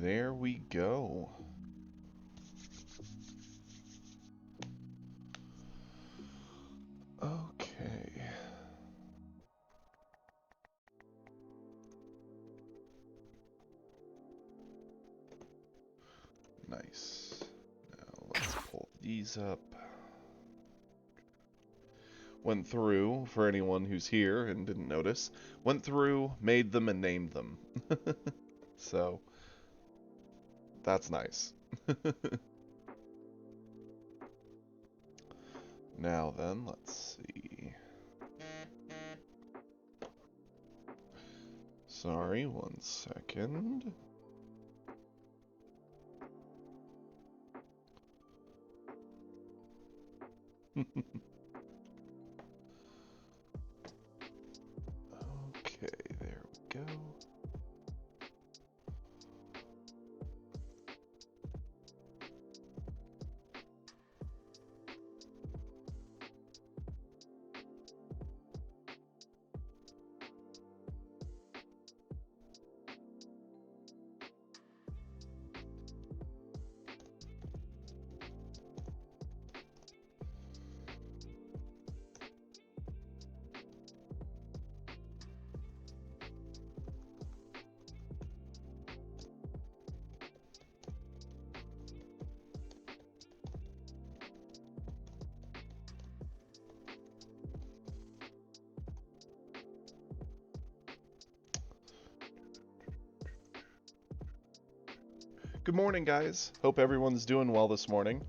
there we go. Okay. Nice. Now let's pull these up. Went through, for anyone who's here and didn't notice, went through, made them, and named them. So, that's nice. Now then, let's see. Sorry, 1 second. Okay, there we go. Good morning, guys. Hope everyone's doing well this morning.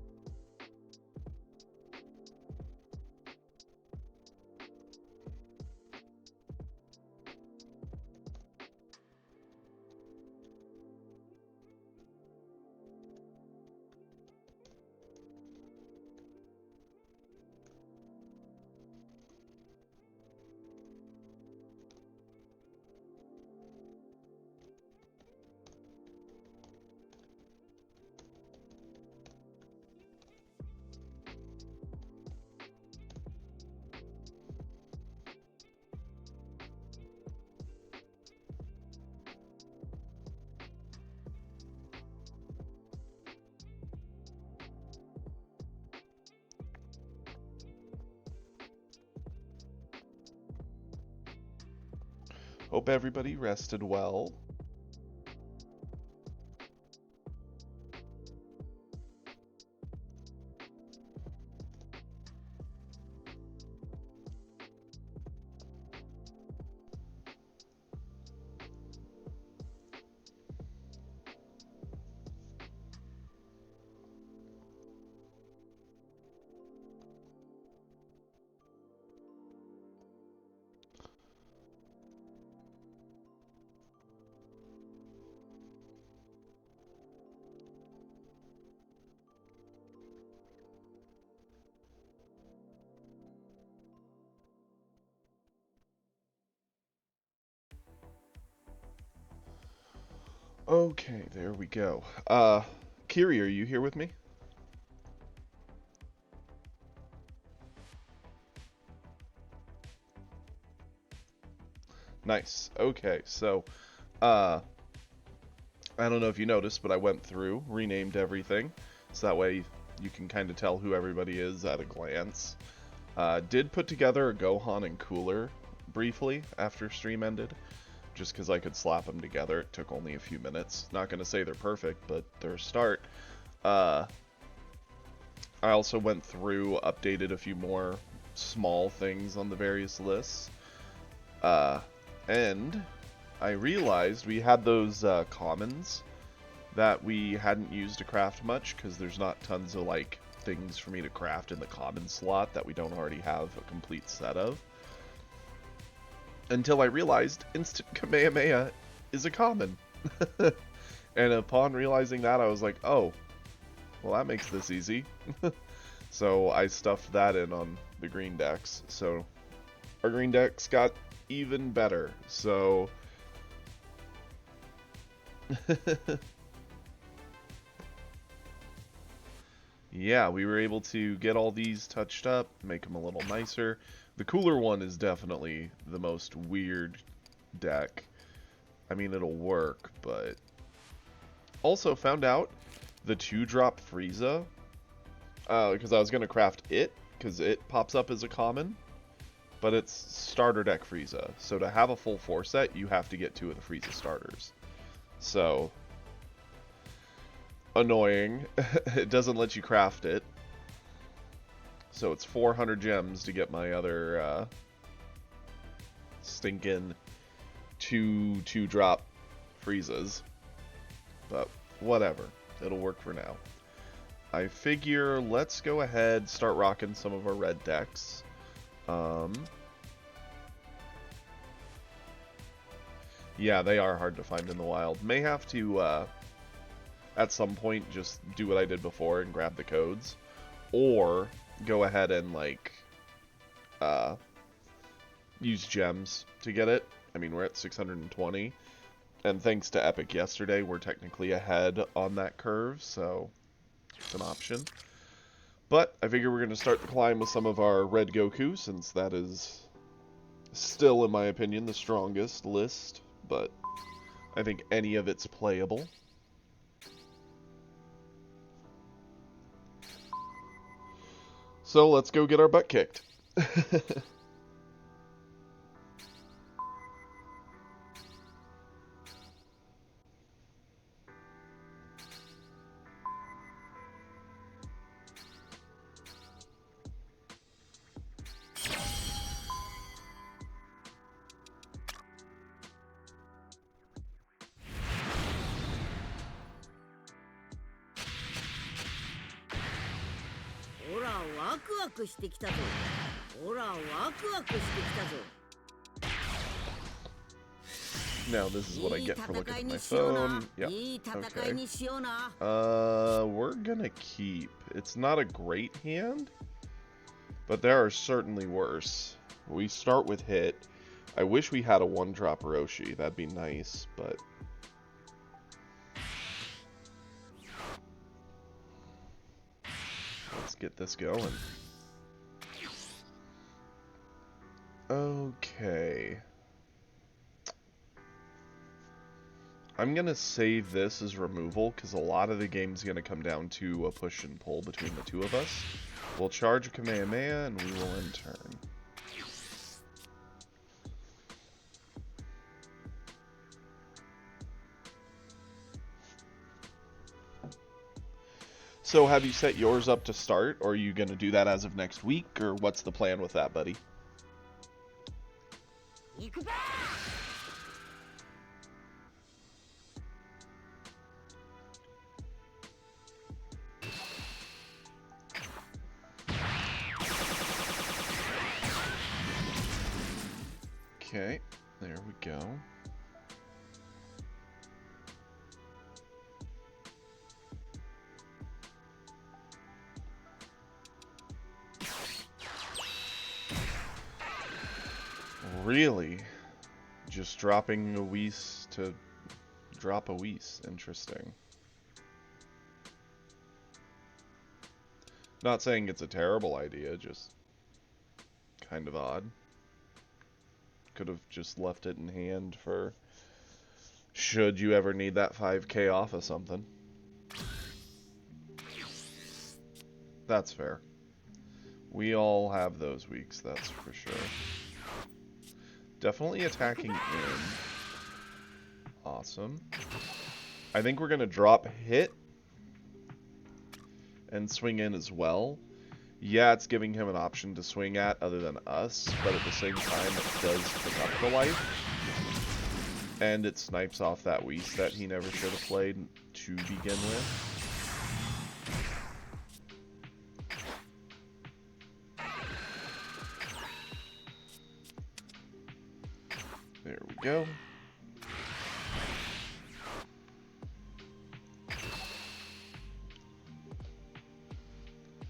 Hope everybody rested well. Okay, there we go. Kiri, are you here with me? Nice. Okay, so, I don't know if you noticed, but I went through, renamed everything, so that way you can kind of tell who everybody is at a glance. Did put together a Gohan and Cooler briefly after stream ended, just because I could slap them together. It took only a few minutes. Not going to say they're perfect, but they're a start. I also went through, updated a few more small things on the various lists. And I realized we had those commons that we hadn't used to craft much, because there's not tons of like things for me to craft in the common slot that we don't already have a complete set of. Until I realized Instant Kamehameha is a common. And upon realizing that, I was like, oh, well, that makes this easy. So I stuffed that in on the green decks. So our green decks got even better. So yeah, we were able to get all these touched up, make them a little nicer. The cooler one is definitely the most weird deck. I mean, it'll work, but Also found out the 2-drop Frieza, because I was going to craft it, because it pops up as a common, but it's starter deck Frieza. So to have a full 4 set, you have to get 2 of the Frieza starters. So, annoying. It doesn't let you craft it. So it's 400 gems to get my other stinking 2-drop Friezas. But whatever. It'll work for now. I figure let's go ahead, start rocking some of our red decks. Yeah, they are hard to find in the wild. May have to, at some point, just do what I did before and grab the codes. Or go ahead and, like, use gems to get it. I mean, we're at 620. And thanks to Epic yesterday, we're technically ahead on that curve, so it's an option. But I figure we're going to start the climb with some of our Red Goku, since that is still, in my opinion, the strongest list. But I think any of it's playable. So let's go get our butt kicked. Now this is what I get for looking at my phone. Yep. Okay. We're gonna keep. It's not a great hand, but there are certainly worse. We start with hit. I wish we had a 1-drop Roshi. That'd be nice, but let's get this going. Okay. I'm going to save this as removal, because a lot of the game's going to come down to a push and pull between the two of us. We'll charge a Kamehameha, and we will end turn. So have you set yours up to start, or are you going to do that as of next week, or what's the plan with that, buddy? Okay, there we go. Really? Just dropping a Whis to drop a Whis. Interesting. Not saying it's a terrible idea, just kind of odd. Could have just left it in hand for should you ever need that 5k off of something. That's fair. We all have those weeks, that's for sure. Definitely attacking in. Awesome. I think we're going to drop hit and swing in as well. Yeah, it's giving him an option to swing at other than us, but at the same time it does pick up the life. And it snipes off that Whis that he never should have played to begin with. There we go.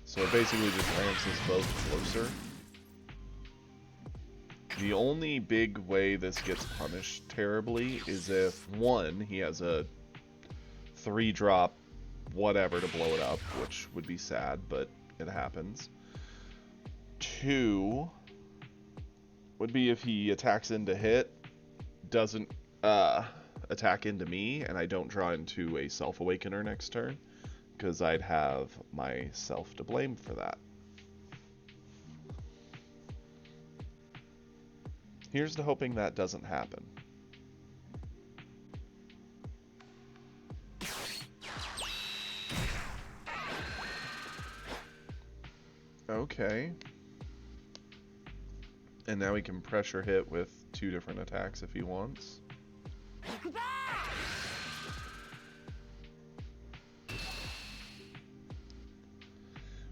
So it basically just ramps us both closer. The only big way this gets punished terribly is if, one, he has a 3-drop whatever to blow it up, which would be sad, but it happens. 2 would be if he attacks into hit, doesn't attack into me, and I don't draw into a Self-Awakener next turn, because I'd have myself to blame for that. Here's to hoping that doesn't happen. Okay. And now he can pressure hit with 2 different attacks if he wants.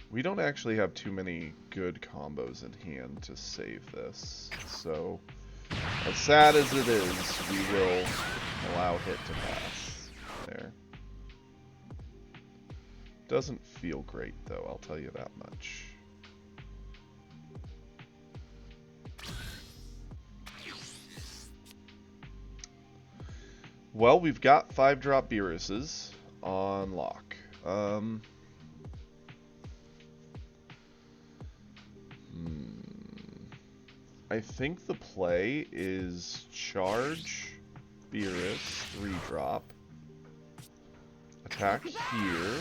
We don't actually have too many good combos in hand to save this, so as sad as it is, we will allow hit to pass there. Doesn't feel great though, I'll tell you that much. Well, we've got 5-drop Beeruses on lock. I think the play is charge Beerus, 3-drop. Attack here.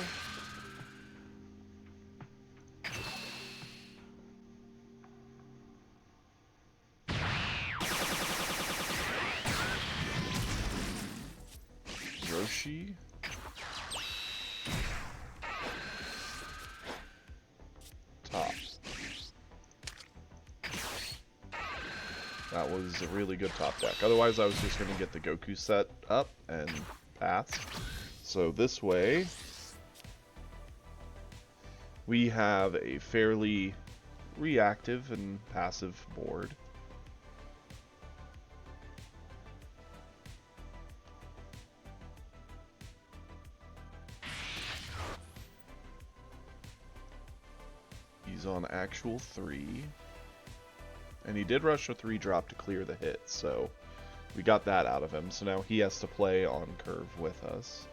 Roshi. Top. That was a really good top deck. Otherwise, I was just going to get the Goku set up and pass. So this way, we have a fairly reactive and passive board. He's on actual 3. And he did rush a 3-drop to clear the hit, so we got that out of him. So now he has to play on curve with us.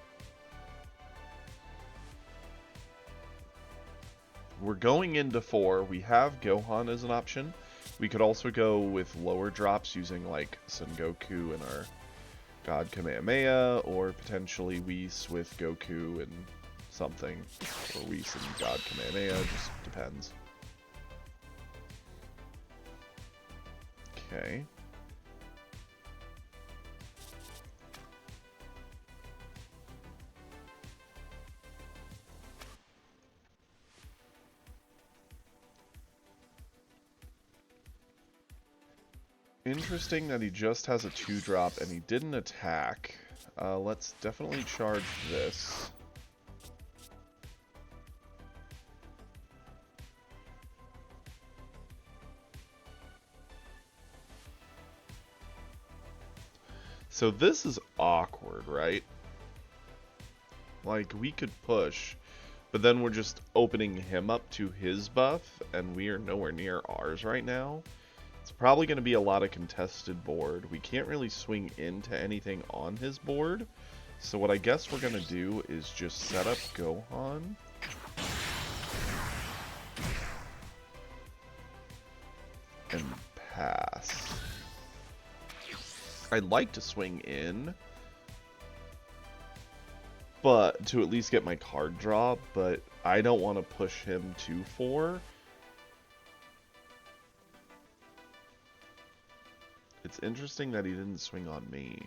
We're going into 4. We have Gohan as an option. We could also go with lower drops using like Son Goku and our God Kamehameha, or potentially Whis with Goku and something, or Whis and God Kamehameha, just depends. Okay. Interesting that he just has a 2-drop and he didn't attack. Let's definitely charge this. So this is awkward, right? Like, we could push, but then we're just opening him up to his buff, and we are nowhere near ours right now. It's probably going to be a lot of contested board. We can't really swing into anything on his board, so what I guess we're going to do is just set up Gohan. And pass. I'd like to swing in, but to at least get my card draw, but I don't want to push him to 4. It's interesting that he didn't swing on me.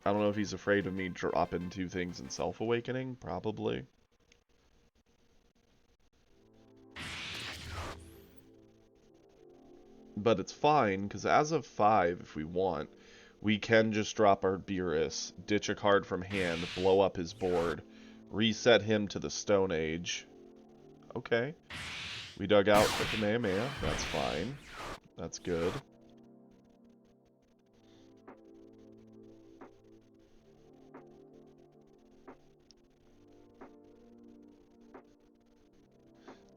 I don't know if he's afraid of me dropping 2 things in Self-Awakening, probably. But it's fine, because as of 5, if we want, we can just drop our Beerus, ditch a card from hand, blow up his board, reset him to the Stone Age. Okay. We dug out the Kamehameha. That's fine. That's good.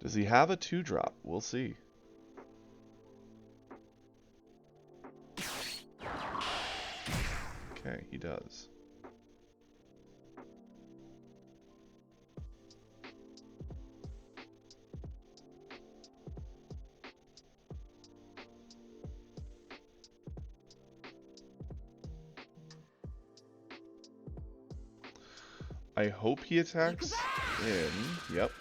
Does he have a 2-drop? We'll see. Okay, he does. I hope he attacks in. Yep.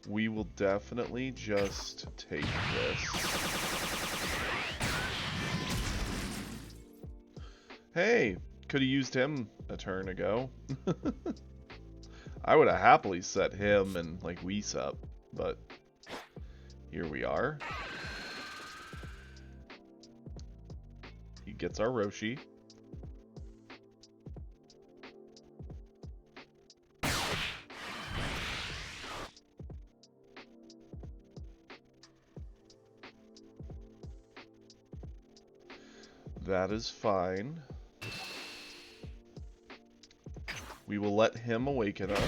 We will definitely just take this. Hey, could have used him a turn ago. I would have happily set him and like Whis up, but here we are. He gets our Roshi. That is fine. We will let him awaken us.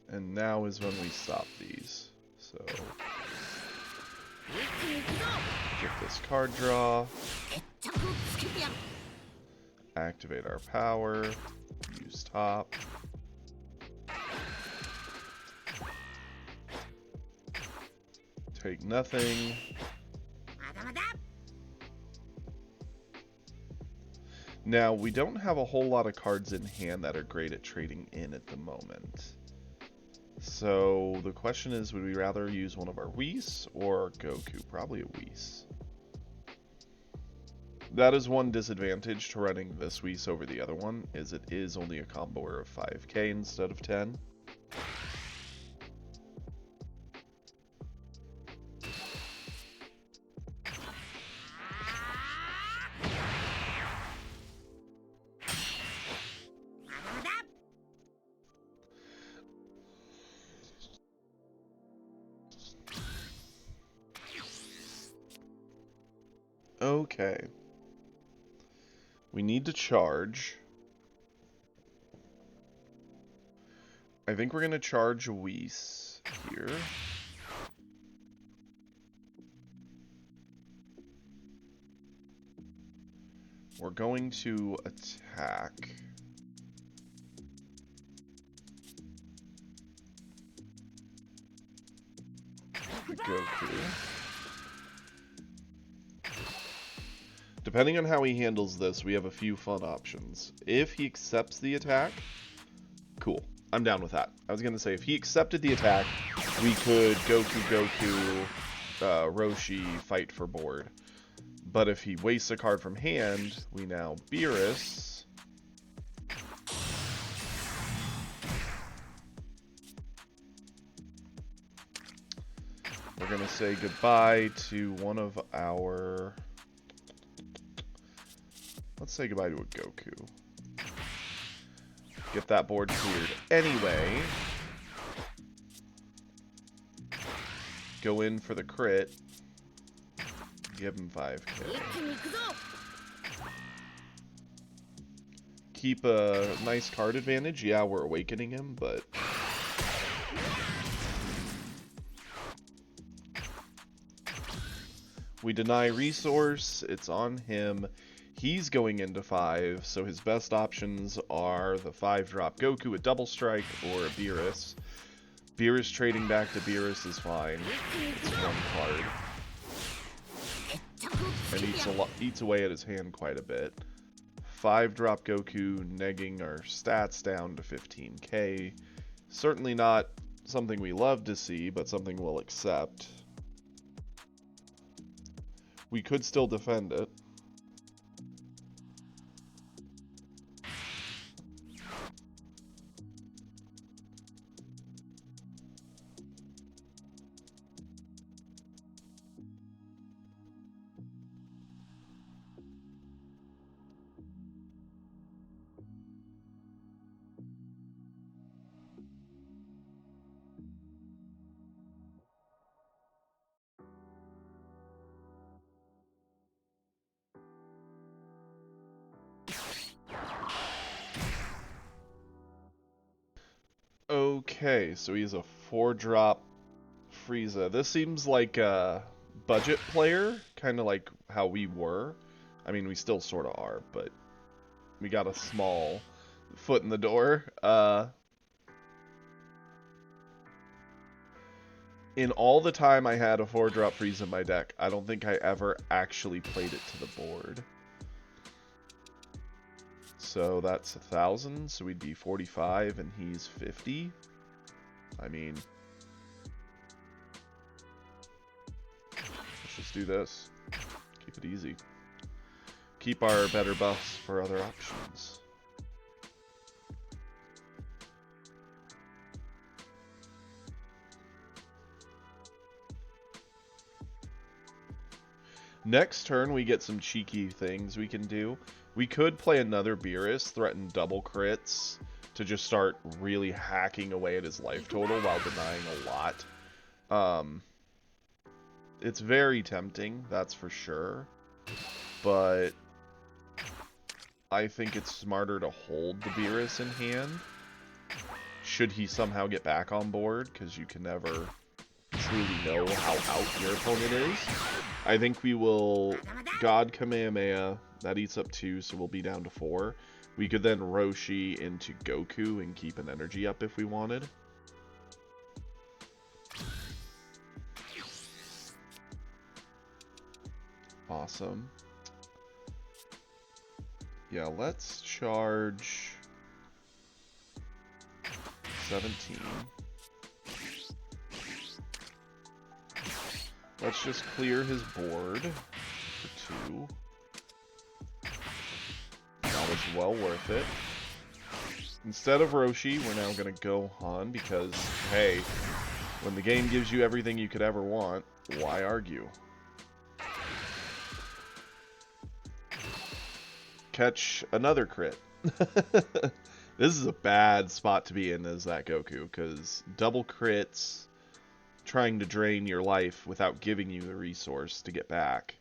And now is when we stop these. So, get this card draw. Activate our power. Use top. Take nothing. Now, we don't have a whole lot of cards in hand that are great at trading in at the moment. So, the question is, would we rather use one of our Whis or Goku? Probably a Whis. That is one disadvantage to running this Whis over the other one, is it is only a comboer of 5k instead of 10. Okay. We need to charge. I think we're going to charge Whis here. We're going to attack. Goku. Depending on how he handles this, we have a few fun options. If he accepts the attack, cool. I'm down with that. I was going to say, if he accepted the attack, we could Goku, Roshi, fight for board. But if he wastes a card from hand, we now Beerus. We're going to say goodbye to one of our... Let's say goodbye to a Goku. Get that board cleared anyway. Go in for the crit. Give him 5k. Keep a nice card advantage. Yeah, we're awakening him, but... We deny resource. It's on him. He's going into 5, so his best options are the 5-drop Goku at Double Strike or a Beerus. Beerus trading back to Beerus is fine. It's one card. And eats away at his hand quite a bit. 5-drop Goku negging our stats down to 15k. Certainly not something we love to see, but something we'll accept. We could still defend it. Okay, so he's a 4-drop Frieza. This seems like a budget player, kind of like how we were. I mean, we still sort of are, but we got a small foot in the door. In all the time I had a 4-drop freeze in my deck, I don't think I ever actually played it to the board. So that's 1,000, so we'd be 45 and he's 50. I mean, let's just do this. Keep it easy. Keep our better buffs for other options. Next turn, we get some cheeky things we can do. We could play another Beerus, threaten double crits to just start really hacking away at his life total while denying a lot. It's very tempting, that's for sure. But I think it's smarter to hold the Beerus in hand. Should he somehow get back on board, because you can never truly know how out your opponent is. I think we will God Kamehameha. That eats up 2, so we'll be down to 4. We could then Roshi into Goku and keep an energy up if we wanted. Awesome. Yeah, let's charge 17. Let's just clear his board for 2. That was well worth it. Instead of Roshi, we're now going to Gohan because, hey, when the game gives you everything you could ever want, why argue? Catch another crit. This is a bad spot to be in as that Goku, because double crits trying to drain your life without giving you the resource to get back.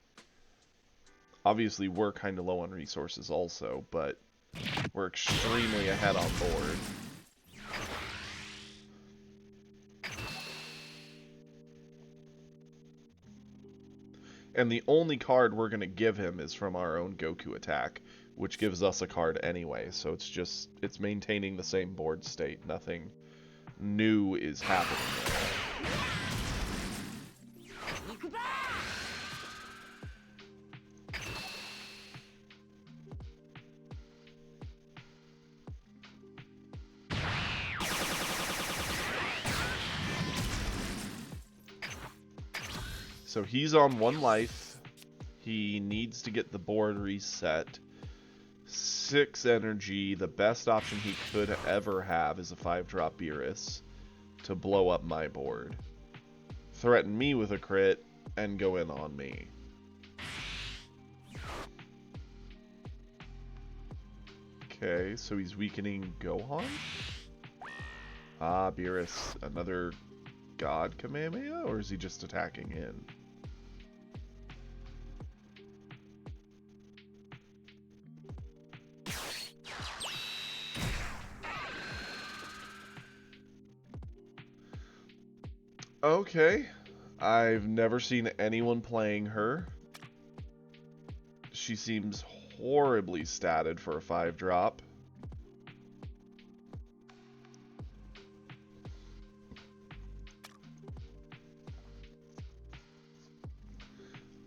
Obviously, we're kind of low on resources also, but we're extremely ahead on board. And the only card we're going to give him is from our own Goku attack, which gives us a card anyway, so it's maintaining the same board state. Nothing new is happening there. So he's on 1 life. He needs to get the board reset. 6 energy. The best option he could ever have is a 5-drop Beerus to blow up my board. Threaten me with a crit and go in on me. Okay, so he's weakening Gohan? Ah, Beerus. Another God Kamehameha? Or is he just attacking in? Okay. I've never seen anyone playing her. She seems horribly statted for a 5-drop.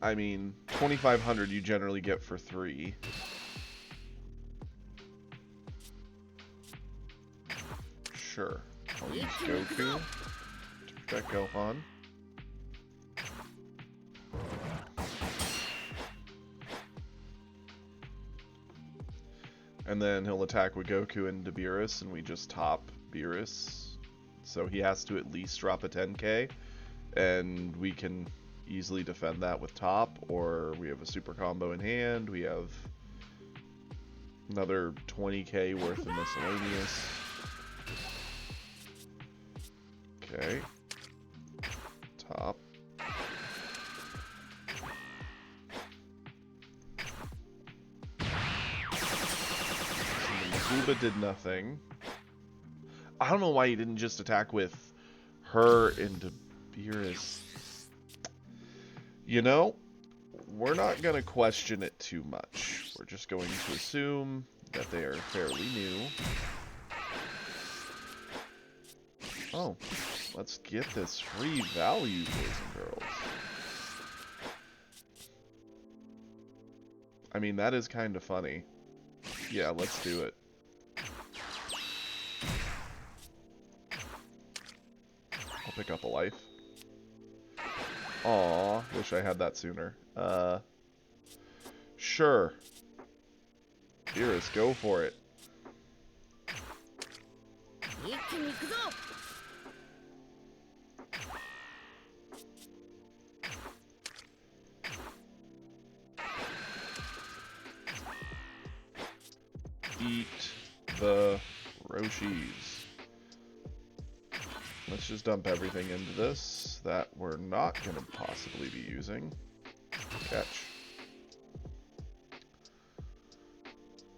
I mean, 2,500 you generally get for 3. Sure. I'll use Goku to protect Gohan. And then he'll attack with Goku into Beerus, and we just top Beerus. So he has to at least drop a 10k, and we can easily defend that with top, or we have a super combo in hand, we have another 20k worth of miscellaneous. Okay. Top. Uba did nothing. I don't know why he didn't just attack with her into Beerus. You know, we're not going to question it too much. We're just going to assume that they are fairly new. Oh, Let's get this free value, boys and girls. I mean, that is kind of funny. Yeah, let's do it. I'll pick up a life. Aw, wish I had that sooner. Sure. Beerus, go for it. Eat the Roshis. Let's just dump everything into this that we're not going to possibly be using. Catch.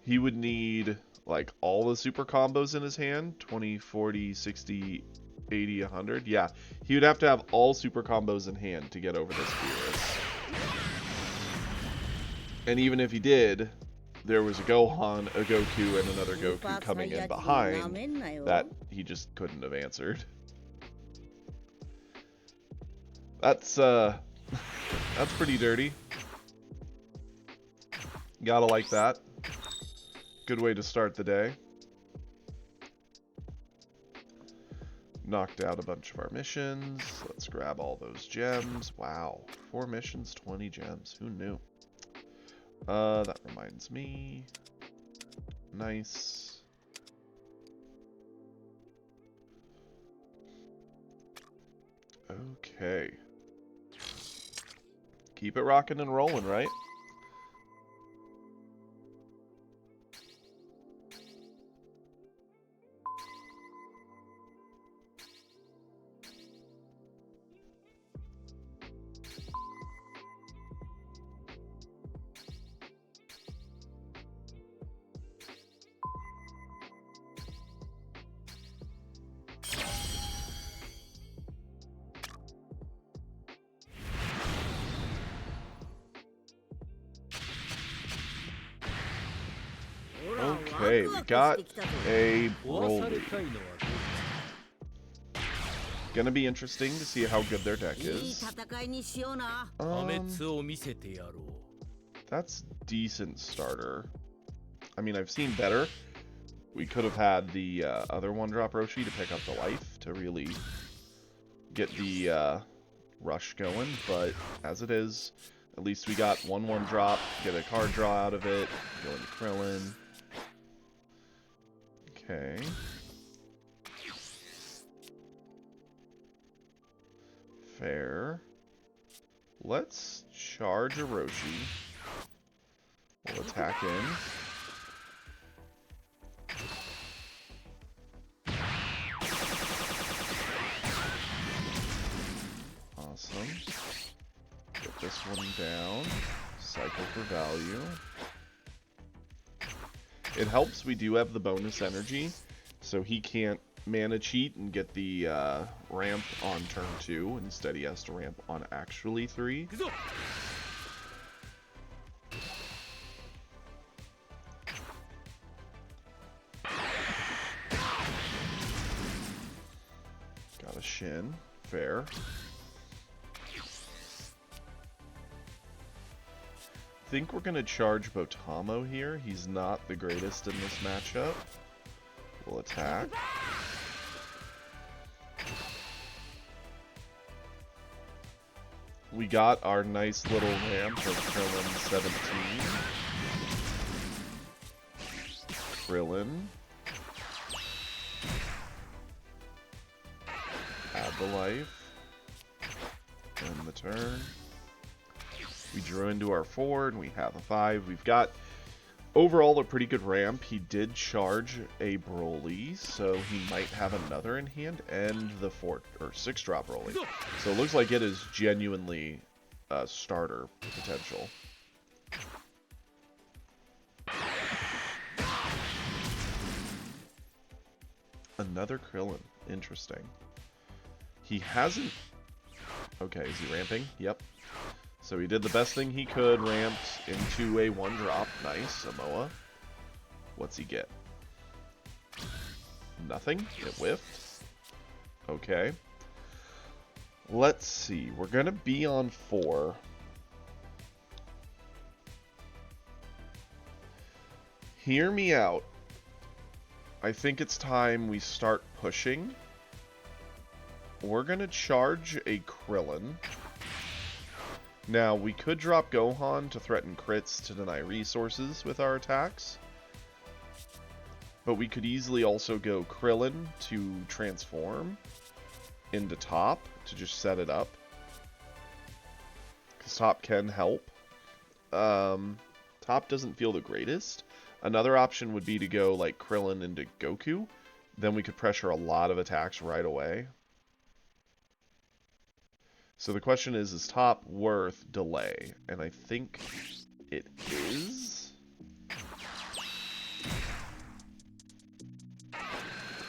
He would need, like, all the super combos in his hand. 20, 40, 60, 80, 100. Yeah, he would have to have all super combos in hand to get over this Beerus. And even if he did, there was a Gohan, a Goku, and another Goku coming in behind that he just couldn't have answered. That's pretty dirty. Gotta like that. Good way to start the day. Knocked out a bunch of our missions. Let's grab all those gems. Wow. 4 missions, 20 gems. Who knew? That reminds me. Nice. Okay. Keep it rocking and rolling, right? Okay, we got a Broly. Gonna be interesting to see how good their deck is. That's decent starter. I mean, I've seen better. We could have had the other one-drop Roshi to pick up the life to really get the rush going, but as it is, at least we got one drop, get a card draw out of it, go into Krillin. Okay. Fair. Let's charge a Roshi. We'll attack in. Awesome. Get this one down. Cycle for value. It helps we do have the bonus energy, so he can't mana cheat and get the ramp on turn 2. Instead, he has to ramp on actually 3. Got a Shin. Fair. I think we're going to charge Botamo here. He's not the greatest in this matchup. We'll attack. We got our nice little ramp of Krillin 17. Krillin. Add the life. End the turn. We drew into our 4, and we have a 5. We've got, overall, a pretty good ramp. He did charge a Broly, so he might have another in hand, and the 6-drop Broly. So it looks like it is genuinely starter potential. Another Krillin. Interesting. He hasn't... Okay, is he ramping? Yep. So he did the best thing he could, ramped into a 1-drop. Nice, Samoa. What's he get? Nothing? It whiffed? Okay. Let's see. We're going to be on 4. Hear me out. I think it's time we start pushing. We're going to charge a Krillin. Now, we could drop Gohan to threaten crits to deny resources with our attacks. But we could easily also go Krillin to transform into Top to just set it up. Because Top can help. Top doesn't feel the greatest. Another option would be to go like Krillin into Goku. Then we could pressure a lot of attacks right away. So the question is Top worth delay? And I think it is.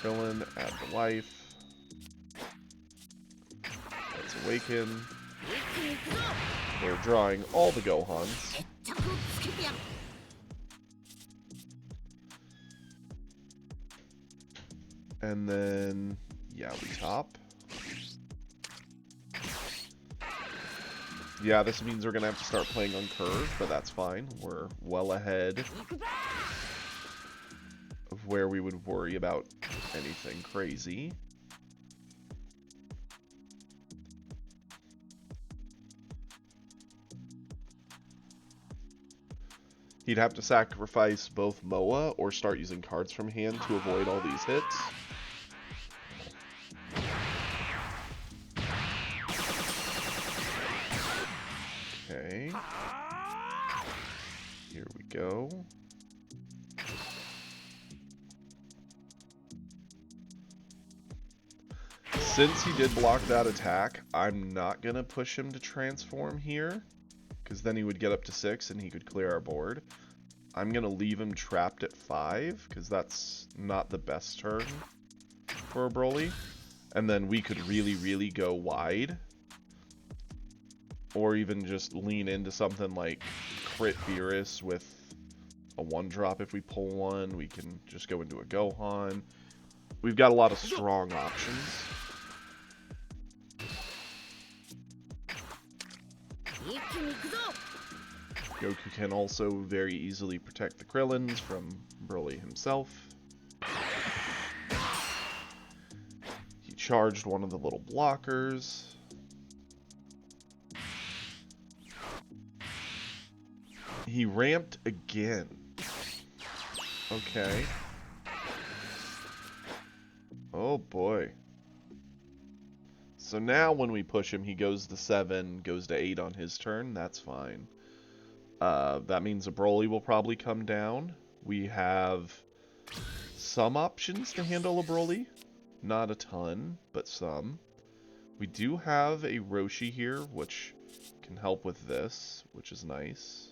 Krillin, add the life. Let's awaken. We're drawing all the Gohans. And then, yeah, we top. Yeah, this means we're going to have to start playing on curve, but that's fine. We're well ahead of where we would worry about anything crazy. He'd have to sacrifice both Moa or start using cards from hand to avoid all these hits. Okay. Here we go. Since he did block that attack, I'm not going to push him to transform here, because then he would get up to 6 and he could clear our board. I'm going to leave him trapped at 5, because that's not the best turn for a Broly. And then we could really, really go wide. Or even just lean into something like Crit Beerus with a 1-drop if we pull one. We can just go into a Gohan. We've got a lot of strong options. Goku can also very easily protect the Krillins from Broly himself. He charged one of the little blockers. He ramped again. Okay. Oh boy. So now when we push him, he goes to 7, goes to 8 on his turn. That's fine. That means a Broly will probably come down. We have some options to handle a Broly. Not a ton, but some. We do have a Roshi here, which can help with this, which is nice.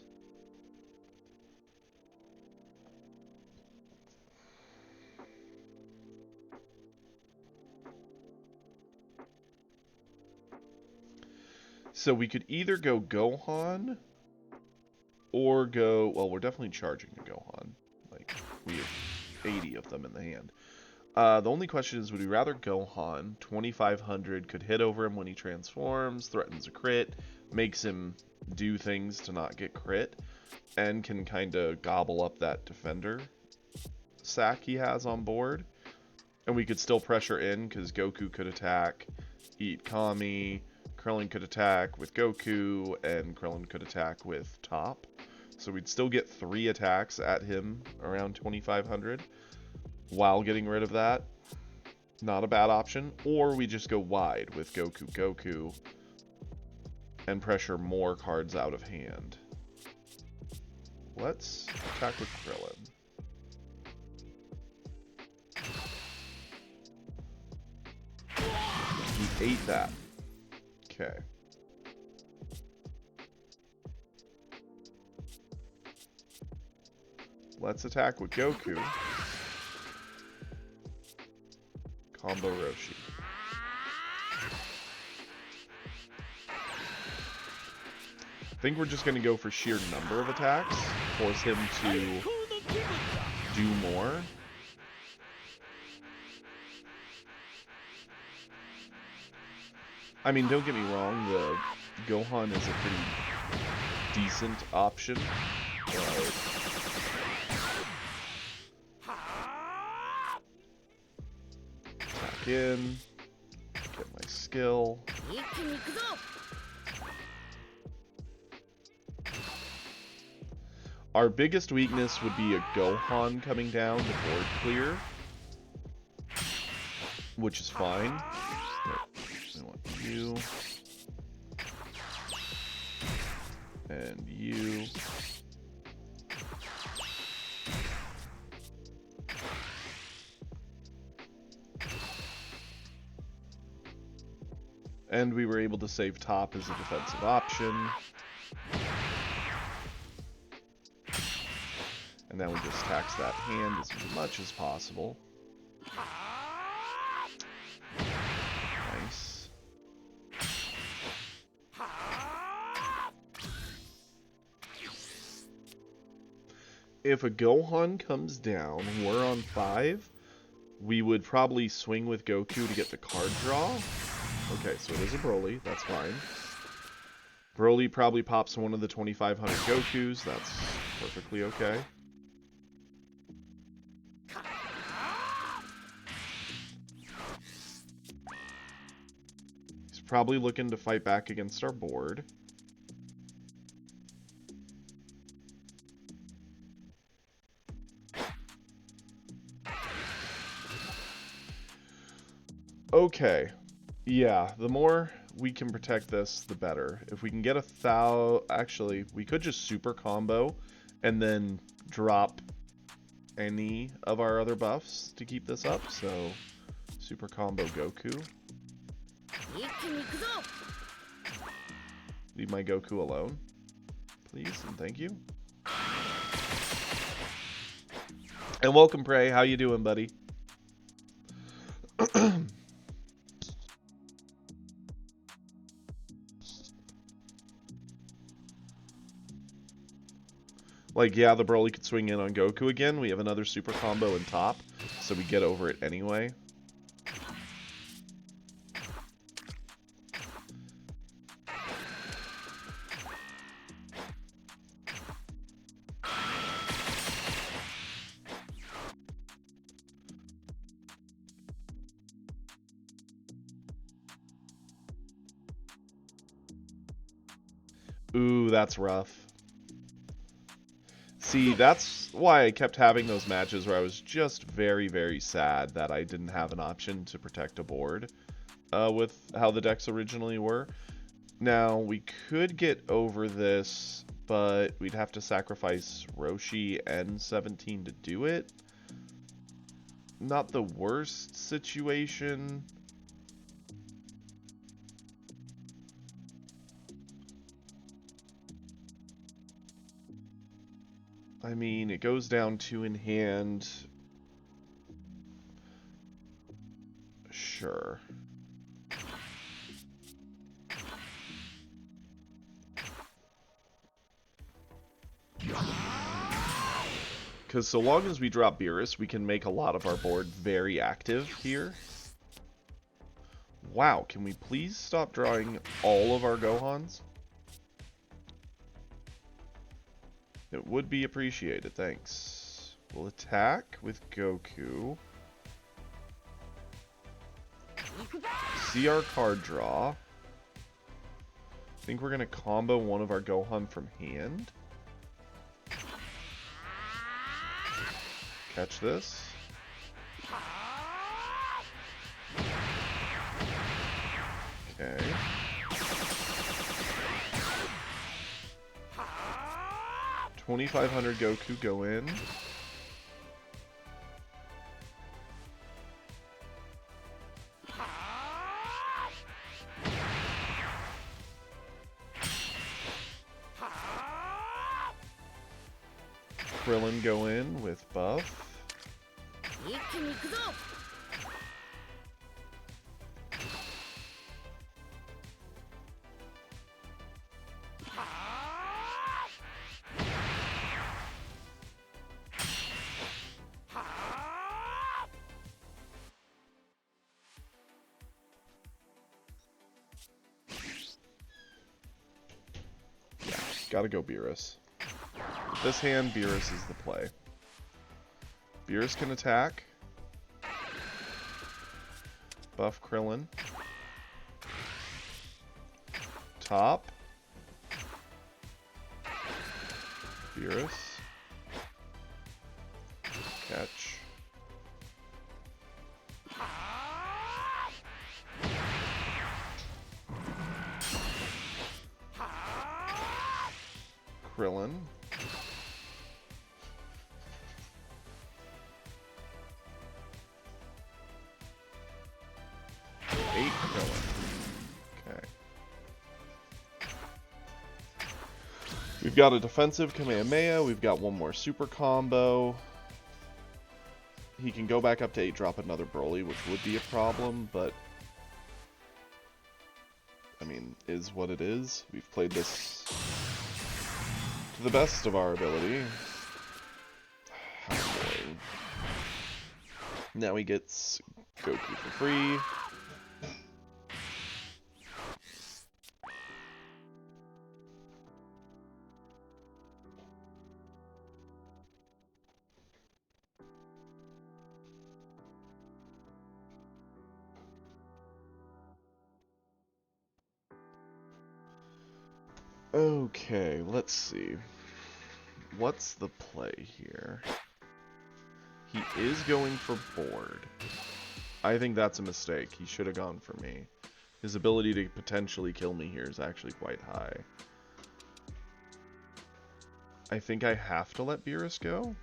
So we could either go Gohan or go... Well, we're definitely charging a Gohan. Like, we have 80 of them in the hand. The only question is, would we rather Gohan? 2500 could hit over him when he transforms, threatens a crit, makes him do things to not get crit, and can kind of gobble up that defender sack he has on board. And we could still pressure in, because Goku could attack, eat Kami, Krillin could attack with Goku, and Krillin could attack with Top. So we'd still get 3 attacks at him around 2500 while getting rid of that. Not a bad option. Or we just go wide with Goku and pressure more cards out of hand. Let's attack with Krillin. He ate that. Okay. Let's attack with Goku. Combo Roshi. I think we're just going to go for sheer number of attacks. Force him to do more. I mean, don't get me wrong, the Gohan is a pretty decent option, but back in, get my skill. Our biggest weakness would be a Gohan coming down to board clear, which is fine. I want you. And you. And we were able to save top as a defensive option. And now we just tax that hand as much as possible. Nice. If a Gohan comes down, we're on 5. We would probably swing with Goku to get the card draw. Okay, so it is a Broly. That's fine. Broly probably pops one of the 2,500 Gokus. That's perfectly okay. He's probably looking to fight back against our board. Okay. Yeah, the more we can protect this, the better. If we can get actually, we could just super combo and then drop any of our other buffs to keep this up. So, super combo Goku. Leave my Goku alone, please, and thank you. And welcome, Prey. How you doing, buddy? Like, yeah, the Broly could swing in on Goku again. We have another super combo in top, so we get over it anyway. Ooh, that's rough. See, that's why I kept having those matches where I was just very, very sad that I didn't have an option to protect a board with how the decks originally were. Now, we could get over this, but we'd have to sacrifice Roshi and 17 to do it. Not the worst situation. I mean, it goes down 2 in hand. Sure. Because so long as we drop Beerus, we can make a lot of our board very active here. Wow, can we please stop drawing all of our Gohans? It would be appreciated, thanks. We'll attack with Goku. See our card draw. I think we're going to combo one of our Gohan from hand. Catch this. Okay. $2,500 Goku go in. Krillin go in with buff. Gotta go Beerus. With this hand, Beerus is the play. Beerus can attack. Buff Krillin. Top. Beerus. Catch. Krillin. Okay. We've got a defensive Kamehameha. We've got one more super combo. He can go back up to 8, drop another Broly, which would be a problem, but I mean, is what it is. We've played this to the best of our ability. How annoying. Now he gets Goku for free. Okay, let's see. What's the play here? He is going for board. I think that's a mistake. He should have gone for me. His ability to potentially kill me here is actually quite high. I think I have to let Beerus go.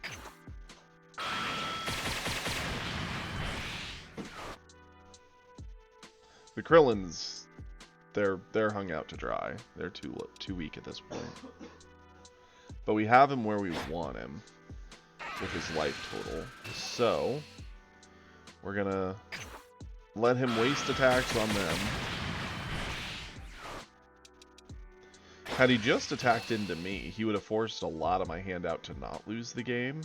The Krillins, they're hung out to dry. They're too weak at this point. But we have him where we want him with his life total. So we're gonna let him waste attacks on them. Had he just attacked into me, he would have forced a lot of my hand out to not lose the game.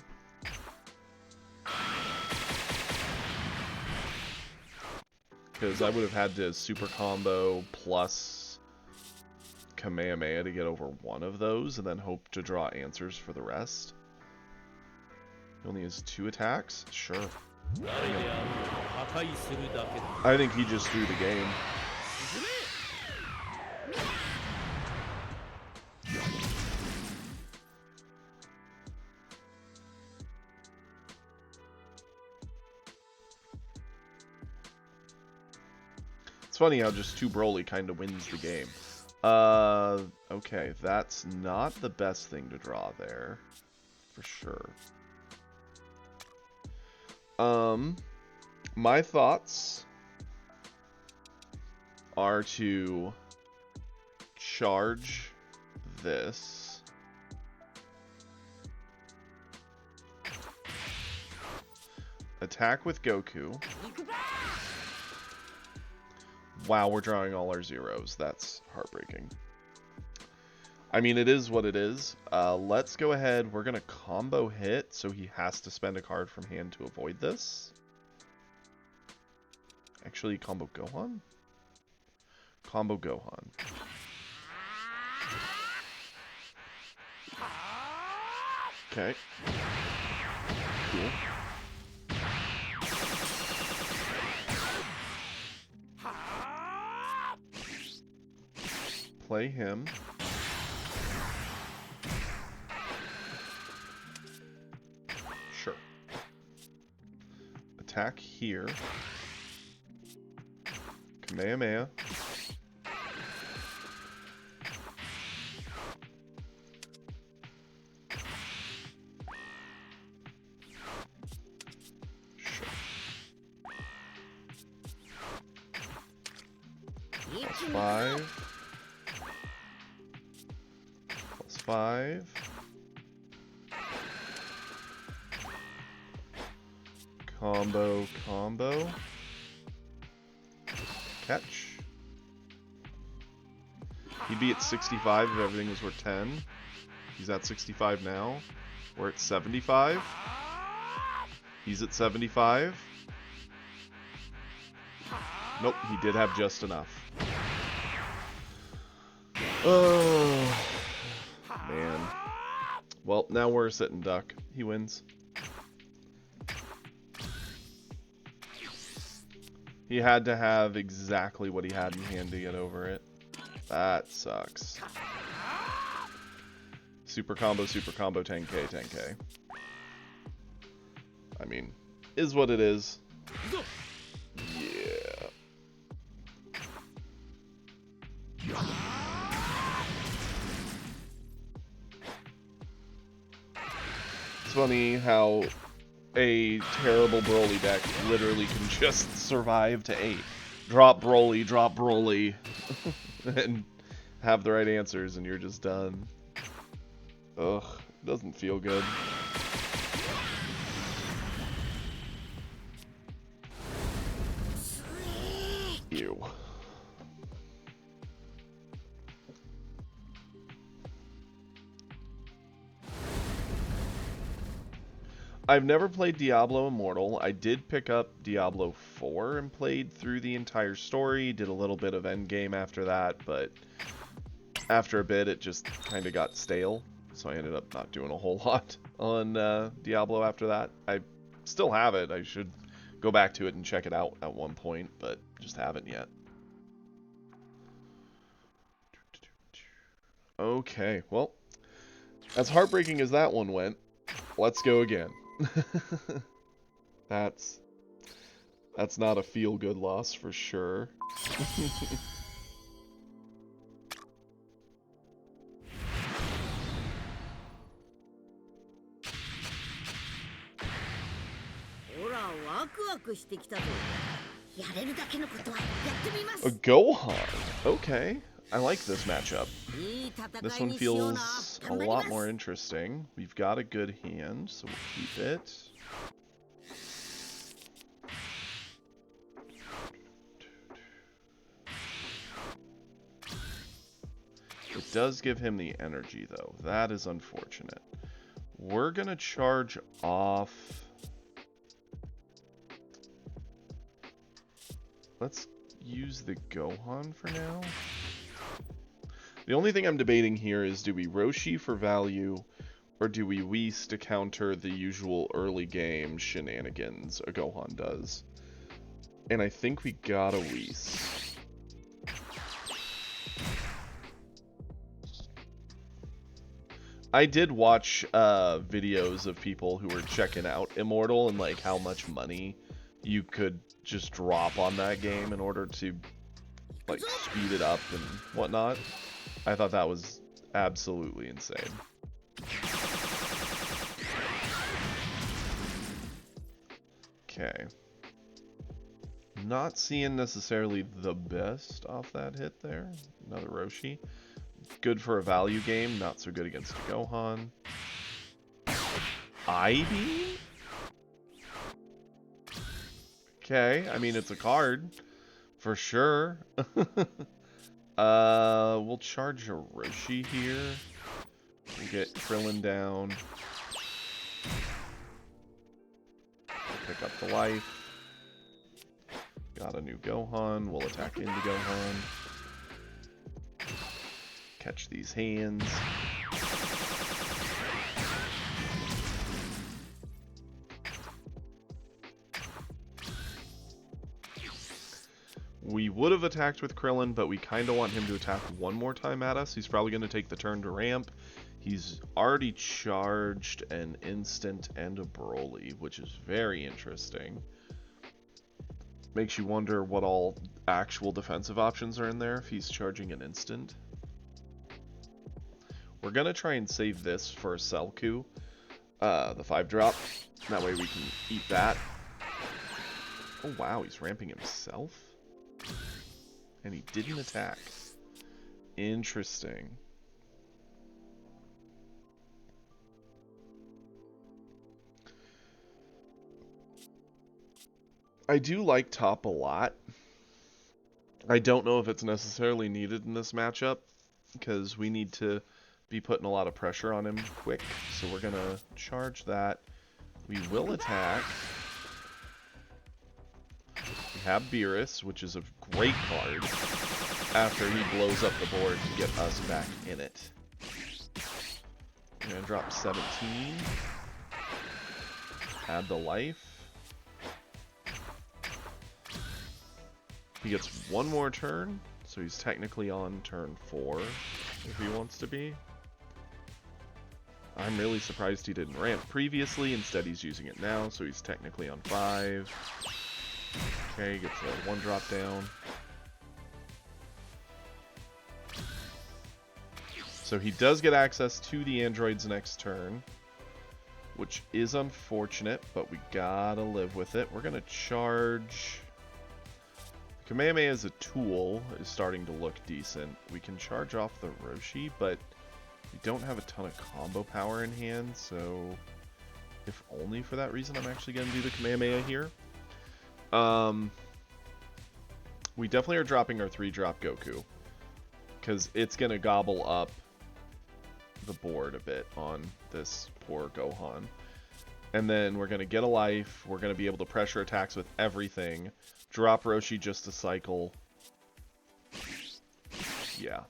Because I would have had to super combo plus Kamehameha to get over one of those, and then hope to draw answers for the rest. He only has 2 attacks? Sure. I think he just threw the game. It's funny how just 2 Broly kind of wins the game. Okay, that's not the best thing to draw there, for sure. My thoughts are to charge this. Attack with Goku. Wow, we're drawing all our zeros. That's heartbreaking. I mean, it is what it is. Let's go ahead. We're going to combo hit, so he has to spend a card from hand to avoid this. Actually, combo Gohan? Combo Gohan. Okay. Cool. Play him. Sure. Attack here. Kamehameha. Sure. +5. +5. Combo. Catch. He'd be at 65 if everything was worth 10. He's at 65 now. We're at 75. He's at 75. Nope, he did have just enough. Oh. man. Well, now we're a sitting duck. He wins. He had to have exactly what he had in hand to get over it. That sucks. Super combo, 10k, 10k. I mean, is what it is. Yeah. It's funny how a terrible Broly deck literally can just survive to 8. Drop Broly, and have the right answers, and you're just done. Ugh, doesn't feel good. Ew. I've never played Diablo Immortal. I did pick up Diablo 4 and played through the entire story, did a little bit of endgame after that, but after a bit it just kind of got stale, so I ended up not doing a whole lot on Diablo after that. I still have it. I should go back to it and check it out at one point, but just haven't yet. Okay, well, as heartbreaking as that one went, let's go again. That's not a feel-good loss for sure. A Gohan. Okay, I like this matchup. This one feels a lot more interesting. We've got a good hand, so we'll keep it. It does give him the energy, though. That is unfortunate. We're gonna charge off. Let's use the Gohan for now. The only thing I'm debating here is, do we Roshi for value, or do we Whis to counter the usual early game shenanigans a Gohan does? And I think we gotta Whis. I did watch videos of people who were checking out Immortal and like how much money you could just drop on that game in order to like speed it up and whatnot. I thought that was absolutely insane. Okay. Not seeing necessarily the best off that hit there. Another Roshi. Good for a value game, not so good against Gohan. Ivy? Okay, I mean, it's a card. For sure. We'll charge a Roshi here. We'll get Krillin down. Pick up the life. Got a new Gohan. We'll attack into Gohan. Catch these hands. We would have attacked with Krillin, but we kind of want him to attack one more time at us. He's probably going to take the turn to ramp. He's already charged an instant and a Broly, which is very interesting. Makes you wonder what all actual defensive options are in there if he's charging an instant. We're going to try and save this for Selku, the 5-drop. That way we can eat that. Oh wow, he's ramping himself? And he didn't attack. Interesting. I do like top a lot. I don't know if it's necessarily needed in this matchup, because we need to be putting a lot of pressure on him quick. So we're going to charge that. We will attack. We have Beerus, which is a great card, after he blows up the board to get us back in it. I'm gonna drop 17. Add the life. He gets one more turn, so he's technically on turn 4 if he wants to be. I'm really surprised he didn't ramp previously. Instead, he's using it now, so he's technically on 5. Okay, gets a 1 drop down. So he does get access to the androids next turn, which is unfortunate, but we gotta live with it. We're gonna charge. Kamehameha as a tool is starting to look decent. We can charge off the Roshi, but we don't have a ton of combo power in hand, so if only for that reason I'm actually going to do the Kamehameha here. We definitely are dropping our 3-drop Goku, because it's going to gobble up the board a bit on this poor Gohan. And then we're going to get a life, we're going to be able to pressure attacks with everything, drop Roshi just to cycle. Yeah.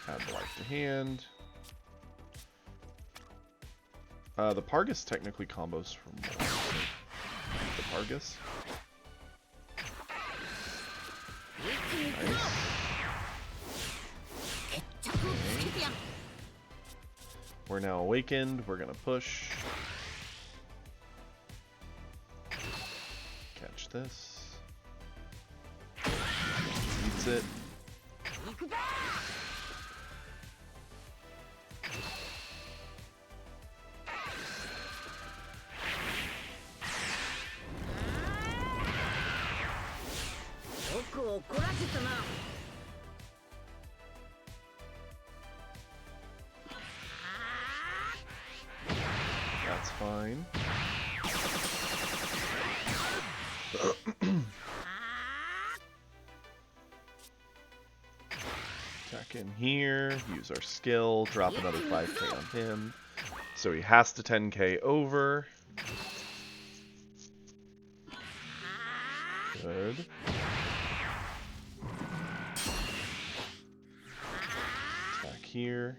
Add the life to hand. The Pargus technically combos for more. The Pargus. Nice. Okay. We're now awakened. We're gonna push. Catch this. Eats it. That's fine. Attack in here, use our skill, drop another 5k on him. So he has to 10k over. Good. Attack here.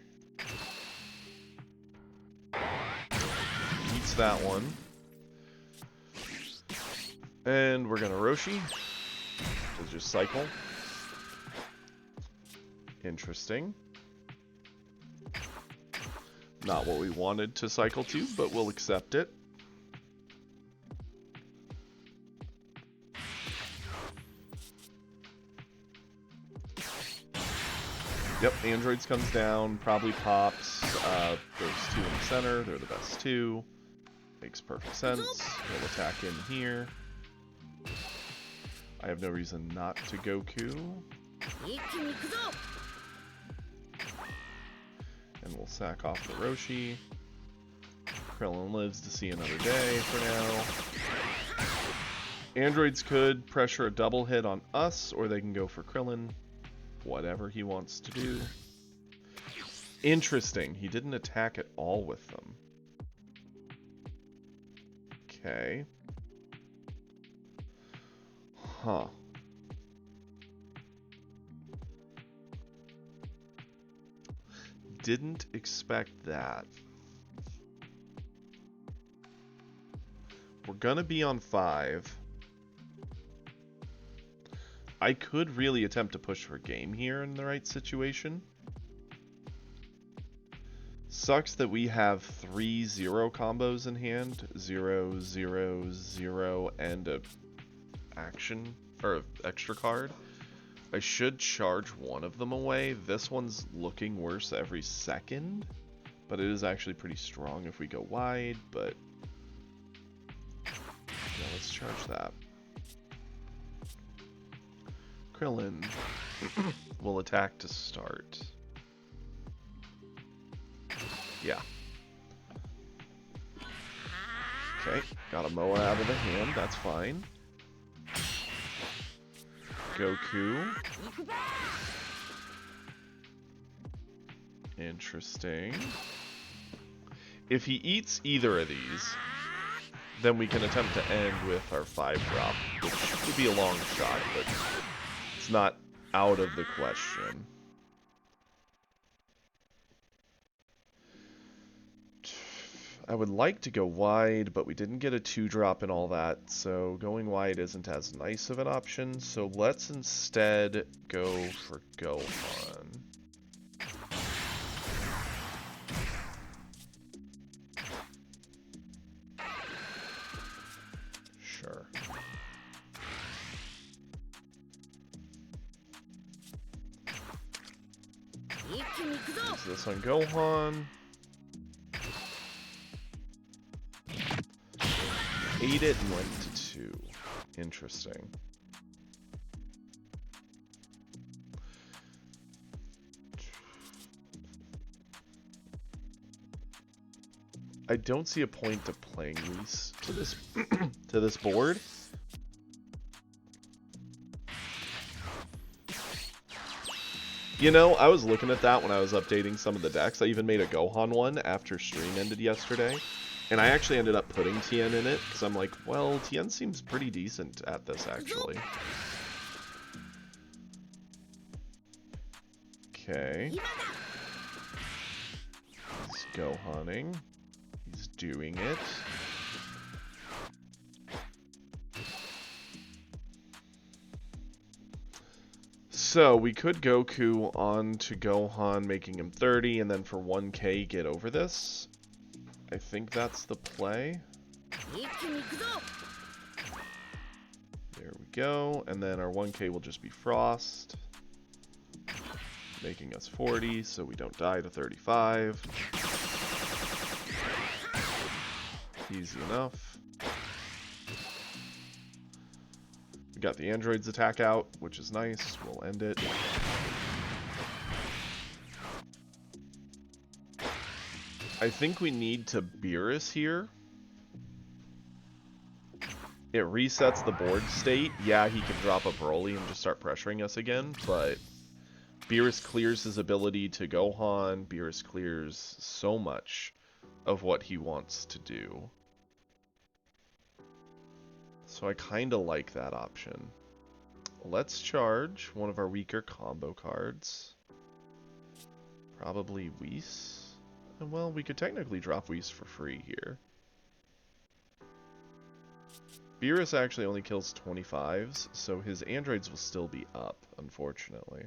Eats that one. And we're gonna Roshi. So just cycle. Interesting. Not what we wanted to cycle to, but we'll accept it. Yep, androids comes down, probably pops. Those 2 in the center, they're the best 2. Makes perfect sense. We'll attack in here. I have no reason not to Goku. And we'll sack off the Roshi. Krillin lives to see another day for now. Androids could pressure a double hit on us, or they can go for Krillin. Whatever he wants to do. Interesting. He didn't attack at all with them. Okay. Huh. Didn't expect that. We're gonna be on 5. I could really attempt to push for game here in the right situation. Sucks that we have 3 0 combos in hand. 0, 0, 0, and a action, or extra card. I should charge one of them away. This one's looking worse every second, but it is actually pretty strong if we go wide, but yeah, let's charge that. Krillin will attack to start. Yeah. Okay, got a Moa out of the hand, that's fine. Goku. Interesting. If he eats either of these, then we can attempt to end with our 5-drop, which would be a long shot, but it's not out of the question. I would like to go wide, but we didn't get a 2-drop and all that, so going wide isn't as nice of an option. So let's instead go for Gohan. Sure. Use this on Gohan. Ate it and went to 2. Interesting. I don't see a point to playing Whis to this to this board. You know, I was looking at that when I was updating some of the decks. I even made a Gohan one after stream ended yesterday. And I actually ended up putting Tien in it, because I'm like, well, Tien seems pretty decent at this, actually. Okay. He's Gohaning. He's doing it. So, we could Goku on to Gohan, making him 30, and then for 1k get over this. I think that's the play. There we go. And then our 1k will just be Frost, making us 40, so we don't die to 35. Easy enough. We got the androids attack out, which is nice. We'll end it. I think we need to Beerus here. It resets the board state. Yeah, he can drop a Broly and just start pressuring us again, but Beerus clears his ability to Gohan. Beerus clears so much of what he wants to do. So I kind of like that option. Let's charge one of our weaker combo cards. Probably Whis. Well, we could technically drop Whis for free here. Beerus actually only kills 25s, so his androids will still be up, unfortunately.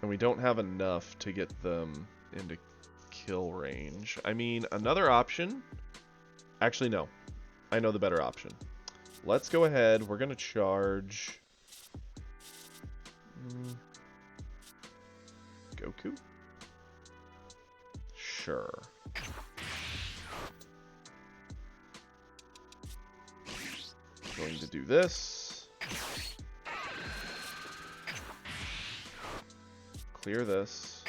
And we don't have enough to get them into kill range. I mean, another option... Actually, no. I know the better option. Let's go ahead. We're going to charge... Goku? Sure. Going to do this. Clear this.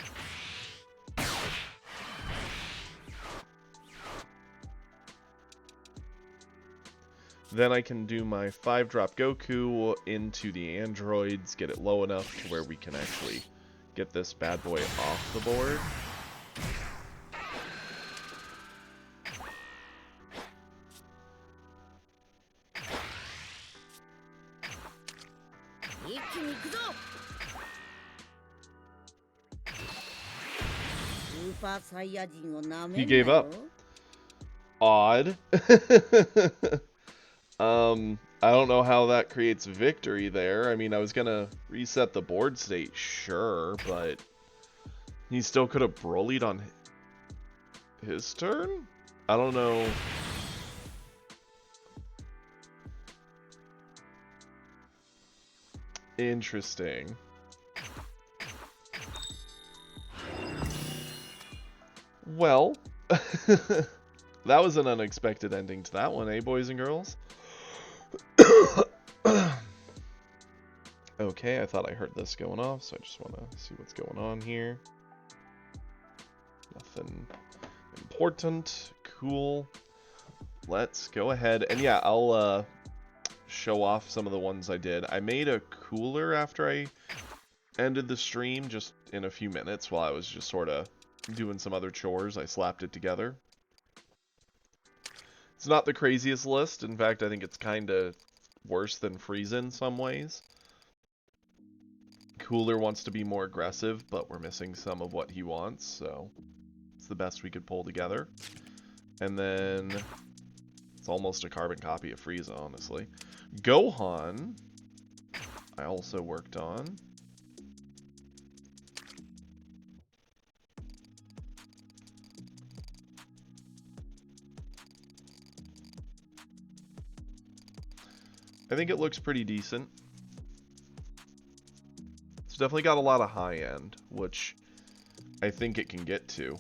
Then I can do my 5-drop Goku into the androids, get it low enough to where we can actually get this bad boy off the board. He gave up. Odd. I don't know how that creates victory there. I mean, I was gonna reset the board state, sure, but he still could have Broly'd on his turn? I don't know. Interesting. Well, that was an unexpected ending to that one, eh, boys and girls? Okay, I thought I heard this going off, so I just want to see what's going on here. Nothing important. Cool. Let's go ahead. And yeah, I'll show off some of the ones I did. I made a cooler after I ended the stream, just in a few minutes while I was just sort of doing some other chores. I slapped it together. It's not the craziest list. In fact, I think it's kind of worse than Frieza in some ways. Cooler wants to be more aggressive, but we're missing some of what he wants, so it's the best we could pull together. And then it's almost a carbon copy of Frieza, honestly. Gohan, I also worked on. I think it looks pretty decent. It's definitely got a lot of high end, which I think it can get to.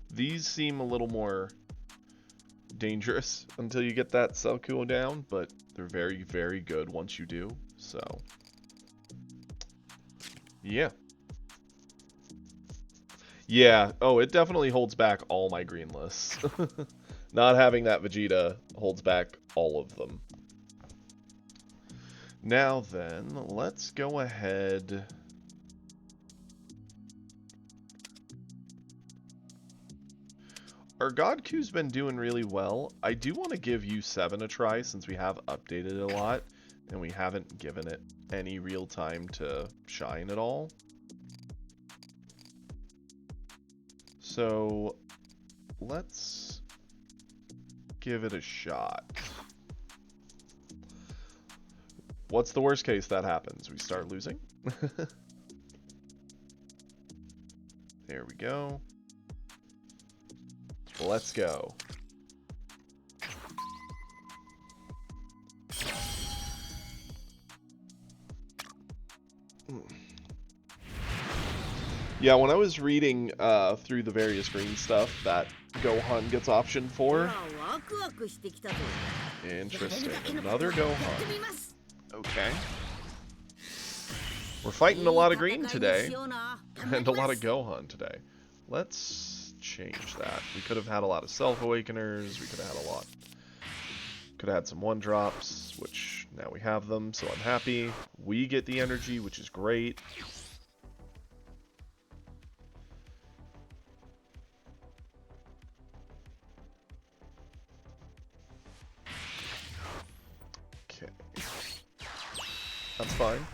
These seem a little more dangerous until you get that cell cool down, but they're very, very good once you do. So, yeah. Yeah, oh, it definitely holds back all my green lists. Not having that Vegeta holds back all of them. Now then, let's go ahead. Our Godku's been doing really well. I do want to give U7 a try since we have updated it a lot and we haven't given it any real time to shine at all. So let's give it a shot. What's the worst case that happens? We start losing? There we go. Let's go. Yeah, when I was reading through the various green stuff that Gohan gets optioned for. Interesting. Another Gohan. Okay. We're fighting a lot of green today. And a lot of Gohan today. Let's change that. We could have had a lot of Self-Awakeners. We could have had a lot. Could have had some 1-drops, which now we have them, so I'm happy. We get the energy, which is great. Okay. That's fine.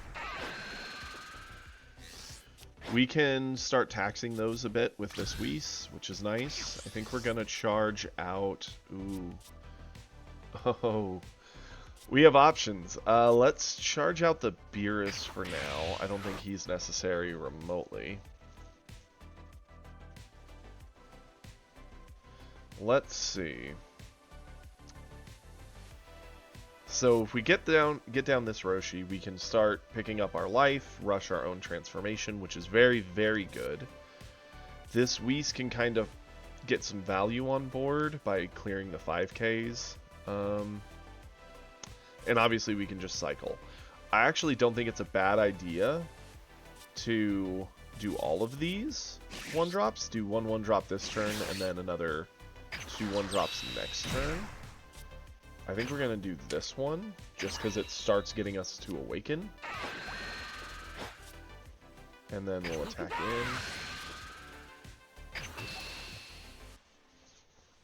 We can start taxing those a bit with this Whis, which is nice. I think we're going to charge out... Ooh. Oh. We have options. Let's charge out the Beerus for now. I don't think he's necessary remotely. Let's see. So if we get down this Roshi, we can start picking up our life, rush our own transformation, which is very, very good. This Whis can kind of get some value on board by clearing the 5Ks. And obviously we can just cycle. I actually don't think it's a bad idea to do all of these 1-drops. Do 1-1-drop this turn and then another 2 1-drops next turn. I think we're going to do this one, just because it starts getting us to awaken. And then we'll attack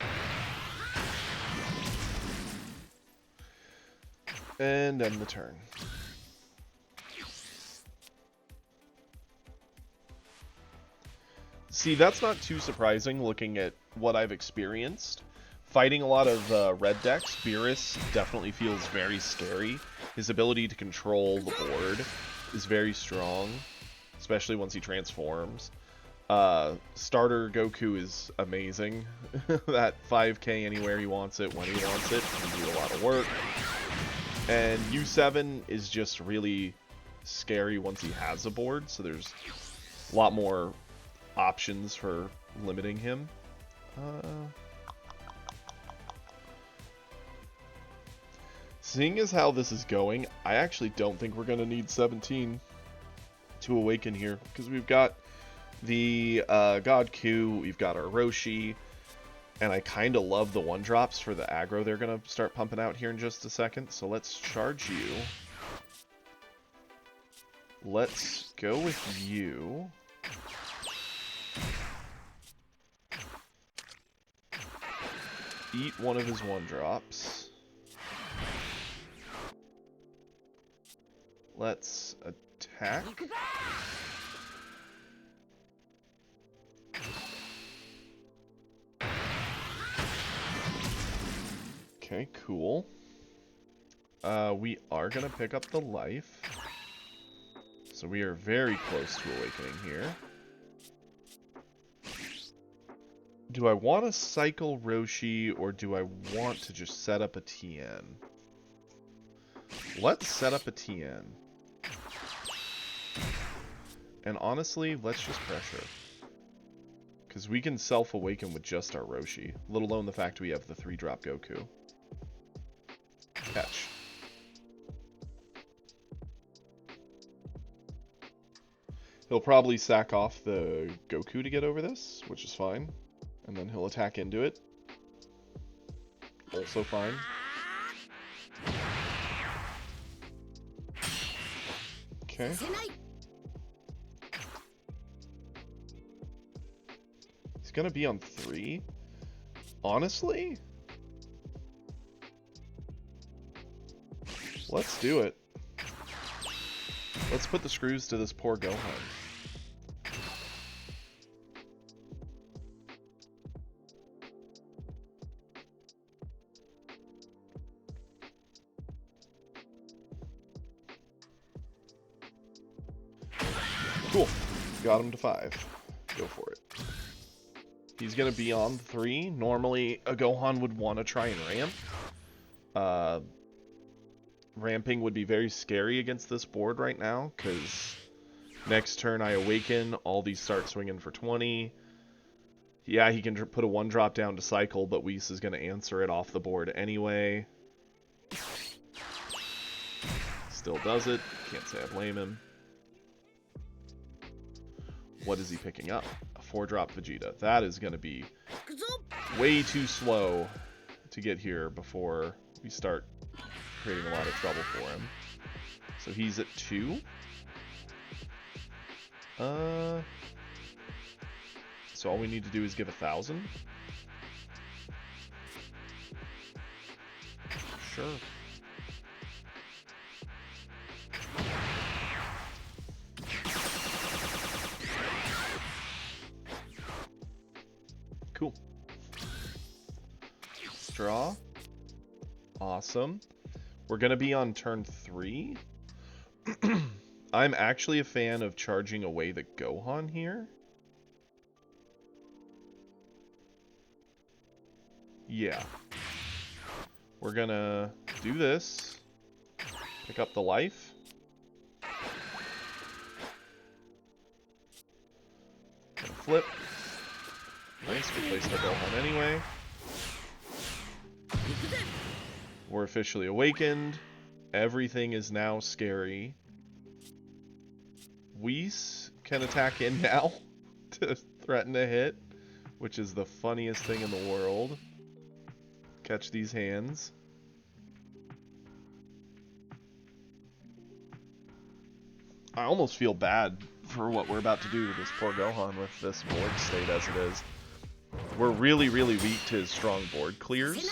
in. And end the turn. See, that's not too surprising looking at what I've experienced. Fighting a lot of red decks, Beerus definitely feels very scary. His ability to control the board is very strong, especially once he transforms. Starter Goku is amazing. That 5K anywhere he wants it, when he wants it, can do a lot of work. And U7 is just really scary once he has a board, so there's a lot more options for limiting him. Seeing as how this is going, I actually don't think we're going to need 17 to awaken here, because we've got the God Q, we've got our Roshi, and I kind of love the 1-drops for the aggro they're going to start pumping out here in just a second, so let's charge you. Let's go with you. Eat one of his 1-drops. Let's attack. Okay, cool. We are going to pick up the life. So we are very close to awakening here. Do I want to cycle Roshi, or do I want to just set up a TN? Let's set up a TN. And honestly, let's just pressure. Because we can self-awaken with just our Roshi, let alone the fact we have the 3-drop Goku. Catch. He'll probably sack off the Goku to get over this, which is fine. And then he'll attack into it. Also fine. Okay. He's gonna be on 3. Honestly? Let's do it. Let's put the screws to this poor Gohan. Cool. Got him to 5. Go for it. He's going to be on 3. Normally, a Gohan would want to try and ramp. Ramping would be very scary against this board right now, because next turn I awaken, all these start swinging for 20. Yeah, he can put a 1-drop down to cycle, but Whis is going to answer it off the board anyway. Still does it. Can't say I blame him. What is he picking up? A 4-drop Vegeta. That is going to be way too slow to get here before we start creating a lot of trouble for him. So he's at 2. So all we need to do is give 1,000. Sure. Cool. Straw. Awesome. We're going to be on turn 3. I'm actually a fan of charging away the Gohan here. Yeah. We're going to do this. Pick up the life. Gonna flip. Nice, replace the Gohan anyway. We're officially awakened. Everything is now scary. Whis can attack in now to threaten a hit, which is the funniest thing in the world. Catch these hands. I almost feel bad for what we're about to do to this poor Gohan with this board state as it is. We're really, really weak to his strong board clears.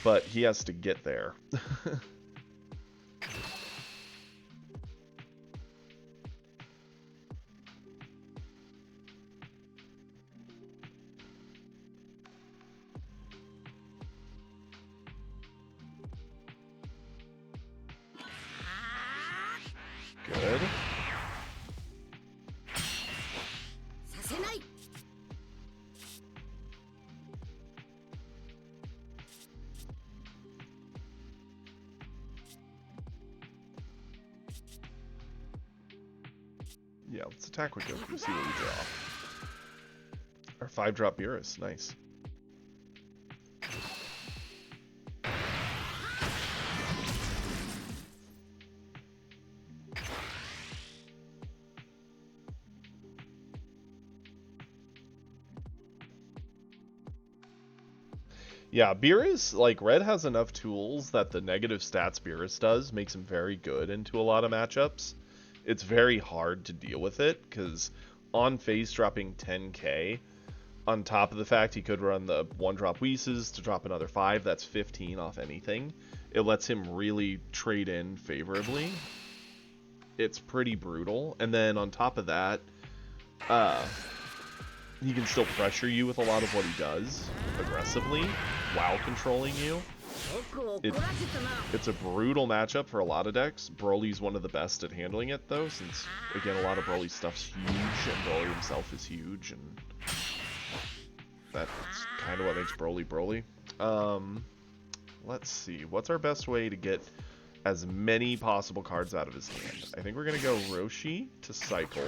But he has to get there. Good. Yeah, let's attack with Goku, see what we draw. Our 5-drop Beerus, nice. Yeah, Beerus, like, Red has enough tools that the negative stats Beerus does makes him very good into a lot of matchups. It's very hard to deal with it, because on face dropping 10k, on top of the fact he could run the 1-drop Whis to drop another 5, that's 15 off anything. It lets him really trade in favorably. it's pretty brutal. And then on top of that, he can still pressure you with a lot of what he does aggressively while controlling you. It's a brutal matchup for a lot of decks. Broly's one of the best at handling it, though, since, again, a lot of Broly's stuff's huge, and Broly himself is huge, and that's kind of what makes Broly Broly. Let's see. What's our best way to get as many possible cards out of his hand? I think we're going to go Roshi to cycle.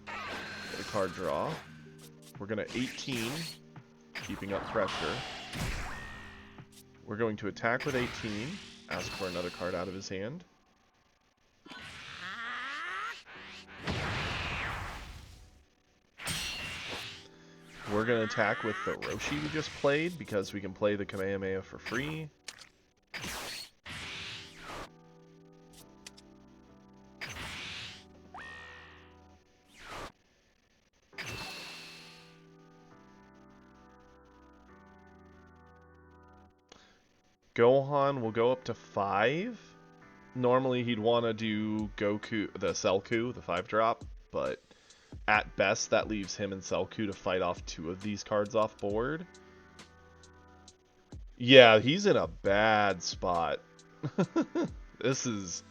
Get a card draw. We're going to 18, keeping up pressure. We're going to attack with 18, ask for another card out of his hand. We're going to attack with the Roshi we just played, because we can play the Kamehameha for free. Gohan will go up to 5. Normally he'd want to do Goku, the Selku, the 5-drop, but at best that leaves him and Selku to fight off 2 of these cards off board. Yeah, he's in a bad spot. This is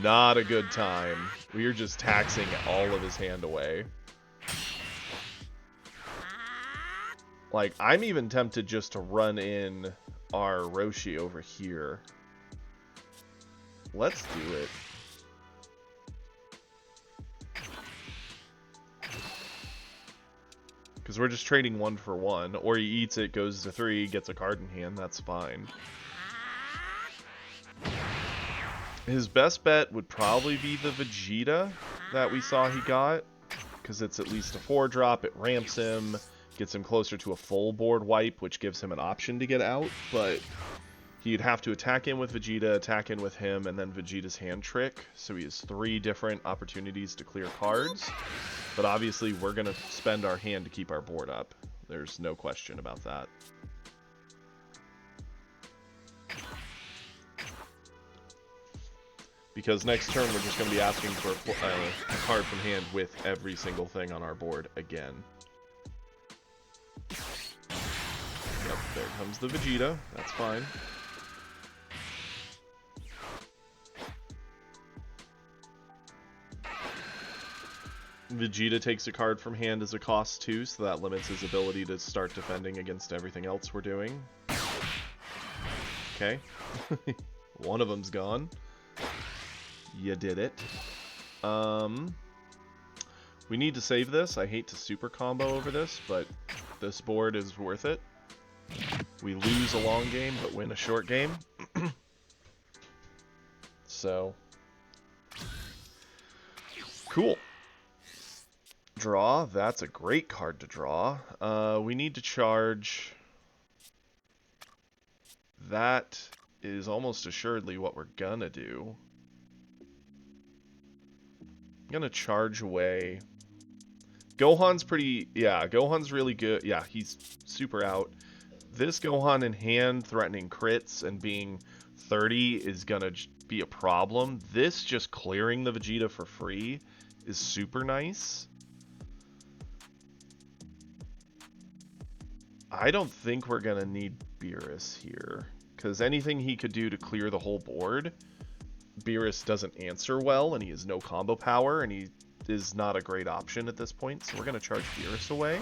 not a good time. We are just taxing all of his hand away. Like, I'm even tempted just to run in our Roshi over here. Let's do it. Because we're just trading 1 for 1. Or he eats it, goes to 3, gets a card in hand, that's fine. His best bet would probably be the Vegeta that we saw he got. Because it's at least a 4-drop, it ramps him, gets him closer to a full board wipe, which gives him an option to get out, but he'd have to attack in with Vegeta, attack in with him, and then Vegeta's hand trick, so he has 3 different opportunities to clear cards. But obviously we're going to spend our hand to keep our board up. There's no question about that. Because next turn we're just going to be asking for a card from hand with every single thing on our board again. Yep, there comes the Vegeta. That's fine. Vegeta takes a card from hand as a cost too, so that limits his ability to start defending against everything else we're doing. Okay. One of them's gone. You did it. We need to save this. I hate to super combo over this, but this board is worth it. We lose a long game, but win a short game. So, cool. Draw. That's a great card to draw. We need to charge. That is almost assuredly what we're gonna do. I'm gonna charge away. Gohan's pretty, yeah, Gohan's really good. Yeah, he's super out. This Gohan in hand threatening crits and being 30 is gonna be a problem. This just clearing the Vegeta for free is super nice. I don't think we're gonna need Beerus here, because anything he could do to clear the whole board, Beerus doesn't answer well, and he has no combo power, and he is not a great option at this point, so we're going to charge Beerus away.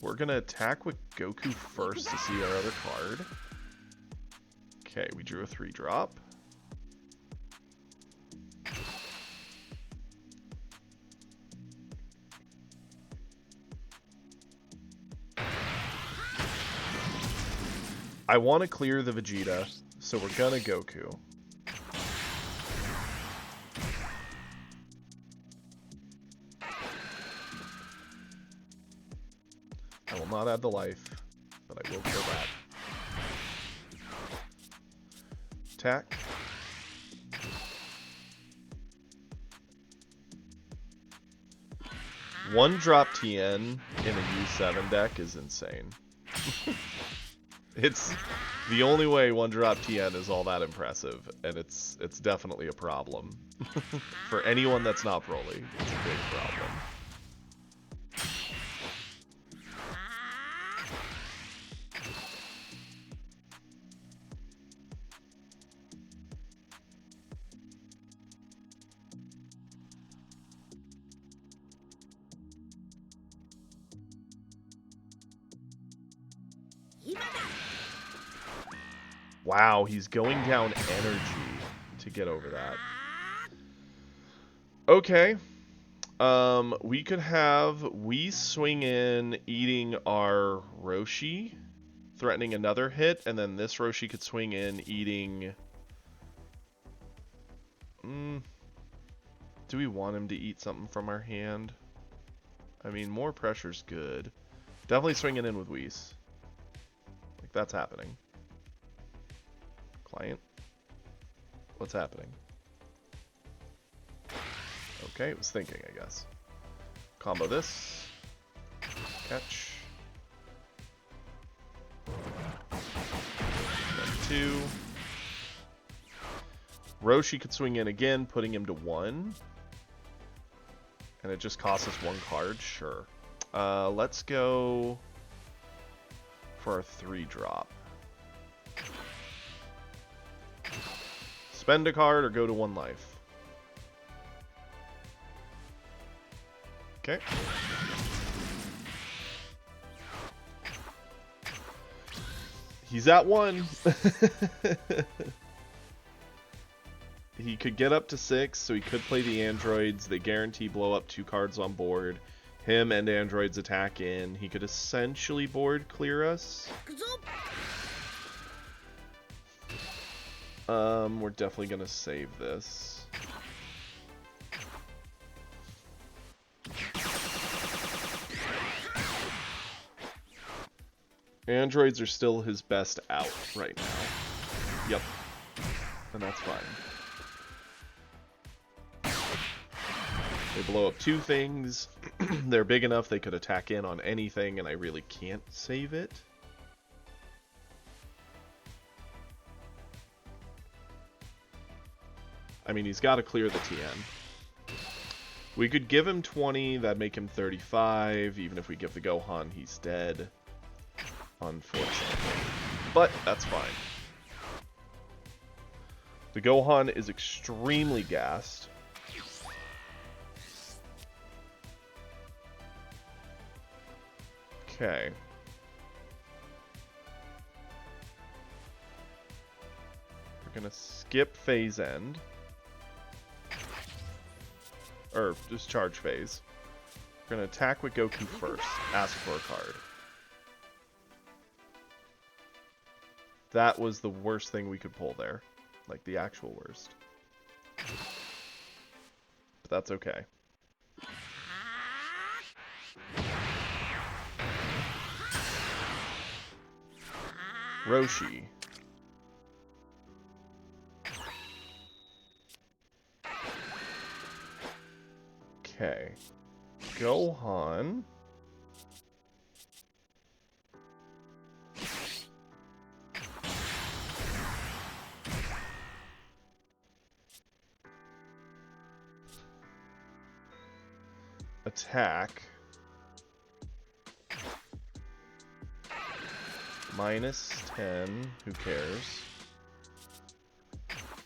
We're going to attack with Goku first to see our other card. Okay, we drew a 3-drop. I want to clear the Vegeta, so we're going to Goku. I will not add the life, but I will kill that. Attack. One drop TN in a U7 deck is insane. The only way 1-drop TN is all that impressive, and it's definitely a problem. For anyone that's not Broly, it's a big problem. Wow, he's going down energy to get over that. Okay. We could have Whis swing in, eating our Roshi, threatening another hit, and then this Roshi could swing in, eating... Do we want him to eat something from our hand? I mean, more pressure's good. Definitely swinging in with Whis. Like, that's happening. Client? What's happening? Okay, it was thinking, I guess. Combo this. Catch. 2. Roshi could swing in again, putting him to 1. And it just costs us 1 card? Sure. Let's go for a 3-drop. Spend a card or go to 1 life. Okay. He's at 1. He could get up to 6, so he could play the androids. They guarantee blow up 2 cards on board. Him and androids attack in. He could essentially board clear us. We're definitely gonna save this. Androids are still his best out right now. Yep. And that's fine. They blow up 2 things. They're big enough they could attack in on anything, and I really can't save it. I mean, he's got to clear the TN. We could give him 20, that'd make him 35. Even if we give the Gohan, he's dead. Unfortunately. But that's fine. The Gohan is extremely gassed. Okay. We're gonna skip phase end. Or just charge phase. We're gonna attack with Goku first. Ask for a card. That was the worst thing we could pull there. Like the actual worst. But that's okay. Roshi. Okay. Gohan. Attack. -10. Who cares?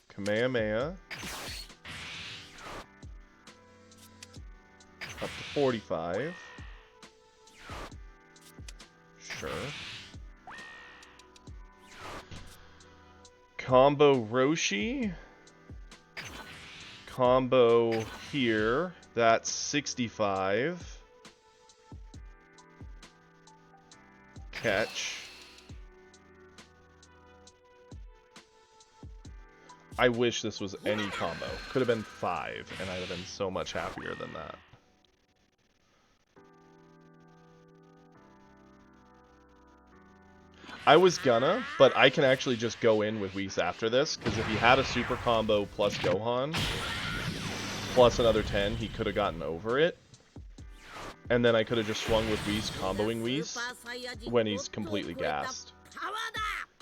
Kamehameha. Up to 45. Sure. Combo Roshi. Combo here. That's 65. Catch. I wish this was any combo. Could have been 5, and I'd have been so much happier than that. I was gonna, but I can actually just go in with Whis after this, because if he had a super combo plus Gohan, plus another 10, he could have gotten over it. And then I could have just swung with Whis, comboing Whis, when he's completely gassed.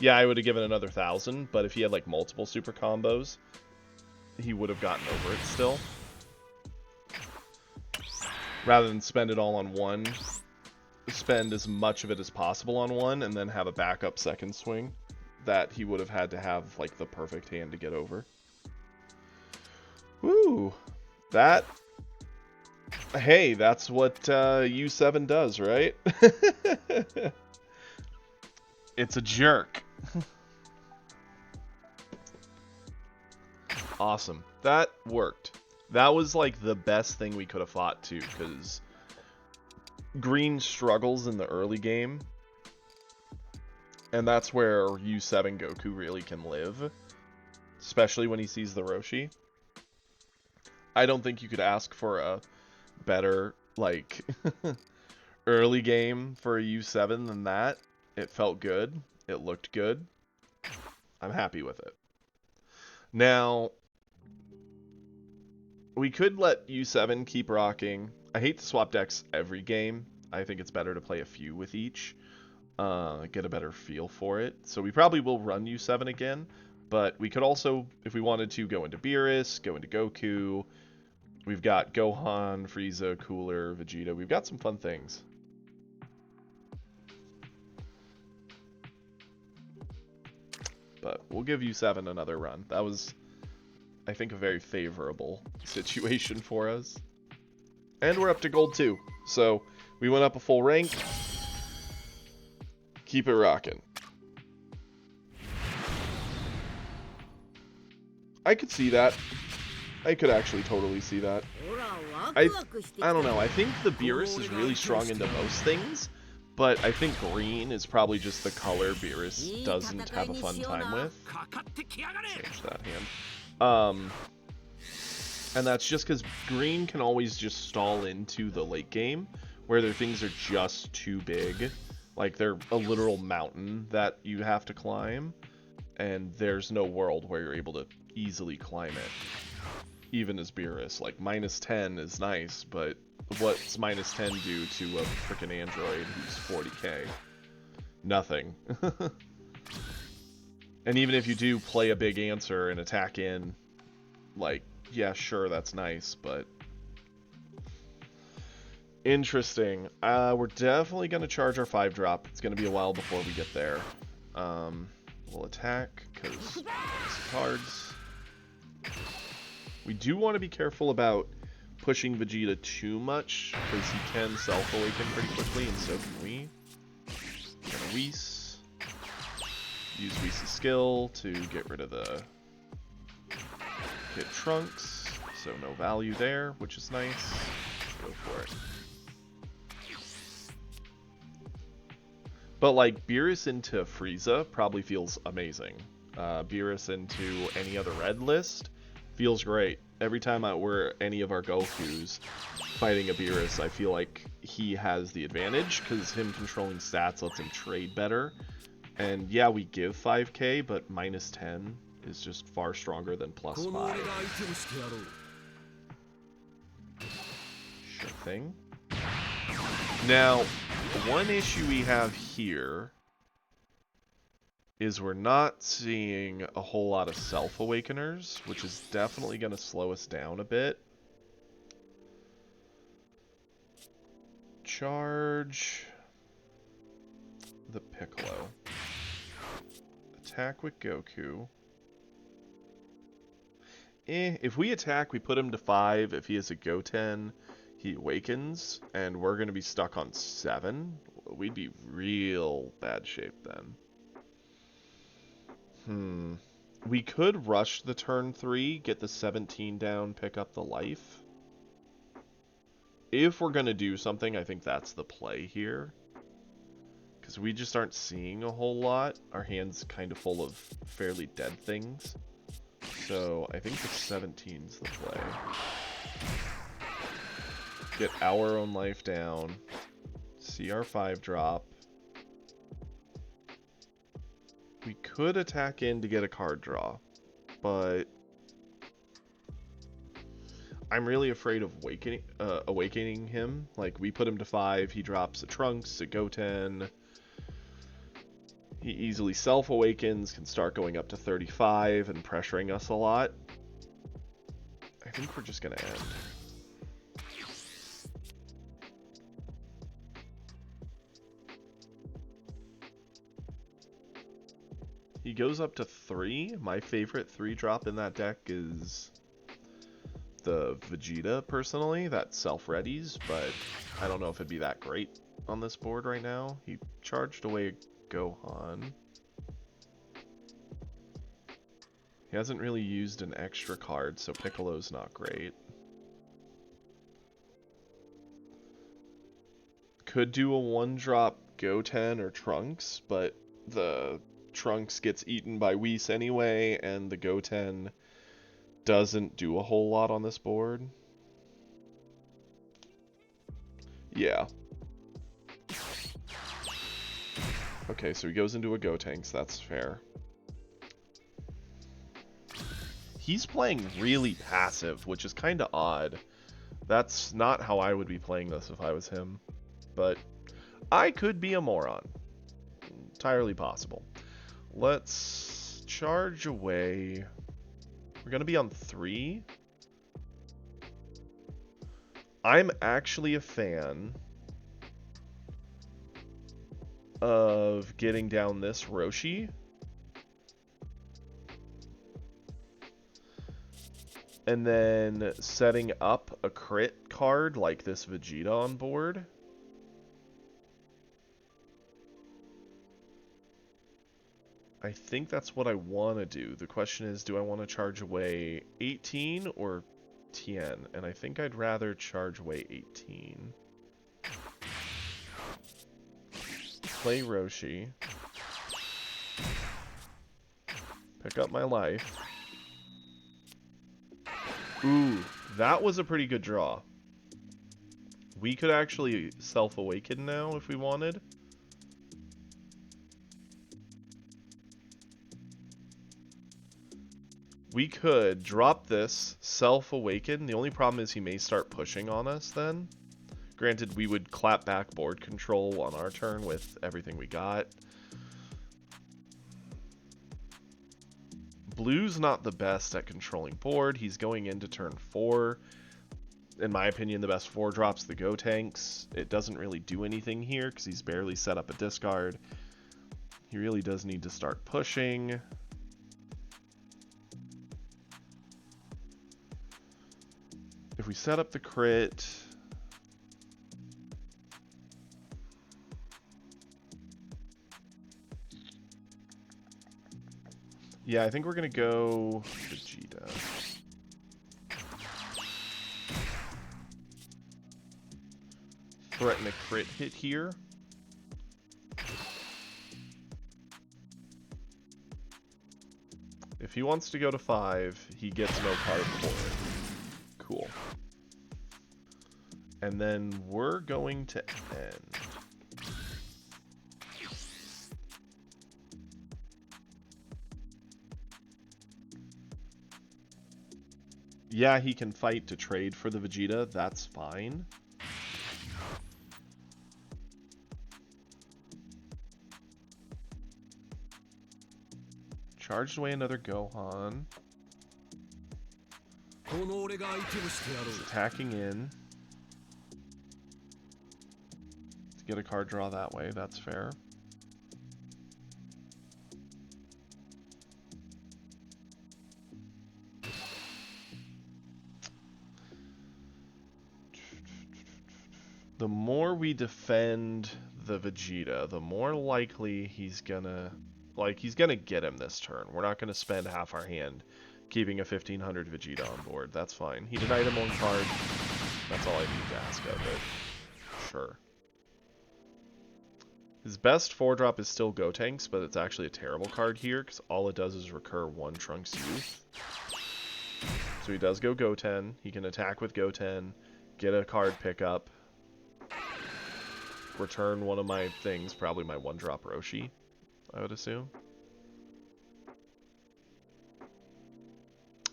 Yeah, I would have given another 1,000, but if he had like multiple super combos, he would have gotten over it still. Rather than spend it all on one, spend as much of it as possible on one, and then have a backup second swing that he would have had to have like the perfect hand to get over. Woo! That... Hey, that's what U7 does, right? It's a jerk. Awesome. That worked. That was like the best thing we could have fought too, because green struggles in the early game, and that's where U7 Goku really can live, especially when he sees the Roshi. I don't think you could ask for a better, like, early game for a U7 than that. It felt good. It looked good. I'm happy with it. Now, we could let U7 keep rocking. I hate to swap decks every game. I think it's better to play a few with each. Get a better feel for it. So we probably will run U7 again. But we could also, if we wanted to, go into Beerus, go into Goku. We've got Gohan, Frieza, Cooler, Vegeta. We've got some fun things. But we'll give U7 another run. That was, I think, a very favorable situation for us. And we're up to Gold 2. So we went up a full rank. Keep it rocking. I could see that. I could actually totally see that. I don't know. I think the Beerus is really strong into most things, but I think green is probably just the color Beerus doesn't have a fun time with. Change that hand. And that's just because green can always just stall into the late game, where their things are just too big. Like, they're a literal mountain that you have to climb, and there's no world where you're able to easily climb it. Even as Beerus. Like, -10 is nice, but what's -10 do to a freaking android who's 40k? Nothing. And even if you do play a big answer and attack in, like, yeah, sure, that's nice, but... Interesting. We're definitely going to charge our 5-drop. It's going to be a while before we get there. We'll attack, because cards. We do want to be careful about pushing Vegeta too much, because he can self-awaken pretty quickly, and so can we. Gonna Whis. Use Whis' skill to get rid of the... Hit Trunks, so no value there, which is nice. Go for it. But, like, Beerus into Frieza probably feels amazing. Beerus into any other red list feels great. Every time we're any of our Gokus fighting a Beerus, I feel like he has the advantage, because him controlling stats lets him trade better. And yeah, we give 5k, but -10 is just far stronger than +5. Sure thing. Now, one issue we have here is we're not seeing a whole lot of self-awakeners, which is definitely going to slow us down a bit. Charge the Piccolo. Attack with Goku. If we attack, we put him to 5. If he has a Goten, he awakens, and we're going to be stuck on 7. We'd be real bad shape then. We could rush the turn 3, get the 17 down, pick up the life. If we're going to do something, I think that's the play here. Because we just aren't seeing a whole lot. Our hand's kind of full of fairly dead things. So I think the 17's the play. Get our own life down. See our 5-drop. We could attack in to get a card draw, but I'm really afraid of awakening him. Like, we put him to 5, he drops a Trunks, a Goten. He easily self-awakens, can start going up to 35 and pressuring us a lot. I think we're just going to end. He goes up to 3. My favorite 3-drop in that deck is the Vegeta, personally. That self-readies, but I don't know if it'd be that great on this board right now. He charged away Gohan. He hasn't really used an extra card, so Piccolo's not great. Could do a 1-drop Goten or Trunks, but the Trunks gets eaten by Whis anyway, and the Goten doesn't do a whole lot on this board. Yeah. Okay, so he goes into a Gotenks, that's fair. He's playing really passive, which is kind of odd. That's not how I would be playing this if I was him. But I could be a moron. Entirely possible. Let's charge away. We're going to be on 3. I'm actually a fan of getting down this Roshi. And then setting up a crit card like this Vegeta on board. I think that's what I want to do. The question is, do I want to charge away 18 or 10? And I think I'd rather charge away 18. Play Roshi. Pick up my life. Ooh, that was a pretty good draw. We could actually self-awaken now if we wanted. We could drop this, self-awaken. The only problem is he may start pushing on us then. Granted, we would clap back board control on our turn with everything we got. Blue's not the best at controlling board. He's going into turn 4. In my opinion, the best 4-drop's the Gotenks. It doesn't really do anything here because he's barely set up a discard. He really does need to start pushing. If we set up the crit... Yeah, I think we're going to go Vegeta. Threaten a crit hit here. If he wants to go to 5, he gets no card for it. Cool. And then we're going to end. Yeah, he can fight to trade for the Vegeta. That's fine. Charged away another Gohan. He's attacking in. To get a card draw that way, that's fair. The more we defend the Vegeta, the more likely he's gonna get him this turn. We're not gonna spend half our hand keeping a 1500 Vegeta on board. That's fine. He denied him one card. That's all I need to ask of it. Sure. His best 4-drop is still Gotenks, but it's actually a terrible card here because all it does is recur 1 Trunks Youth. So he does go Goten. He can attack with Goten, get a card pickup, return one of my things, probably my 1-drop Roshi, I would assume.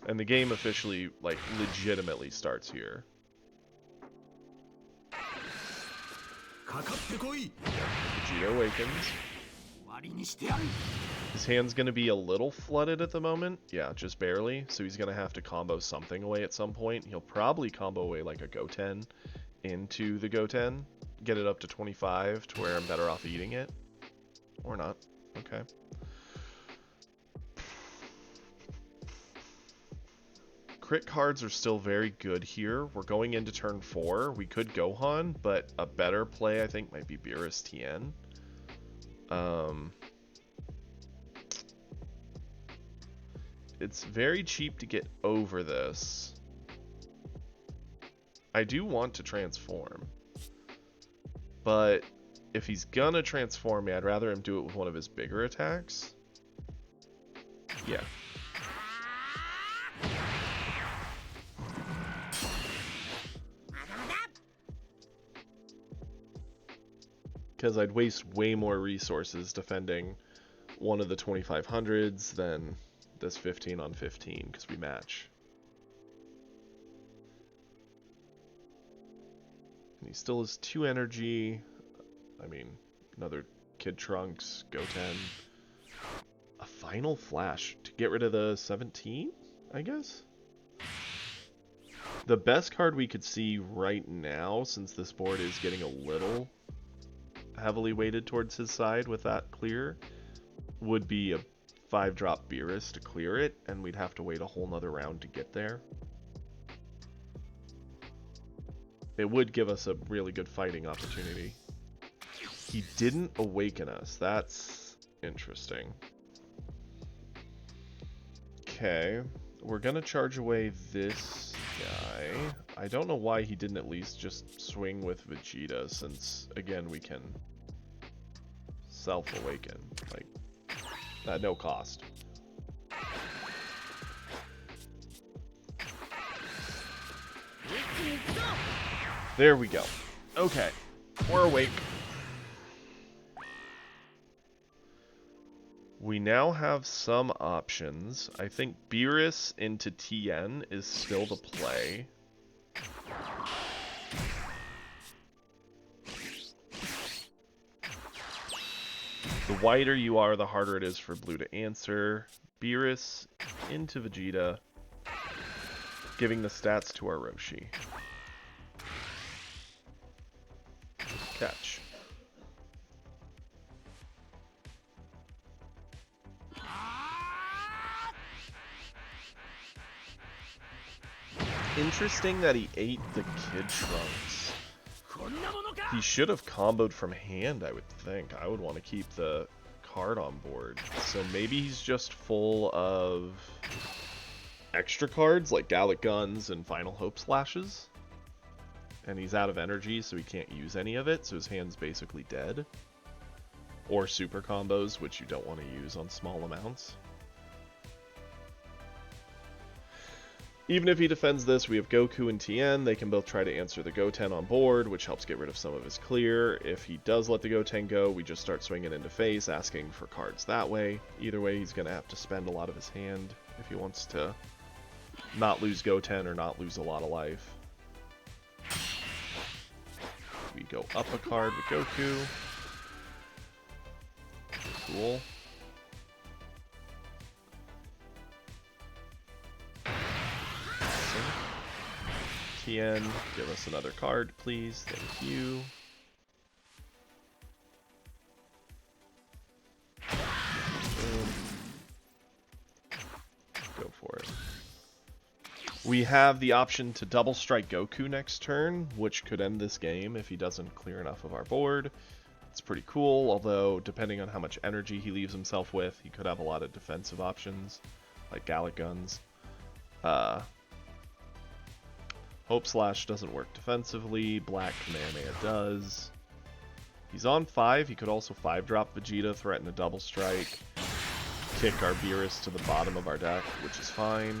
And the game officially, like, legitimately starts here. Vegeta awakens. His hand's going to be a little flooded at the moment. Yeah, just barely. So he's going to have to combo something away at some point. He'll probably combo away like a Goten into the Goten. Get it up to 25 to where I'm better off eating it. Or not. Okay. Crit cards are still very good here. We're going into turn 4. We could Gohan, but a better play I think might be Beerus Tien. It's very cheap to get over this. I do want to transform. But if he's gonna transform me, I'd rather him do it with one of his bigger attacks. Yeah. Because I'd waste way more resources defending one of the 2500s than this 15 on 15, because we match. And he still has 2 energy. I mean, another Kid Trunks, Goten. A Final Flash to get rid of the 17, I guess? The best card we could see right now, since this board is getting a little heavily weighted towards his side with that clear, would be a 5-drop Beerus to clear it, and we'd have to wait a whole nother round to get there. It would give us a really good fighting opportunity. He didn't awaken us. That's interesting. Okay, we're gonna charge away this guy. I don't know why he didn't at least just swing with Vegeta, since, again, we can self-awaken, like, at no cost. There we go. Okay, we're awake. We now have some options. I think Beerus into Tien is still the play. The wider you are, the harder it is for blue to answer. Beerus into Vegeta, giving the stats to our Roshi. Catch. Interesting that he ate the Kid Trunks. He should have comboed from hand, I would think. I would want to keep the card on board. So maybe he's just full of extra cards like Gallic Guns and Final Hope Slashes. And he's out of energy, so he can't use any of it, so his hand's basically dead. Or super combos, which you don't want to use on small amounts. Even if he defends this, we have Goku and Tien. They can both try to answer the Goten on board, which helps get rid of some of his clear. If he does let the Goten go, we just start swinging into face, asking for cards that way. Either way, he's going to have to spend a lot of his hand if he wants to not lose Goten or not lose a lot of life. We go up a card with Goku. Cool. Tien, give us another card, please. Thank you. Go for it. We have the option to double strike Goku next turn, which could end this game if he doesn't clear enough of our board. It's pretty cool, although depending on how much energy he leaves himself with, he could have a lot of defensive options, like Gallic Guns. Hope Slash doesn't work defensively. Black Kamehameha does. He's on 5. He could also 5-drop Vegeta, threaten a double strike, kick our Beerus to the bottom of our deck, which is fine.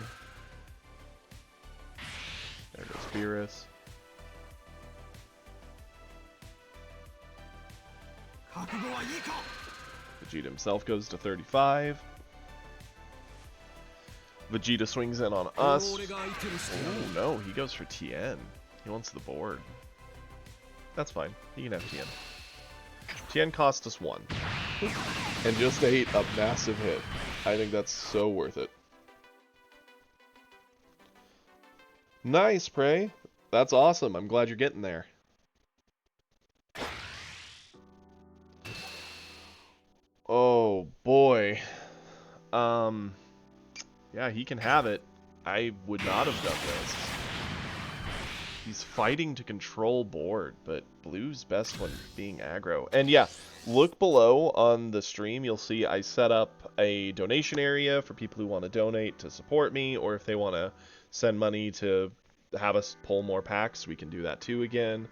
There goes Beerus. Vegeta himself goes to 35. Vegeta swings in on us. Oh no, he goes for Tien. He wants the board. That's fine. He can have Tien. Tien cost us 1. and just ate a massive hit. I think that's so worth it. Nice, Prey. That's awesome. I'm glad you're getting there. Oh, boy. Yeah, he can have it. I would not have done this. He's fighting to control board, but blue's best when being aggro. And yeah, look below on the stream. You'll see I set up a donation area for people who want to donate to support me, or if they want to send money to have us pull more packs, we can do that too again.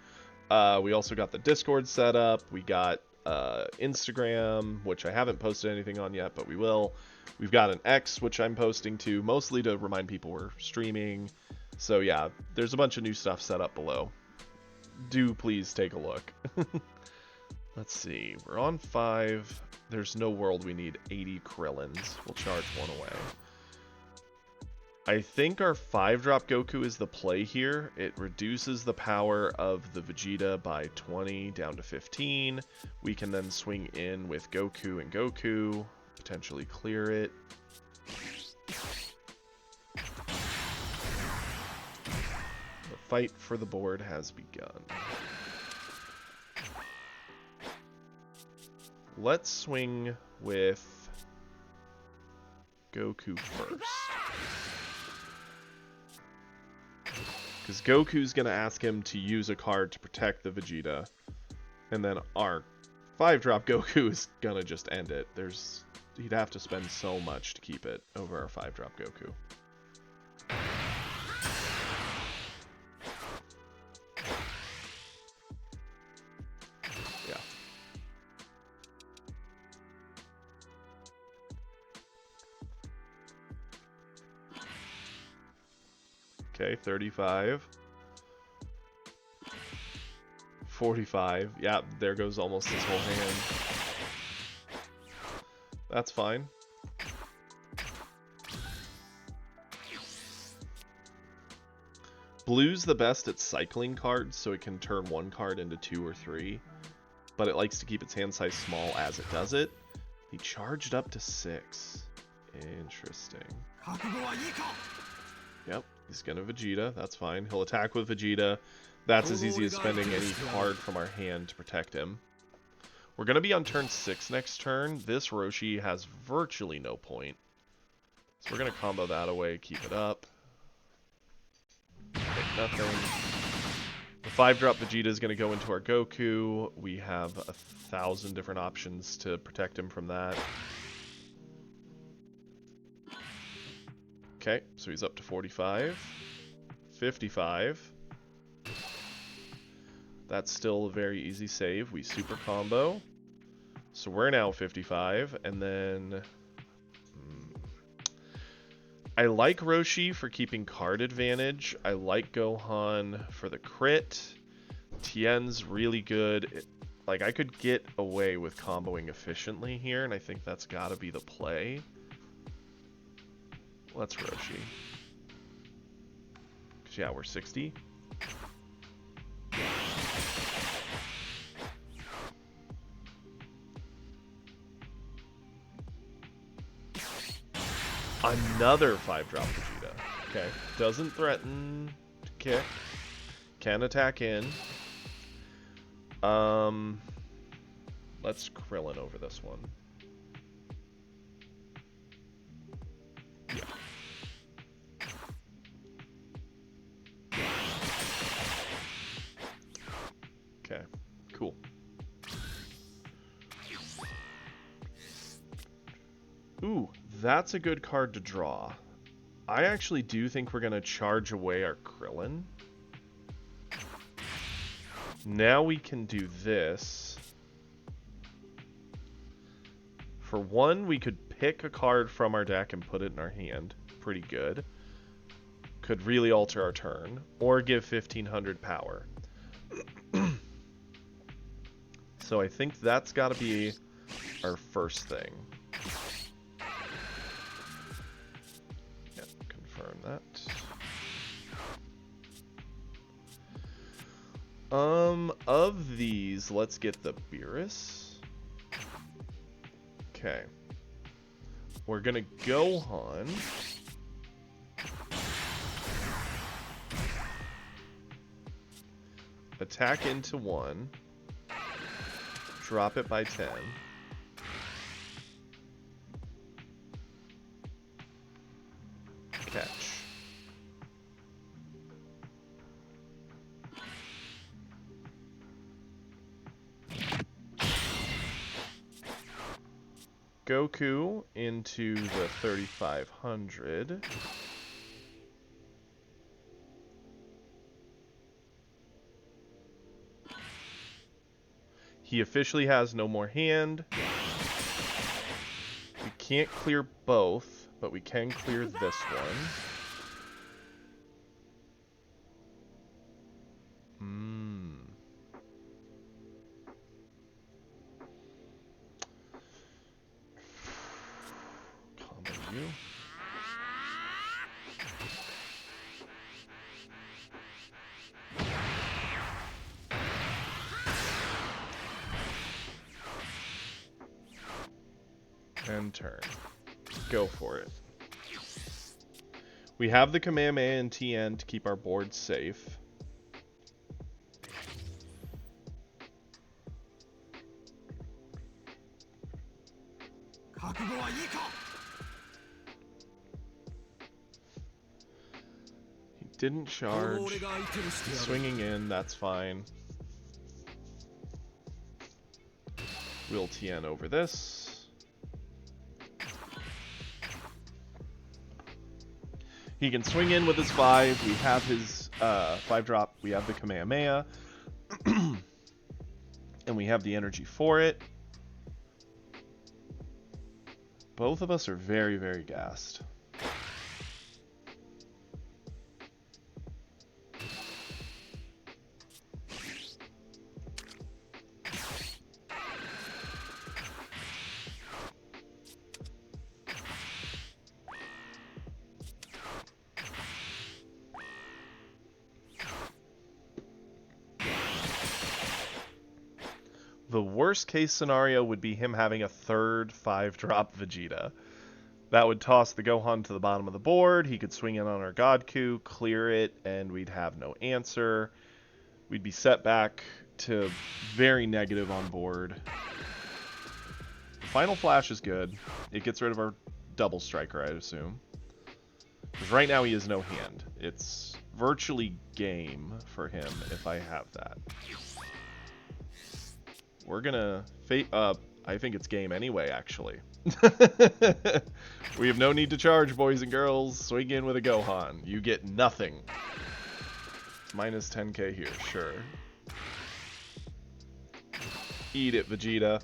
We also got the Discord set up. We got Instagram, which I haven't posted anything on yet, but we will. We've got an X, which I'm posting to, mostly to remind people we're streaming. So yeah, there's a bunch of new stuff set up below. Do please take a look. Let's see, we're on 5. There's no world we need 80 Krillins. We'll charge 1 away. I think our 5-drop Goku is the play here. It reduces the power of the Vegeta by 20 down to 15. We can then swing in with Goku and Goku, potentially clear it. Fight for the board has begun. Let's swing with Goku first. Because Goku's going to ask him to use a card to protect the Vegeta. And then our 5-drop Goku is going to just end it. He'd have to spend so much to keep it over our 5-drop Goku. Okay, 35. 45. Yeah, there goes almost his whole hand. That's fine. Blue's the best at cycling cards, so it can turn one card into 2 or 3. But it likes to keep its hand size small as it does it. He charged up to 6. Interesting. Yep, he's gonna Vegeta. That's fine. He'll attack with Vegeta. That's as easy as spending any card from our hand to protect him. We're gonna be on turn 6 next turn. This Roshi has virtually no point. So we're gonna combo that away, keep it up. Take nothing. The 5-drop Vegeta is gonna go into our Goku. We have 1,000 different options to protect him from that. Okay, so he's up to 45. 55. That's still a very easy save. We super combo. So we're now 55, and then... I like Roshi for keeping card advantage. I like Gohan for the crit. Tien's really good. Like, I could get away with comboing efficiently here, and I think that's gotta be the play. Let's Roshi. Because, yeah, we're 60. Another 5-drop Vegeta. Okay. Doesn't threaten to kick. Can attack in. Let's Krillin over this one. Yeah. Okay, cool. Ooh, that's a good card to draw. I actually do think we're going to charge away our Krillin. Now we can do this. For one, we could pick a card from our deck and put it in our hand. Pretty good. Could really alter our turn. Or give 1,500 power. So I think that's got to be our first thing. Yeah, confirm that. Of these, let's get the Beerus. Okay. We're gonna Gohan. Attack into 1. Drop it by 10. Catch. Goku into the 3500. He officially has no more hand. We can't clear both, but we can clear this one. Combo you. And turn. Go for it. We have the Kamehameha and TN to keep our board safe. He didn't charge. Swinging in, that's fine. We'll TN over this. He can swing in with his 5. We have his 5-drop. We have the Kamehameha. And we have the energy for it. Both of us are very, very gassed. The worst case scenario would be him having a 3rd 5-drop Vegeta. That would toss the Gohan to the bottom of the board. He could swing in on our Godku, clear it, and we'd have no answer. We'd be set back to very negative on board. The Final Flash is good. It gets rid of our double striker, I'd assume. Because right now he has no hand. It's virtually game for him if I have that. We're gonna I think it's game anyway, actually. We have no need to charge, boys and girls. Swing in with a Gohan. You get nothing. Minus 10k here, sure. Eat it, Vegeta.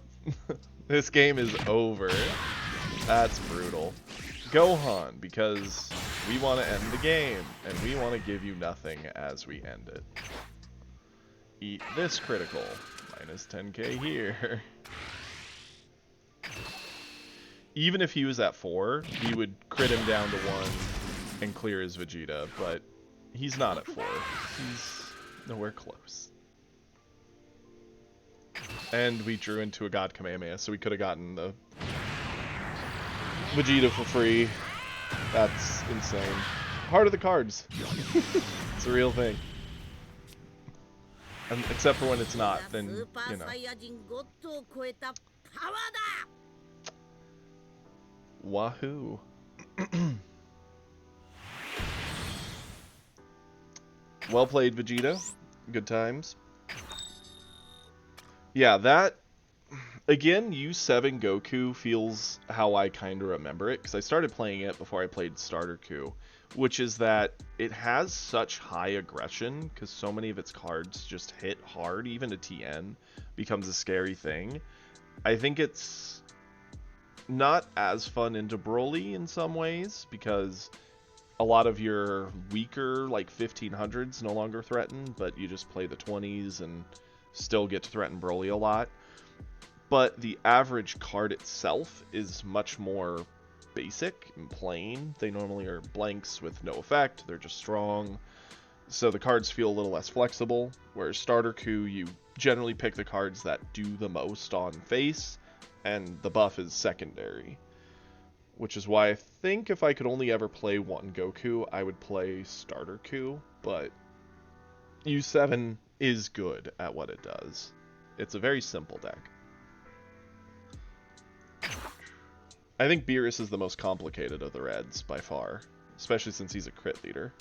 This game is over. That's brutal. Gohan, because we want to end the game, and we want to give you nothing as we end it. Eat this critical. Minus 10k here. Even if he was at 4, he would crit him down to 1 and clear his Vegeta, but he's not at 4. He's nowhere close. And we drew into a God Kamehameha, so we could have gotten the Vegeta for free. That's insane. Heart of the cards. It's a real thing. And except for when it's not, then, you know. Wahoo. Well played, Vegeta. Good times. Yeah, that... Again, U7 Goku feels how I kind of remember it, because I started playing it before I played Starter Ku, which is that it has such high aggression, because so many of its cards just hit hard, even a TN becomes a scary thing. I think it's not as fun into Broly in some ways, because a lot of your weaker, like 1500s, no longer threaten, but you just play the 20s and still get to threaten Broly a lot. But the average card itself is much more basic and plain. They normally are blanks with no effect, they're just strong. So the cards feel a little less flexible, whereas Starter Ku, you generally pick the cards that do the most on face, and the buff is secondary. Which is why I think if I could only ever play one Goku, I would play Starter Ku, but U7 is good at what it does. It's a very simple deck. I think Beerus is the most complicated of the Reds by far, especially since he's a crit leader.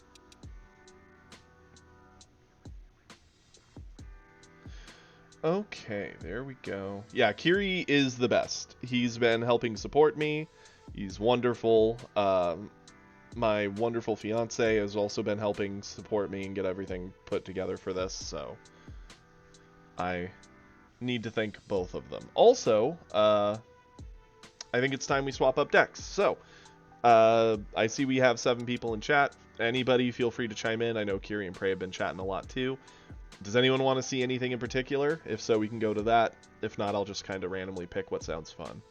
Okay, there we go. Yeah, Kiri is the best. He's been helping support me. He's wonderful. My wonderful fiance has also been helping support me and get everything put together for this, so I need to thank both of them. Also, I think it's time we swap up decks. So, I see we have 7 people in chat. Anybody feel free to chime in. I know Kiri and Prey have been chatting a lot too. Does anyone want to see anything in particular? If so, we can go to that. If not, I'll just kind of randomly pick what sounds fun.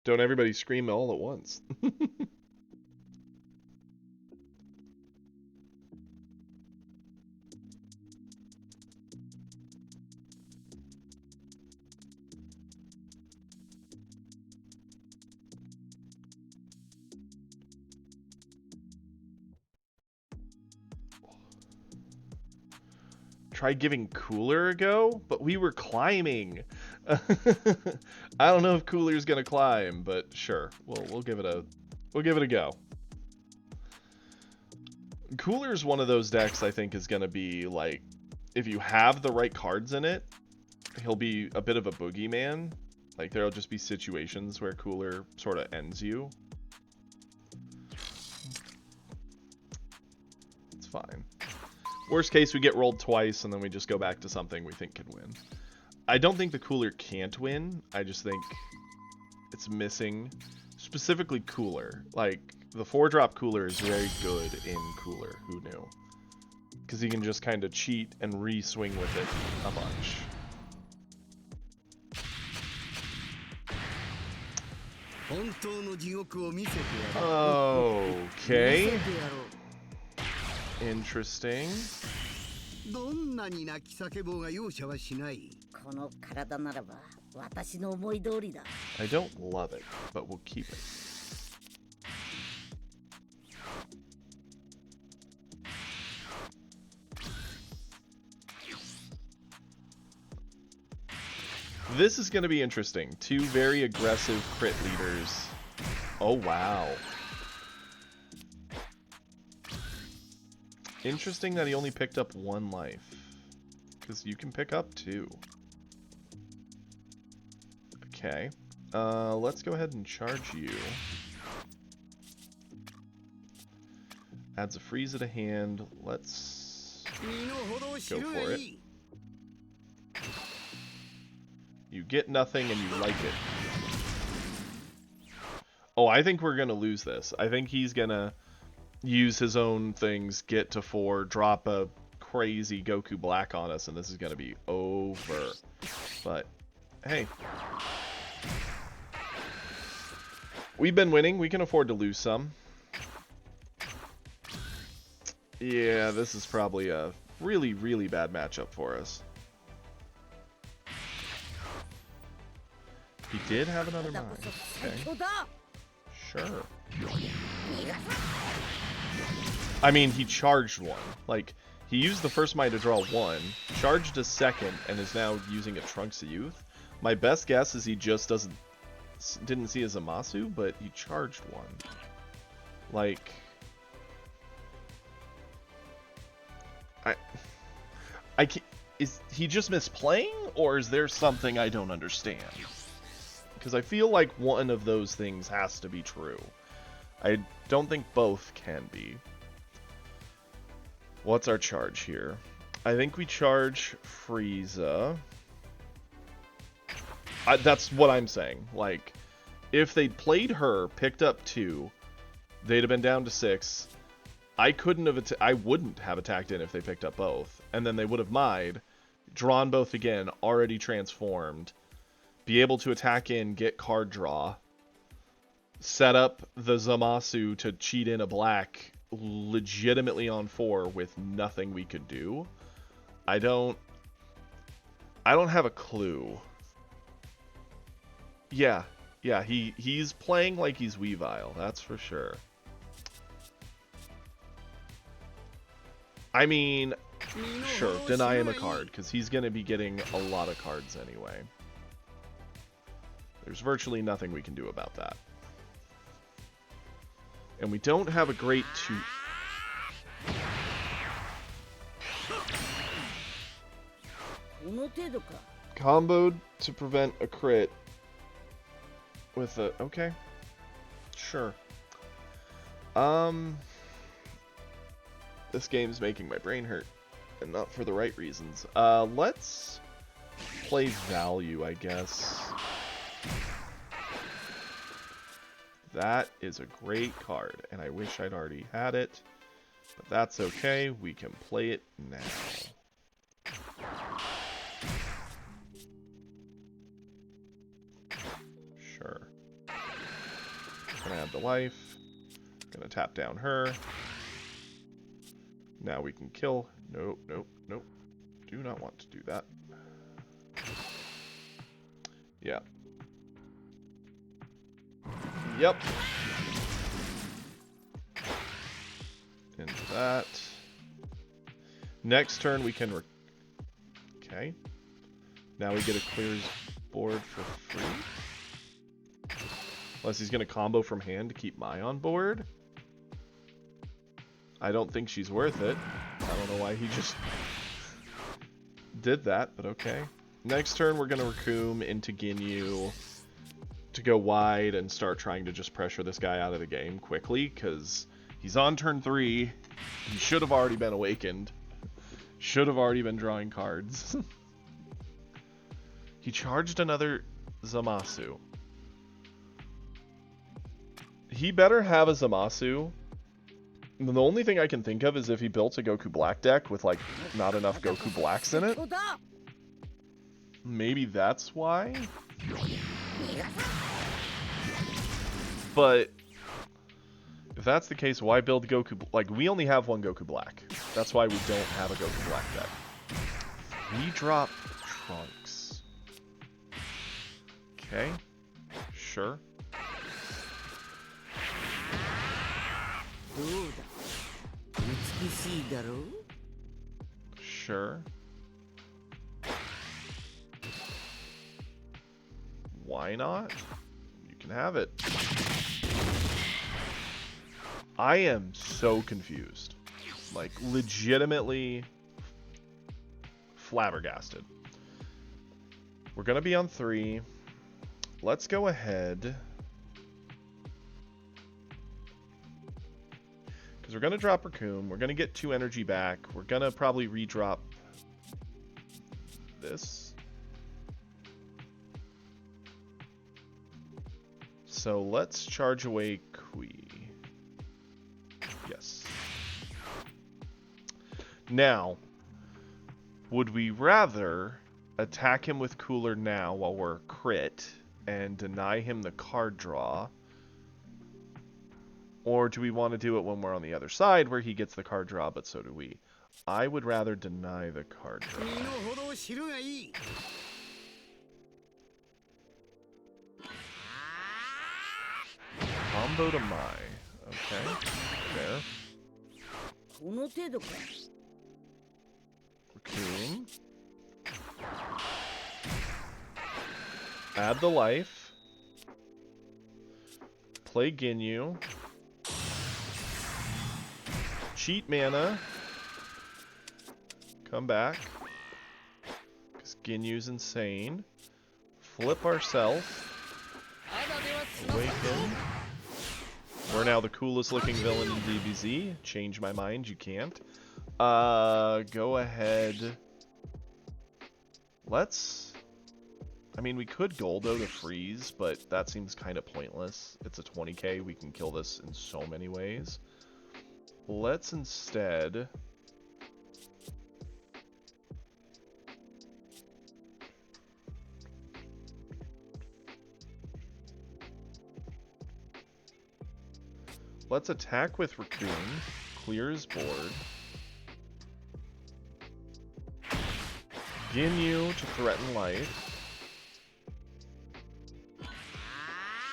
Don't everybody scream all at once. Try giving Cooler a go, but we were climbing. I don't know if Cooler's gonna climb, but sure, we'll give it a go. Cooler's one of those decks I think is gonna be like, if you have the right cards in it, he'll be a bit of a boogeyman. Like there'll just be situations where Cooler sort of ends you. It's fine. Worst case, we get rolled twice, and then we just go back to something we think can win. I don't think the Cooler can't win. I just think it's missing, specifically Cooler. Like, the 4-drop Cooler is very good in Cooler. Who knew? Because he can just kind of cheat and re-swing with it a bunch. Okay. Interesting. I don't love it, but we'll keep it. This is going to be interesting. 2 very aggressive crit leaders. Oh, wow. Interesting that he only picked up 1 life. Because you can pick up 2. Okay. Let's go ahead and charge you. Adds a Frieza to hand. Let's go for it. You get nothing and you like it. Oh, I think we're going to lose this. I think he's going to use his own things, get to 4, drop a crazy Goku Black on us, and this is going to be over. But, hey. We've been winning. We can afford to lose some. Yeah, this is probably a really, really bad matchup for us. He did have another mine. Okay. Sure. I mean, he charged 1. Like, he used the first mine to draw 1, charged a second, and is now using a Trunks of Youth. My best guess is he just didn't see a Zamasu, but he charged 1. Like, I can't, is he just misplaying, or is there something I don't understand? Because I feel like one of those things has to be true. I don't think both can be. What's our charge here? I think we charge Frieza. That's what I'm saying. Like, if they'd played her, picked up 2, They'd have been down to 6. I wouldn't have attacked in if they picked up both. And then they would have Mai'd, drawn both again, already transformed, be able to attack in, get card draw, set up the Zamasu to cheat in a black legitimately on 4 with nothing we could do. I don't have a clue. Yeah, he's playing like he's Weavile, that's for sure. I mean, sure, deny him a card, because he's going to be getting a lot of cards anyway. There's virtually nothing we can do about that. And we don't have a great comboed to prevent a crit with a... Okay. Sure. This game's making my brain hurt. And not for the right reasons. Let's play value, I guess. That is a great card, and I wish I'd already had it. But that's okay, we can play it now. Sure. Gonna add the life. Gonna tap down her. Now we can kill. Nope, nope, nope. Do not want to do that. Yeah. Yep. Into that. Next turn we can... Okay. Now we get a clears board for free. Unless he's going to combo from hand to keep Mai on board. I don't think she's worth it. I don't know why he just did that, but okay. Next turn we're going to Recoome into Ginyu to go wide and start trying to just pressure this guy out of the game quickly, because he's on turn 3. He should have already been awakened. Should have already been drawing cards. He charged another Zamasu. He better have a Zamasu. The only thing I can think of is if he built a Goku Black deck with, like, not enough Goku Blacks in it. Maybe that's why? But if that's the case, why build Goku... Like, we only have one Goku Black. That's why we don't have a Goku Black deck. We drop Trunks. Okay. Sure. Sure. Why not? You can have it. I am so confused. Like, legitimately flabbergasted. We're gonna be on 3. Let's go ahead. Because we're gonna drop Recoome. We're gonna get 2 energy back. We're gonna probably redrop this. So let's charge away Kui. Yes. Now, would we rather attack him with Cooler now while we're crit and deny him the card draw? Or do we want to do it when we're on the other side where he gets the card draw, but so do we? I would rather deny the card draw. Combo to Mai. Okay. Fair. Recoome. Add the life. Play Ginyu. Cheat mana. Come back. Because Ginyu's insane. Flip ourselves. Awaken. We're now the coolest looking villain in DBZ. Change my mind, you can't. Go ahead. Let's I mean, we could Goldo to freeze, but that seems kind of pointless. It's a 20k, we can kill this in so many ways. Let's instead... Let's attack with Raccoon, clear his board. Ginyu to threaten life.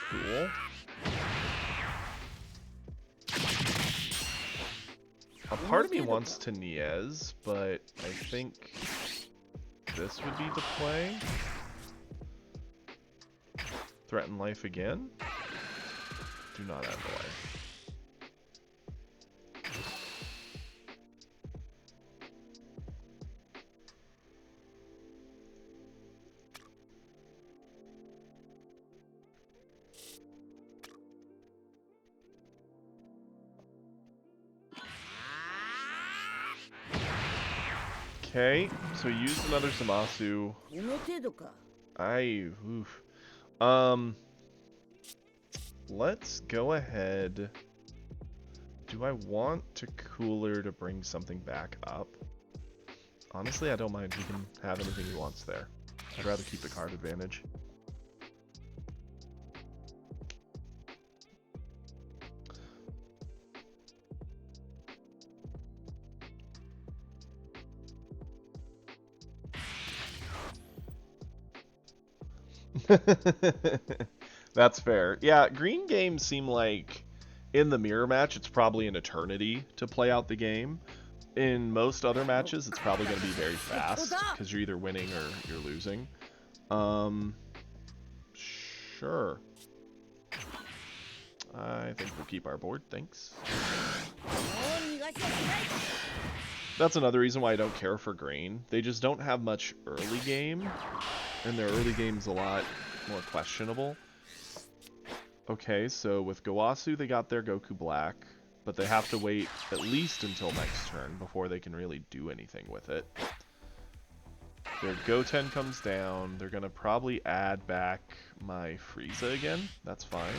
Cool. A part of me wants to Niez, but I think this would be the play. Threaten life again. Do not add the life. Okay, so we used another Zamasu. Let's go ahead. Do I want to Cooler to bring something back up? Honestly, I don't mind. He can have anything he wants there. I'd rather keep the card advantage. That's fair. Yeah, green games seem like in the mirror match it's probably an eternity to play out the game. In most other matches it's probably going to be very fast because you're either winning or you're losing. Sure. I think we'll keep our board, thanks. That's another reason why I don't care for green. They just don't have much early game, and their early game's a lot more questionable. Okay, so with Gowasu they got their Goku Black, but they have to wait at least until next turn before they can really do anything with it. Their Goten comes down, they're gonna probably add back my Frieza again, that's fine.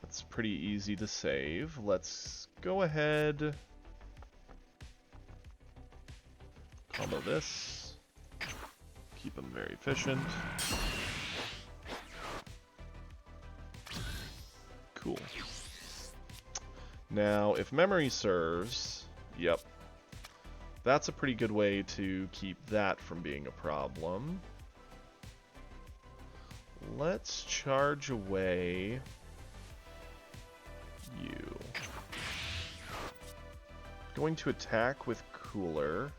That's pretty easy to save. Let's go ahead, combo this, keep them very efficient. Cool. Now, if memory serves, yep, that's a pretty good way to keep that from being a problem. Let's charge away you. Going to attack with Cooler.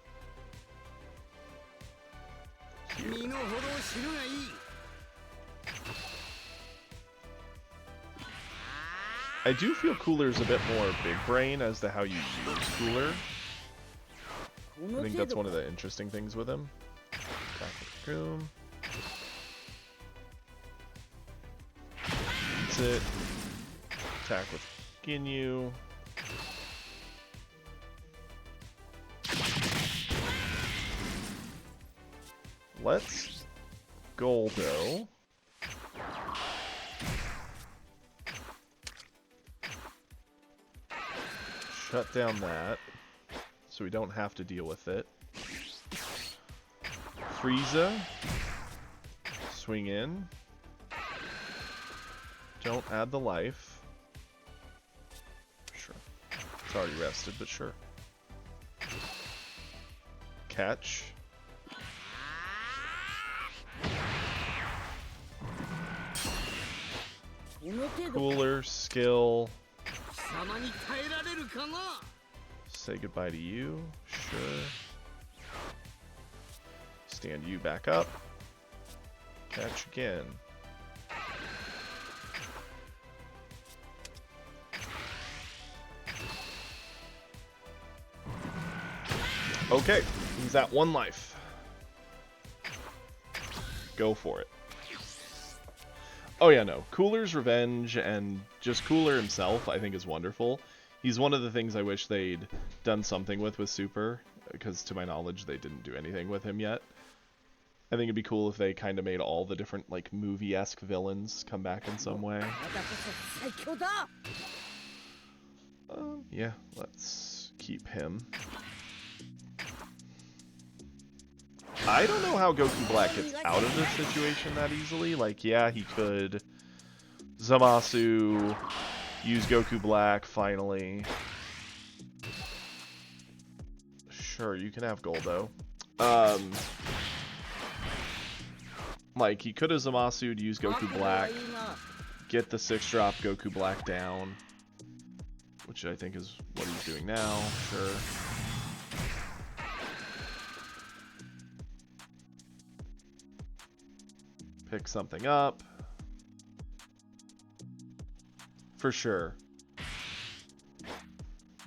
Here. I do feel Cooler's a bit more big brain as to how you use Cooler. I think that's one of the interesting things with him. Attack with Cocoon. That's it. Attack with Ginyu. Let's Goldo. Shut down that, so we don't have to deal with it. Frieza. Swing in. Don't add the life. Sure. It's already rested, but sure. Catch. Cooler, skill. Say goodbye to you. Sure. Stand you back up. Catch again. Okay, he's at 1 life. Go for it. Oh yeah, no. Cooler's revenge and just Cooler himself I think is wonderful. He's one of the things I wish they'd done something with Super, because to my knowledge they didn't do anything with him yet. I think it'd be cool if they kind of made all the different, like, movie-esque villains come back in some way. Yeah, let's keep him. I don't know how Goku Black gets out of this situation that easily. Like, yeah, he could Zamasu, use Goku Black, finally. Sure, you can have Goldo. Like, he could have Zamasu'd, use Goku Black, get the 6-drop Goku Black down, which I think is what he's doing now, sure. Pick something up. For sure.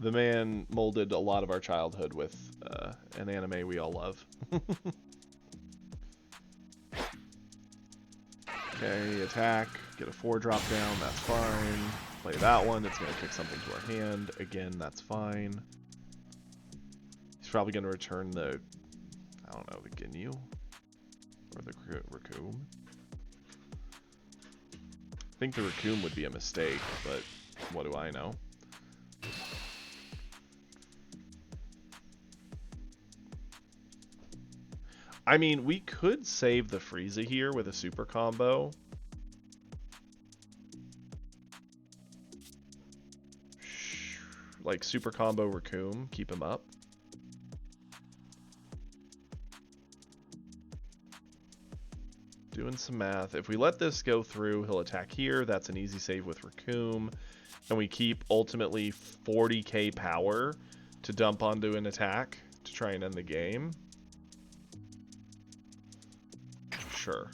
The man molded a lot of our childhood with an anime we all love. Okay, attack, get a 4-drop down, that's fine. Play that one, it's going to kick something to our hand. Again, that's fine. He's probably going to return the, I don't know, the Ginyu? Or the Raccoon? I think the Raccoon would be a mistake, but what do I know? I mean, we could save the Frieza here with a super combo. Like, super combo Raccoon, keep him up. Doing some math. If we let this go through, he'll attack here. That's an easy save with Raccoon. And we keep, ultimately, 40k power to dump onto an attack to try and end the game. Sure.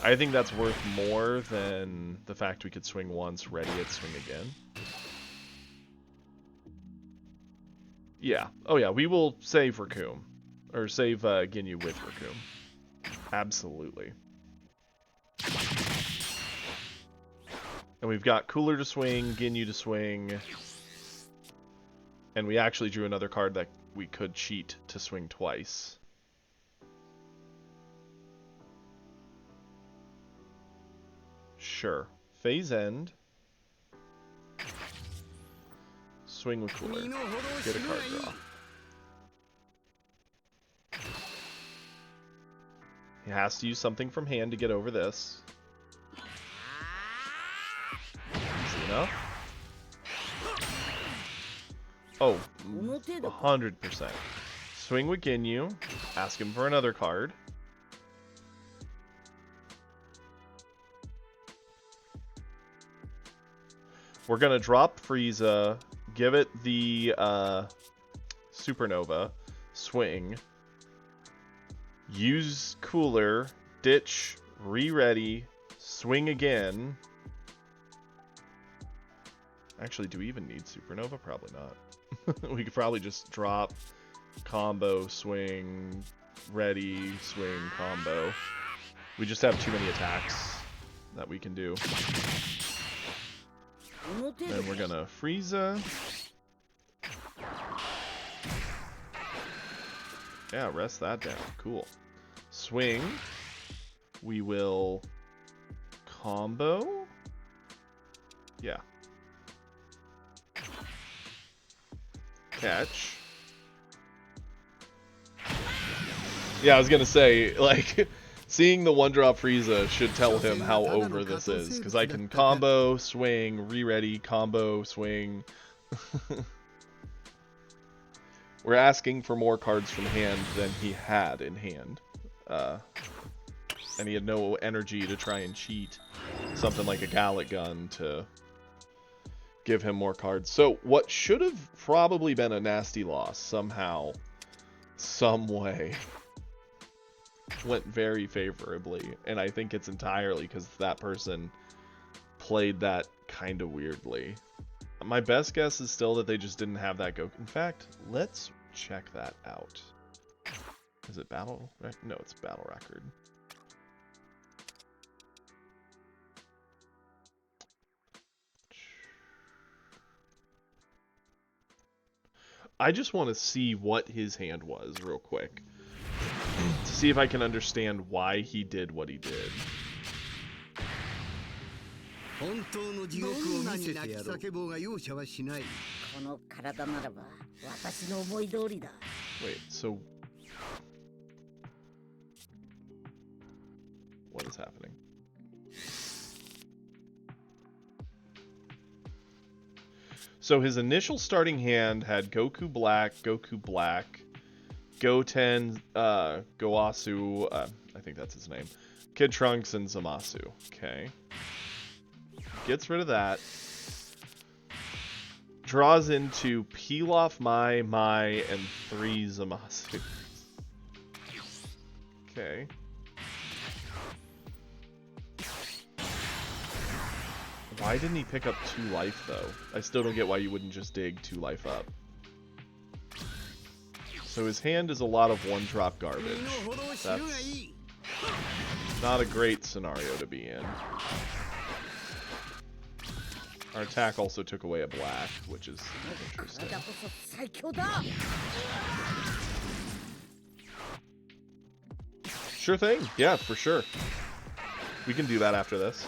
I think that's worth more than the fact we could swing once, ready it, swing again. Yeah. Oh yeah, we will save Raccoon. Or save Ginyu with Raccoon. Absolutely. And we've got Cooler to swing, Ginyu to swing. And we actually drew another card that we could cheat to swing twice. Sure. Phase end. Swing with Cooler. Get a card draw. He has to use something from hand to get over this. Easy enough. Oh, 100%. Swing with Ginyu. Ask him for another card. We're going to drop Frieza, give it the Supernova, swing, use Cooler, ditch, re-ready, swing again. Actually, do we even need Supernova? Probably not. We could probably just drop, combo, swing, ready, swing, combo. We just have too many attacks that we can do. Then we're gonna Frieza. Yeah, rest that down. Cool. Swing. We will combo. Yeah. Catch. Yeah, I was gonna say, like, seeing the 1-drop Frieza should tell him how over this is, because I can combo, swing, re-ready, combo, swing. We're asking for more cards from hand than he had in hand. And he had no energy to try and cheat something like a Gallic Gun to give him more cards. So what should have probably been a nasty loss somehow, some way, went very favorably, and I think it's entirely because that person played that kind of weirdly. My best guess is still that they just didn't have that go. In fact, let's check that out. Is it battle? No, it's battle record. I just want to see what his hand was real quick to see if I can understand why he did what he did. 本当の地獄を見せてやろう。叫ぼうが容赦はしない。この体ならば私の思い通りだ。 Wait, so what is happening? So his initial starting hand had Goku Black, Goten, Goasu, I think that's his name, Kid Trunks, and Zamasu. Okay. Gets rid of that. Draws into Pilaf, Mai, and 3 Zamasu. Okay. Why didn't he pick up 2 life, though? I still don't get why you wouldn't just dig 2 life up. So his hand is a lot of 1-drop garbage. That's not a great scenario to be in. Our attack also took away a black, which is interesting. Sure thing. Yeah, for sure. We can do that after this.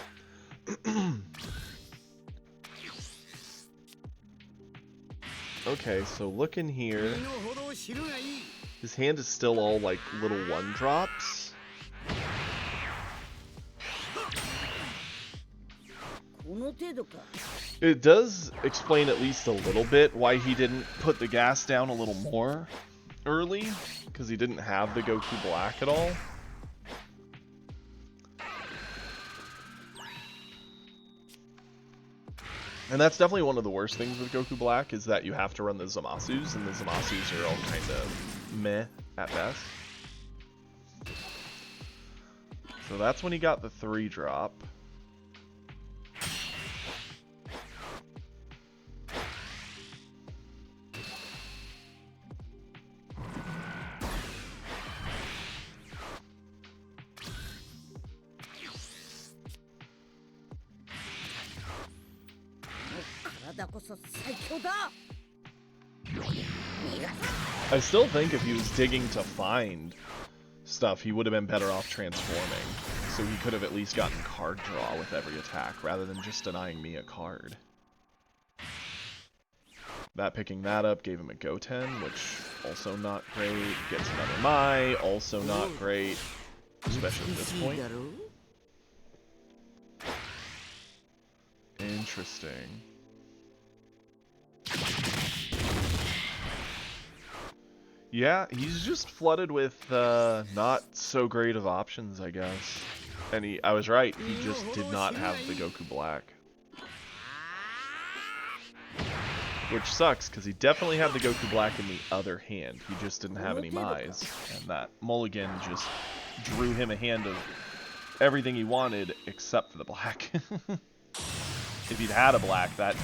Okay, so look in here. His hand is still all like little 1-drops. It does explain at least a little bit why he didn't put the gas down a little more early, because he didn't have the Goku Black at all. And that's definitely one of the worst things with Goku Black, is that you have to run the Zamasus, and the Zamasus are all kind of meh at best. So that's when he got the 3-drop. I still think if he was digging to find stuff, he would have been better off transforming. So he could have at least gotten card draw with every attack, rather than just denying me a card. That picking that up gave him a Goten, which also not great. Gets another Mai, also not great, especially at this point. Interesting. Yeah, he's just flooded with not so great of options, I guess. And I was right, he just did not have the Goku Black. Which sucks, because he definitely had the Goku Black in the other hand. He just didn't have any Mais. And that mulligan just drew him a hand of everything he wanted except for the black. If he'd had a black, that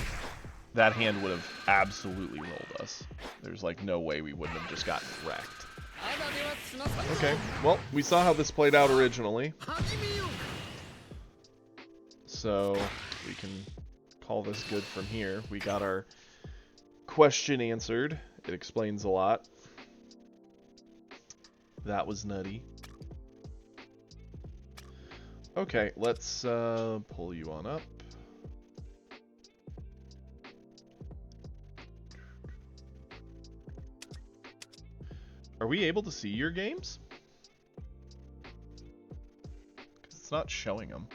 hand would have absolutely rolled us. There's like no way we wouldn't have just gotten wrecked. Okay, well, we saw how this played out originally. So we can call this good from here. We got our question answered. It explains a lot. That was nutty. Okay, let's pull you on up. Are we able to see your games? Because it's not showing them.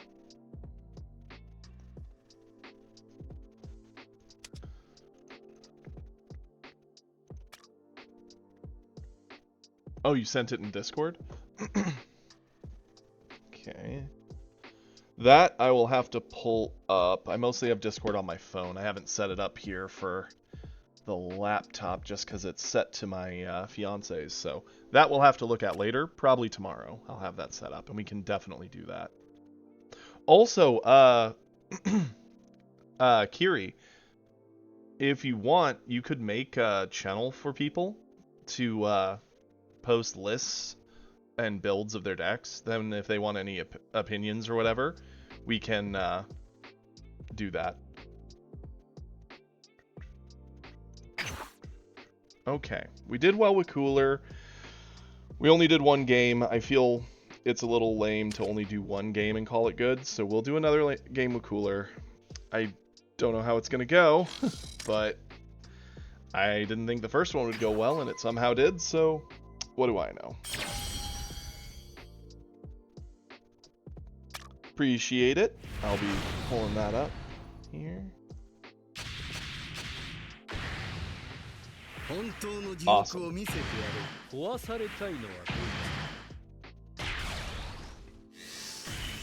Oh, you sent it in Discord? Okay. That I will have to pull up. I mostly have Discord on my phone. I haven't set it up here for the laptop just because it's set to my fiance's, so that we'll have to look at later, probably tomorrow. I'll have that set up and we can definitely do that. Also, Kiri, if you want, you could make a channel for people to post lists and builds of their decks. Then if they want any opinions or whatever, we can do that. Okay, we did well with Cooler. We only did one game. I feel it's a little lame to only do one game and call it good, so we'll do another game with Cooler. I don't know how it's going to go, but I didn't think the first one would go well, and it somehow did, so what do I know? Appreciate it. I'll be pulling that up here. Awesome.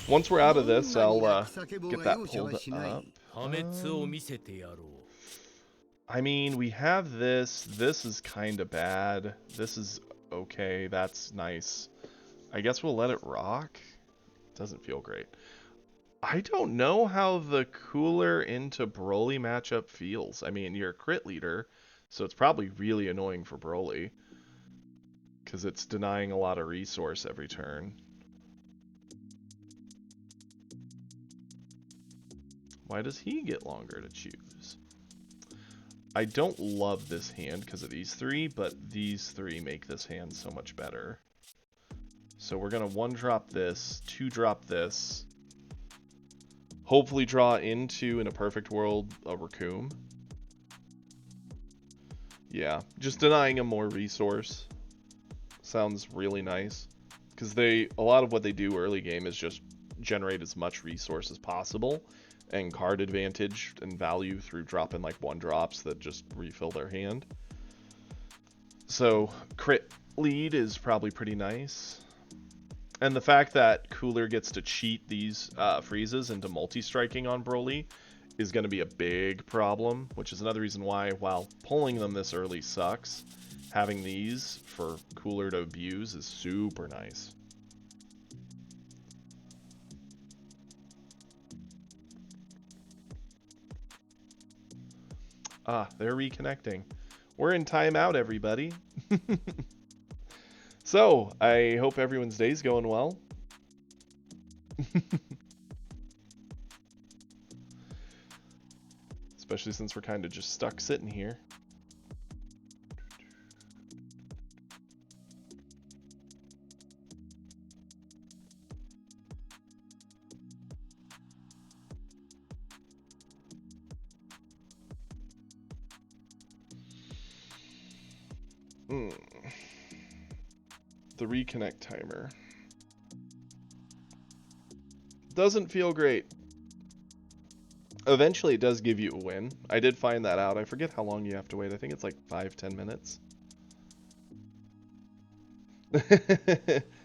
Once we're out of this, I'll get that pulled up. I mean, we have this. This is kind of bad. This is okay. That's nice. I guess we'll let it rock. Doesn't feel great. I don't know how the Cooler into Broly matchup feels. I mean, you're a crit leader, so it's probably really annoying for Broly, because it's denying a lot of resource every turn. Why does he get longer to choose? I don't love this hand because of these three, but these three make this hand so much better. So we're going to 1-drop this, 2-drop this, hopefully draw into, in a perfect world, a Raccoon. Yeah, just denying him more resource sounds really nice, because a lot of what they do early game is just generate as much resource as possible and card advantage and value through dropping like 1-drops that just refill their hand. So crit lead is probably pretty nice. And the fact that Cooler gets to cheat these freezes into multi-striking on Broly is going to be a big problem, which is another reason why, while pulling them this early sucks, having these for Cooler to abuse is super nice. Ah, they're reconnecting. We're in timeout, everybody. So, I hope everyone's day's going well. Especially since we're kind of just stuck sitting here. The reconnect timer doesn't feel great. Eventually it does give you a win. I did find that out. I forget how long you have to wait. I think it's like 5-10 minutes.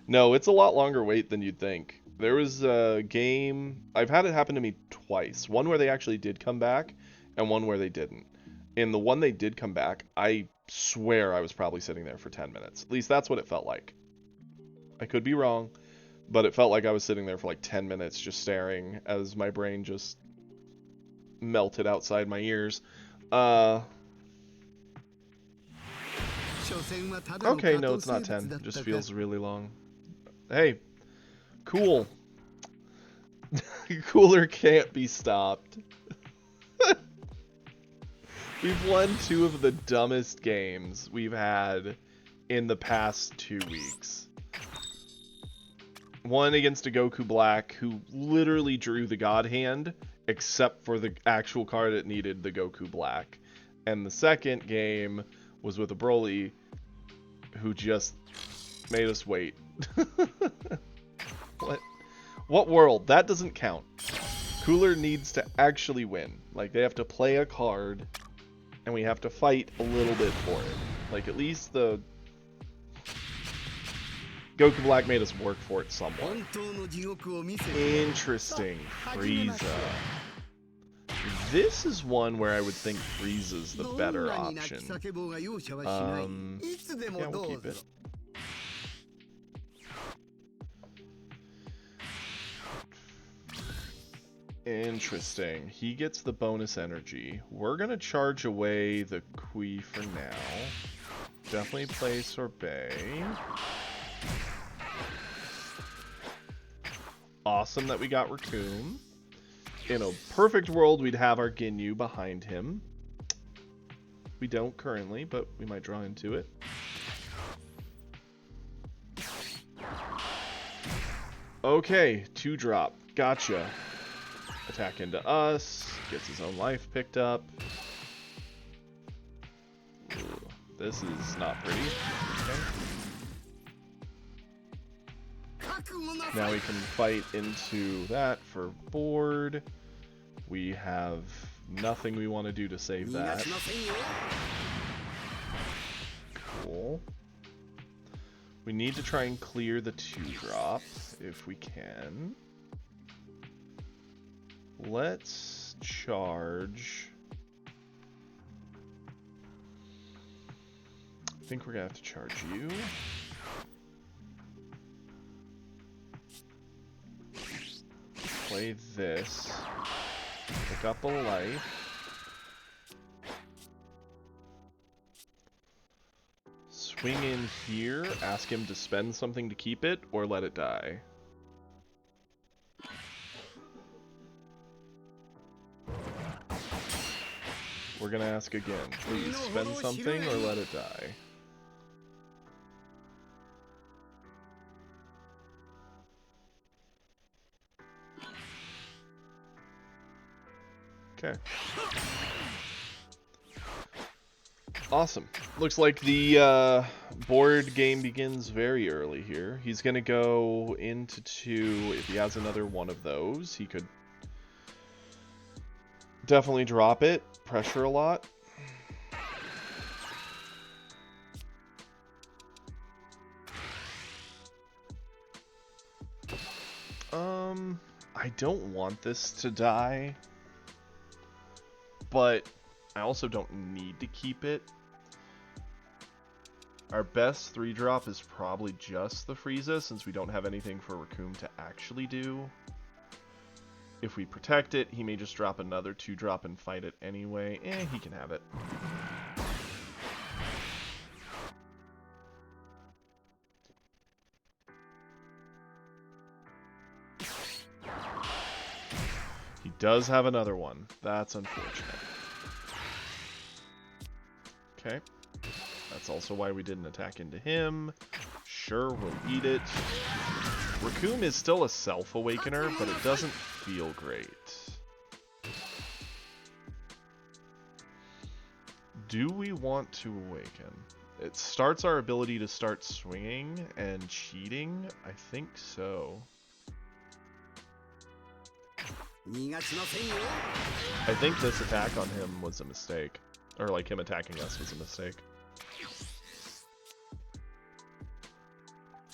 No, it's a lot longer wait than you'd think. There was a game, I've had it happen to me twice. One where they actually did come back and one where they didn't. In the one they did come back, I swear I was probably sitting there for 10 minutes. At least that's what it felt like. I could be wrong, but it felt like I was sitting there for like 10 minutes just staring as my brain just melted outside my ears. Okay, no, it's not 10. It just feels really long. Hey, cool. Cooler can't be stopped. We've won 2 of the dumbest games we've had in the past 2 weeks. One against a Goku Black who literally drew the God Hand, except for the actual card it needed, the Goku Black. And the second game was with a Broly who just made us wait. What world? That doesn't count. Cooler needs to actually win. Like, they have to play a card, and we have to fight a little bit for it. Like, at least the Goku Black made us work for it somewhat. Interesting. Frieza. This is one where I would think Frieza's the better option. Yeah, we'll keep it. Interesting. He gets the bonus energy. We're gonna charge away the Kui for now. Definitely play Sorbet. Awesome that we got Raccoon. In a perfect world, we'd have our Ginyu behind him. We don't currently, but we might draw into it. Okay, 2-drop. Gotcha. Attack into us. Gets his own life picked up. Ooh, this is not pretty. Okay. Now we can fight into that for board. We have nothing we want to do to save that. Cool. We need to try and clear the 2-drop if we can. Let's charge. I think we're gonna have to charge you. Play this. Pick up a life. Swing in here, ask him to spend something to keep it, or let it die. We're gonna ask again. Please, spend something or let it die. Okay. Awesome. Looks like the board game begins very early here. He's going to go into 2. If he has another one of those, he could definitely drop it. Pressure a lot. I don't want this to die, but I also don't need to keep it. Our best 3-drop is probably just the Frieza, since we don't have anything for Recoome to actually do. If we protect it, he may just drop another 2-drop and fight it anyway. He can have it. He does have another one. That's unfortunate. Okay. That's also why we didn't attack into him. Sure, we'll eat it. Recoome is still a self-awakener, but it doesn't feel great. Do we want to awaken? It starts our ability to start swinging and cheating? I think so. I think this attack on him was a mistake. Or like him attacking us was a mistake.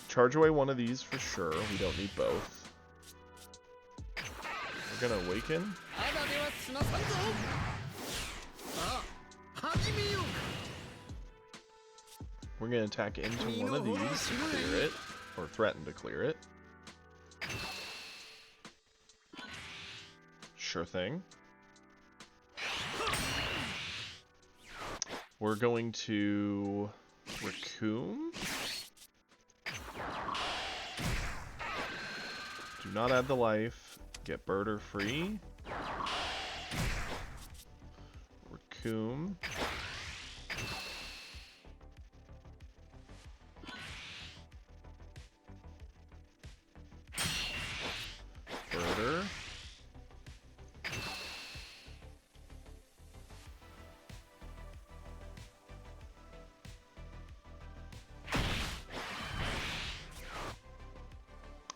Charge away one of these for sure. We don't need both. We're gonna awaken. We're gonna attack into one of these to clear it, or threaten to clear it. Sure thing. We're going to Recoome. Do not add the life. Get Birder free. Recoome. Birder.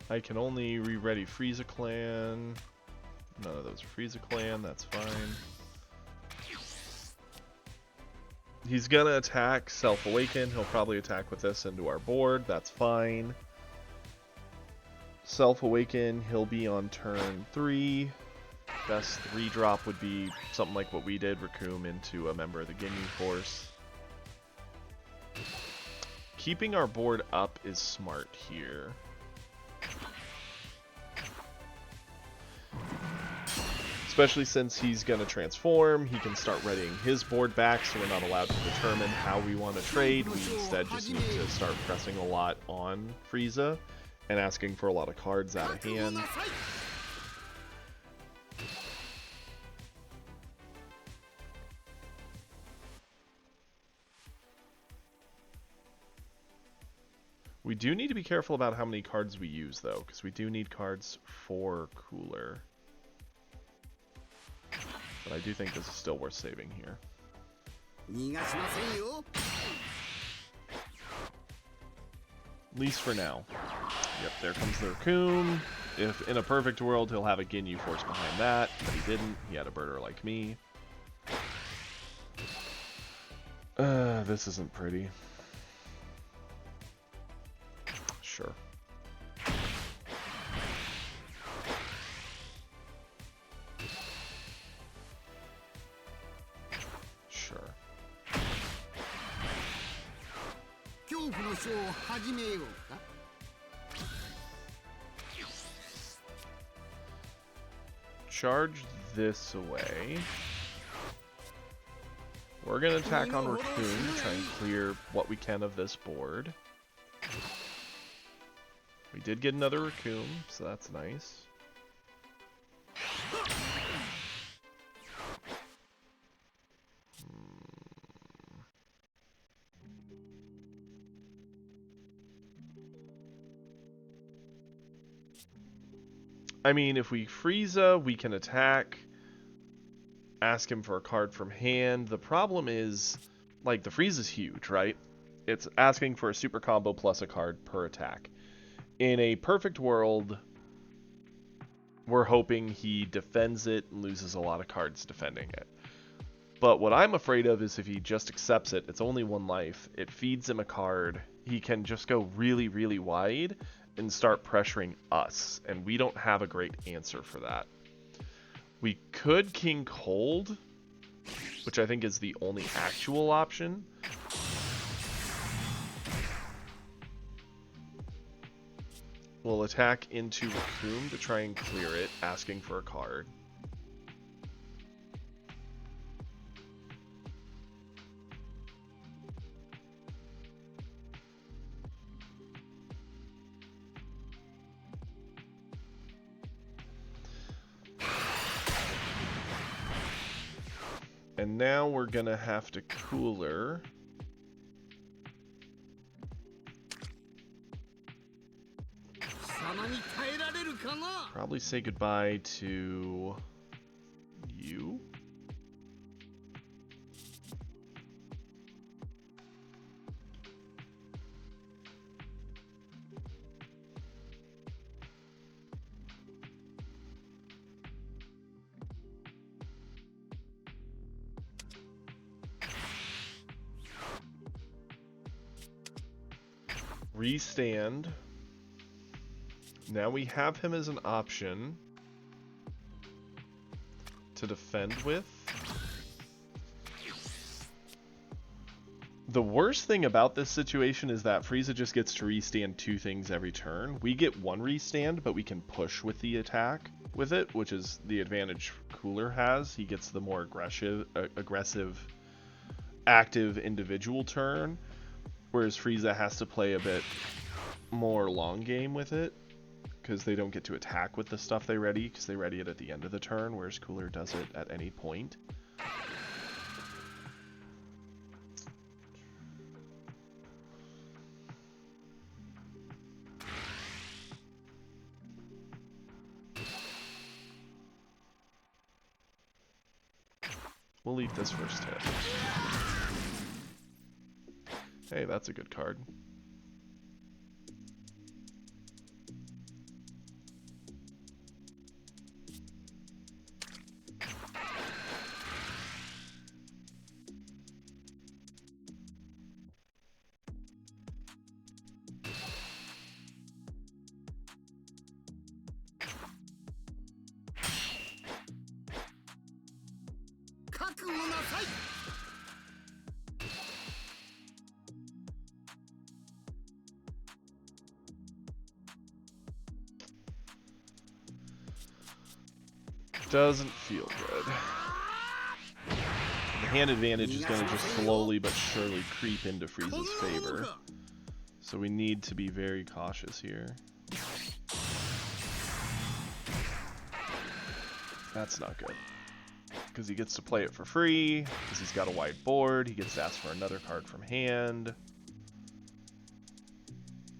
I can only re-ready Frieza Clan. None of those are Frieza Clan, that's fine. He's gonna attack Self-Awaken. He'll probably attack with this into our board, that's fine. Self-Awaken, he'll be on turn 3. Best 3-drop would be something like what we did, Recoome into a member of the Ginyu Force. Keeping our board up is smart here. Especially since he's going to transform, he can start readying his board back, so we're not allowed to determine how we want to trade. We instead just need to start pressing a lot on Frieza and asking for a lot of cards out of hand. We do need to be careful about how many cards we use, though, because we do need cards for Cooler. But I do think this is still worth saving here. At least for now. Yep, there comes the Raccoon. If in a perfect world, he'll have a Ginyu Force behind that, but he didn't. He had a birder like me. This isn't pretty. Sure. Sure. Charge this away. We're gonna attack on Raccoon to try and clear what we can of this board. We did get another Raccoon, so that's nice. I mean, if we Frieza, we can attack, ask him for a card from hand. The problem is, like, the Frieza's huge, right? It's asking for a super combo plus a card per attack. In a perfect world, we're hoping he defends it and loses a lot of cards defending it. But what I'm afraid of is if he just accepts it, it's only one life, it feeds him a card, he can just go really, really wide and start pressuring us, and we don't have a great answer for that. We could King Cold, which I think is the only actual option. We'll attack into Raccoon to try and clear it, asking for a card. And now we're gonna have to Cooler. Probably say goodbye to you. Restand. Now we have him as an option to defend with. The worst thing about this situation is that Frieza just gets to restand 2 things every turn. We get 1 restand, but we can push with the attack with it, which is the advantage Cooler has. He gets the more aggressive, active individual turn, whereas Frieza has to play a bit more long game with it, because they don't get to attack with the stuff they ready, because they ready it at the end of the turn, whereas Cooler does it at any point. We'll eat this first hit. Hey, that's a good card. Doesn't feel good. The hand advantage is going to just slowly but surely creep into Frieza's favor. So we need to be very cautious here. That's not good. Because he gets to play it for free, because he's got a wide board, he gets to ask for another card from hand.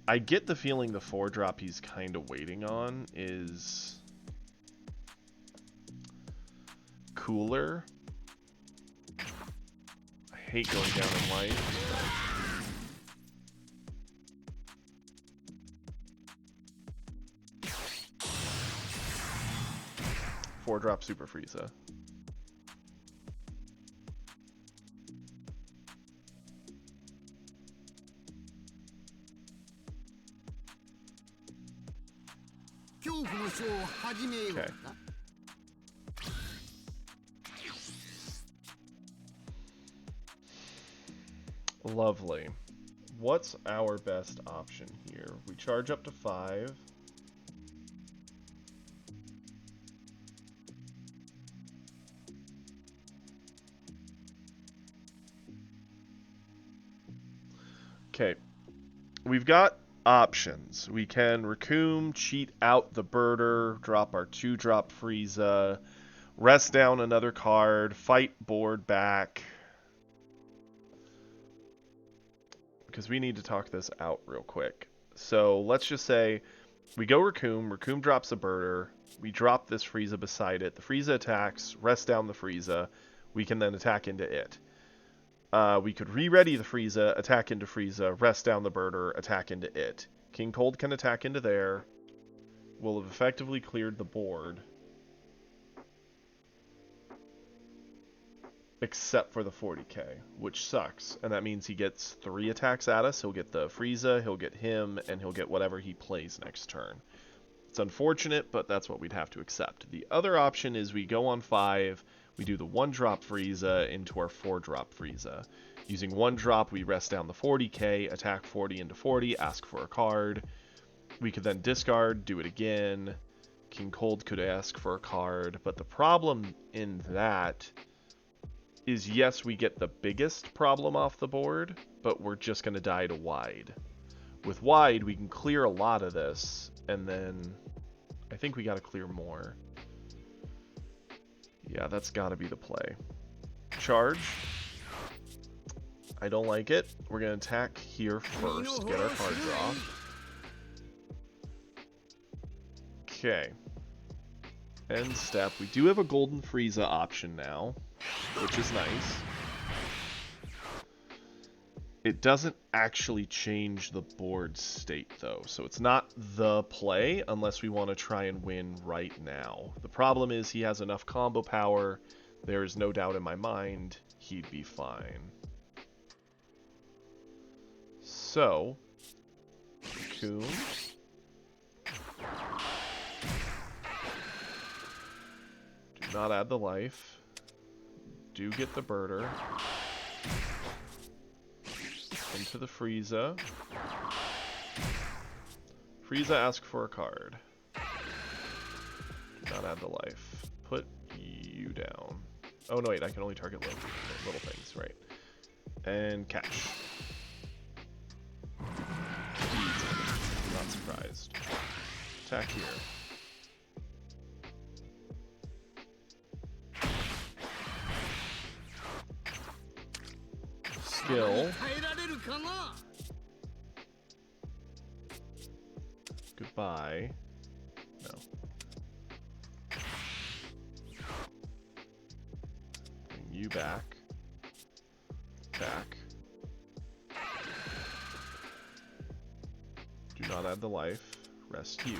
I get the feeling the 4-drop he's kind of waiting on is Cooler. I hate going down in life. 4-drop Super Frieza. Okay. Lovely. What's our best option here? We charge up to 5. Okay. We've got options. We can Recoome, cheat out the Birder, drop our 2-drop Frieza, rest down another card, fight board back. Because we need to talk this out real quick. So let's just say we go Recoome, Recoome drops a Birder, we drop this Frieza beside it, the Frieza attacks, rest down the Frieza, we can then attack into it. We could re-ready the Frieza, attack into Frieza, rest down the Birder, attack into it. King Cold can attack into there. We'll have effectively cleared the board. Except for the 40k, which sucks. And that means he gets 3 attacks at us. He'll get the Frieza, he'll get him, and he'll get whatever he plays next turn. It's unfortunate, but that's what we'd have to accept. The other option is we go on 5, we do the 1-drop Frieza into our 4-drop Frieza. Using 1-drop, we rest down the 40k, attack 40 into 40, ask for a card. We could then discard, do it again. King Cold could ask for a card, but the problem in that is, yes, we get the biggest problem off the board, but we're just going to die to Wide. With Wide, we can clear a lot of this, and then I think we got to clear more. Yeah, that's got to be the play. Charge. I don't like it. We're going to attack here first, get our card draw. Okay. End step. We do have a Golden Frieza option now, which is nice. It doesn't actually change the board state, though, so it's not the play unless we want to try and win right now. The problem is he has enough combo power. There is no doubt in my mind he'd be fine. So, Cocoon. Do not add the life. Do get the Birder. Into the Frieza. Frieza, ask for a card. Do not add the life. Put you down. Oh no, wait, I can only target little things, right. And catch. Not surprised. Attack here. Skill. Goodbye. No. Bring you back. Back. Do not add the life. Rest you.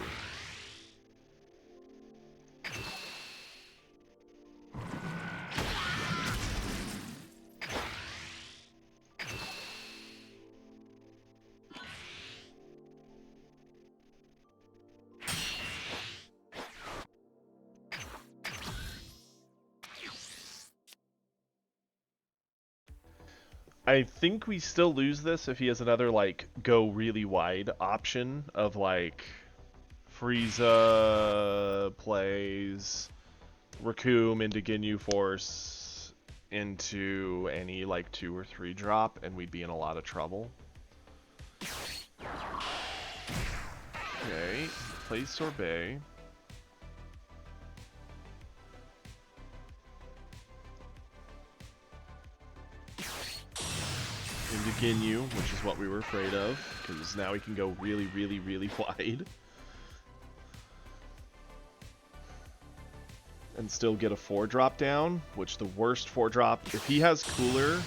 I think we still lose this if he has another, like, go really wide option of, like, Frieza plays Recoome into Ginyu Force into any, like, 2 or 3 drop, and we'd be in a lot of trouble. Okay, plays Sorbet. into Ginyu, which is what we were afraid of, because now he can go really, really, really wide. And still get a 4-drop down, which the worst 4-drop, if he has Cooler...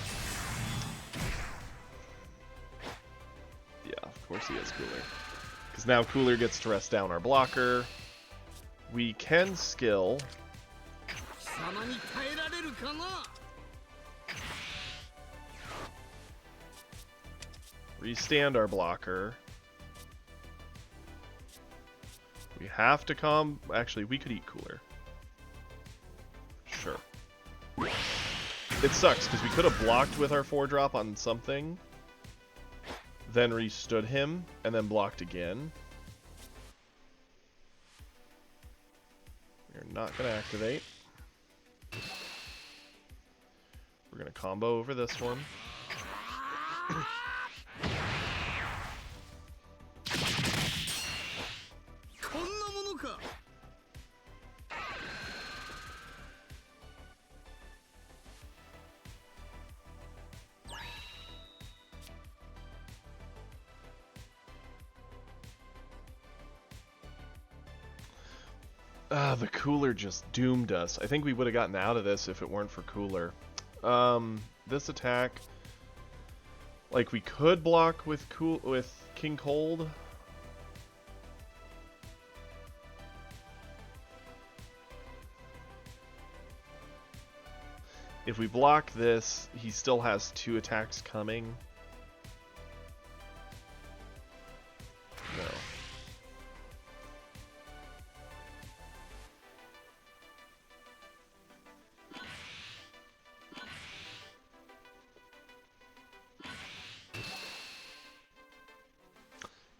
Yeah, of course he has Cooler. Because now Cooler gets to rest down our blocker. We can skill. Restand our blocker. We have to actually, we could eat Cooler. Sure. It sucks, because we could have blocked with our 4-drop on something, then restood him, and then blocked again. We're not going to activate. We're going to combo over this one. The Cooler just doomed us. I think we would have gotten out of this if it weren't for Cooler. This attack, like, we could block with King Cold. If we block this, he still has 2 attacks coming. No.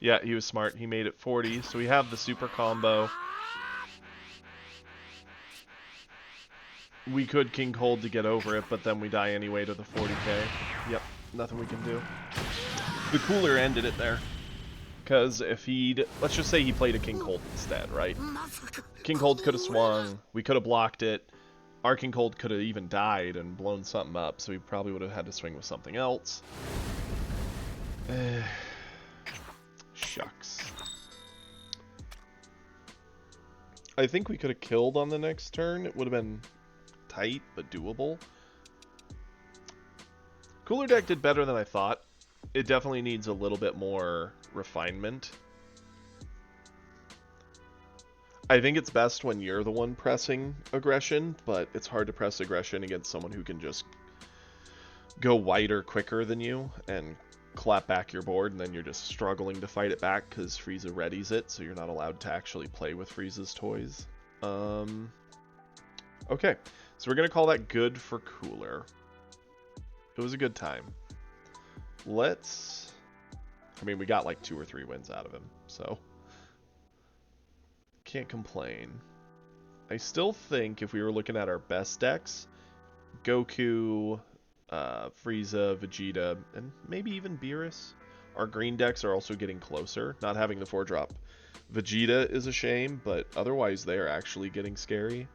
Yeah, he was smart. He made it 40, so we have the super combo. We could King Cold to get over it, but then we die anyway to the 40k. Yep, nothing we can do. The Cooler ended it there. Because if he'd... Let's just say he played a King Cold instead, right? King Cold could have swung. We could have blocked it. Our King Cold could have even died and blown something up, so we probably would have had to swing with something else. Shucks. I think we could have killed on the next turn. It would have been tight, but doable. Cooler deck did better than I thought. It definitely needs a little bit more refinement. I think it's best when you're the one pressing aggression, but it's hard to press aggression against someone who can just go wider quicker than you and clap back your board, and then you're just struggling to fight it back because Frieza readies it, so you're not allowed to actually play with Frieza's toys. Okay, so we're going to call that good for Cooler. It was a good time. Let's... I mean, we got like 2 or 3 wins out of him, so... Can't complain. I still think if we were looking at our best decks, Goku... Frieza, Vegeta, and maybe even Beerus. Our green decks are also getting closer. Not having the 4-drop Vegeta is a shame, but otherwise they are actually getting scary.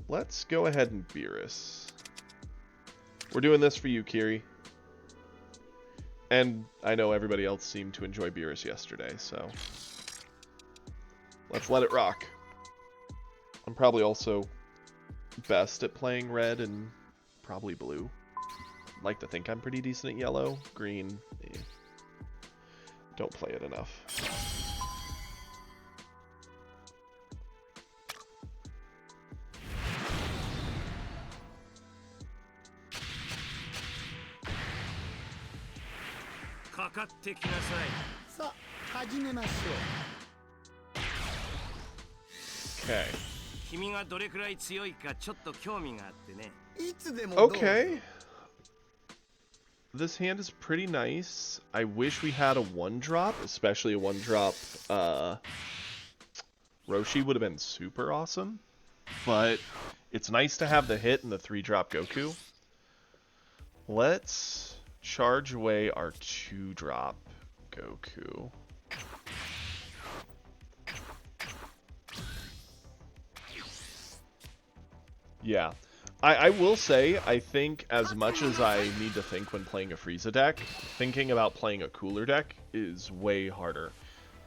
Let's go ahead and Beerus. We're doing this for you, Kiri. And I know everybody else seemed to enjoy Beerus yesterday, so let's let it rock. I'm probably also best at playing red and probably blue. I'd like to think I'm pretty decent at yellow. Green, don't play it enough. Okay. Okay. This hand is pretty nice. I wish we had a 1-drop, especially a 1-drop Roshi would have been super awesome. But it's nice to have the hit and the 3-drop Goku. Let's charge away our 2-drop Goku. Yeah. I will say, I think as much as I need to think when playing a Frieza deck, thinking about playing a Cooler deck is way harder.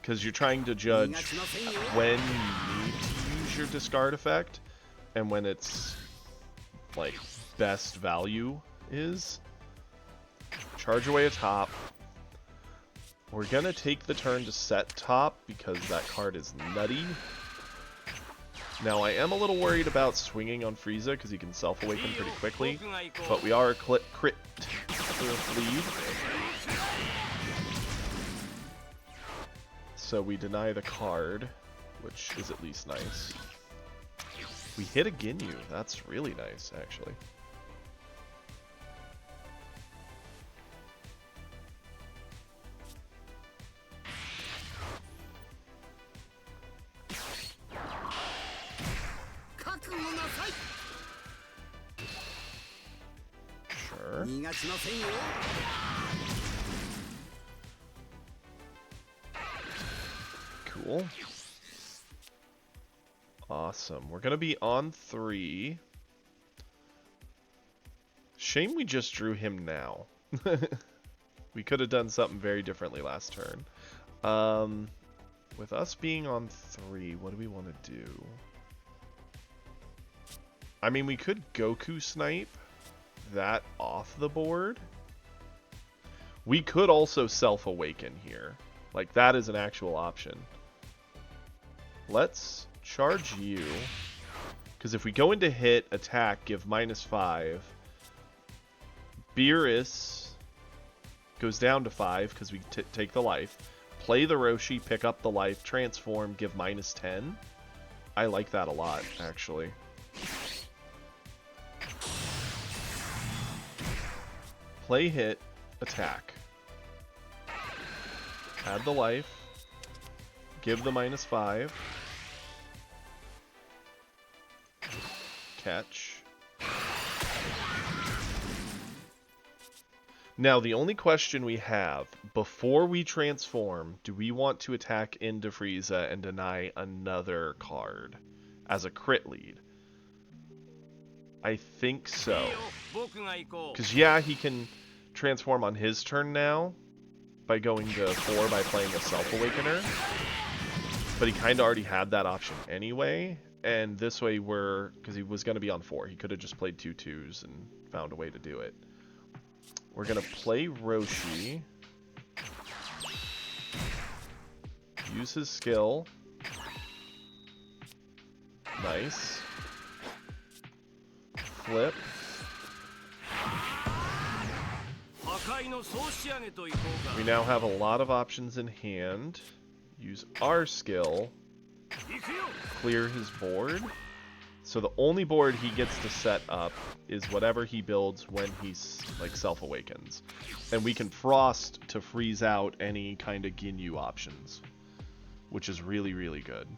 Because you're trying to judge when you need to use your discard effect, and when it's, like, best value is. Charge away a top. We're gonna take the turn to set top, because that card is nutty. Now, I am a little worried about swinging on Frieza, because he can self-awaken pretty quickly, but we are a crit lead. So we deny the card, which is at least nice. We hit a Ginyu. That's really nice, actually. Sure. Cool. Awesome. We're going to be on 3. Shame we just drew him now. We could have done something very differently last turn. With us being on 3, what do we want to do? I mean, we could Goku snipe that off the board. We could also self-awaken here. Like, that is an actual option. Let's charge you. Because if we go into hit, attack, give -5. Beerus goes down to 5 because we take the life. Play the Roshi, pick up the life, transform, give -10. I like that a lot, actually. Play hit, attack. Add the life. Give the -5. Catch. Now, the only question we have, before we transform, do we want to attack into Frieza and deny another card as a crit lead? I think so. Because, yeah, he can transform on his turn now by going to 4 by playing a Self-Awakener. But he kind of already had that option anyway. And this way because he was going to be on 4. He could have just played 2 2s and found a way to do it. We're going to play Roshi. Use his skill. Nice. Flip. We now have a lot of options in hand. Use our skill. Clear his board. So the only board he gets to set up is whatever he builds when he's like self-awakens. And we can Frost to freeze out any kind of Ginyu options, which is really, really good.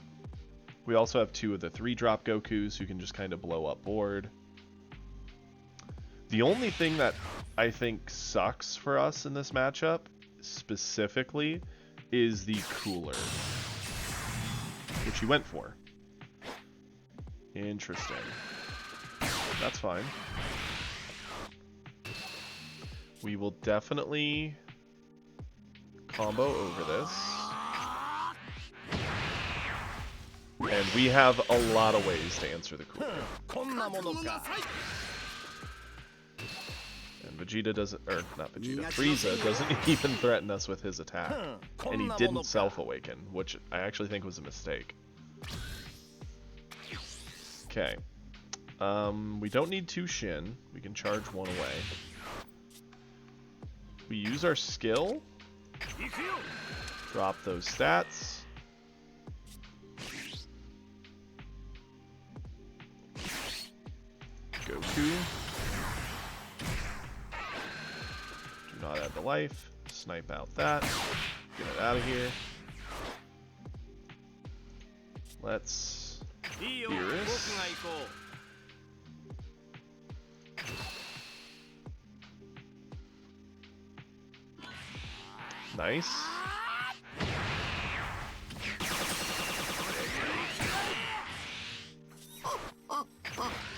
We also have 2 of the 3-drop Gokus who can just kind of blow up board. The only thing that I think sucks for us in this matchup, specifically, is the Cooler, which he went for. Interesting. That's fine. We will definitely combo over this. And we have a lot of ways to answer the Cooler. And Vegeta doesn't, or not Vegeta, Frieza doesn't even threaten us with his attack. And he didn't self-awaken, which I actually think was a mistake. Okay. We don't need 2 Shin. We can charge 1 away. We use our skill. Drop those stats. Goku. Do not add the life. Snipe out that. Get it out of here. Let's Beerus. Nice.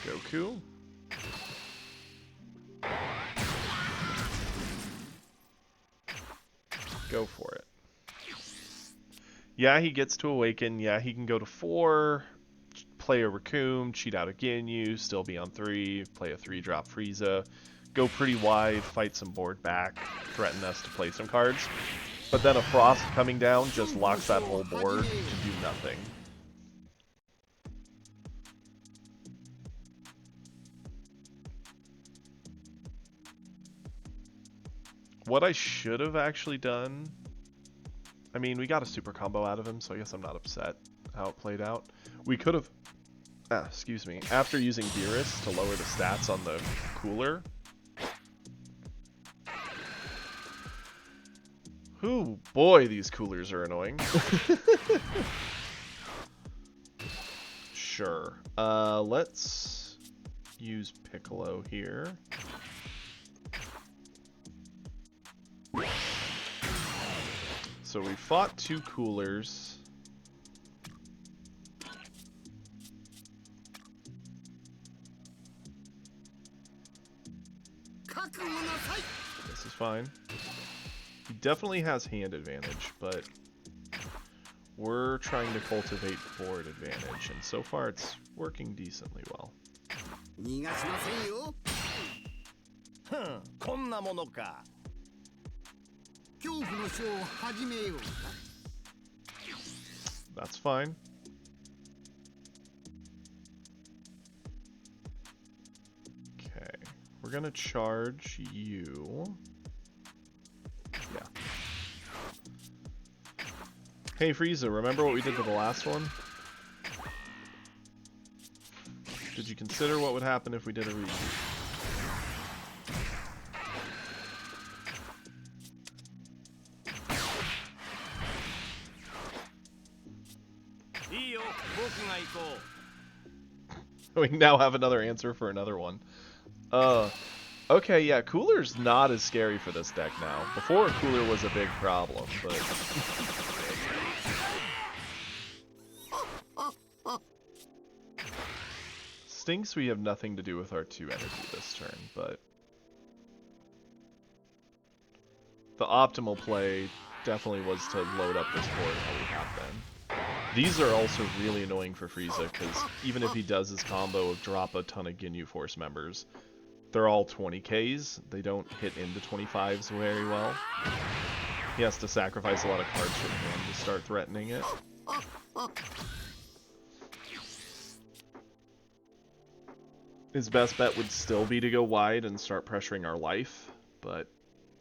Goku. Go for it. Yeah, he gets to awaken. Yeah, he can go to 4, play a Raccoon, cheat out a Ginyu, still be on 3, play a 3-drop Frieza, go pretty wide, fight some board back, threaten us to play some cards. But then a Frost coming down just locks that whole board to do nothing. What I should have actually done... I mean, we got a super combo out of him, so I guess I'm not upset how it played out. We could have... excuse me. After using Beerus to lower the stats on the cooler... Ooh, boy, these coolers are annoying. Sure. Let's use Piccolo here. So we fought 2 coolers. This is fine. He definitely has hand advantage, but we're trying to cultivate board advantage, and so far it's working decently well. That's fine. Okay, we're gonna charge you. Yeah. Hey Frieza, remember what we did to the last one? Did you consider what would happen if we did a repeat? We now have another answer for another one. Okay, yeah, Cooler's not as scary for this deck now. Before, Cooler was a big problem, but... Stinks we have nothing to do with our 2 energy this turn, but... The optimal play definitely was to load up this board while we have been. These are also really annoying for Frieza, because even if he does his combo of drop a ton of Ginyu Force members, they're all 20Ks. They don't hit into 25s very well. He has to sacrifice a lot of cards from hand to start threatening it. His best bet would still be to go wide and start pressuring our life, but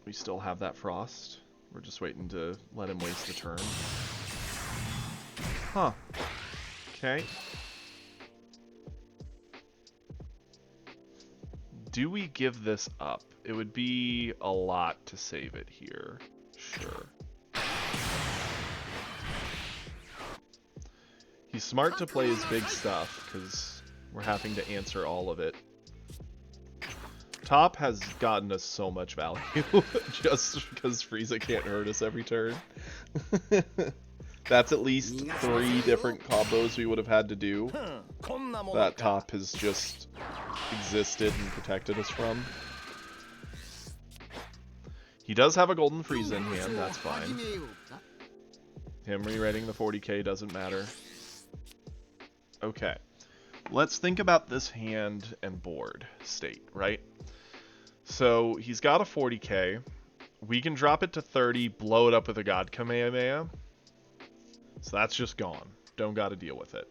we still have that Frost. We're just waiting to let him waste the turn. Huh. Okay. Do we give this up? It would be a lot to save it here. Sure. He's smart to play his big stuff, because we're having to answer all of it. Top has gotten us so much value, just because Frieza can't hurt us every turn. That's at least 3 different combos we would have had to do that Top has just existed and protected us from. He does have a Golden Frieza in hand, that's fine. Him rewriting the 40k doesn't matter. Okay, let's think about this hand and board state, right? So he's got a 40k. We can drop it to 30, blow it up with a God Kamehameha. So that's just gone. Don't gotta deal with it.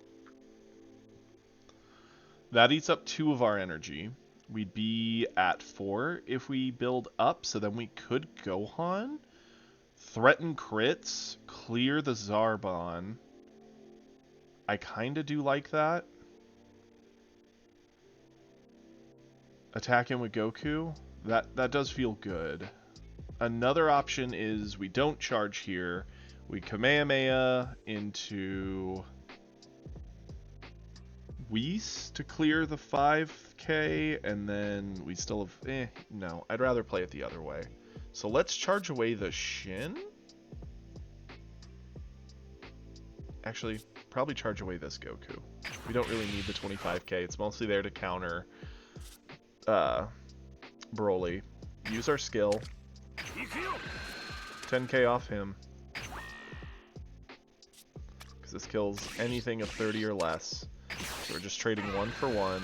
That eats up 2 of our energy. We'd be at 4 if we build up, so then we could Gohan, threaten crits, clear the Zarbon. I kinda do like that. Attack him with Goku. That does feel good. Another option is we don't charge here. We Kamehameha into Whis to clear the 5k, and then we still have... no, I'd rather play it the other way. So let's charge away the Shin. Actually, probably charge away this Goku. We don't really need the 25k. It's mostly there to counter Broly. Use our skill. 10k off him. Because this kills anything of 30 or less. So we're just trading 1 for 1.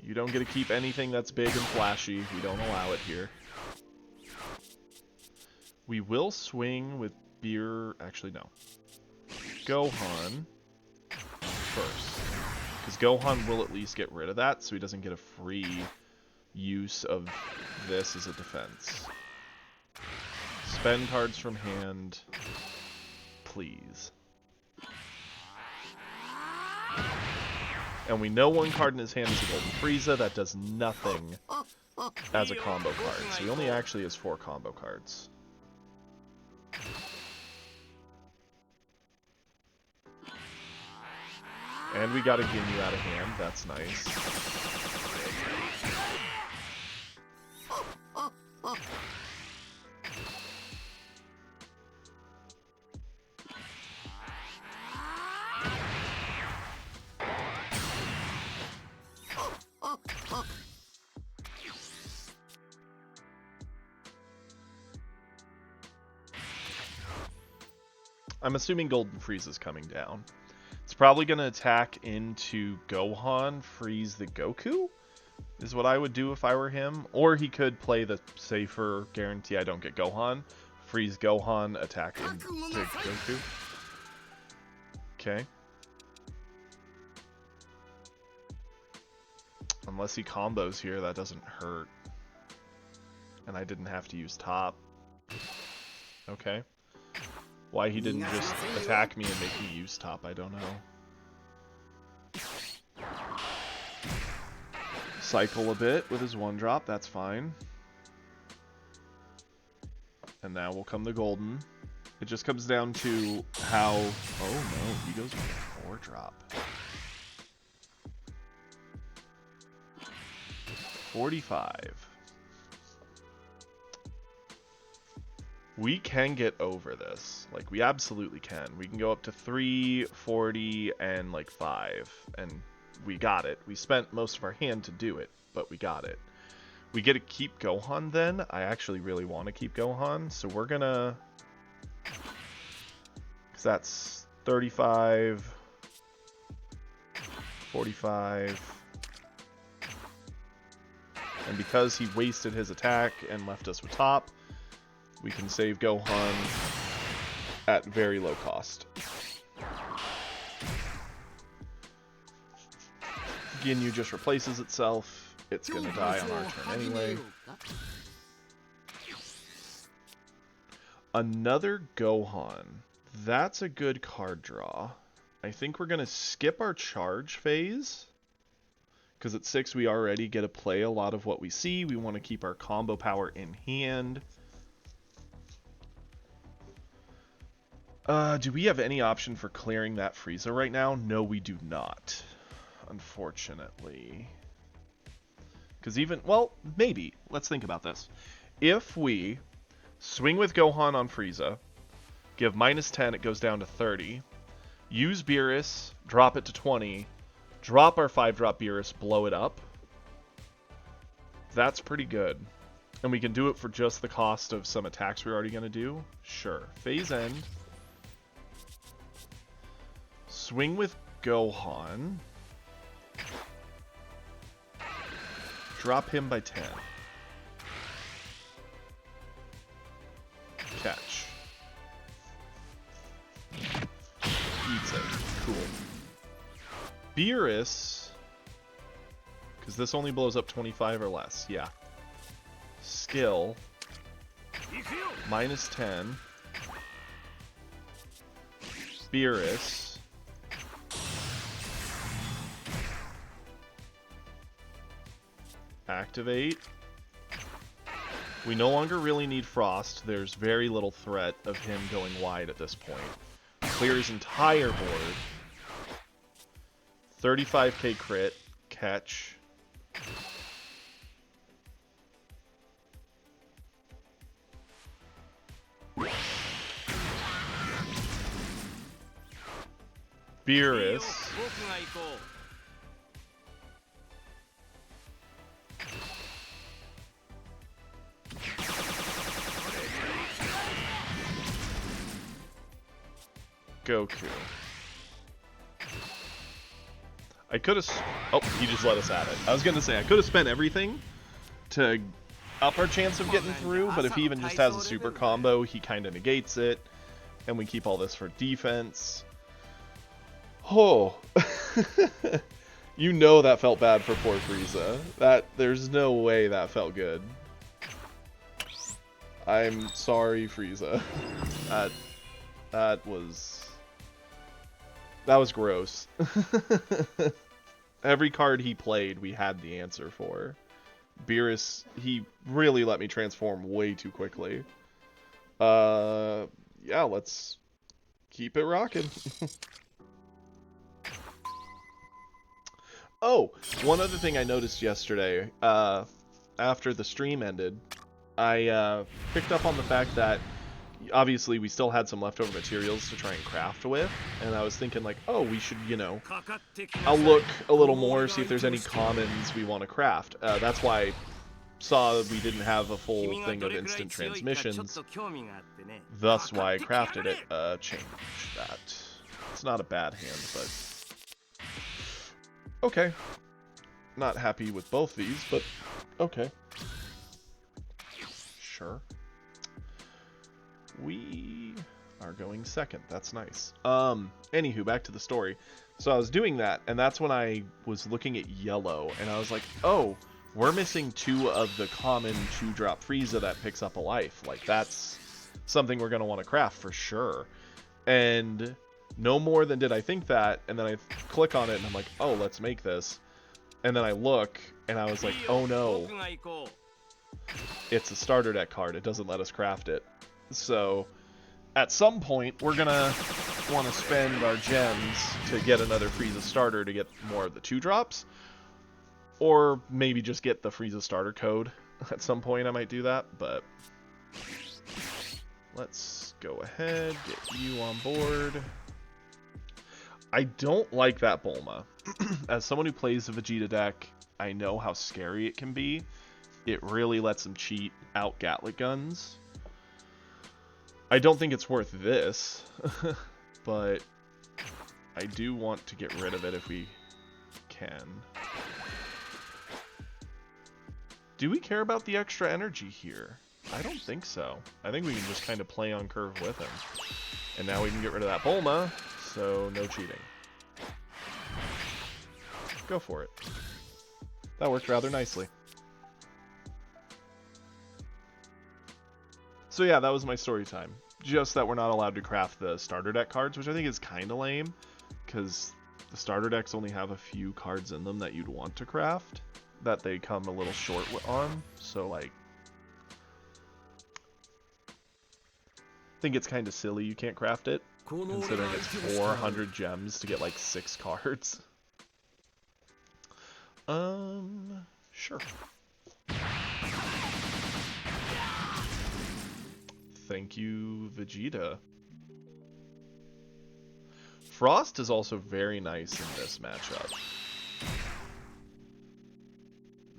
You don't get to keep anything that's big and flashy. We don't allow it here. We will swing with beer. Actually, no. Gohan first. Because Gohan will at least get rid of that, so he doesn't get a free use of this as a defense. Spend cards from hand, please. And we know one card in his hand is a Golden Frieza. That does nothing as a combo card. So he only actually has 4 combo cards. And we got a Ginyu out of hand. That's nice. I'm assuming Golden Frieza's coming down. It's probably going to attack into Gohan, freeze the Goku, is what I would do if I were him. Or he could play the safer guarantee I don't get Gohan, freeze Gohan, attack into Goku. Okay. Unless he combos here, that doesn't hurt. And I didn't have to use top. Okay. Why he didn't just attack me and make me use top, I don't know. Cycle a bit with his 1-drop, that's fine. And now will come the golden. It just comes down to how... Oh no, he goes with a 4-drop. 45. We can get over this. Like, we absolutely can. We can go up to 3, 40, and like 5. And we got it. We spent most of our hand to do it, but we got it. We get to keep Gohan then. I actually really want to keep Gohan, so we're gonna... Because that's 35, 45... And because he wasted his attack and left us with top, we can save Gohan at very low cost. Ginyu just replaces itself. It's gonna die on our turn anyway. Another Gohan. That's a good card draw. I think we're gonna skip our charge phase. Because at 6 we already get to play a lot of what we see. We want to keep our combo power in hand. Do we have any option for clearing that Frieza right now? No, we do not. Unfortunately. Because even... Well, maybe. Let's think about this. If we swing with Gohan on Frieza, give -10, it goes down to 30. Use Beerus, drop it to 20. Drop our 5-drop Beerus, blow it up. That's pretty good. And we can do it for just the cost of some attacks we're already going to do. Sure. Phase end. Swing with Gohan. Drop him by 10. Catch. Eats it. Cool. Beerus, because this only blows up 25 or less, yeah. Skill, -10. Beerus. Activate. We no longer really need Frost. There's very little threat of him going wide at this point. Clear his entire board. 35k crit, catch. Beerus. Goku. I could have... Oh, he just let us at it. I was going to say, I could have spent everything to up our chance of getting through, but if he even just has a super combo, he kind of negates it, and we keep all this for defense. Oh. You know that felt bad for poor Frieza. There's no way that felt good. I'm sorry, Frieza. That was gross. Every card he played, we had the answer for. Beerus, he really let me transform way too quickly. Yeah, let's keep it rocking. Oh, one other thing I noticed yesterday, after the stream ended, I picked up on the fact that obviously we still had some leftover materials to try and craft with, and I was thinking like, oh, we should, you know, I'll look a little more, see if there's any commons we want to craft. That's why I saw we didn't have a full thing of instant transmissions, thus why I crafted it. Change that. It's not a bad hand, but... Okay. Not happy with both these, but okay. Sure. We are going second. That's nice. Anywho, back to the story. So I was doing that, and that's when I was looking at yellow, and I was like, oh, we're missing 2 of the common 2-drop Frieza that picks up a life. Like, that's something we're going to want to craft for sure. And no more than did I think that, and then I click on it, and I'm like, oh, let's make this. And then I look, and I was like, oh no. It's a starter deck card. It doesn't let us craft it. So, at some point, we're going to want to spend our gems to get another Frieza starter to get more of the 2-drops. Or maybe just get the Frieza starter code. At some point, I might do that, but... Let's go ahead, get you on board. I don't like that Bulma. As someone who plays the Vegeta deck, I know how scary it can be. It really lets him cheat out Gatlic guns. I don't think it's worth this, but I do want to get rid of it if we can. Do we care about the extra energy here? I don't think so. I think we can just kind of play on curve with him. And now we can get rid of that Bulma, so no cheating. Go for it. That worked rather nicely. So yeah, that was my story time. Just that we're not allowed to craft the starter deck cards, which I think is kind of lame, because the starter decks only have a few cards in them that you'd want to craft, that they come a little short on, so like... I think it's kind of silly you can't craft it, considering it's 400 gems to get like 6 cards. Sure. Thank you, Vegeta. Frost is also very nice in this matchup.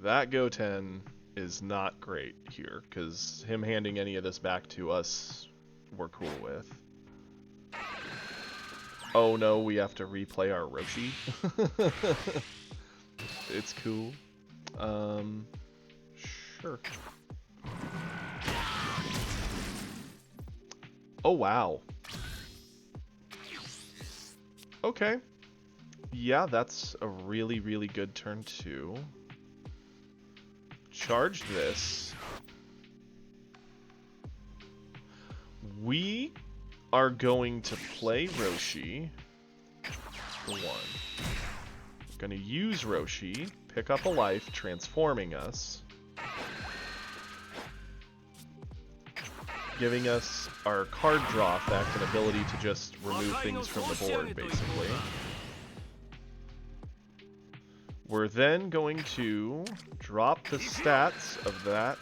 That Goten is not great here, because him handing any of this back to us, we're cool with. Oh no, we have to replay our Roshi. It's cool. Sure. Oh wow. Okay. Yeah, that's a really, really good turn 2. Charge this. We are going to play Roshi for 1. We're going to use Roshi, pick up a life, transforming us, giving us our card draw effect, an ability to just remove things from the board, basically. We're then going to drop the stats of that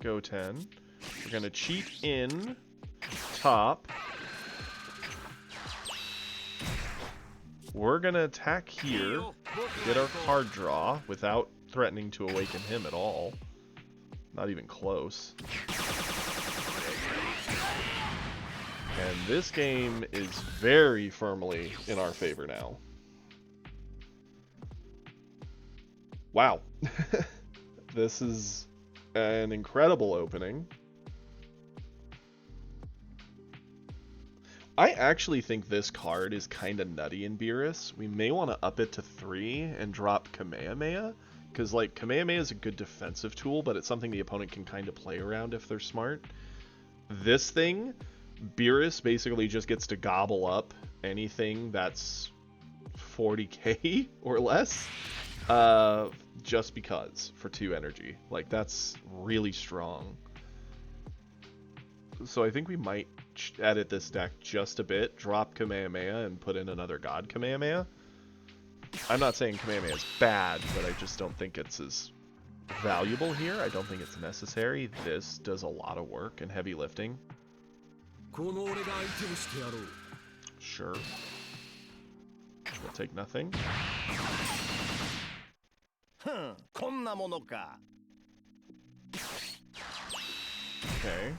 Goten. We're going to cheat in top. We're going to attack here, get our card draw without threatening to awaken him at all. Not even close. And this game is very firmly in our favor now. Wow. This is an incredible opening. I actually think this card is kind of nutty in Beerus. We may want to up it to 3 and drop Kamehameha, because like Kamehameha is a good defensive tool, but it's something the opponent can kind of play around if they're smart. This thing, Beerus basically just gets to gobble up anything that's 40k or less, just because, for 2 energy. Like, that's really strong. So I think we might edit this deck just a bit, drop Kamehameha, and put in another God Kamehameha. I'm not saying Kamehameha is bad, but I just don't think it's as valuable here. I don't think it's necessary. This does a lot of work and heavy lifting. Sure. We'll take nothing. Okay.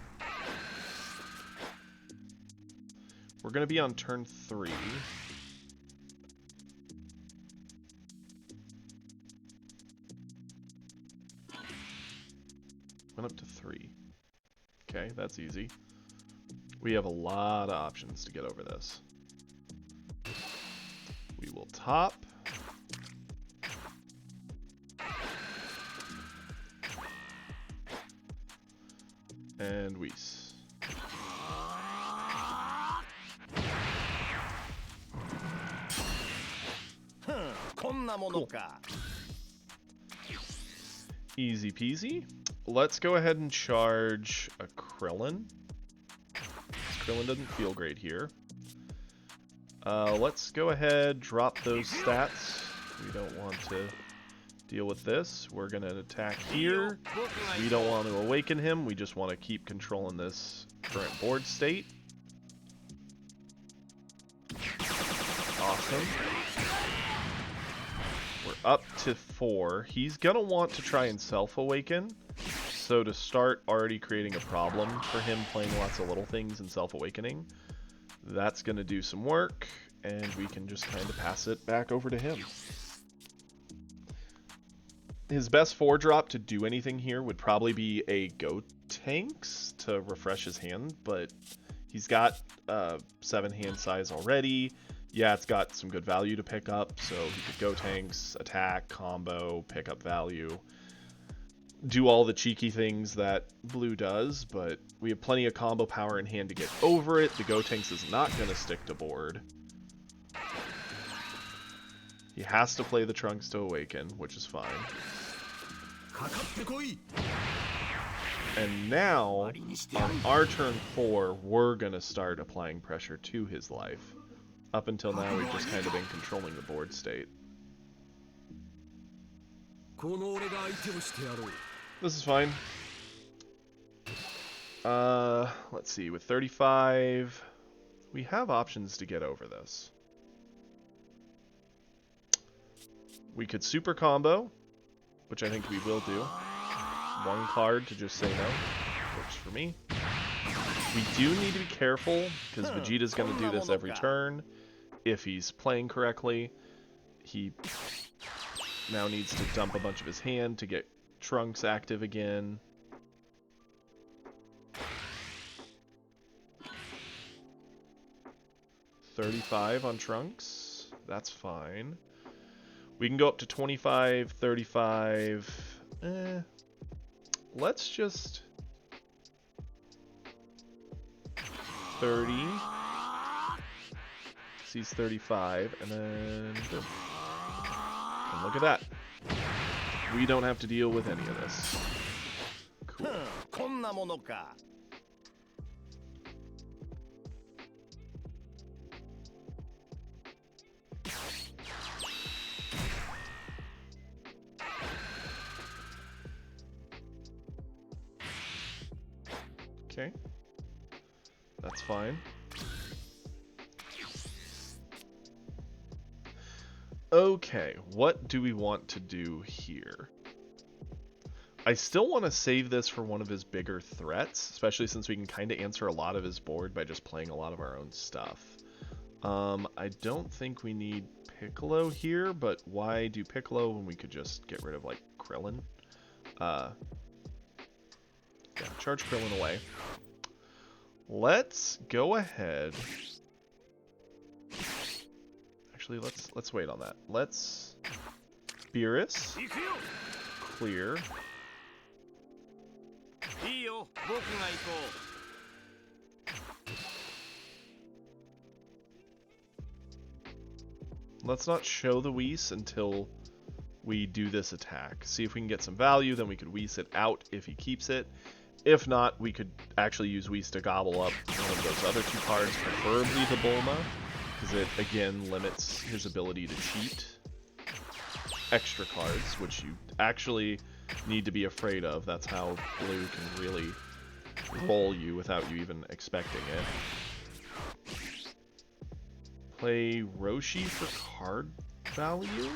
We're going to be on turn 3. Went up to 3. Okay, that's easy. We have a lot of options to get over this. We will top. And Whis. Cool. Easy peasy. Let's go ahead and charge a Krillin. Krillin doesn't feel great here. Let's go ahead, drop those stats. We don't want to deal with this. We're going to attack here. We don't want to awaken him. We just want to keep controlling this current board state. Awesome. We're up to 4. He's going to want to try and self-awaken. So to start already creating a problem for him playing lots of little things and self-awakening, that's going to do some work, and we can just kind of pass it back over to him. His best 4-drop to do anything here would probably be a Gotenks to refresh his hand, but he's got 7 hand size already. Yeah, it's got some good value to pick up, so he could Gotenks, attack, combo, pick up value, do all the cheeky things that blue does, but we have plenty of combo power in hand to get over it. The Gotenks is not going to stick to board. He has to play the Trunks to awaken, which is fine. And now, on our turn 4, we're going to start applying pressure to his life. Up until now, we've just kind of been controlling the board state. This is fine. Let's see, with 35, we have options to get over this. We could super combo, which I think we will do. 1 card to just say no. Works for me. We do need to be careful, because Vegeta's going to do this every turn. If he's playing correctly, he now needs to dump a bunch of his hand to get Trunks active again. $35 on Trunks. That's fine. We can go up to 25, 35. Let's just 30. Sees 35, and then boom. And look at that. We don't have to deal with any of this. Cool. Okay. That's fine. Okay, what do we want to do here? I still want to save this for one of his bigger threats, especially since we can kind of answer a lot of his board by just playing a lot of our own stuff. I don't think we need Piccolo here, but why do Piccolo when we could just get rid of, like, Krillin? Yeah, charge Krillin away. Let's go ahead. Actually, let's wait on that. Let's Beerus clear. Let's not show the Whis until we do this attack. See if we can get some value, then we could Whis it out if he keeps it. If not, we could actually use Whis to gobble up one of those other two cards, preferably the Bulma, because it, again, limits his ability to cheat extra cards, which you actually need to be afraid of. That's how Blue can really roll you without you even expecting it. Play Roshi for card value?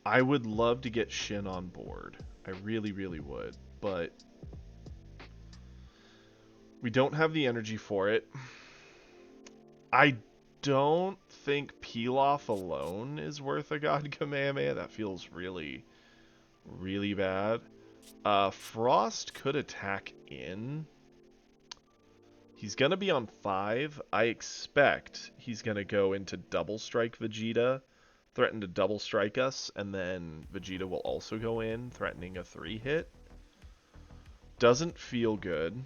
I would love to get Shin on board. I really, really would, but we don't have the energy for it. I don't think Pilaf alone is worth a God Kamehameha. That feels really, really bad. Frost could attack in. He's going to be on 5. I expect he's going to go into Double Strike Vegeta, threaten to Double Strike us, and then Vegeta will also go in, threatening a 3-hit. Doesn't feel good.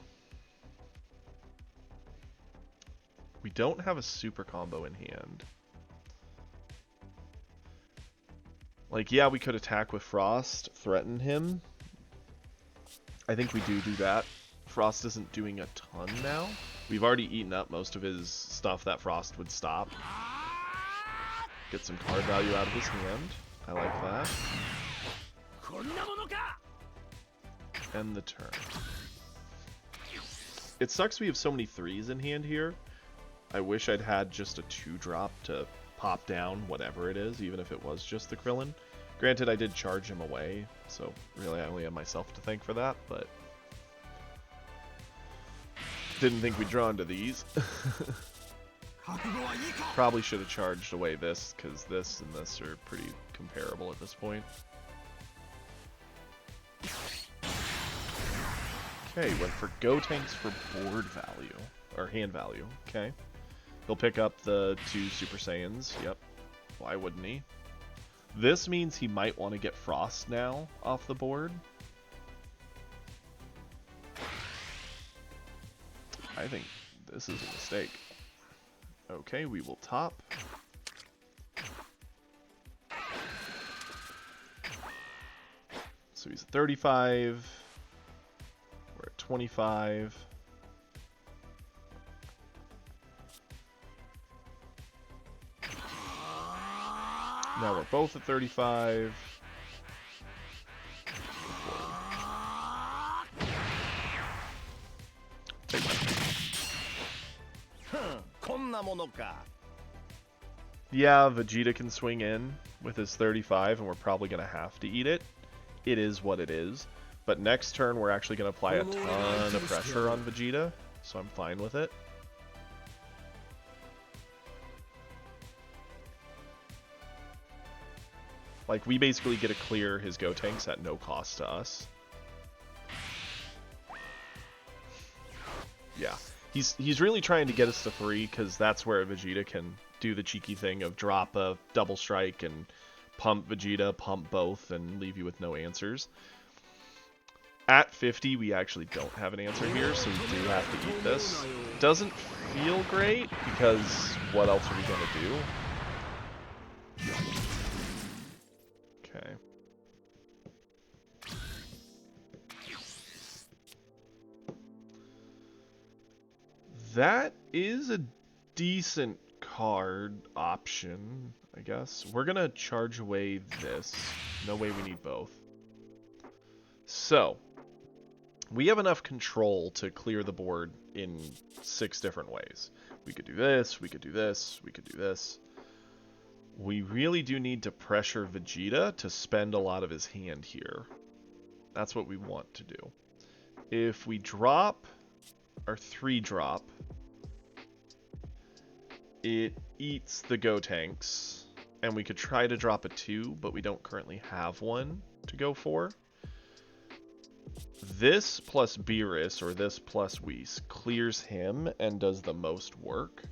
We don't have a super combo in hand. Like, yeah, we could attack with Frost, threaten him. I think we do that. Frost isn't doing a ton now. We've already eaten up most of his stuff that Frost would stop. Get some card value out of his hand. I like that. End the turn. It sucks we have so many 3s in hand here. I wish I'd had just a 2-drop to pop down whatever it is, even if it was just the Krillin. Granted, I did charge him away, so really I only have myself to thank for that, but didn't think we'd draw into these. Probably should have charged away this, because this and this are pretty comparable at this point. Okay, went for Gotenks for board value, or hand value, okay. He'll pick up the 2 Super Saiyans, yep. Why wouldn't he? This means he might want to get Frost now off the board. I think this is a mistake. Okay, we will top. So he's at 35. We're at 25. Now we're both at 35. Yeah, Vegeta can swing in with his 35, and we're probably going to have to eat it. It is what it is. But next turn, we're actually going to apply a ton of pressure on Vegeta, so I'm fine with it. Like, we basically get to clear his Gotenks at no cost to us. Yeah. He's really trying to get us to 3, because that's where Vegeta can do the cheeky thing of drop a double strike and pump Vegeta, pump both, and leave you with no answers. At 50, we actually don't have an answer here, so we do have to eat this. Doesn't feel great, because what else are we going to do? Okay. That is a decent card option, I guess. We're gonna charge away this. No way we need both. So, we have enough control to clear the board in 6 different ways. We could do this, we could do this, we could do this. We really do need to pressure Vegeta to spend a lot of his hand here. That's what we want to do. If we drop our 3-drop, it eats the Gotenks, and we could try to drop a 2, but we don't currently have one to go for. This plus Beerus, or this plus Whis, clears him and does the most work.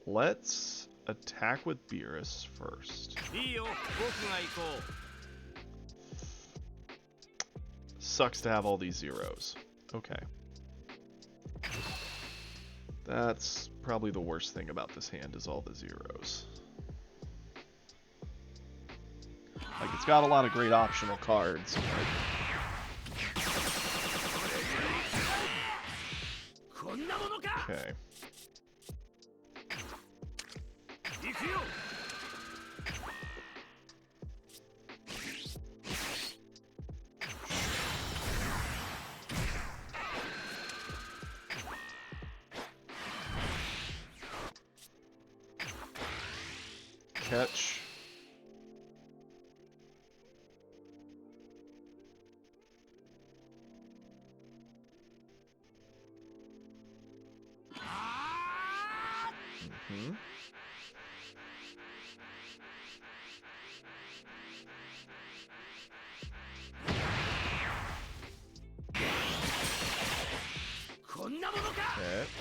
Let's attack with Beerus first. Sucks to have all these zeros. Okay. That's probably the worst thing about this hand is all the zeros. Like, it's got a lot of great optional cards, but... Okay. Catch. Mm-hmm. Catch.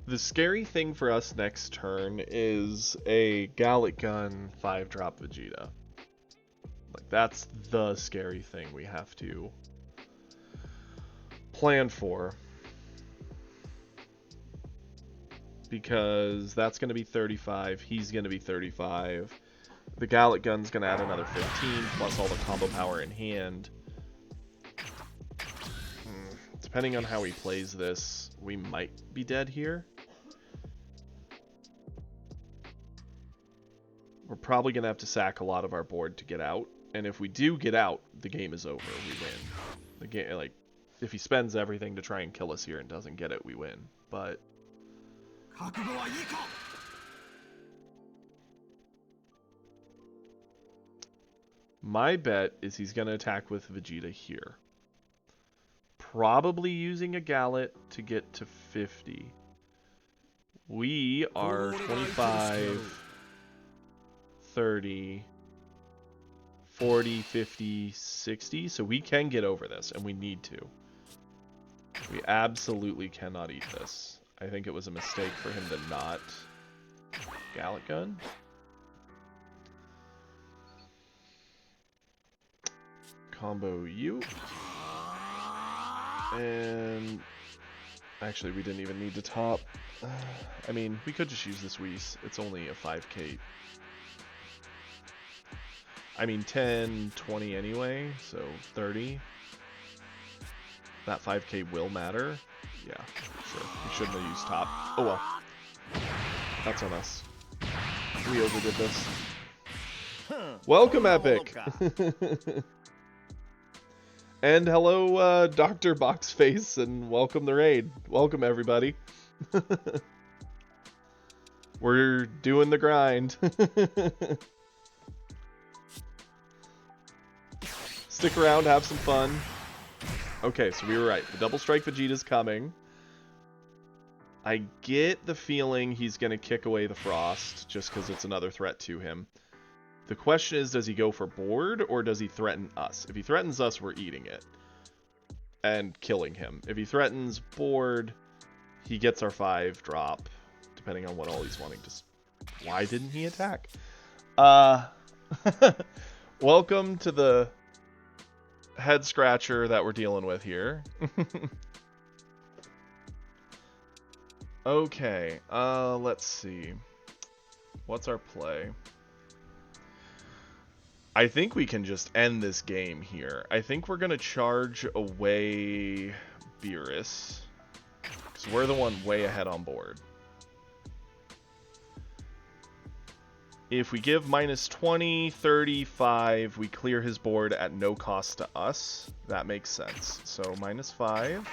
The scary thing for us next turn is a Gallic Gun 5-drop Vegeta. Like, that's the scary thing we have to plan for. Because that's going to be 35, he's going to be 35. The Gallic Gun's going to add another 15, plus all the combo power in hand. Depending on how he plays this, we might be dead here. We're probably going to have to sack a lot of our board to get out. And if we do get out, the game is over. We win. The game, like, if he spends everything to try and kill us here and doesn't get it, we win. But... my bet is he's going to attack with Vegeta here. Probably using a Gallet to get to 50. We are 25, 30, 40, 50, 60. So we can get over this, and we need to. We absolutely cannot eat this. I think it was a mistake for him to not Gallic Gun. Combo you. And actually, we didn't even need to top. I mean, we could just use this Whis. It's only a 5k. I mean, 10, 20 anyway, so 30. That 5k will matter. Yeah, sure. We shouldn't have used top. Oh well. That's on us. We overdid this. Welcome, Epic! And hello, Dr. Boxface, and welcome the raid. Welcome, everybody. We're doing the grind. Stick around, have some fun. Okay, so we were right. The Double Strike Vegeta's coming. I get the feeling he's going to kick away the Frost, just because it's another threat to him. The question is, does he go for board, or does he threaten us? If he threatens us, we're eating it. And killing him. If he threatens board, he gets our 5-drop, depending on what all he's wanting to... Why didn't he attack? Welcome to the head scratcher that we're dealing with here. Okay, let's see. What's our play? I think we can just end this game here. I think we're going to charge away Beerus, because we're the one way ahead on board. If we give minus 20, 35, we clear his board at no cost to us. That makes sense. So minus 5.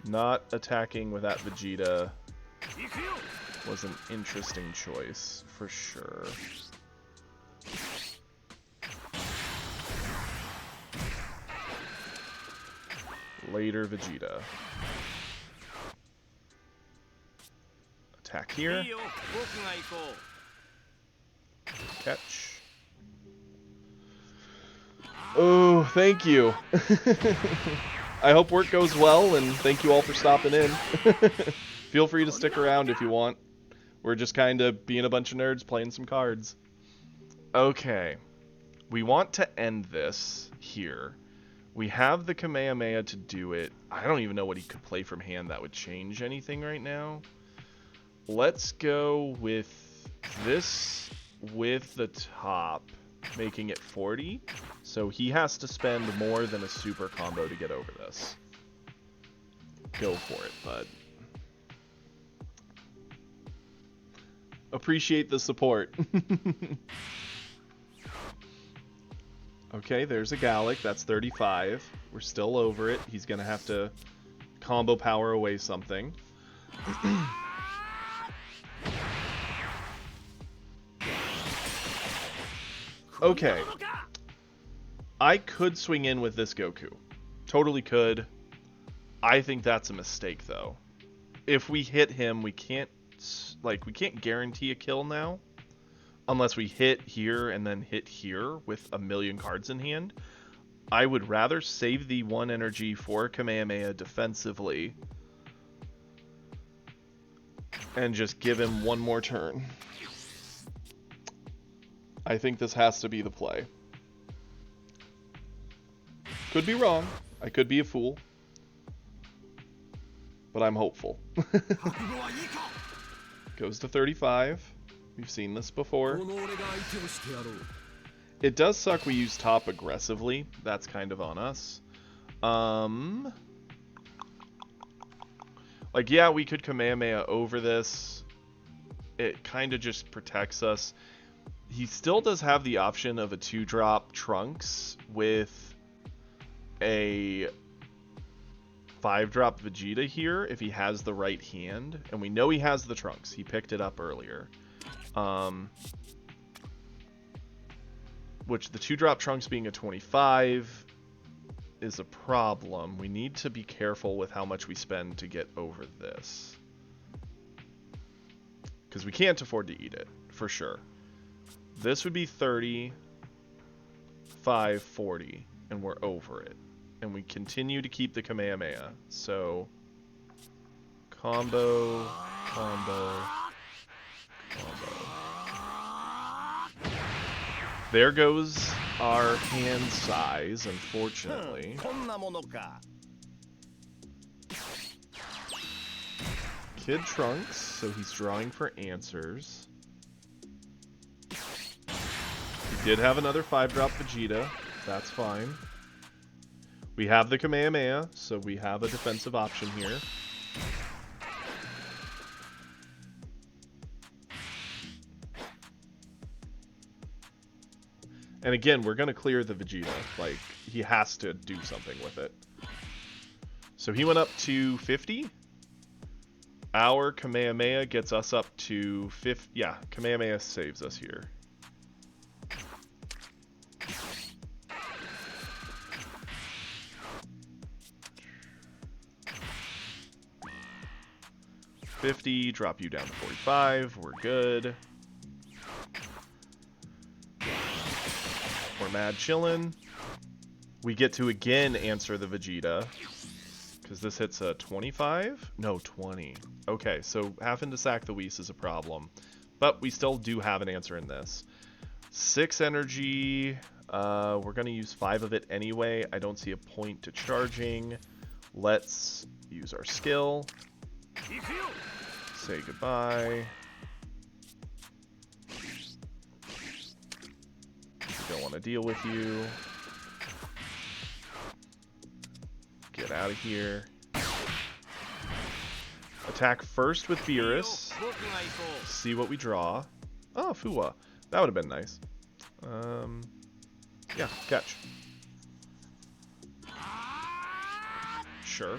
Not attacking with that Vegeta was an interesting choice, for sure. Later Vegeta. Attack here. Catch. Oh, thank you. I hope work goes well, and thank you all for stopping in. Feel free to stick around if you want. We're just kind of being a bunch of nerds playing some cards. Okay. We want to end this here. We have the Kamehameha to do it. I don't even know what he could play from hand that would change anything right now. Let's go with this with the top, making it 40. So he has to spend more than a super combo to get over this. Go for it, bud. Appreciate the support. Okay, there's a Gallic. That's 35. We're still over it. He's going to have to combo power away something. Okay. I could swing in with this Goku. Totally could. I think that's a mistake, though. If we hit him, we can't guarantee a kill now. Unless we hit here and then hit here with a million cards in hand. I would rather save the 1 energy for Kamehameha defensively and just give him one more turn. I think this has to be the play. Could be wrong. I could be a fool. But I'm hopeful. Goes to 35. We've seen this before. It does suck we use top aggressively. That's kind of on us. Like, yeah, we could Kamehameha over this. It kind of just protects us. He still does have the option of a 2-drop Trunks with a 5-drop Vegeta here if he has the right hand. And we know he has the Trunks. He picked it up earlier. Which the 2-drop Trunks being a 25 is a problem. We need to be careful with how much we spend to get over this. Because we can't afford to eat it, for sure. This would be 30, 5, 40, and we're over it. And we continue to keep the Kamehameha. So, combo, combo, combo. There goes our hand size, unfortunately. Kid Trunks, so he's drawing for answers. He did have another 5-drop Vegeta. That's fine. We have the Kamehameha, so we have a defensive option here. And again, we're going to clear the Vegeta. Like, he has to do something with it. So he went up to 50. Our Kamehameha gets us up to 50. Yeah, Kamehameha saves us here. $50, drop you down to 45. We're good. We're mad chillin'. We get to again answer the Vegeta. Because this hits a 25? No, 20. Okay, so having to sack the Whis is a problem. But we still do have an answer in this. 6 energy. We're going to use 5 of it anyway. I don't see a point to charging. Let's use our skill. Say goodbye. Don't want to deal with you. Get out of here. Attack first with Beerus. See what we draw. Oh, Fuwa. That would have been nice. Yeah, catch. Sure.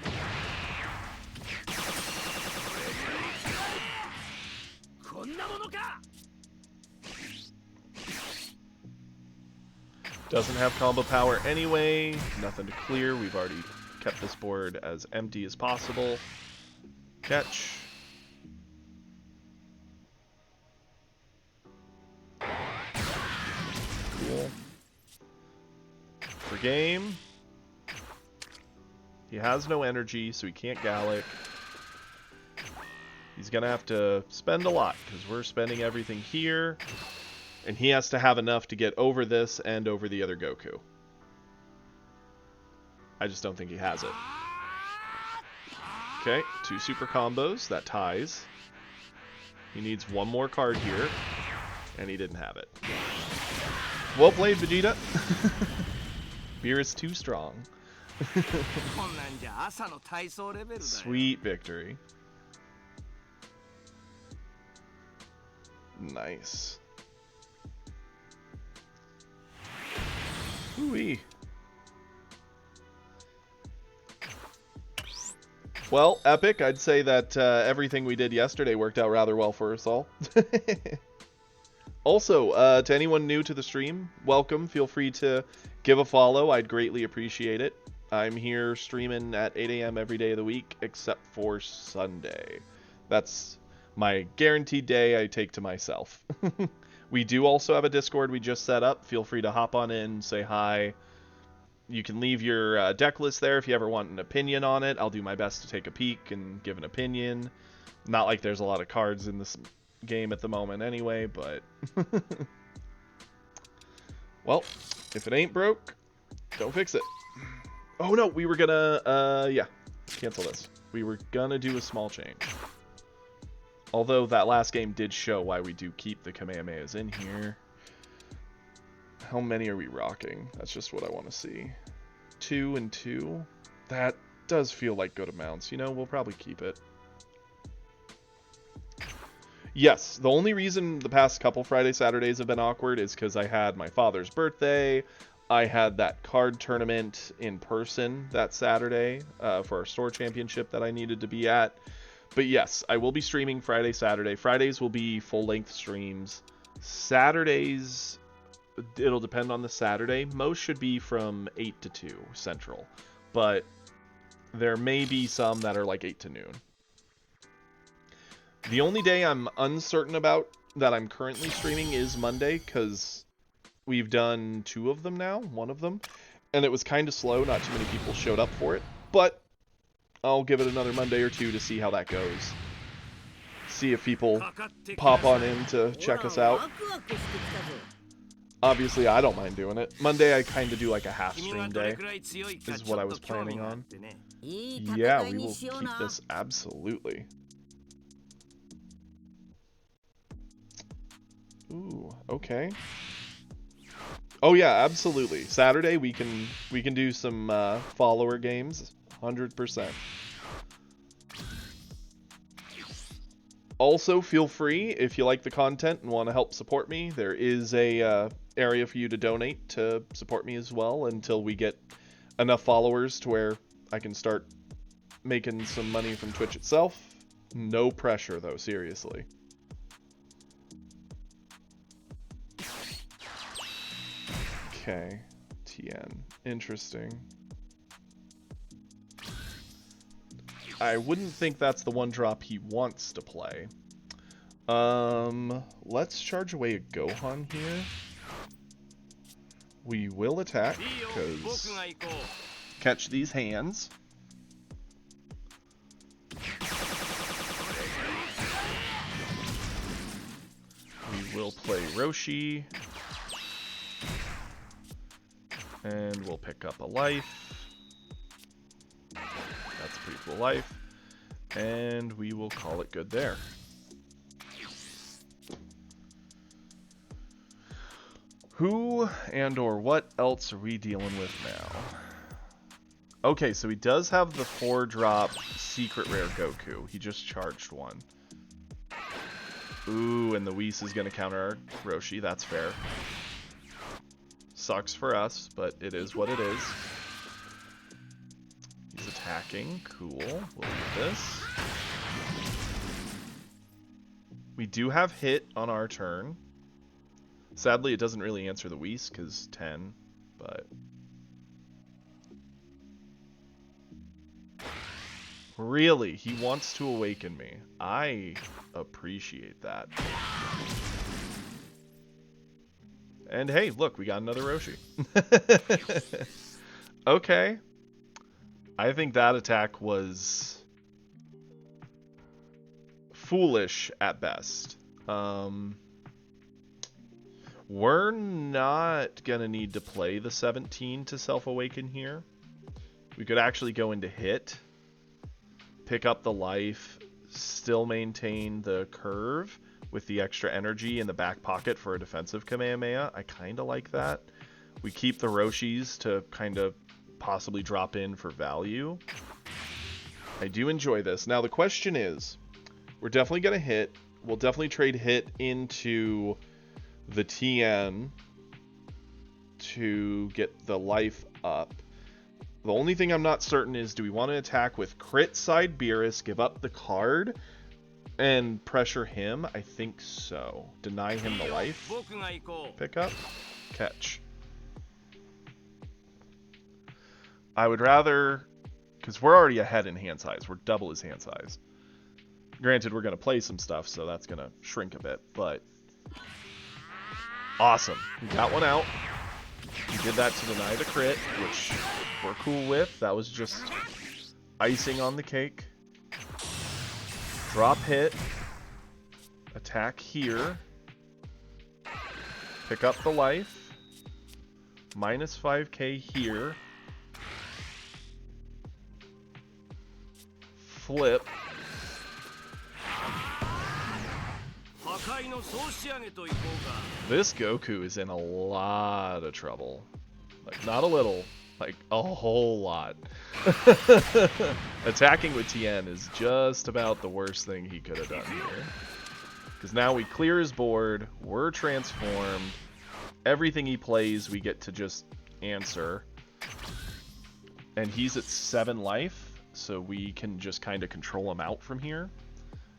Doesn't have combo power anyway. Nothing to clear. We've already kept this board as empty as possible. Catch. Cool. For game. He has no energy, so he can't Gallic. He's going to have to spend a lot, because we're spending everything here. And he has to have enough to get over this and over the other Goku. I just don't think he has it. Okay, 2 super combos. That ties. He needs one more card here. And he didn't have it. Well played, Vegeta. Beer is too strong. Sweet victory. Nice. Ooh-wee. Well, Epic, I'd say that everything we did yesterday worked out rather well for us all. Also, to anyone new to the stream, welcome. Feel free to give a follow. I'd greatly appreciate it. I'm here streaming at 8 a.m. every day of the week, except for Sunday. That's my guaranteed day I take to myself. We do also have a Discord we just set up. Feel free to hop on in, say hi. You can leave your deck list there if you ever want an opinion on it. I'll do my best to take a peek and give an opinion. Not like there's a lot of cards in this game at the moment anyway, but... Well, if it ain't broke, don't fix it. Oh no, we were gonna, yeah, cancel this. We were gonna do a small change. Although that last game did show why we do keep the Kamehamehas in here. How many are we rocking? That's just what I want to see. 2 and 2? That does feel like good amounts. You know, we'll probably keep it. Yes, the only reason the past couple Friday, Saturdays have been awkward is because I had my father's birthday. I had that card tournament in person that Saturday for our store championship that I needed to be at. But yes, I will be streaming Friday, Saturday. Fridays will be full-length streams. Saturdays, it'll depend on the Saturday. Most should be from 8 to 2 Central. But there may be some that are like 8 to noon. The only day I'm uncertain about that I'm currently streaming is Monday, because we've done 2 of them now, 1 of them. And it was kind of slow, not too many people showed up for it. But I'll give it another Monday or 2 to see how that goes. See if people pop on in to check us out. Obviously, I don't mind doing it. Monday, I kind of do like a half stream day, is what I was planning on. Yeah, we will keep this absolutely. Ooh, okay. Oh yeah, absolutely. Saturday we can do some follower games, 100%. Also, feel free if you like the content and want to help support me. There is a area for you to donate to support me as well until we get enough followers to where I can start making some money from Twitch itself. No pressure though, seriously. Okay, TN. Interesting. I wouldn't think that's the one drop he wants to play. Let's charge away a Gohan here. We will attack, because catch these hands. We will play Roshi. And we'll pick up a life. That's a pretty cool life. And we will call it good there. Who and or what else are we dealing with now? Okay, so he does have the 4-drop secret rare Goku. He just charged one. Ooh, and the Whis is going to counter our Roshi. That's fair. Sucks for us, but it is what it is. He's attacking. Cool. We'll do this. We do have hit on our turn. Sadly, it doesn't really answer the Whis, because 10. but really, he wants to awaken me. I appreciate that. And hey, look, we got another Roshi. Okay. I think that attack was foolish at best. We're not gonna need to play the 17 to self-awaken here. We could actually go into hit, pick up the life, still maintain the curve with the extra energy in the back pocket for a defensive Kamehameha. I kind of like that. We keep the Roshis to kind of possibly drop in for value. I do enjoy this. Now the question is, we're definitely going to hit. We'll definitely trade hit into the TN to get the life up. The only thing I'm not certain is, do we want to attack with crit side Beerus, give up the card, and pressure him? I think so. Deny him the life. Pick up. Catch. I would rather, because we're already ahead in hand size. We're double his hand size. Granted, we're going to play some stuff, so that's going to shrink a bit, but awesome. We got one out. We did that to deny the crit, which we're cool with. That was just icing on the cake. Drop hit. Attack here. Pick up the life. Minus 5k here. Flip. This Goku is in a lot of trouble. Like, not a little, like a whole lot. Attacking with Tien is just about the worst thing he could have done here. Because now we clear his board, we're transformed, everything he plays we get to just answer. And he's at 7 life, so we can just kind of control him out from here.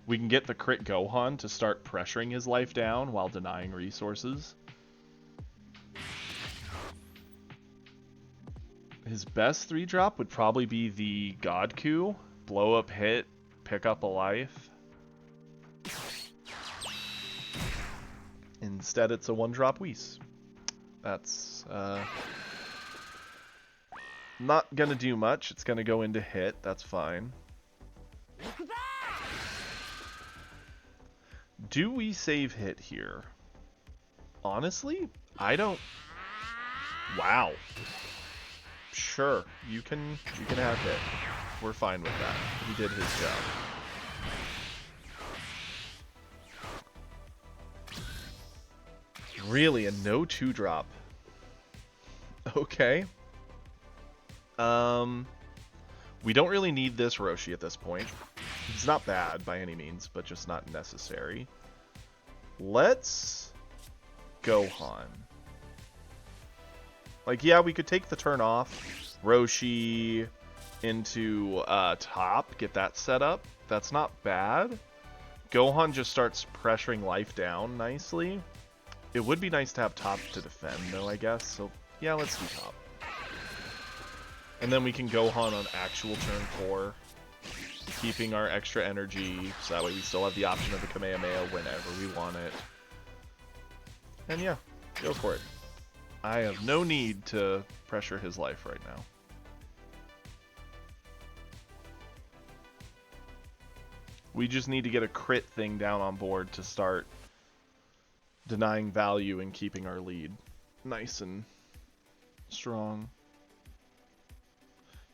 We can get the crit Gohan to start pressuring his life down while denying resources. His best 3-drop would probably be the God Coup. Blow up hit, pick up a life. Instead, it's a 1-drop Whis. That's not going to do much. It's going to go into hit. That's fine. Do we save hit here? Honestly, I don't. Wow. Sure, you can have hit. We're fine with that. He did his job. Really, a no 2-drop. Okay. We don't really need this Roshi at this point. It's not bad by any means, but just not necessary. Let's Gohan. Like, yeah, we could take the turn off. Roshi into top, get that set up. That's not bad. Gohan just starts pressuring life down nicely. It would be nice to have top to defend, though, I guess. So, yeah, let's do top. And then we can Gohan on actual turn 4. Keeping our extra energy, so that way we still have the option of the Kamehameha whenever we want it. And yeah, go for it. I have no need to pressure his life right now. We just need to get a crit thing down on board to start denying value and keeping our lead nice and strong.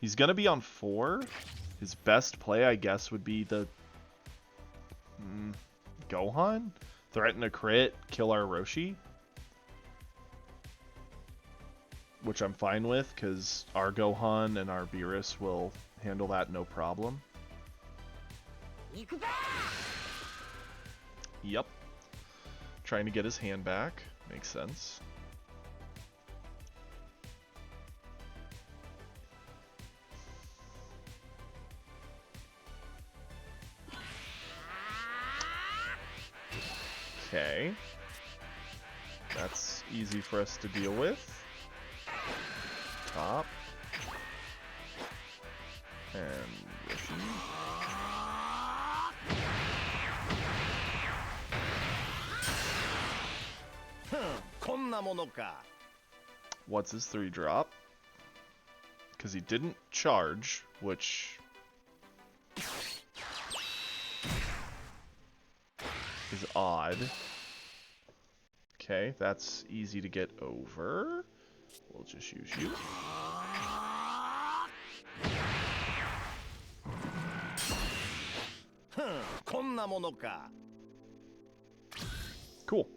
He's going to be on 4. His best play, I guess, would be the Gohan? Threaten a crit, kill our Roshi. Which I'm fine with, because our Gohan and our Beerus will handle that no problem. Yep. Trying to get his hand back. Makes sense. Okay. That's easy for us to deal with. What's his 3-drop? Because he didn't charge, which is odd. Okay, that's easy to get over. We'll just use you. Cool.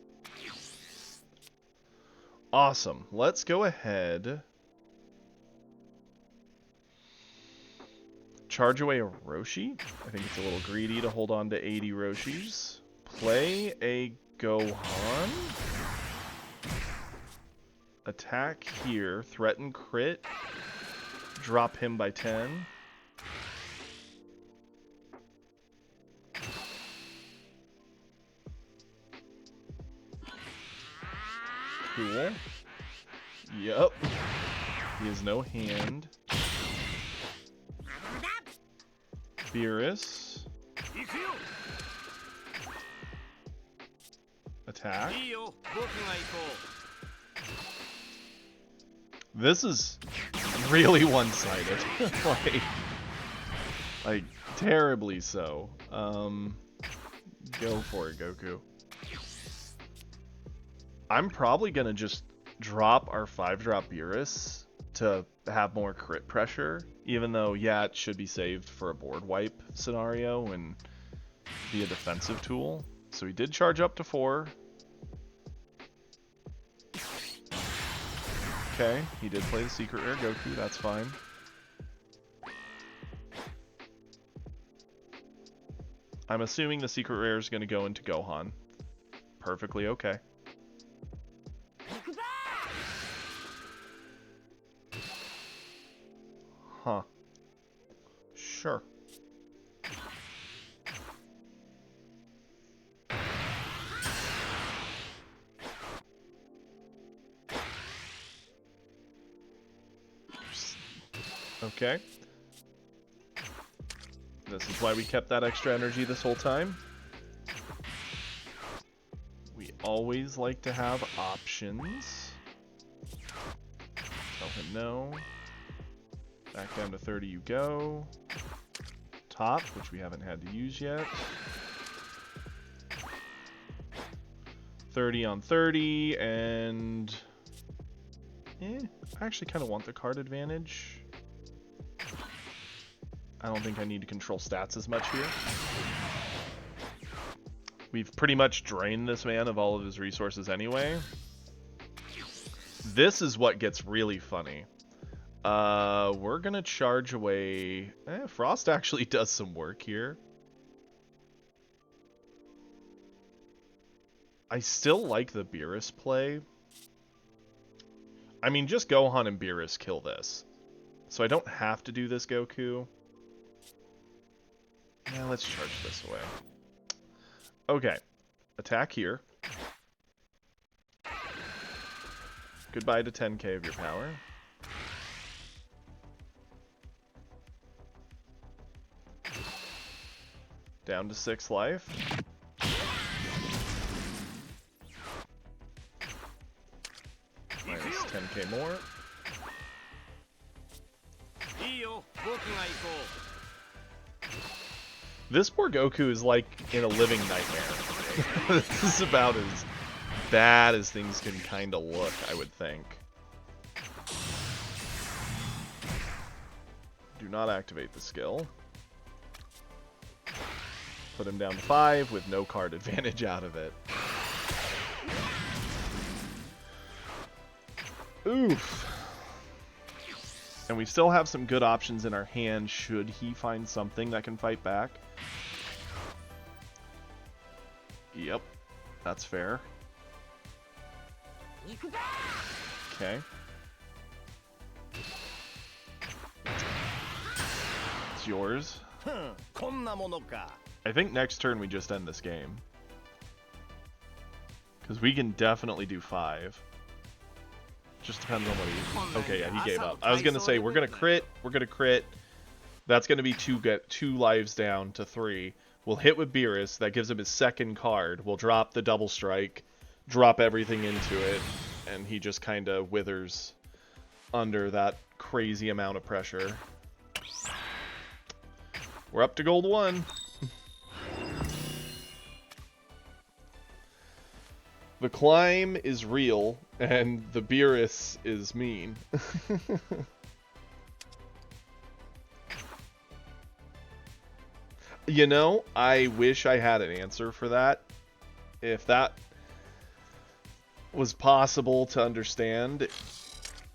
Awesome. Let's go ahead. Charge away a Roshi. I think it's a little greedy to hold on to 80 Roshis. Play a Gohan. Attack here. Threaten crit. Drop him by 10. Cool. Yep. He has no hand. Beerus. Attack. This is really one-sided. like terribly so. Go for it, Goku. I'm probably gonna just drop our 5-drop Beerus to have more crit pressure, even though, yeah, it should be saved for a board wipe scenario and be a defensive tool. So he did charge up to 4. Okay, he did play the Secret Rare Goku, that's fine. I'm assuming the Secret Rare is going to go into Gohan. Perfectly okay. Huh. Sure. Okay. This is why we kept that extra energy this whole time. We always like to have options. Tell him no. Back down to 30 you go. Top, which we haven't had to use yet. 30 on 30, and... I actually kind of want the card advantage. I don't think I need to control stats as much here. We've pretty much drained this man of all of his resources anyway. This is what gets really funny. We're gonna charge away... Frost actually does some work here. I still like the Beerus play. I mean, just Gohan and Beerus kill this. So I don't have to do this, Goku. Yeah, let's charge this away. Okay. Attack here. Goodbye to 10k of your power. Down to 6 life. Minus 10k more. This poor Goku is like in a living nightmare. This is about as bad as things can kind of look, I would think. Do not activate the skill. Put him down to 5 with no card advantage out of it. Oof. And we still have some good options in our hand should he find something that can fight back. Yep, that's fair. Okay. It's yours. I think next turn we just end this game. Because we can definitely do 5. Just depends on what he... Okay, yeah, he gave up. I was going to say, we're going to crit. We're going to crit. That's going to be 2 lives down to 3. We'll hit with Beerus. That gives him his second card. We'll drop the double strike. Drop everything into it. and he just kind of withers under that crazy amount of pressure. We're up to gold 1. The climb is real, and the Beerus is mean. You know, I wish I had an answer for that. If that was possible to understand.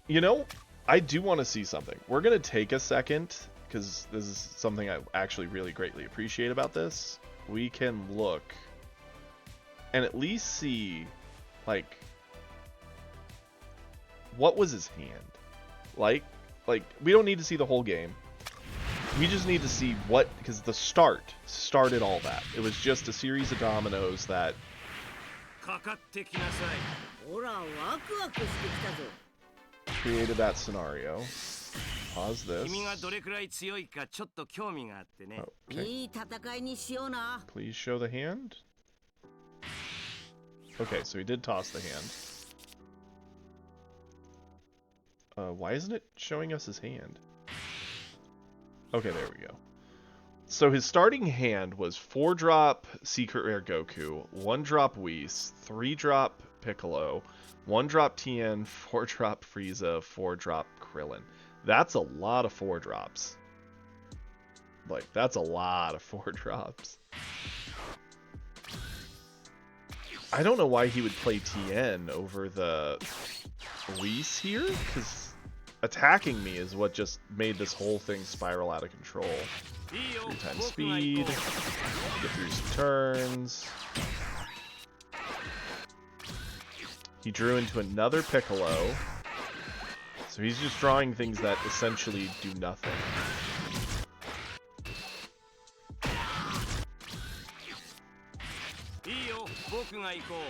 You know, I do want to see something. We're going to take a second, because this is something I actually really greatly appreciate about this. We can look and at least see, like, what was his hand? Like, we don't need to see the whole game. We just need to see what, because the start started all that. It was just a series of dominoes that created that scenario. Pause this. Okay. Please show the hand. Okay, so he did toss the hand. Why isn't it showing us his hand? Okay, there we go. So his starting hand was 4-drop Secret Rare Goku, 1-drop Whis, 3-drop Piccolo, 1-drop Tien, 4-drop Frieza, 4-drop Krillin. That's a lot of 4-drops. Like, that's a lot of 4-drops. I don't know why he would play Tien over the Whis here, because attacking me is what just made this whole thing spiral out of control. 3 times speed, get through some turns. He drew into another Piccolo, so he's just drawing things that essentially do nothing.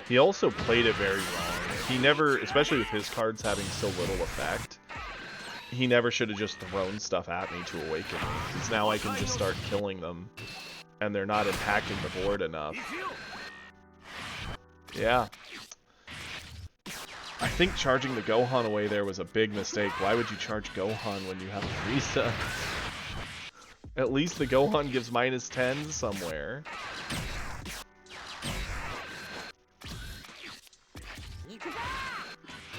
He also played it very wrong. He never, especially with his cards having so little effect, he never should have just thrown stuff at me to awaken me, because now I can just start killing them, and they're not impacting the board enough. Yeah. I think charging the Gohan away there was a big mistake. Why would you charge Gohan when you have a Frieza? At least the Gohan gives -10 somewhere.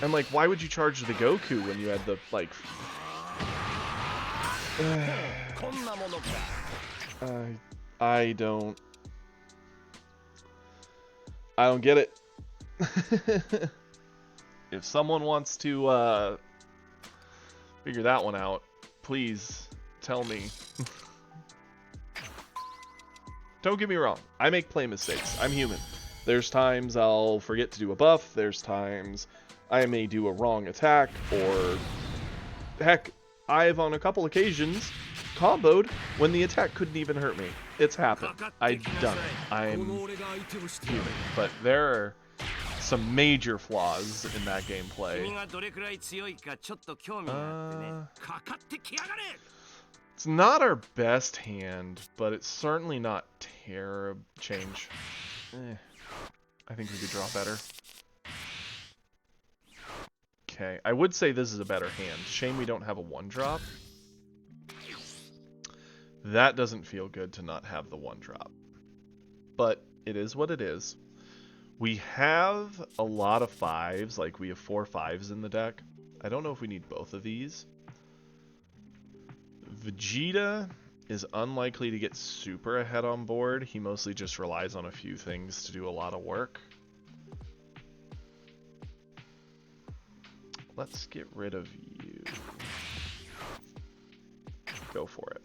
And, like, why would you charge the Goku when you had the, like... I don't get it. If someone wants to, figure that one out, please tell me. Don't get me wrong, I make play mistakes. I'm human. There's times I'll forget to do a buff, there's times I may do a wrong attack, or heck, I've on a couple occasions comboed when the attack couldn't even hurt me. It's happened. I've done it. I'm human. But there are some major flaws in that gameplay. It's not our best hand, but it's certainly not terrible. Change. I think we could draw better. Okay, I would say this is a better hand. Shame we don't have a 1-drop. That doesn't feel good to not have the 1-drop. But it is what it is. We have a lot of 5s, like we have 4 5s in the deck. I don't know if we need both of these. Vegeta is unlikely to get super ahead on board. He mostly just relies on a few things to do a lot of work. Let's get rid of you. Go for it.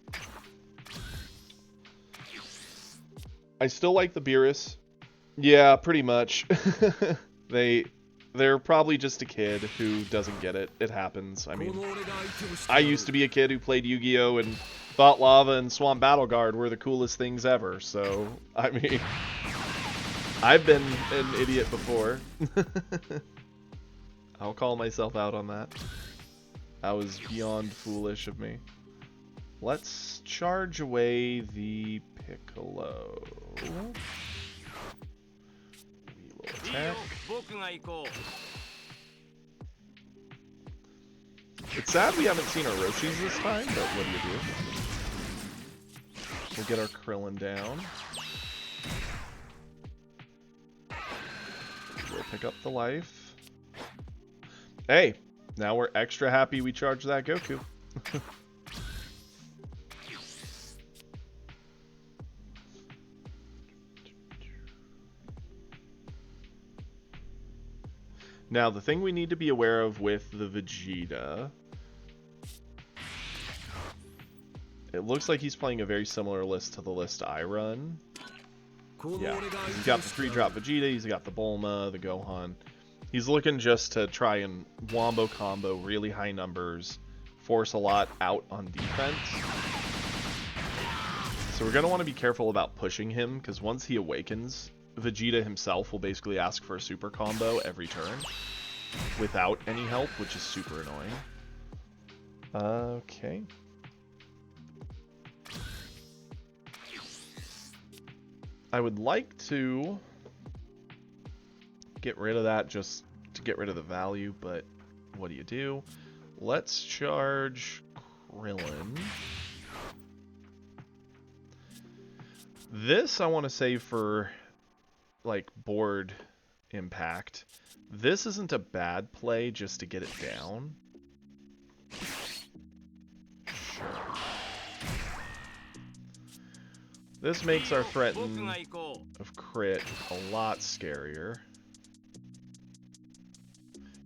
I still like the Beerus. Yeah, pretty much. They're probably just a kid who doesn't get it. It happens. I mean, I used to be a kid who played Yu-Gi-Oh! And thought Lava and Swamp Battle Guard were the coolest things ever. So, I mean, I've been an idiot before. I'll call myself out on that. That was beyond foolish of me. Let's charge away the Piccolo. We will attack. It's sad we haven't seen our Roshis this time, but what do you do? We'll get our Krillin down. We'll pick up the life. Hey, now we're extra happy we charged that Goku. Now, the thing we need to be aware of with the Vegeta, it looks like he's playing a very similar list to the list I run. Yeah, he's got the 3-drop Vegeta, he's got the Bulma, the Gohan. He's looking just to try and wombo combo really high numbers, force a lot out on defense. So we're going to want to be careful about pushing him, because once he awakens, Vegeta himself will basically ask for a super combo every turn without any help, which is super annoying. Okay. I would like to get rid of that just to get rid of the value, but what do? Let's charge Krillin. This I want to save for like board impact. This isn't a bad play just to get it down. Sure. This makes our threaten of crit a lot scarier.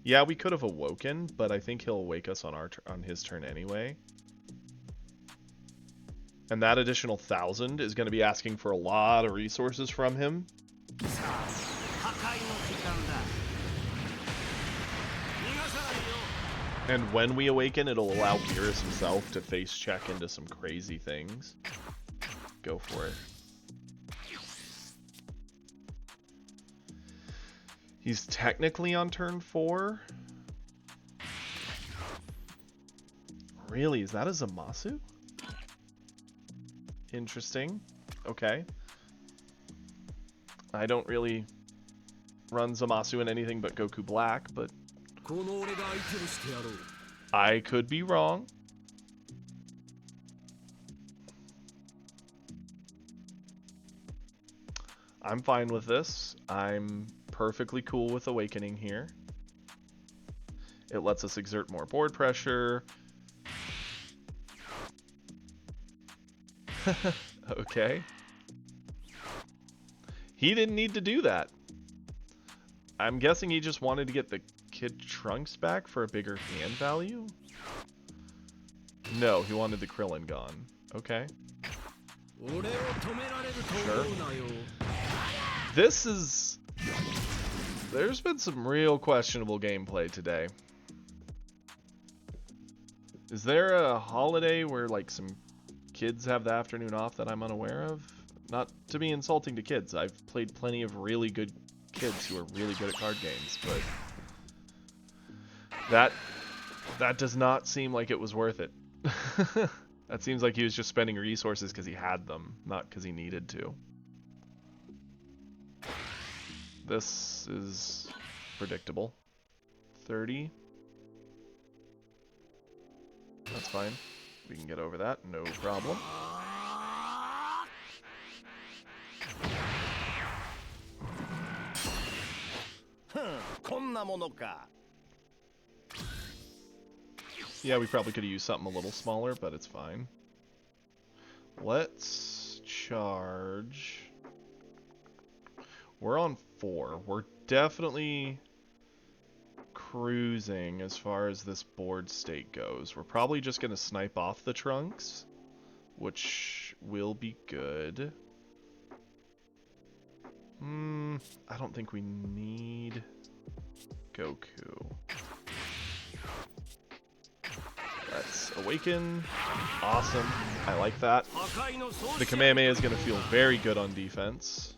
Yeah, we could have awoken, but I think he'll awake us on his turn anyway. And that additional 1,000 is going to be asking for a lot of resources from him. And when we awaken, it'll allow Beerus himself to face check into some crazy things. Go for it. He's technically on turn 4. Really? Is that a Zamasu? Interesting. Okay. I don't really run Zamasu in anything but Goku Black, but I could be wrong. I'm fine with this. I'm perfectly cool with awakening here. It lets us exert more board pressure. Okay. He didn't need to do that. I'm guessing he just wanted to get the Kid Trunks back for a bigger hand value? No, he wanted the Krillin gone. Okay. Sure. This is... There's been some real questionable gameplay today. Is there a holiday where, like, some kids have the afternoon off that I'm unaware of? Not to be insulting to kids. I've played plenty of really good kids who are really good at card games, but that does not seem like it was worth it. That seems like he was just spending resources because he had them, not because he needed to. This is predictable. 30. That's fine. We can get over that, no problem. Yeah, we probably could have used something a little smaller, but it's fine. Let's charge. We're on 4. We're definitely cruising as far as this board state goes. We're probably just going to snipe off the Trunks, which will be good. I don't think we need Goku. Let's awaken. Awesome. I like that. The Kamehameha is going to feel very good on defense.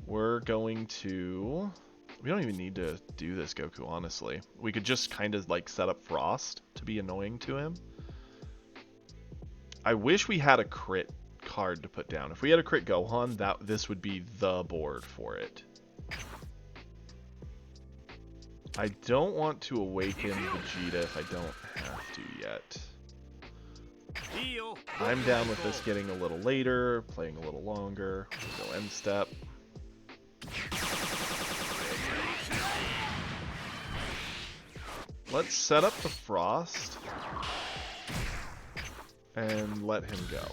We're going to... We don't even need to do this, Goku, honestly. We could just kind of like set up Frost to be annoying to him. I wish we had a crit card to put down. If we had a crit Gohan, this would be the board for it. I don't want to awaken Vegeta if I don't have to yet. I'm down with this getting a little later, playing a little longer. We'll go end step. Let's set up the Frost and let him go.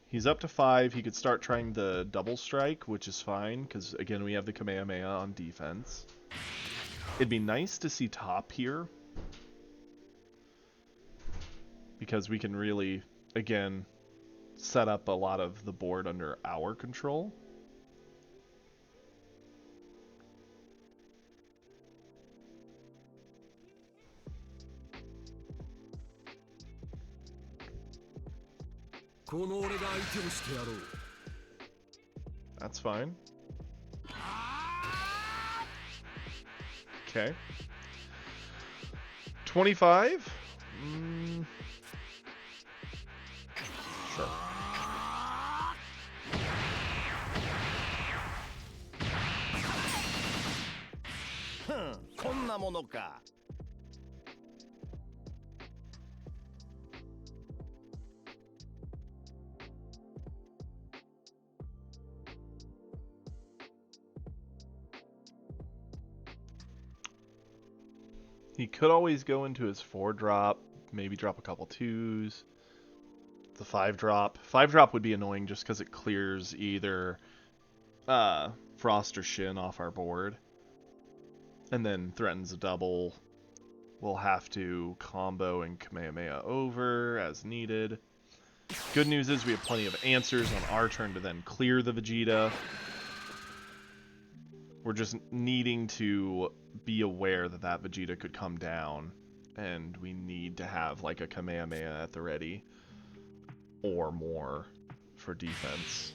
He's up to 5. He could start trying the double strike, which is fine, because again we have the Kamehameha on defense. It'd be nice to see top here, because we can really, again, set up a lot of the board under our control. That's fine. Okay. 25? Sure. He could always go into his 4-drop, maybe drop a couple 2s. The 5-drop. 5-drop would be annoying just because it clears either Frost or Shin off our board. And then threatens a double. We'll have to combo and Kamehameha over as needed. Good news is we have plenty of answers on our turn to then clear the Vegeta. We're just needing to be aware that that Vegeta could come down, and we need to have like a Kamehameha at the ready or more for defense.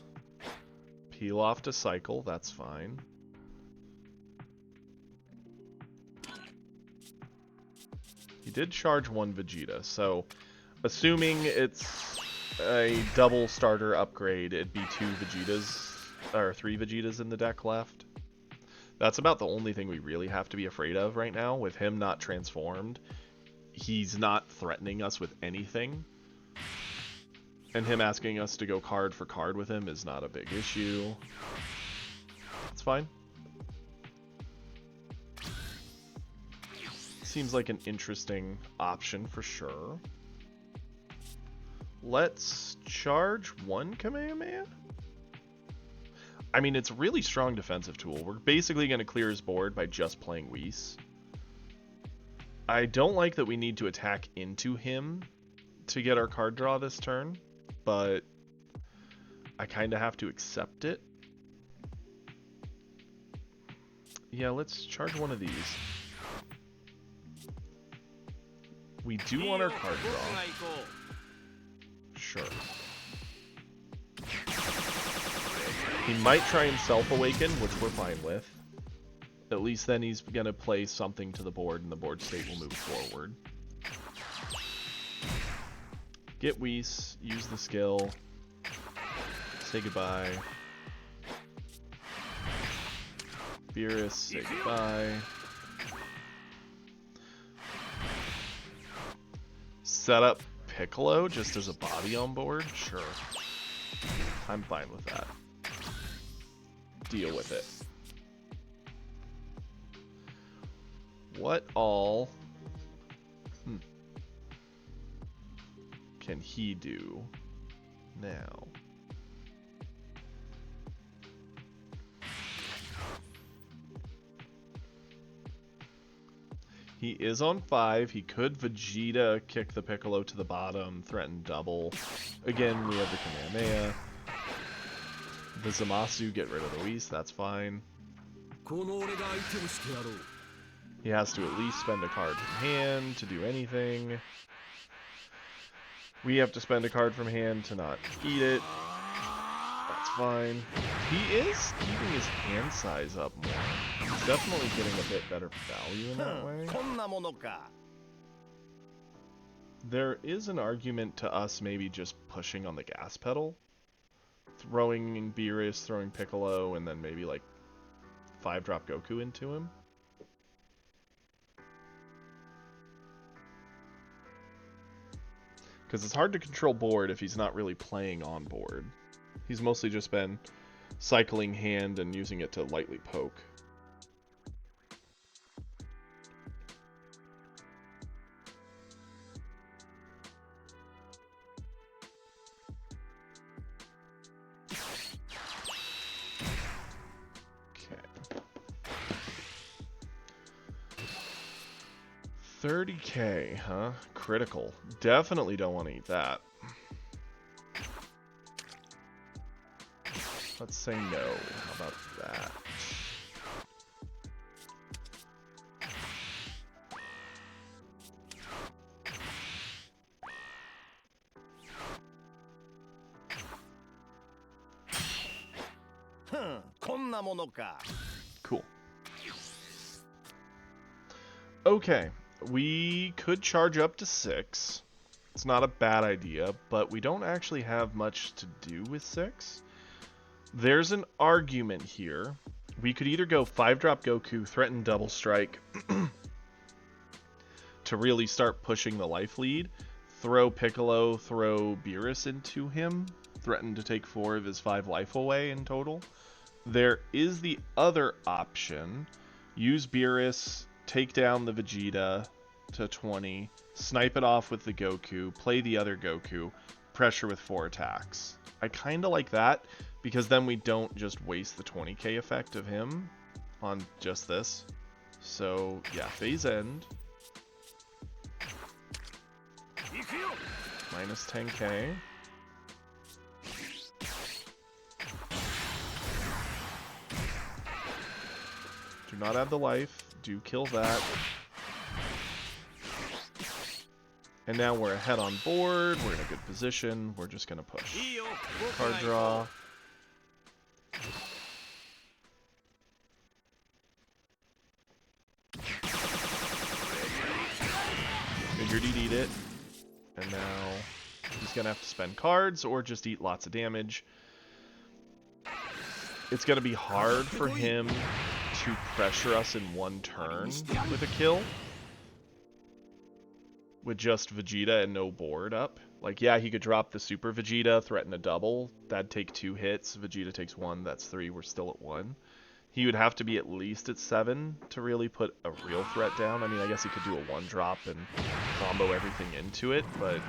Peel off to cycle, that's fine. He did charge 1 Vegeta, so assuming it's a double starter upgrade, it'd be 2 Vegetas, or 3 Vegetas in the deck left. That's about the only thing we really have to be afraid of right now. With him not transformed, he's not threatening us with anything. And him asking us to go card for card with him is not a big issue. It's fine. Seems like an interesting option for sure. Let's charge 1 Kamehameha? I mean, it's a really strong defensive tool. We're basically going to clear his board by just playing Whis. I don't like that we need to attack into him to get our card draw this turn, but I kind of have to accept it. Yeah, let's charge 1 of these. We do want our card draw. Sure. He might try and self-awaken, which we're fine with. At least then he's going to play something to the board, and the board state will move forward. Get Whis, use the skill, say goodbye. Beerus, say goodbye. Set up Piccolo just as a body on board? Sure. I'm fine with that. Deal with it. What all can he do now? He is on 5. He could Vegeta kick the Piccolo to the bottom, threaten double. Again, we have the Kamehameha. The Zamasu, get rid of the Whis, that's fine. He has to at least spend a card from hand to do anything. We have to spend a card from hand to not eat it. That's fine. He is keeping his hand size up more. He's definitely getting a bit better value in that way. There is an argument to us maybe just pushing on the gas pedal throwing Beerus, throwing Piccolo, and then maybe like 5-drop Goku into him. Because it's hard to control board if he's not really playing on board. He's mostly just been cycling hand and using it to lightly poke. Okay. 30k, huh? Critical. Definitely don't want to eat that. Let's say no. How about that? Cool. Okay, we could charge up to 6. It's not a bad idea, but we don't actually have much to do with 6. There's an argument here. We could either go 5-drop Goku, threaten double strike to really start pushing the life lead, throw Piccolo, throw Beerus into him, threaten to take 4 of his 5 life away in total. There is the other option. Use Beerus, take down the Vegeta to 20, snipe it off with the Goku, play the other Goku, pressure with 4 attacks. I kind of like that, because then we don't just waste the 20k effect of him on just this. So, yeah, phase end. Minus 10k. Do not add the life. Do kill that. And now we're ahead on board. We're in a good position. We're just going to push. Card draw. Figured he'd eat it. And now he's going to have to spend cards or just eat lots of damage. It's going to be hard for him to pressure us in one turn with a kill. With just Vegeta and no board up. Like, yeah, he could drop the Super Vegeta, threaten a double. That'd take 2 hits. Vegeta takes 1, that's 3. We're still at 1. He would have to be at least at 7 to really put a real threat down. I mean, I guess he could do a 1-drop and combo everything into it, but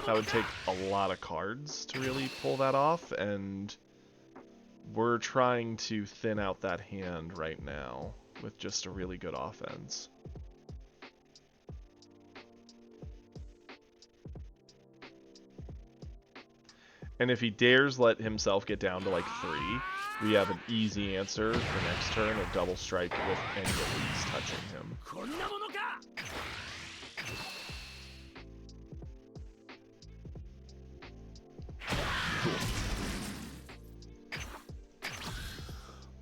that would take a lot of cards to really pull that off, and we're trying to thin out that hand right now with just a really good offense. And if he dares let himself get down to like 3, we have an easy answer for next turn, a double strike with any of these touching him. Cool.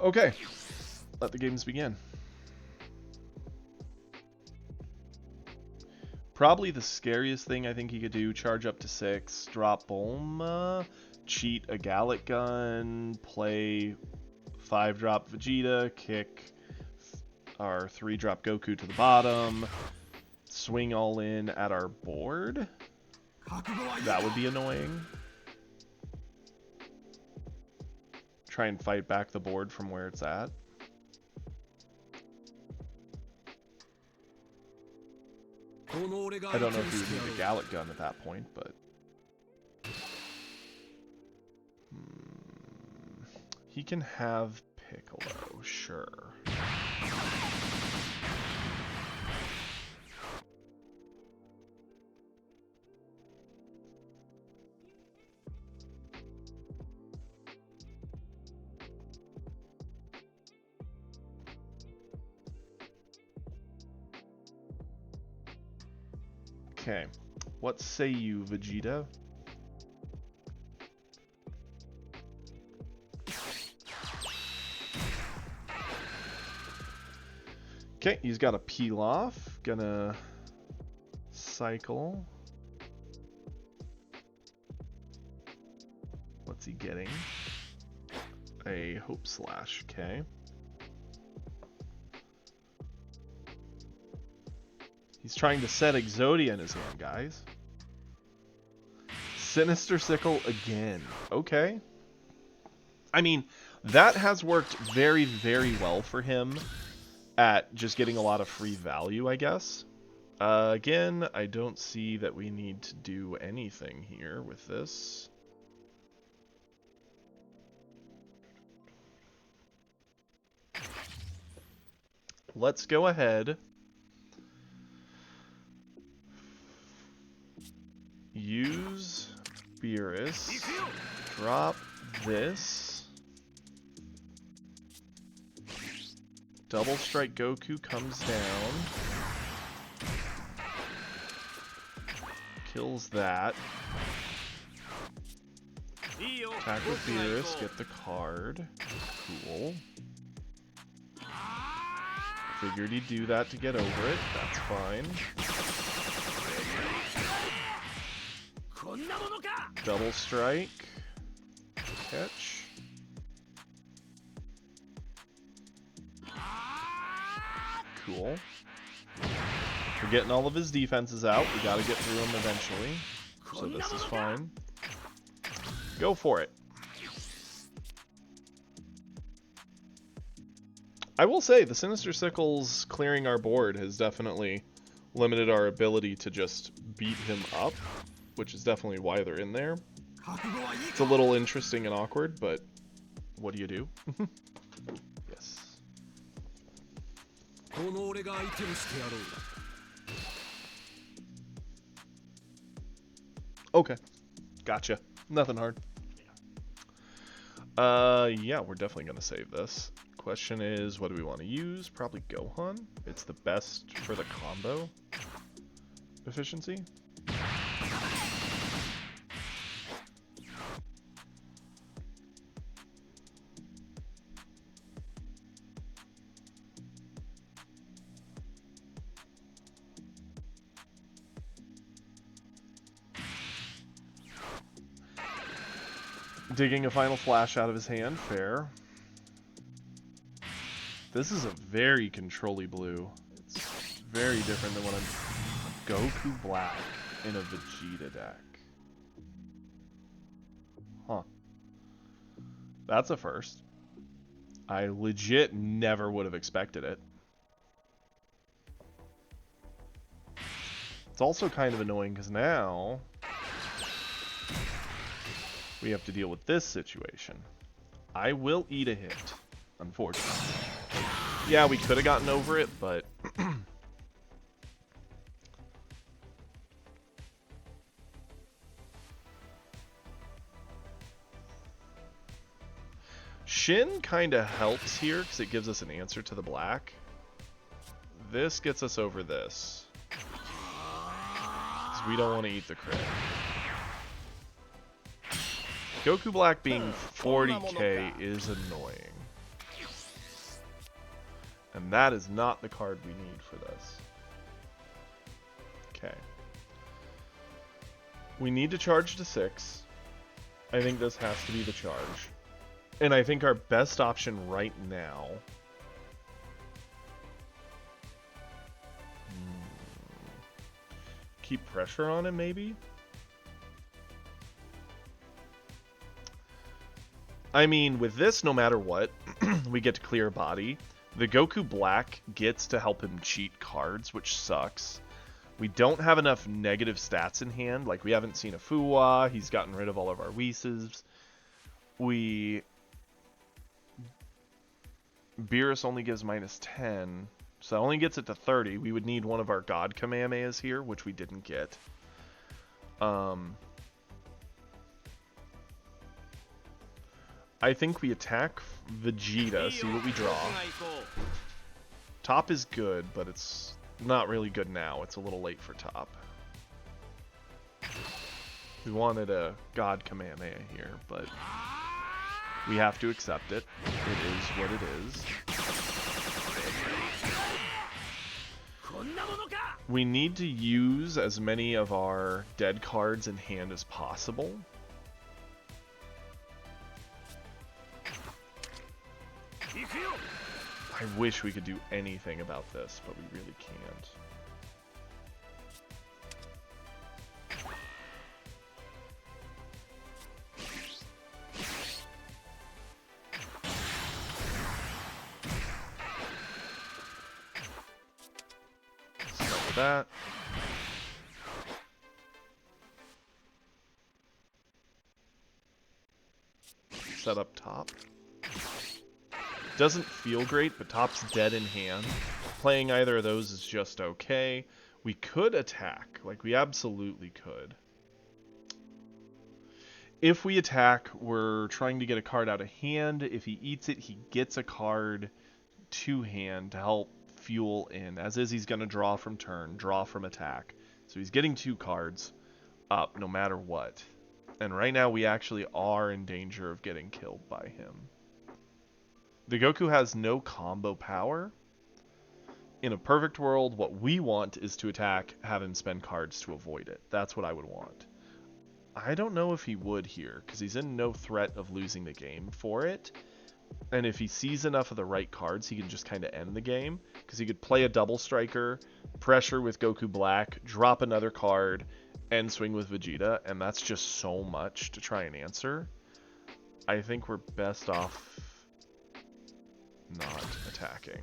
Okay, let the games begin. Probably the scariest thing I think he could do, charge up to 6, drop Bulma, cheat a Gallic Gun, play 5-drop Vegeta, kick our 3-drop Goku to the bottom, swing all in at our board. That would be annoying. Try and fight back the board from where it's at. I don't know if he would need a Gallic Gun at that point, but... He can have Piccolo, sure. Okay, what say you, Vegeta? Okay, he's got a peel off, gonna cycle. getting a Hope Slash, okay. He's trying to set Exodia in his hand, guys. Sinister Sickle again. Okay. I mean, that has worked very, very well for him at just getting a lot of free value, I guess. Again, I don't see that we need to do anything here with this. Let's go ahead. Use Beerus. Drop this. Double Strike Goku comes down. Kills that. Attack with Beerus, get the card. Cool. Figured he'd do that to get over it. That's fine. Double Strike. Catch. Cool. We're getting all of his defenses out. We gotta get through them eventually. So this is fine. Go for it. I will say, the Sinister Sickles clearing our board has definitely limited our ability to just beat him up, which is definitely why they're in there. It's a little interesting and awkward, but what do you do? Yes. Okay. Gotcha. Nothing hard. Yeah, we're definitely gonna save this. Question is, what do we want to use? Probably Gohan. It's the best for the combo efficiency. Digging a final flash out of his hand, fair. This is a very control-y blue. It's very different than what I'm... Goku Black in a Vegeta deck. Huh. That's a first. I legit never would have expected it. It's also kind of annoying because now we have to deal with this situation. I will eat a hit, unfortunately. Yeah, we could have gotten over it, but... Shin kind of helps here because it gives us an answer to the black. This gets us over this. So we don't want to eat the crit. Goku Black being 40k is annoying. And that is not the card we need for this. Okay. We need to charge to 6. I think this has to be the charge. And I think our best option right now... Keep pressure on him, maybe? I mean, with this, no matter what, we get to clear body. The Goku Black gets to help him cheat cards, which sucks. We don't have enough negative stats in hand. Like, we haven't seen a Fuwa. He's gotten rid of all of our Whis. Beerus only gives -10, so that only gets it to 30. We would need one of our God Kamehamehas here, which we didn't get. I think we attack Vegeta, see what we draw. Top is good, but it's not really good now. It's a little late for top. We wanted a God Kamehameha here, but we have to accept it. It is what it is. We need to use as many of our dead cards in hand as possible. I wish we could do anything about this, but we really can't. Start with that. Set up top. Doesn't feel great, but top's dead in hand. Playing either of those is just okay. We could attack. Like, we absolutely could. If we attack, we're trying to get a card out of hand. If he eats it, he gets a card to hand to help fuel in. As is, he's going to draw from turn, draw from attack. So he's getting 2 cards up no matter what. And right now we actually are in danger of getting killed by him. The Goku has no combo power. In a perfect world, what we want is to attack, have him spend cards to avoid it. That's what I would want. I don't know if he would here, because he's in no threat of losing the game for it. And if he sees enough of the right cards, he can just kind of end the game. Because he could play a double striker, pressure with Goku Black, drop another card, and swing with Vegeta. And that's just so much to try and answer. I think we're best off not attacking.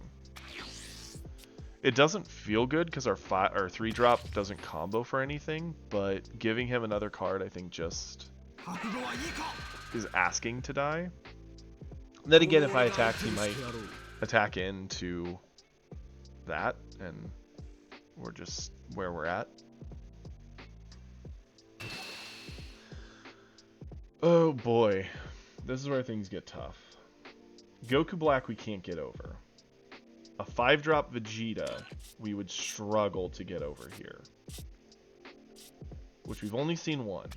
It doesn't feel good because our 3-drop doesn't combo for anything, but giving him another card I think just is asking to die. Then again, if I attacked, he might attack into that, and we're just where we're at. Oh boy, this is where things get tough. Goku Black we can't get over. A 5-drop Vegeta we would struggle to get over here. Which we've only seen one.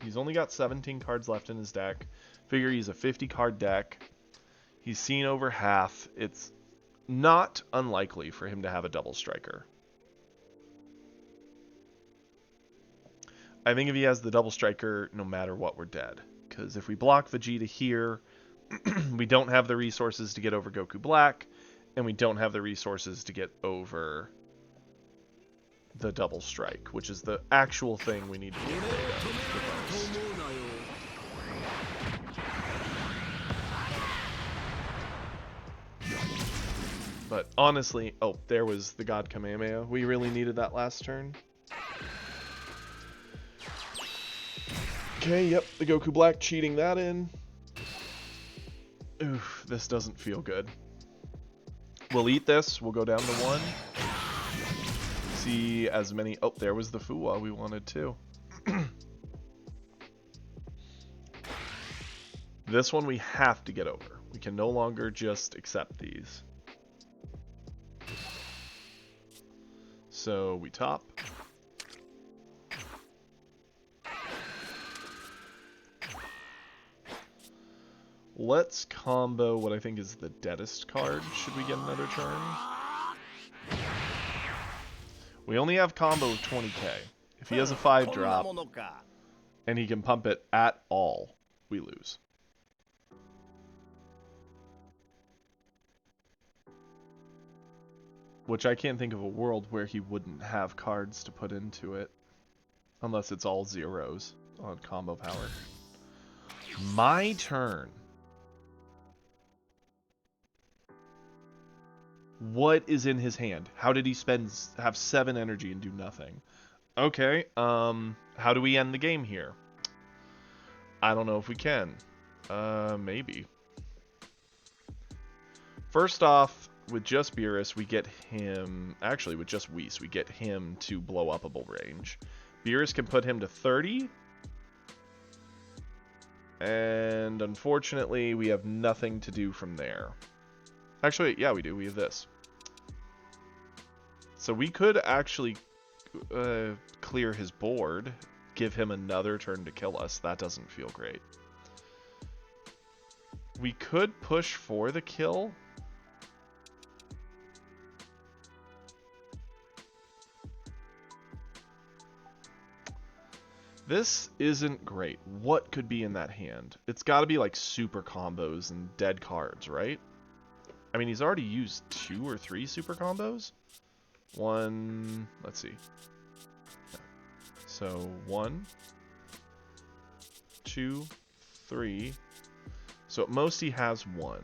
He's only got 17 cards left in his deck. Figure he's a 50-card deck. He's seen over half. It's not unlikely for him to have a double striker. I think if he has the double striker, no matter what, we're dead. Because if we block Vegeta here, we don't have the resources to get over Goku Black, and we don't have the resources to get over the double strike, which is the actual thing we need to get rid of the most. But honestly, oh, there was the God Kamehameha. We really needed that last turn. Okay, yep, the Goku Black cheating that in. Oof, this doesn't feel good. We'll eat this, we'll go down to 1. See as many... Oh, there was the Fuwa we wanted too. This one we have to get over. We can no longer just accept these. So we top. Let's combo what I think is the deadest card. Should we get another turn? We only have combo of 20k. If he has a 5-drop and he can pump it at all, we lose. Which I can't think of a world where he wouldn't have cards to put into it. Unless it's all zeros on combo power. My turn. What is in his hand? How did he have 7 energy and do nothing? Okay, how do we end the game here? I don't know if we can. Maybe. First off, with just Beerus, we get him... Actually, with just Whis, we get him to blow upable range. Beerus can put him to 30. And unfortunately, we have nothing to do from there. Actually, yeah, we do. We have this. So we could actually clear his board, give him another turn to kill us. That doesn't feel great. We could push for the kill. This isn't great. What could be in that hand? It's got to be like super combos and dead cards, right? I mean, he's already used 2 or 3 super combos. One, let's see. So 1, 2, 3. So at most he has 1.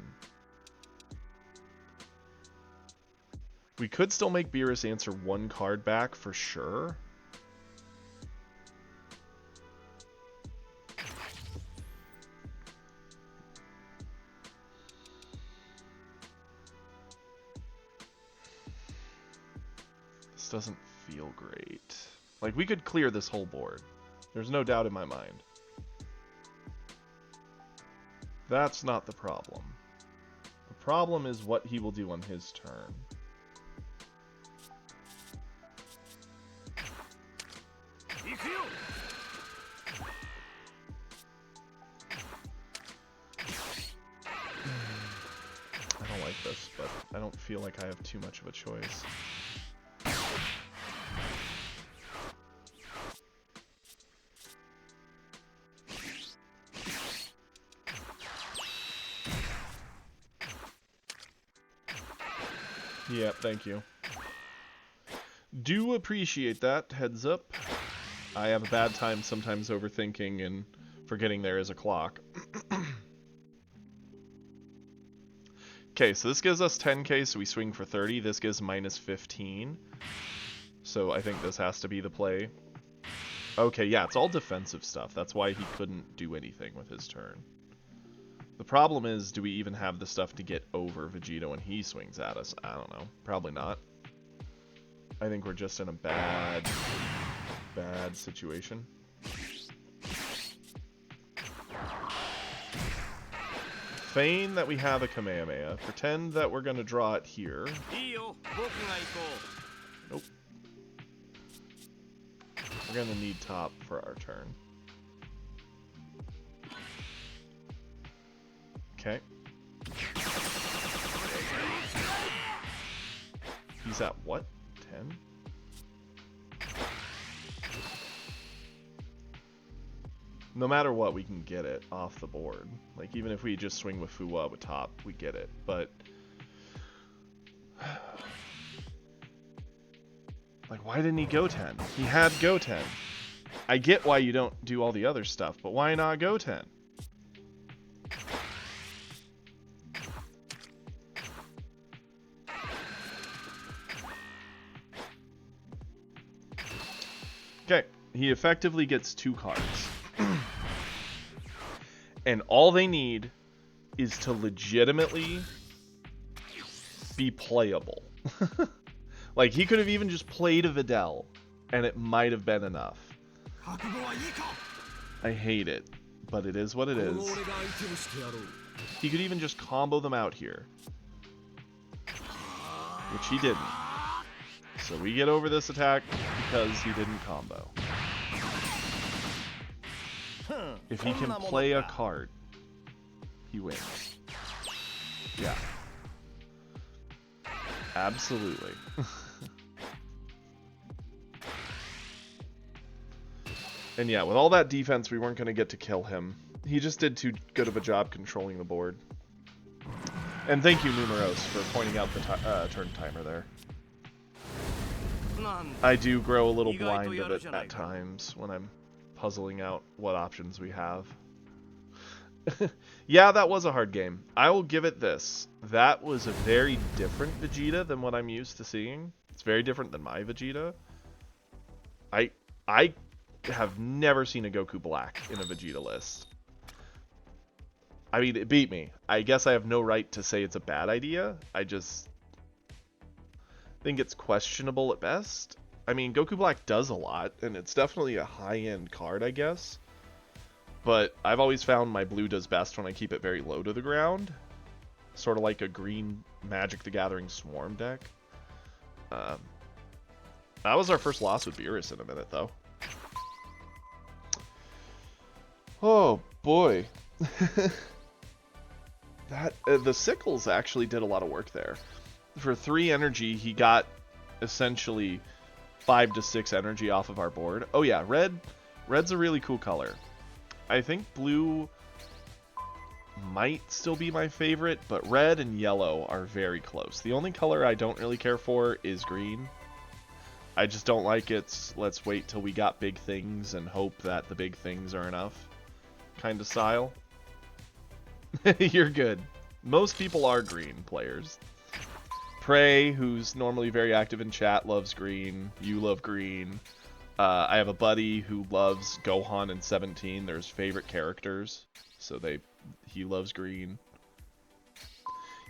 We could still make Beerus answer 1 card back for sure. This doesn't feel great. Like, we could clear this whole board. There's no doubt in my mind. That's not the problem. The problem is what he will do on his turn. I don't like this, but I don't feel like I have too much of a choice. Yeah, thank you. Do appreciate that, heads up. I have a bad time sometimes overthinking and forgetting there is a clock. Okay, so this gives us 10k, so we swing for 30. This gives minus 15. So I think this has to be the play. Okay, yeah, it's all defensive stuff. That's why he couldn't do anything with his turn. The problem is, do we even have the stuff to get over Vegeta when he swings at us? I don't know. Probably not. I think we're just in a bad situation. Feign that we have a Kamehameha. Pretend that we're going to draw it here. Nope. We're going to need top for our turn. Okay. He's at what? 10? No matter what, we can get it off the board. Like, even if we just swing with Fuwa with top, we get it. But like, why didn't he go 10? He had go 10. I get why you don't do all the other stuff, but why not go 10? Okay, he effectively gets 2 cards. And all they need is to legitimately be playable. Like, he could have even just played a Videl, and it might have been enough. I hate it, but it is what it is. He could even just combo them out here, which he didn't. So we get over this attack because he didn't combo. If he can play a card, he wins. Yeah. Absolutely. And yeah, with all that defense, we weren't going to get to kill him. He just did too good of a job controlling the board. And thank you, Numeros, for pointing out the turn timer there. I do grow a little blind of it at times when I'm puzzling out what options we have. Yeah, that was a hard game. I will give it this. That was a very different Vegeta than what I'm used to seeing. It's very different than my Vegeta. I have never seen a Goku Black in a Vegeta list. I mean, it beat me. I guess I have no right to say it's a bad idea. I just think it's questionable at best. I mean, Goku Black does a lot, and it's definitely a high-end card, I guess. But I've always found my blue does best when I keep it very low to the ground. Sort of like a green Magic the Gathering Swarm deck. That was our first loss with Beerus in a minute, though. Oh, boy. The Sickles actually did a lot of work there. For 3 energy, he got essentially 5 to 6 energy off of our board. Oh yeah, red's a really cool color. I think blue might still be my favorite, but red and yellow are very close. The only color I don't really care for is green. I just don't like its let's wait till we got big things and hope that the big things are enough kind of style. You're good. Most people are green players. Prey, who's normally very active in chat, loves green. You love green. I have a buddy who loves Gohan and 17. They're his favorite characters, so he loves green.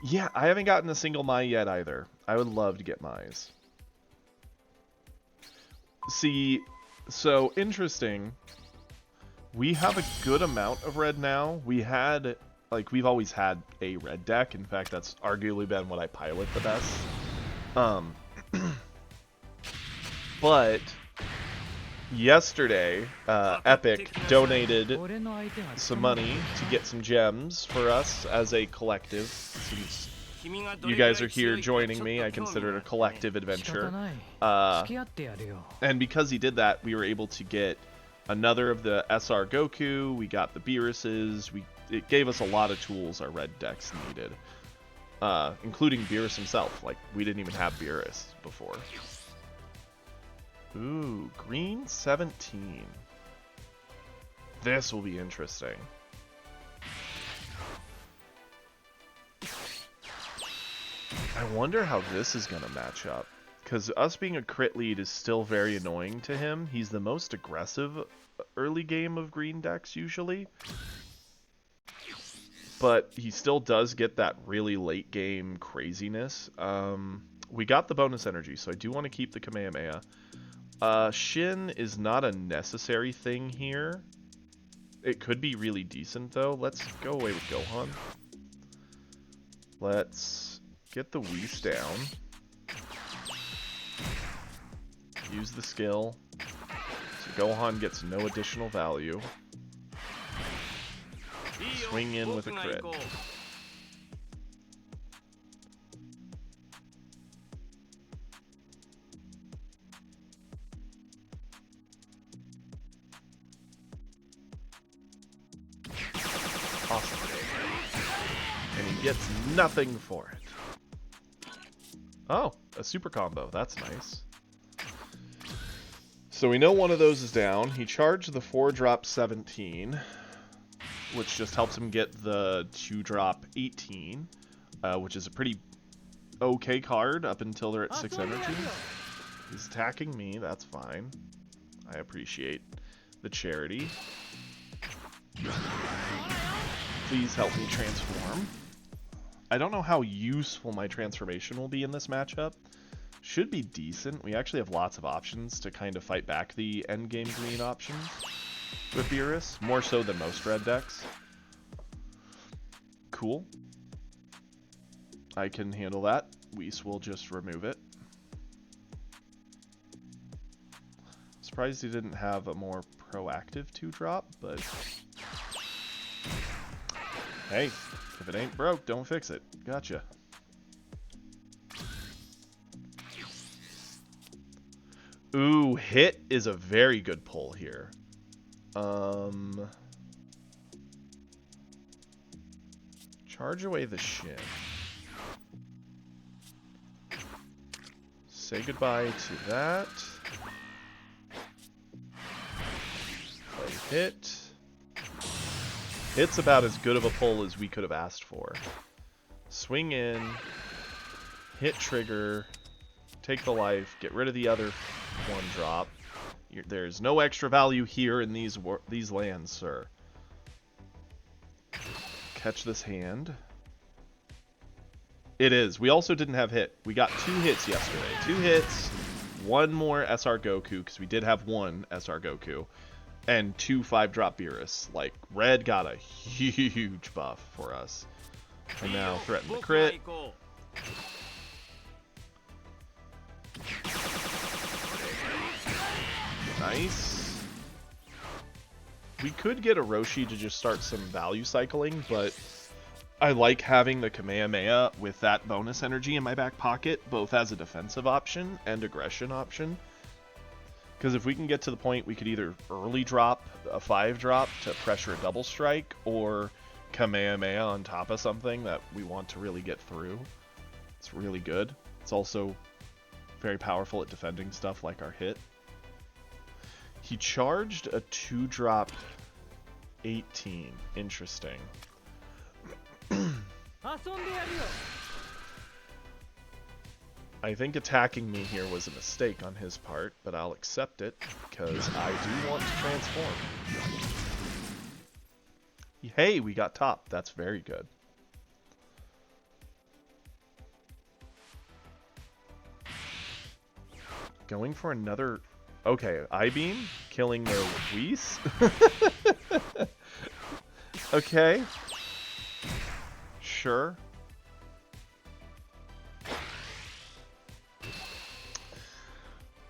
Yeah, I haven't gotten a single Mai yet either. I would love to get Mai's. See, so interesting. We have a good amount of red now. We've always had a red deck. In fact, that's arguably been what I pilot the best. But yesterday, Epic donated some money to get some gems for us as a collective. Since you guys are here joining me, I consider it a collective adventure. And because he did that, we were able to get another of the SR Goku, we got the Beeruses, it gave us a lot of tools our red decks needed. Including Beerus himself, like, we didn't even have Beerus before. Ooh, green 17. This will be interesting. I wonder how this is going to match up. Because us being a crit lead is still very annoying to him. He's the most aggressive early game of green decks, usually. But he still does get that really late game craziness. We got the bonus energy, so I do want to keep the Kamehameha. Shin is not a necessary thing here. It could be really decent, though. Let's go away with Gohan. Let's get the Whis down. Use the skill. So Gohan gets no additional value. Swing in with a crit. Awesome. And he gets nothing for it. Oh, a super combo. That's nice. So we know one of those is down. He charged the 4-drop 17, which just helps him get the 2-drop 18, which is a pretty okay card up until they're at 6 energy. He's attacking me. That's fine. I appreciate the charity. Please help me transform. I don't know how useful my transformation will be in this matchup. Should be decent. We actually have lots of options to kind of fight back the endgame green options with Beerus, more so than most red decks. Cool. I can handle that. Whis will just remove it. Surprised he didn't have a more proactive 2-drop, but hey, if it ain't broke, don't fix it. Gotcha. Ooh, hit is a very good pull here. Charge away the Shin. Say goodbye to that. Play hit. Hit's about as good of a pull as we could have asked for. Swing in. Hit trigger. Take the life. Get rid of the other 1-drop. There's no extra value here in these lands, sir. Catch this hand. It is. We also didn't have hit. We got 2 hits yesterday. 2 hits, 1 more SR Goku, because we did have 1 SR Goku, and 2 5-drop Beerus. Like, red got a huge buff for us. And now threaten the crit. Nice. We could get a Roshi to just start some value cycling, but I like having the Kamehameha with that bonus energy in my back pocket, both as a defensive option and aggression option. Because if we can get to the point we could either early drop a 5-drop to pressure a double strike, or Kamehameha on top of something that we want to really get through. It's really good. It's also very powerful at defending stuff like our hit. He charged a 2-drop 18. Interesting. I think attacking me here was a mistake on his part, but I'll accept it because I do want to transform. Hey, we got top. That's very good. Going for another... Okay, I-beam, killing their Whis. Okay. Sure.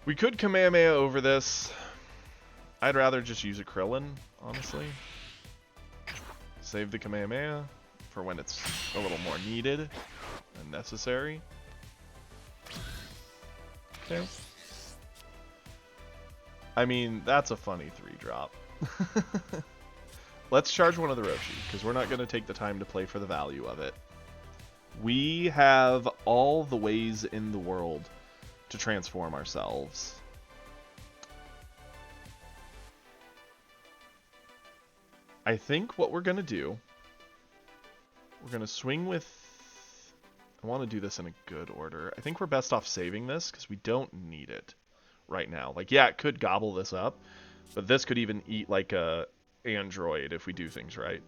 We could Kamehameha over this. I'd rather just use a Krillin, honestly. Save the Kamehameha for when it's a little more needed and necessary. Okay. I mean, that's a funny 3-drop. Let's charge one of the Roshi, because we're not going to take the time to play for the value of it. We have all the ways in the world to transform ourselves. I think what we're going to do, we're going to swing with... I want to do this in a good order. I think we're best off saving this, because we don't need it right now. Like, yeah, it could gobble this up, but this could even eat like a android if we do things right.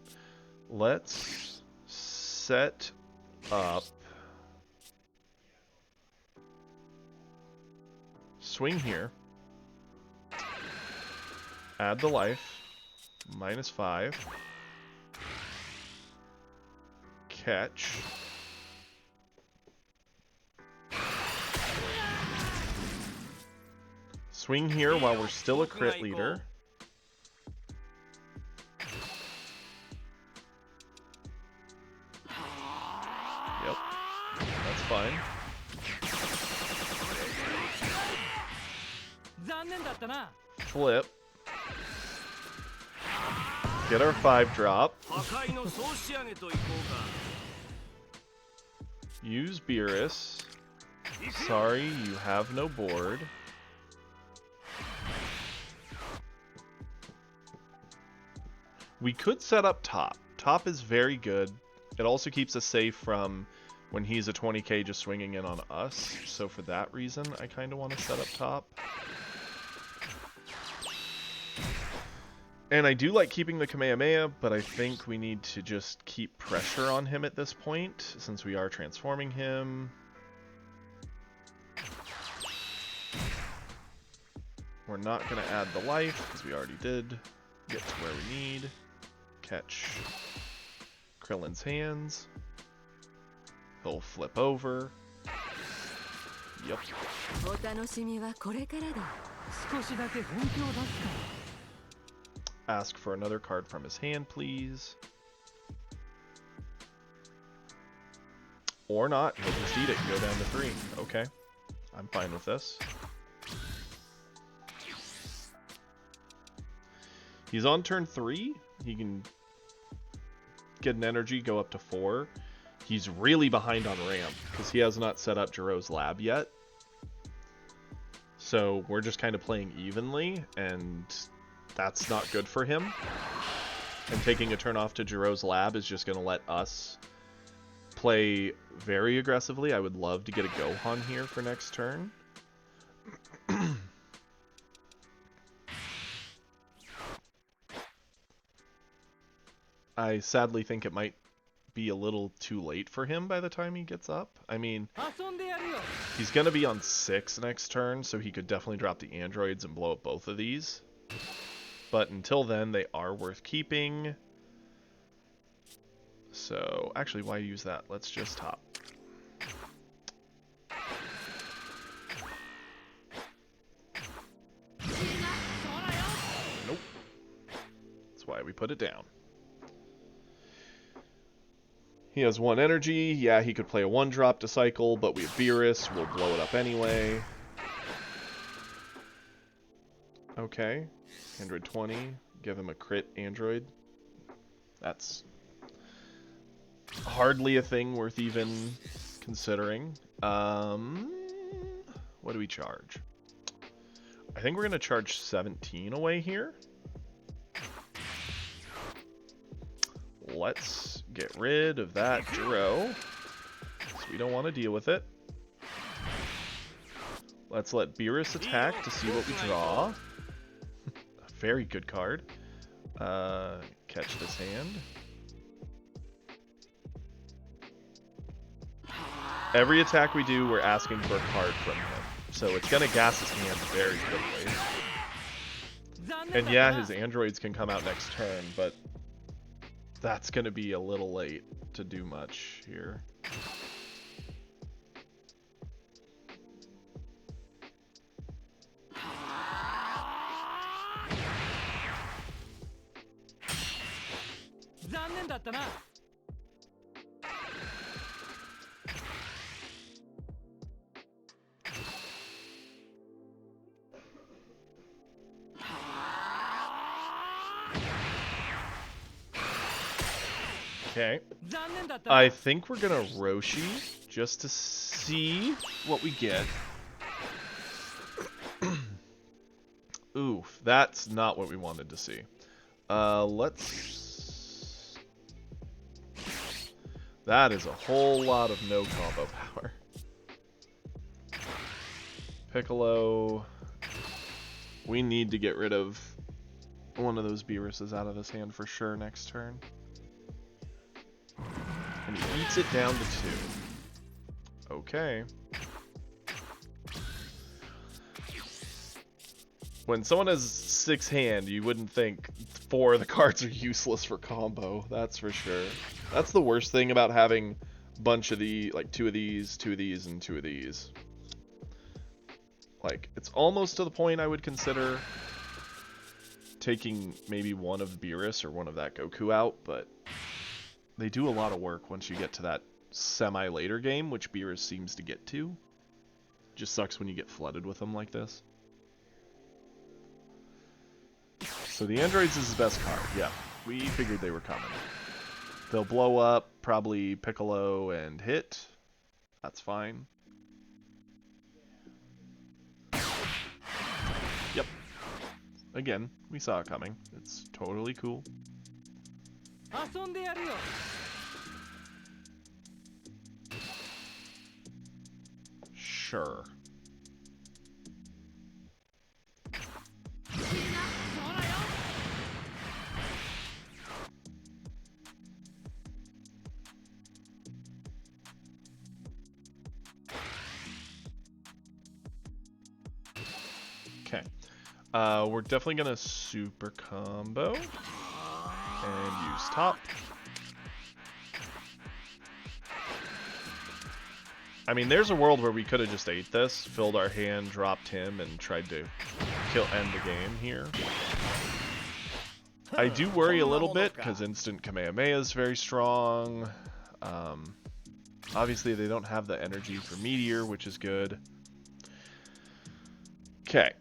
Let's set up... Swing here. Add the life. -5. Catch. Swing here while we're still a crit leader. Yep. That's fine. Flip. Get our 5-drop. Use Beerus. Sorry, you have no board. We could set up top. Top is very good. It also keeps us safe from when he's a 20k just swinging in on us. So for that reason, I kind of want to set up top. And I do like keeping the Kamehameha, but I think we need to just keep pressure on him at this point, since we are transforming him. We're not going to add the life, because we already did. Get to where we need. Catch Krillin's hands. He'll flip over. Yep. Ask for another card from his hand, please. Or not. He'll just eat it and go down to 3. Okay. I'm fine with this. He's on turn 3. He can get an energy, go up to 4. He's really behind on ramp because he has not set up Jiro's lab yet. So we're just kind of playing evenly, and that's not good for him. And taking a turn off to Jiro's lab is just going to let us play very aggressively. I would love to get a Gohan here for next turn. I sadly think it might be a little too late for him by the time he gets up. I mean, he's going to be on 6 next turn, so he could definitely drop the androids and blow up both of these. But until then, they are worth keeping. So, actually, why use that? Let's just top. Nope. That's why we put it down. He has 1 energy. Yeah, he could play a 1-drop to cycle, but we have Beerus. We'll blow it up anyway. Okay. Android 20. Give him a crit android. That's hardly a thing worth even considering. What do we charge? I think we're going to charge 17 away here. Let's get rid of that Jiro, so we don't want to deal with it. Let's let Beerus attack to see what we draw. A very good card. Catch this hand. Every attack we do, we're asking for a card from him. So it's going to gas his hand very quickly. And yeah, his androids can come out next turn, but that's going to be a little late to do much here. Okay. I think we're gonna Roshi just to see what we get. Oof, that's not what we wanted to see. Let's... That is a whole lot of no combo power. Piccolo... We need to get rid of one of those Beeruses out of this hand for sure next turn. And he beats it down to 2. Okay. When someone has 6 hand, you wouldn't think 4 of the cards are useless for combo. That's for sure. That's the worst thing about having a bunch of the, like 2 of these, 2 of these, and 2 of these. Like, it's almost to the point I would consider taking maybe one of Beerus or one of that Goku out, but they do a lot of work once you get to that semi-later game, which Beerus seems to get to. Just sucks when you get flooded with them like this. So the androids is his best card. Yeah, we figured they were coming. They'll blow up, probably Piccolo and hit. That's fine. Yep. Again, we saw it coming. It's totally cool. Sure. Okay. We're definitely gonna super combo and use top. I mean, there's a world where we could have just ate this, filled our hand, dropped him, and tried to end the game here. I do worry a little bit, because instant Kamehameha is very strong. Obviously, they don't have the energy for Meteor, which is good. Okay.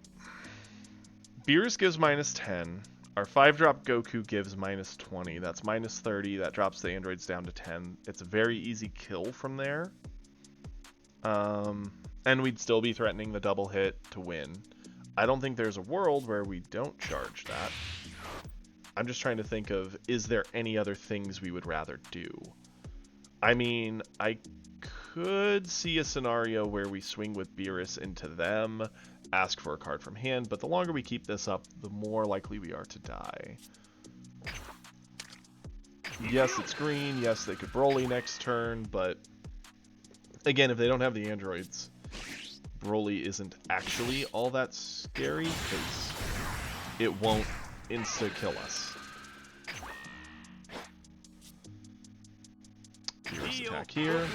Beerus gives -10. Our 5-drop Goku gives -20. That's -30. That drops the androids down to 10. It's a very easy kill from there. And we'd still be threatening the double hit to win. I don't think there's a world where we don't charge that. I'm just trying to think of, is there any other things we would rather do? I mean, I could see a scenario where we swing with Beerus into them, ask for a card from hand, but the longer we keep this up, the more likely we are to die. Yes, it's green. Yes, they could Broly next turn, but again, if they don't have the androids, Broly isn't actually all that scary, because it won't insta-kill us. Beerus attack here.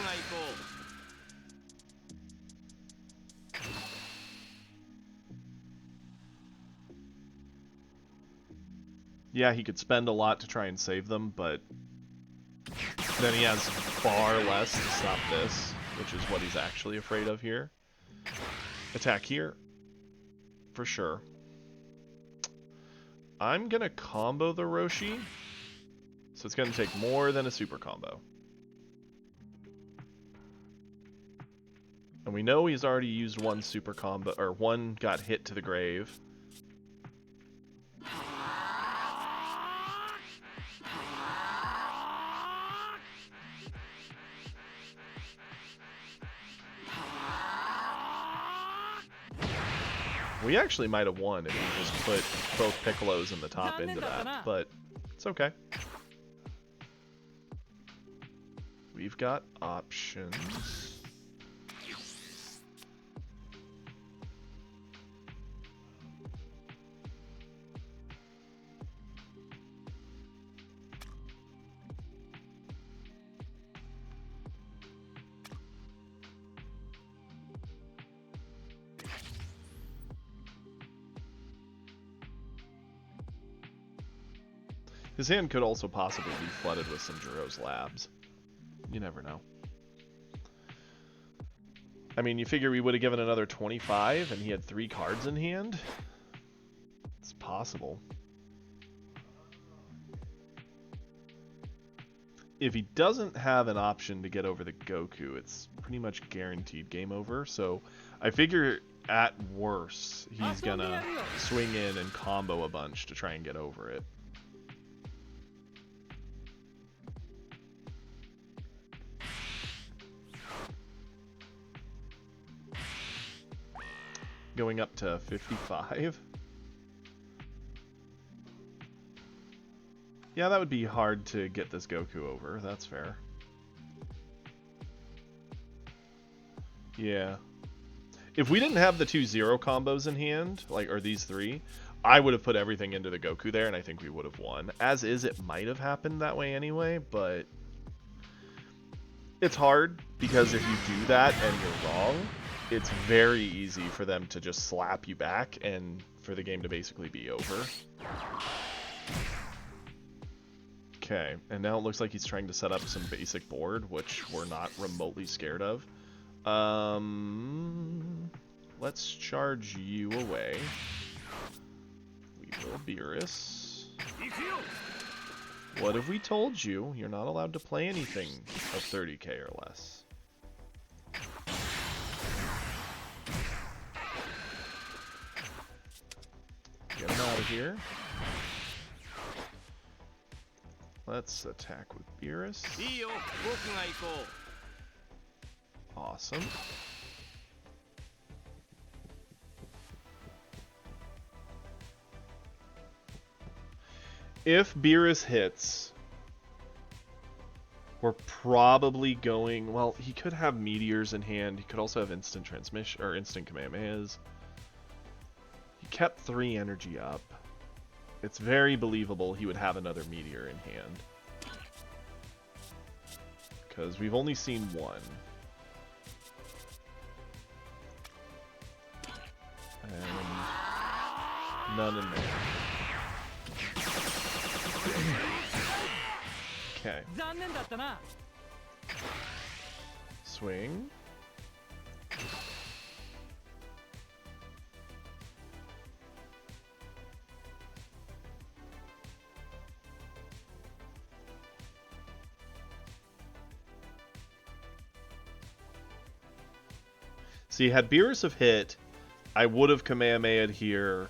Yeah, he could spend a lot to try and save them, but then he has far less to stop this, which is what he's actually afraid of here. Attack here, for sure. I'm gonna combo the Roshi, so it's gonna take more than a super combo. And we know he's already used one super combo, or one got hit to the grave. We actually might have won if we just put both Piccolos in the top into that, but it's okay. We've got options. His hand could also possibly be flooded with some Juro's Labs. You never know. I mean, you figure we would have given another 25 and he had 3 cards in hand? It's possible. If he doesn't have an option to get over the Goku, it's pretty much guaranteed game over. So I figure at worst, he's gonna swing in and combo a bunch to try and get over it. Going up to 55. Yeah, that would be hard to get this Goku over. That's fair. Yeah. If we didn't have the 2-0 combos in hand, like, or these 3, I would have put everything into the Goku there, and I think we would have won. As is, it might have happened that way anyway, but it's hard, because if you do that and you're wrong, it's very easy for them to just slap you back and for the game to basically be over. Okay, and now it looks like he's trying to set up some basic board, which we're not remotely scared of. Let's charge you away. We will Beerus. What have we told you? You're not allowed to play anything of 30k or less. Get him out of here. Let's attack with Beerus. Awesome. If Beerus hits, we're probably going... Well, he could have meteors in hand. He could also have instant transmission or instant Kamehamehas. He kept 3 energy up. It's very believable he would have another meteor in hand. Because we've only seen 1. And none in there. Okay. Swing. See, had Beerus have hit, I would have Kamehameha'd here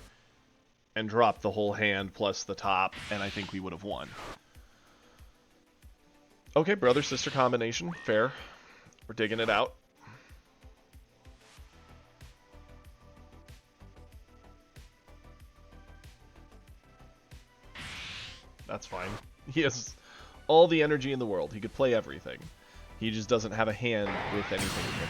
and dropped the whole hand plus the top, and I think we would have won. Okay, brother-sister combination. Fair. We're digging it out. That's fine. He has all the energy in the world. He could play everything. He just doesn't have a hand with anything in it.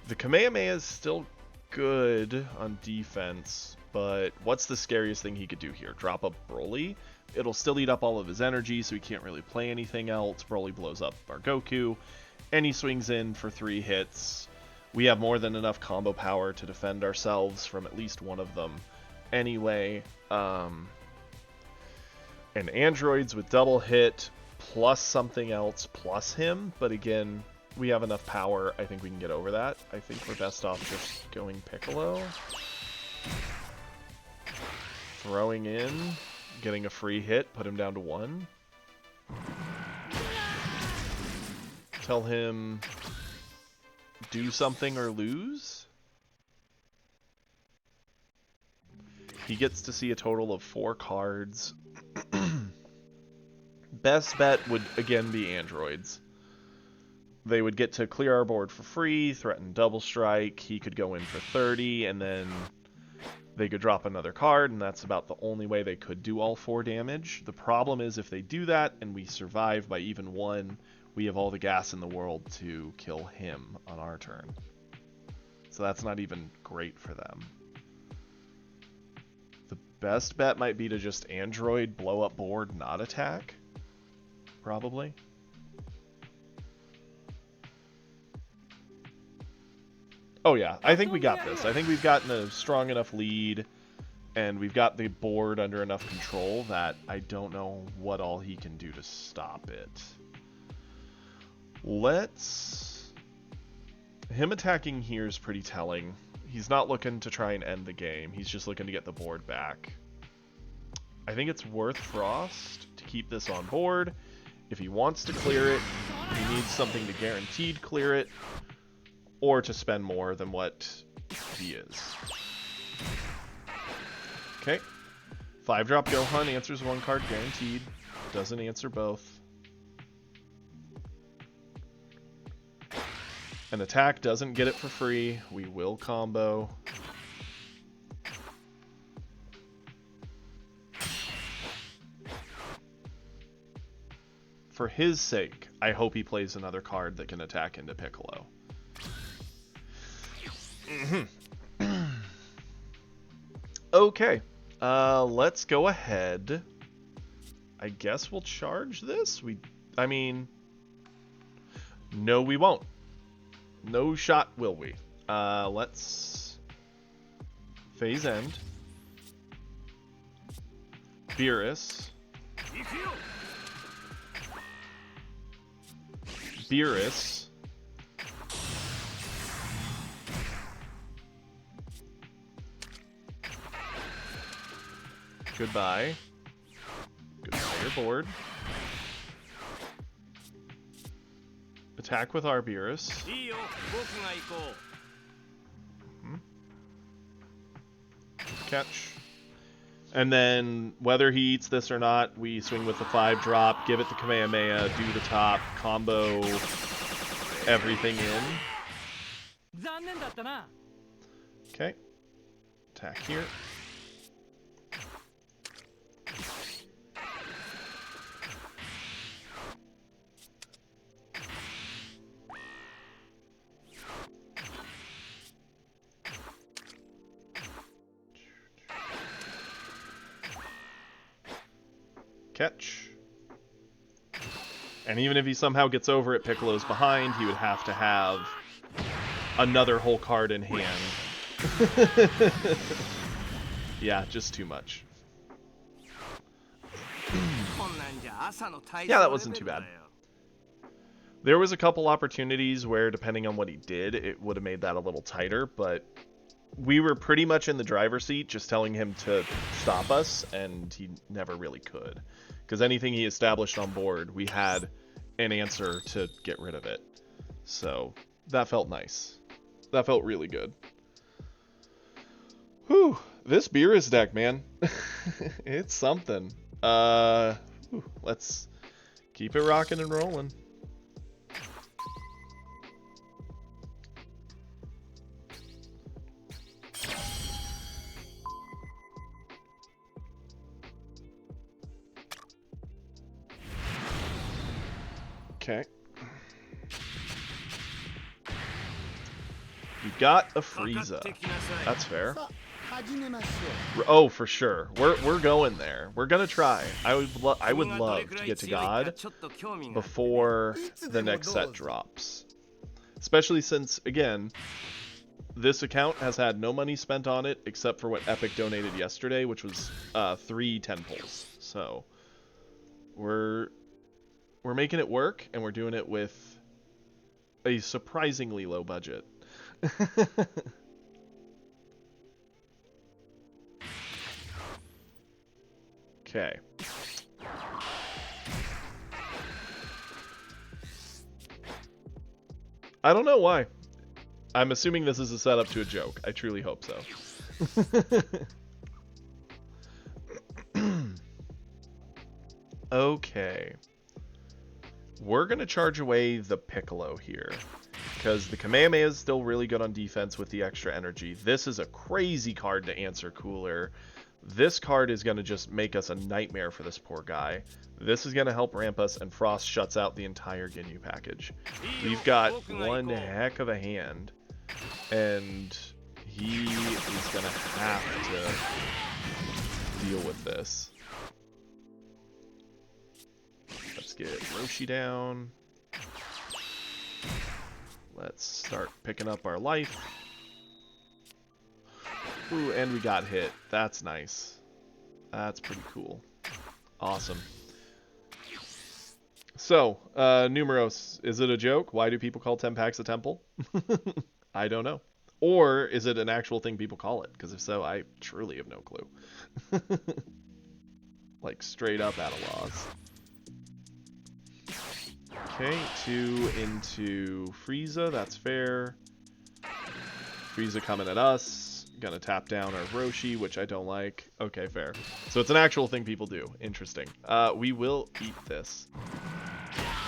The Kamehameha is still good on defense, but what's the scariest thing he could do here? Drop up Broly? It'll still eat up all of his energy, so he can't really play anything else. Broly blows up our Goku, and he swings in for 3 hits. We have more than enough combo power to defend ourselves from at least one of them anyway. And androids with double hit, plus something else, plus him, but again, we have enough power. I think we can get over that. I think we're best off just going Piccolo. Throwing in, getting a free hit, put him down to 1. Tell him do something or lose. He gets to see a total of 4 cards. Best bet would again be androids. They would get to clear our board for free, threaten double strike, he could go in for 30, and then they could drop another card, and that's about the only way they could do all 4 damage. The problem is if they do that and we survive by even 1, we have all the gas in the world to kill him on our turn. So that's not even great for them. The best bet might be to just android, blow up board, not attack. Probably. Oh yeah, I think we got this. I think we've gotten a strong enough lead, and we've got the board under enough control that I don't know what all he can do to stop it. Him attacking here is pretty telling. He's not looking to try and end the game. He's just looking to get the board back. I think it's worth Frost to keep this on board. If he wants to clear it, he needs something to guaranteed clear it, or to spend more than what he is. Okay. 5-drop Gohan answers 1 card guaranteed. Doesn't answer both. An attack doesn't get it for free. We will combo. For his sake, I hope he plays another card that can attack into Piccolo. Okay, let's go ahead. I guess we'll charge this. I mean, no, we won't. No shot, will we? Let's phase end. Beerus. Goodbye. Goodbye your board. Attack with our Beerus. Catch. And then, whether he eats this or not, we swing with the 5-drop, give it the Kamehameha, do the top, combo everything in. Okay. Attack here. Catch. And even if he somehow gets over it, Piccolo's behind, he would have to have another whole card in hand. Yeah, just too much. Yeah, that wasn't too bad. There was a couple opportunities where, depending on what he did, it would have made that a little tighter, but we were pretty much in the driver's seat, just telling him to stop us, and he never really could. Because anything he established on board, we had an answer to get rid of it. So, that felt nice. That felt really good. Whew, this Beerus deck, man. It's something. Let's keep it rocking and rolling. Okay. We got a Frieza. That's fair. Oh, for sure. We're going there. We're gonna try. I would love to get to God before the next set drops. Especially since, again, this account has had no money spent on it except for what Epic donated yesterday, which was 3 10-pulls. So we're making it work, and we're doing it with a surprisingly low budget. Okay. I don't know why. I'm assuming this is a setup to a joke. I truly hope so. Okay. We're going to charge away the Piccolo here, because the Kamehameha is still really good on defense with the extra energy. This is a crazy card to answer Cooler. This card is going to just make us a nightmare for this poor guy. This is going to help ramp us, and Frost shuts out the entire Ginyu package. We've got one heck of a hand, and he is going to have to deal with this. Let's get Roshi down. Let's start picking up our life. Ooh, and we got hit. That's nice. That's pretty cool. Awesome. So, Numeros, is it a joke? Why do people call Tempax a temple? I don't know. Or is it an actual thing people call it? Because if so, I truly have no clue. Like, straight up at a loss. Okay, 2 into Frieza, that's fair. Frieza coming at us. Gonna tap down our Roshi, which I don't like. Okay, fair. So it's an actual thing people do. Interesting. We will eat this.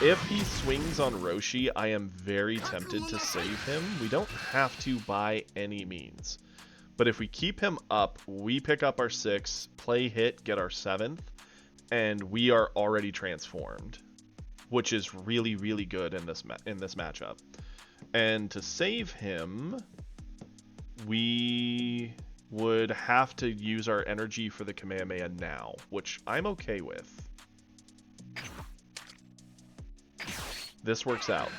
If he swings on Roshi, I am very tempted to save him. We don't have to by any means. But if we keep him up, we pick up our 6, play hit, get our 7th, and we are already transformed, which is really, really good in this matchup. And to save him, we would have to use our energy for the Kamehameha now, which I'm okay with. This works out.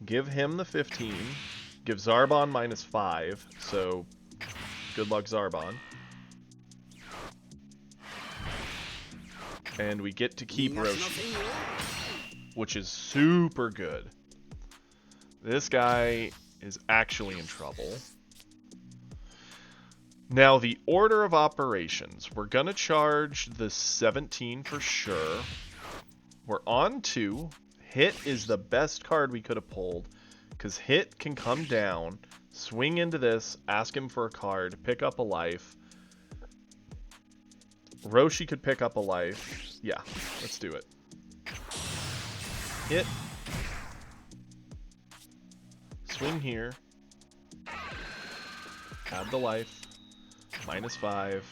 Give him the 15. Give Zarbon -5, so good luck, Zarbon. And we get to keep Roshi, which is super good. This guy is actually in trouble. Now, the order of operations. We're going to charge the 17 for sure. We're on 2. Hit is the best card we could have pulled, because Hit can come down, swing into this, ask him for a card, pick up a life. Roshi could pick up a life. Yeah, let's do it. Hit. Swing here. Add the life. -5.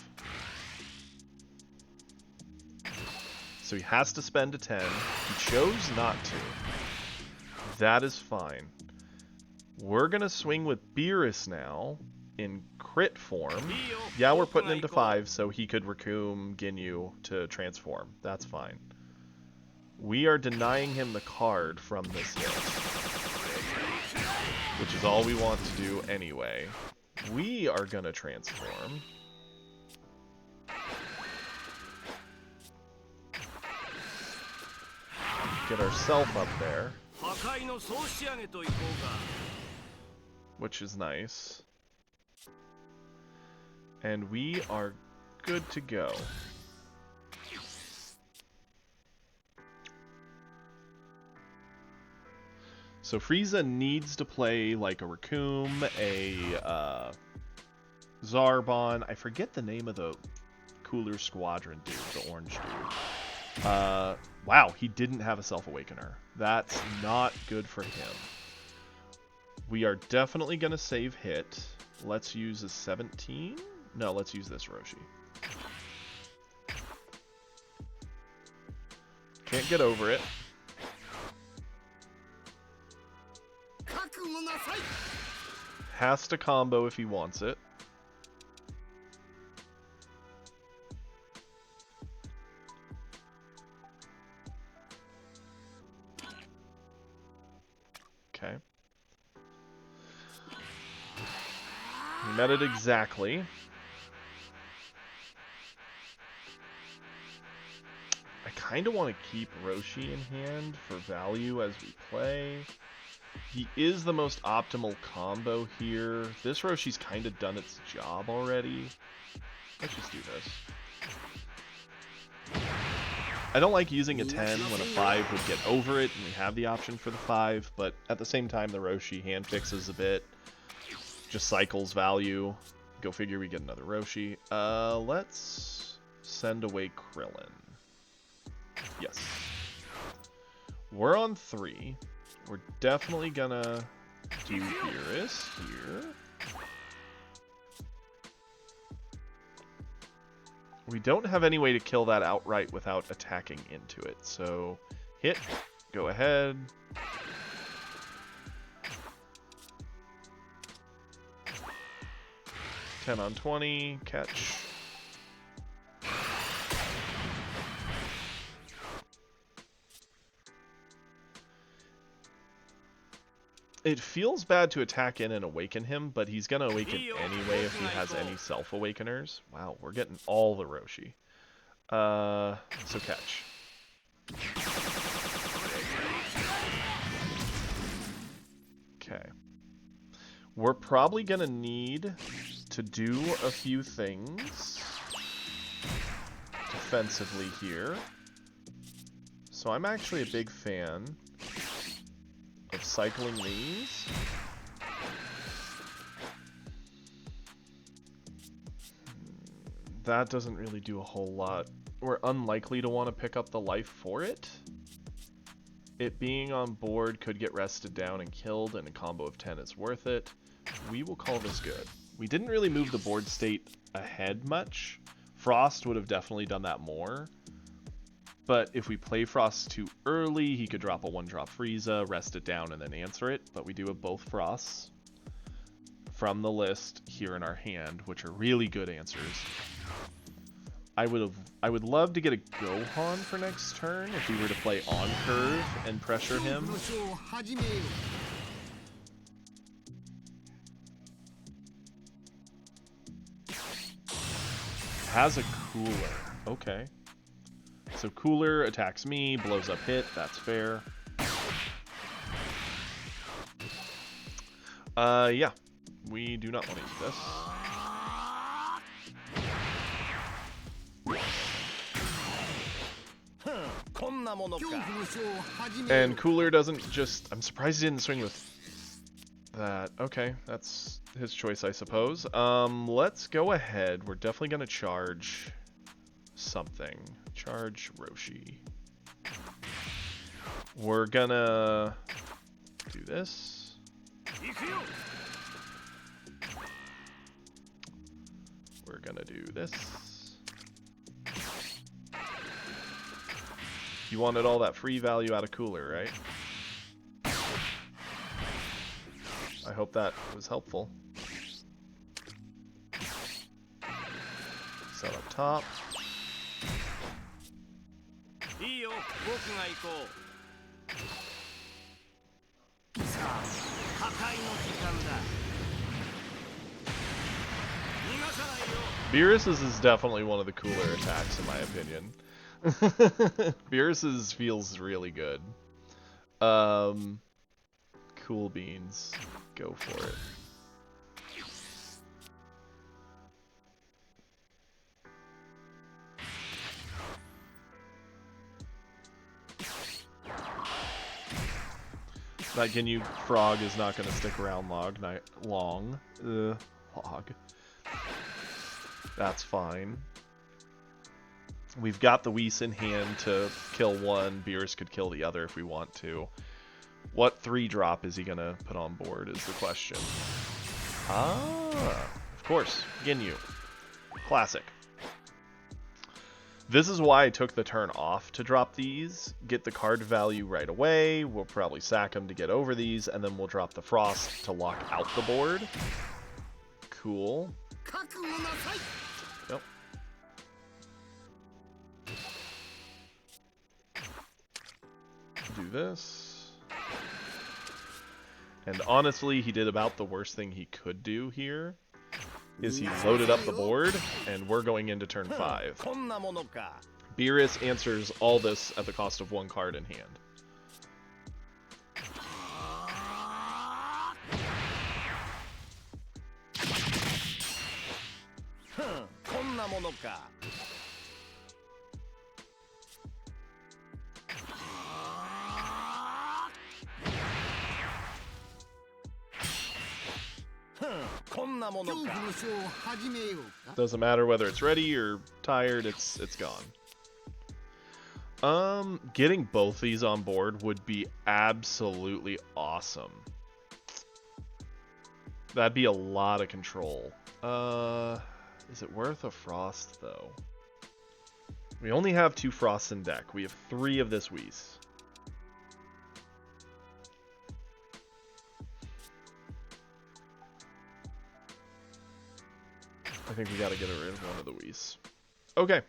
So he has to spend a 10. He chose not to. That is fine. We're going to swing with Beerus now in crit form. Yeah, we're putting him to 5 so he could Recoome Ginyu to transform. That's fine. We are denying him the card from this hit, which is all we want to do anyway. We are going to transform. Get ourselves up there, which is nice. And we are good to go. So Frieza needs to play like a Recoome, a Zarbon. I forget the name of the Cooler Squadron dude, the orange dude. Wow, he didn't have a Self-Awakener. That's not good for him. We are definitely going to save Hit. Let's use a 17. No, let's use this Roshi. Can't get over it. Has to combo if he wants it. Okay. We met it exactly. I kind of want to keep Roshi in hand for value as we play. He is the most optimal combo here. This Roshi's kind of done its job already. Let's just do this. I don't like using a 10 when a 5 would get over it, and we have the option for the 5, but at the same time, the Roshi hand fixes a bit. Just cycles value. Go figure we get another Roshi. Let's send away Krillin. Yes. We're on 3. We're definitely gonna do Beerus here. We don't have any way to kill that outright without attacking into it, so hit, go ahead. $10 on 20, catch. It feels bad to attack in and awaken him, but he's going to awaken anyway if he has any self-awakeners. Wow, we're getting all the Roshi. So catch. Okay. We're probably going to need to do a few things defensively here. So I'm actually a big fan of cycling these. That doesn't really do a whole lot. We're unlikely to want to pick up the life for it. It being on board could get rested down and killed, and a combo of 10 is worth it. We will call this good. We didn't really move the board state ahead much. Frost would have definitely done that more. But if we play Frost too early, he could drop a 1-drop Frieza, rest it down, and then answer it. But we do have both Frosts from the list here in our hand, which are really good answers. I would love to get a Gohan for next turn if we were to play on curve and pressure him. Has a Cooler. Okay. So Cooler attacks me, blows up hit, that's fair. Yeah. We do not want to eat this. And Cooler doesn't just... I'm surprised he didn't swing with that. Okay, that's his choice, I suppose. Let's go ahead. We're definitely going to charge something. Charge Roshi. We're gonna do this. We're gonna do this. You wanted all that free value out of Cooler, right? I hope that was helpful. Set up top. Beerus's is definitely one of the cooler attacks in my opinion. Beerus's feels really good. Cool beans. Go for it. That Ginyu frog is not going to stick around long. Log. That's fine. We've got the Whis in hand to kill one. Beerus could kill the other if we want to. What 3-drop is he going to put on board is the question. Ah, of course. Ginyu. Classic. This is why I took the turn off to drop these. Get the card value right away. We'll probably sack him to get over these, and then we'll drop the Frost to lock out the board. Cool. Yep. Do this. And honestly, he did about the worst thing he could do here. Is he loaded up the board, and we're going into turn 5. Beerus answers all this at the cost of 1 card in hand. 恐怖のショーを始めようか。 Doesn't matter whether it's ready or tired, it's gone. Getting both these on board would be absolutely awesome. That'd be a lot of control. Is it worth a frost though? We only have 2 frosts in deck. We have 3 of this Whis. I think we gotta get rid of one of the Whis. Okay.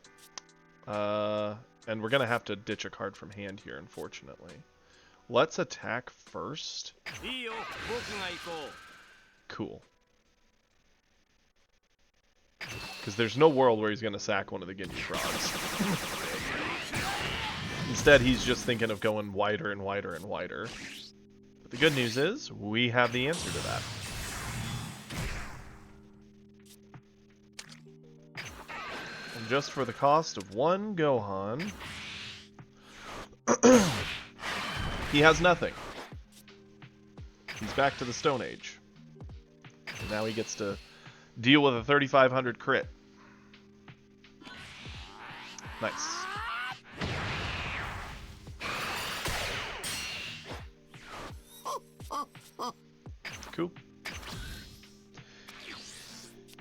And we're gonna have to ditch a card from hand here, unfortunately. Let's attack first. Cool. Because there's no world where he's gonna sack one of the Ginyu Frogs. Instead, he's just thinking of going wider and wider and wider. But the good news is, we have the answer to that. And just for the cost of 1 Gohan, he has nothing. He's back to the Stone Age. And now he gets to deal with a 3500 crit. Nice. Cool.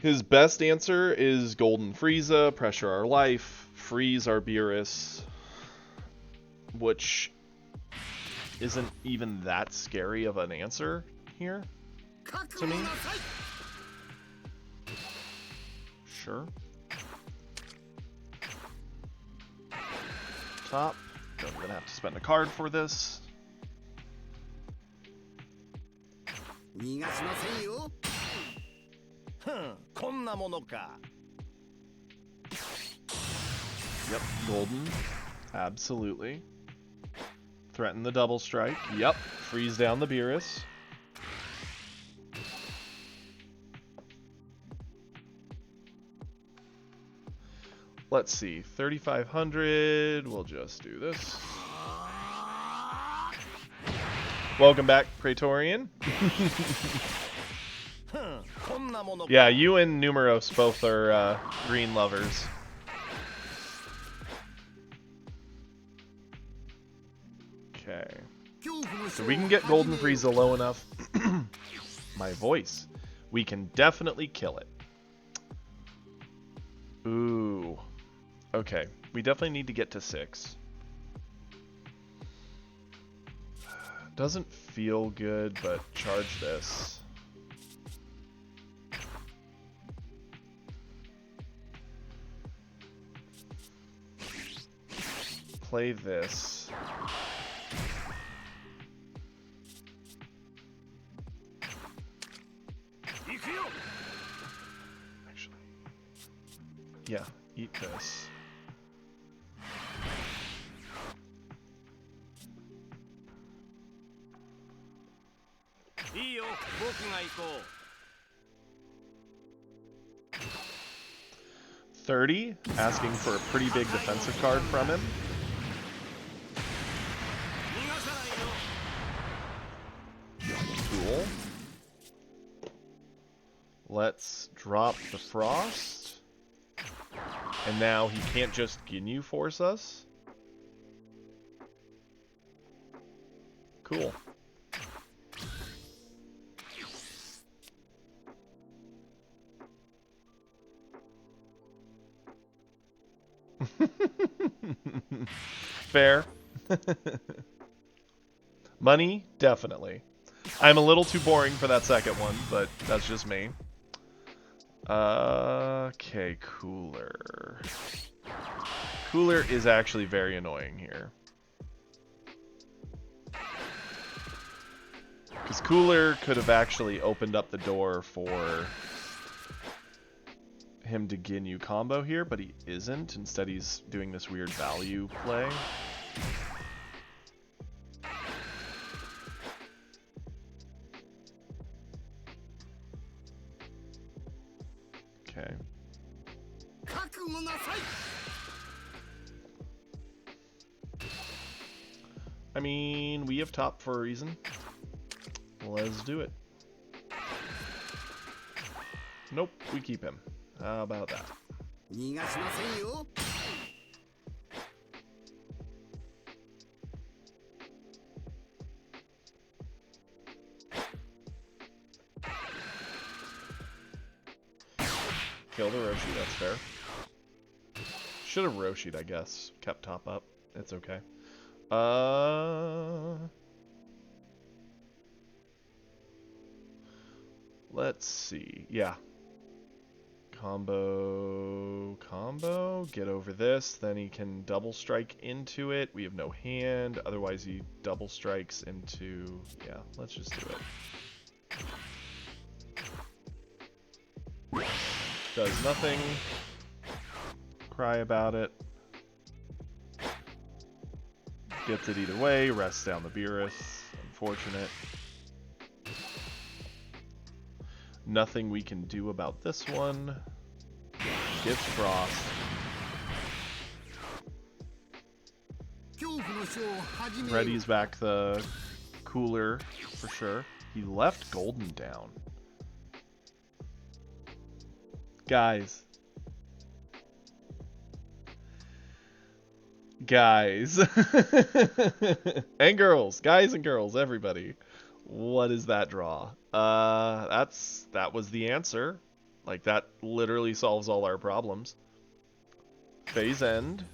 His best answer is Golden Frieza, Pressure Our Life, Freeze our Beerus, which isn't even that scary of an answer here to me. Sure. Top. I'm gonna have to spend a card for this. 逃がしませんよ。こんなものか。 Yep, Golden. Absolutely. Threaten the double strike. Yep. Freeze down the Beerus. Let's see. 3500. We'll just do this. Welcome back, Praetorian. Yeah, you and Numeros both are green lovers. Okay. So we can get Golden Frieza low enough. My voice. We can definitely kill it. Ooh. Okay. We definitely need to get to 6. Doesn't feel good, but charge this. Play this. Actually, yeah, eat this. $30, asking for a pretty big defensive card from him. Cool. Let's drop the Frost. And now he can't just Ginyu Force us. Cool. Fair. Money, definitely. I'm a little too boring for that second one, but that's just me. Okay, Cooler. Cooler is actually very annoying here. Because Cooler could have actually opened up the door for him to Ginyu combo here, but he isn't. Instead, he's doing this weird value play. Okay. I mean, we have top for a reason. Let's do it. Nope, we keep him. How about that? 逃がしませんよ。Kill the Roshi, that's fair. Should have Roshi'd, I guess. Kept top up. It's okay. Let's see. Yeah. Combo. Get over this. Then he can double strike into it. We have no hand. Otherwise, he double strikes into... Yeah, let's just do it. Does nothing. Cry about it. Gets it either way. Rests down the Beerus. Unfortunate. Nothing we can do about this one. Gives Frost. Ready's back the cooler for sure. He left Golden down. Guys. And girls. Guys and girls, everybody. What is that draw? That was the answer. Like, that literally solves all our problems. Phase end.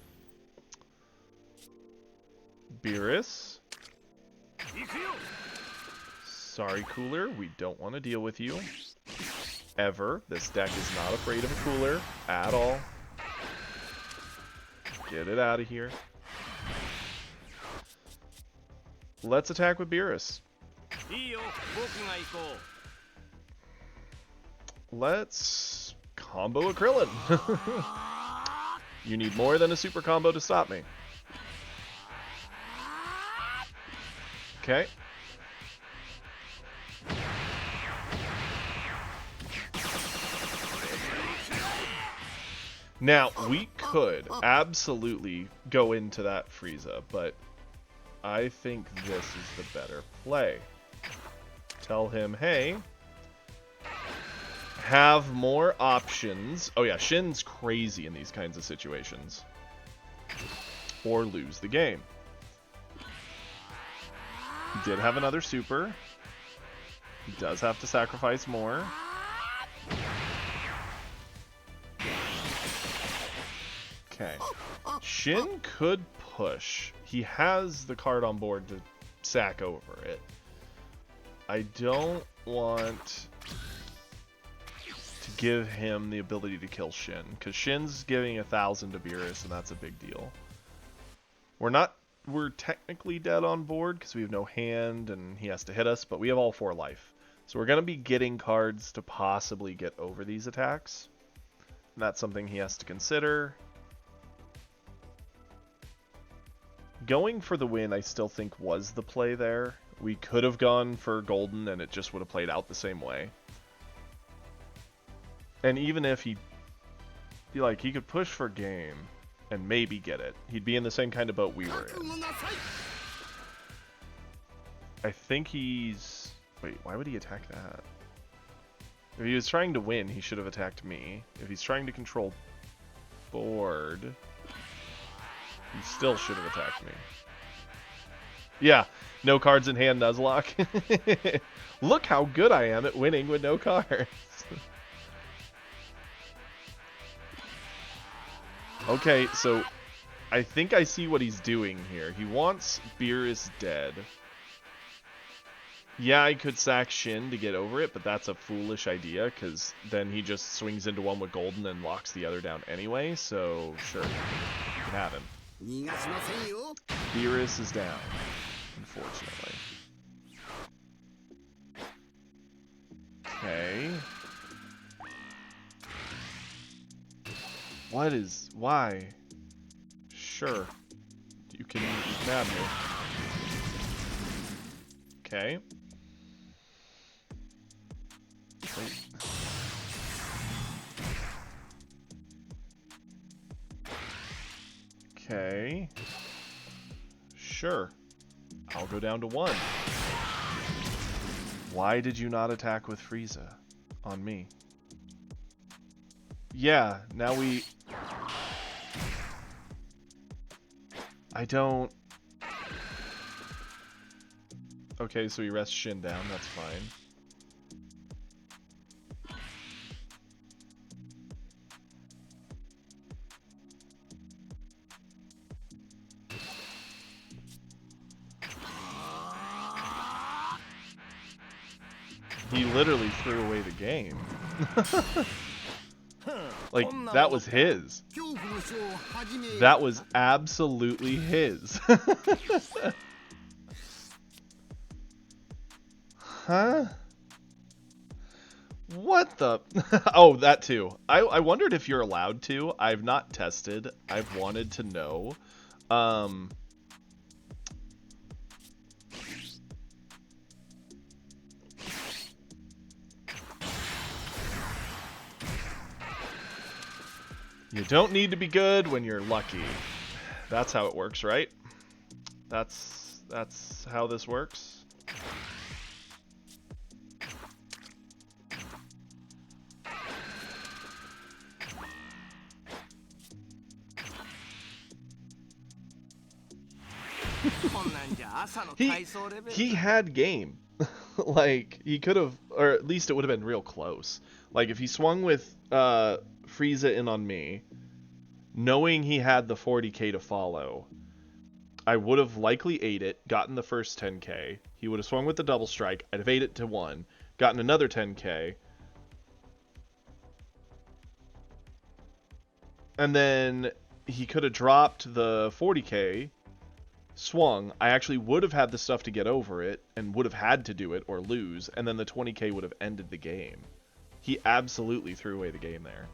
Beerus. Sorry, Cooler. We don't want to deal with you. Ever. This deck is not afraid of a Cooler at all. Get it out of here. Let's attack with Beerus. Let's combo a Krillin. You need more than a super combo to stop me. Okay. Now, we could absolutely go into that Frieza, but I think this is the better play. Tell him, hey, have more options. Oh yeah, Shin's crazy in these kinds of situations. Or lose the game. He did have another super. He does have to sacrifice more. Okay. Shin could push. He has the card on board to sack over it. I don't want to give him the ability to kill Shin, because Shin's giving 1,000 to Beerus, and that's a big deal. We're technically dead on board, because we have no hand, and he has to hit us, but we have all 4 life. So we're going to be getting cards to possibly get over these attacks. And that's something he has to consider. Going for the win, I still think, was the play there. We could have gone for Golden, and it just would have played out the same way. And even if he could push for game and maybe get it, he'd be in the same kind of boat we were in. I think he's... Wait, why would he attack that? If he was trying to win, he should have attacked me. If he's trying to control board... He still should have attacked me. Yeah, no cards in hand, Nuzlocke. Look how good I am at winning with no cards. Okay, so I think I see what he's doing here. He wants Beerus dead. Yeah, I could sack Shin to get over it, but that's a foolish idea, because then he just swings into one with Golden and locks the other down anyway, so sure, you can have him. Beerus is down, unfortunately. Okay. Why? Sure. You can have me. Okay. Wait. Okay. Sure. I'll go down to 1. Why did you not attack with Frieza on me? Yeah, now we... I don't... Okay, so he rests Shin down, that's fine. He literally threw away the game. Like, that was his. That was absolutely his. Huh? What the? Oh, that too. I wondered if you're allowed to. I've not tested. I've wanted to know. You don't need to be good when you're lucky. That's how it works, right? That's how this works. He had game. Like, he could have, or at least it would have been real close. Like, if he swung with Frieza in on me, knowing he had the 40k to follow, I would have likely ate it, gotten the first 10k. He would have swung with the double strike. I'd have ate it to 1, gotten another 10k. And then he could have dropped the 40k, swung. I actually would have had the stuff to get over it, and would have had to do it or lose, and then the 20k would have ended the game. He absolutely threw away the game there.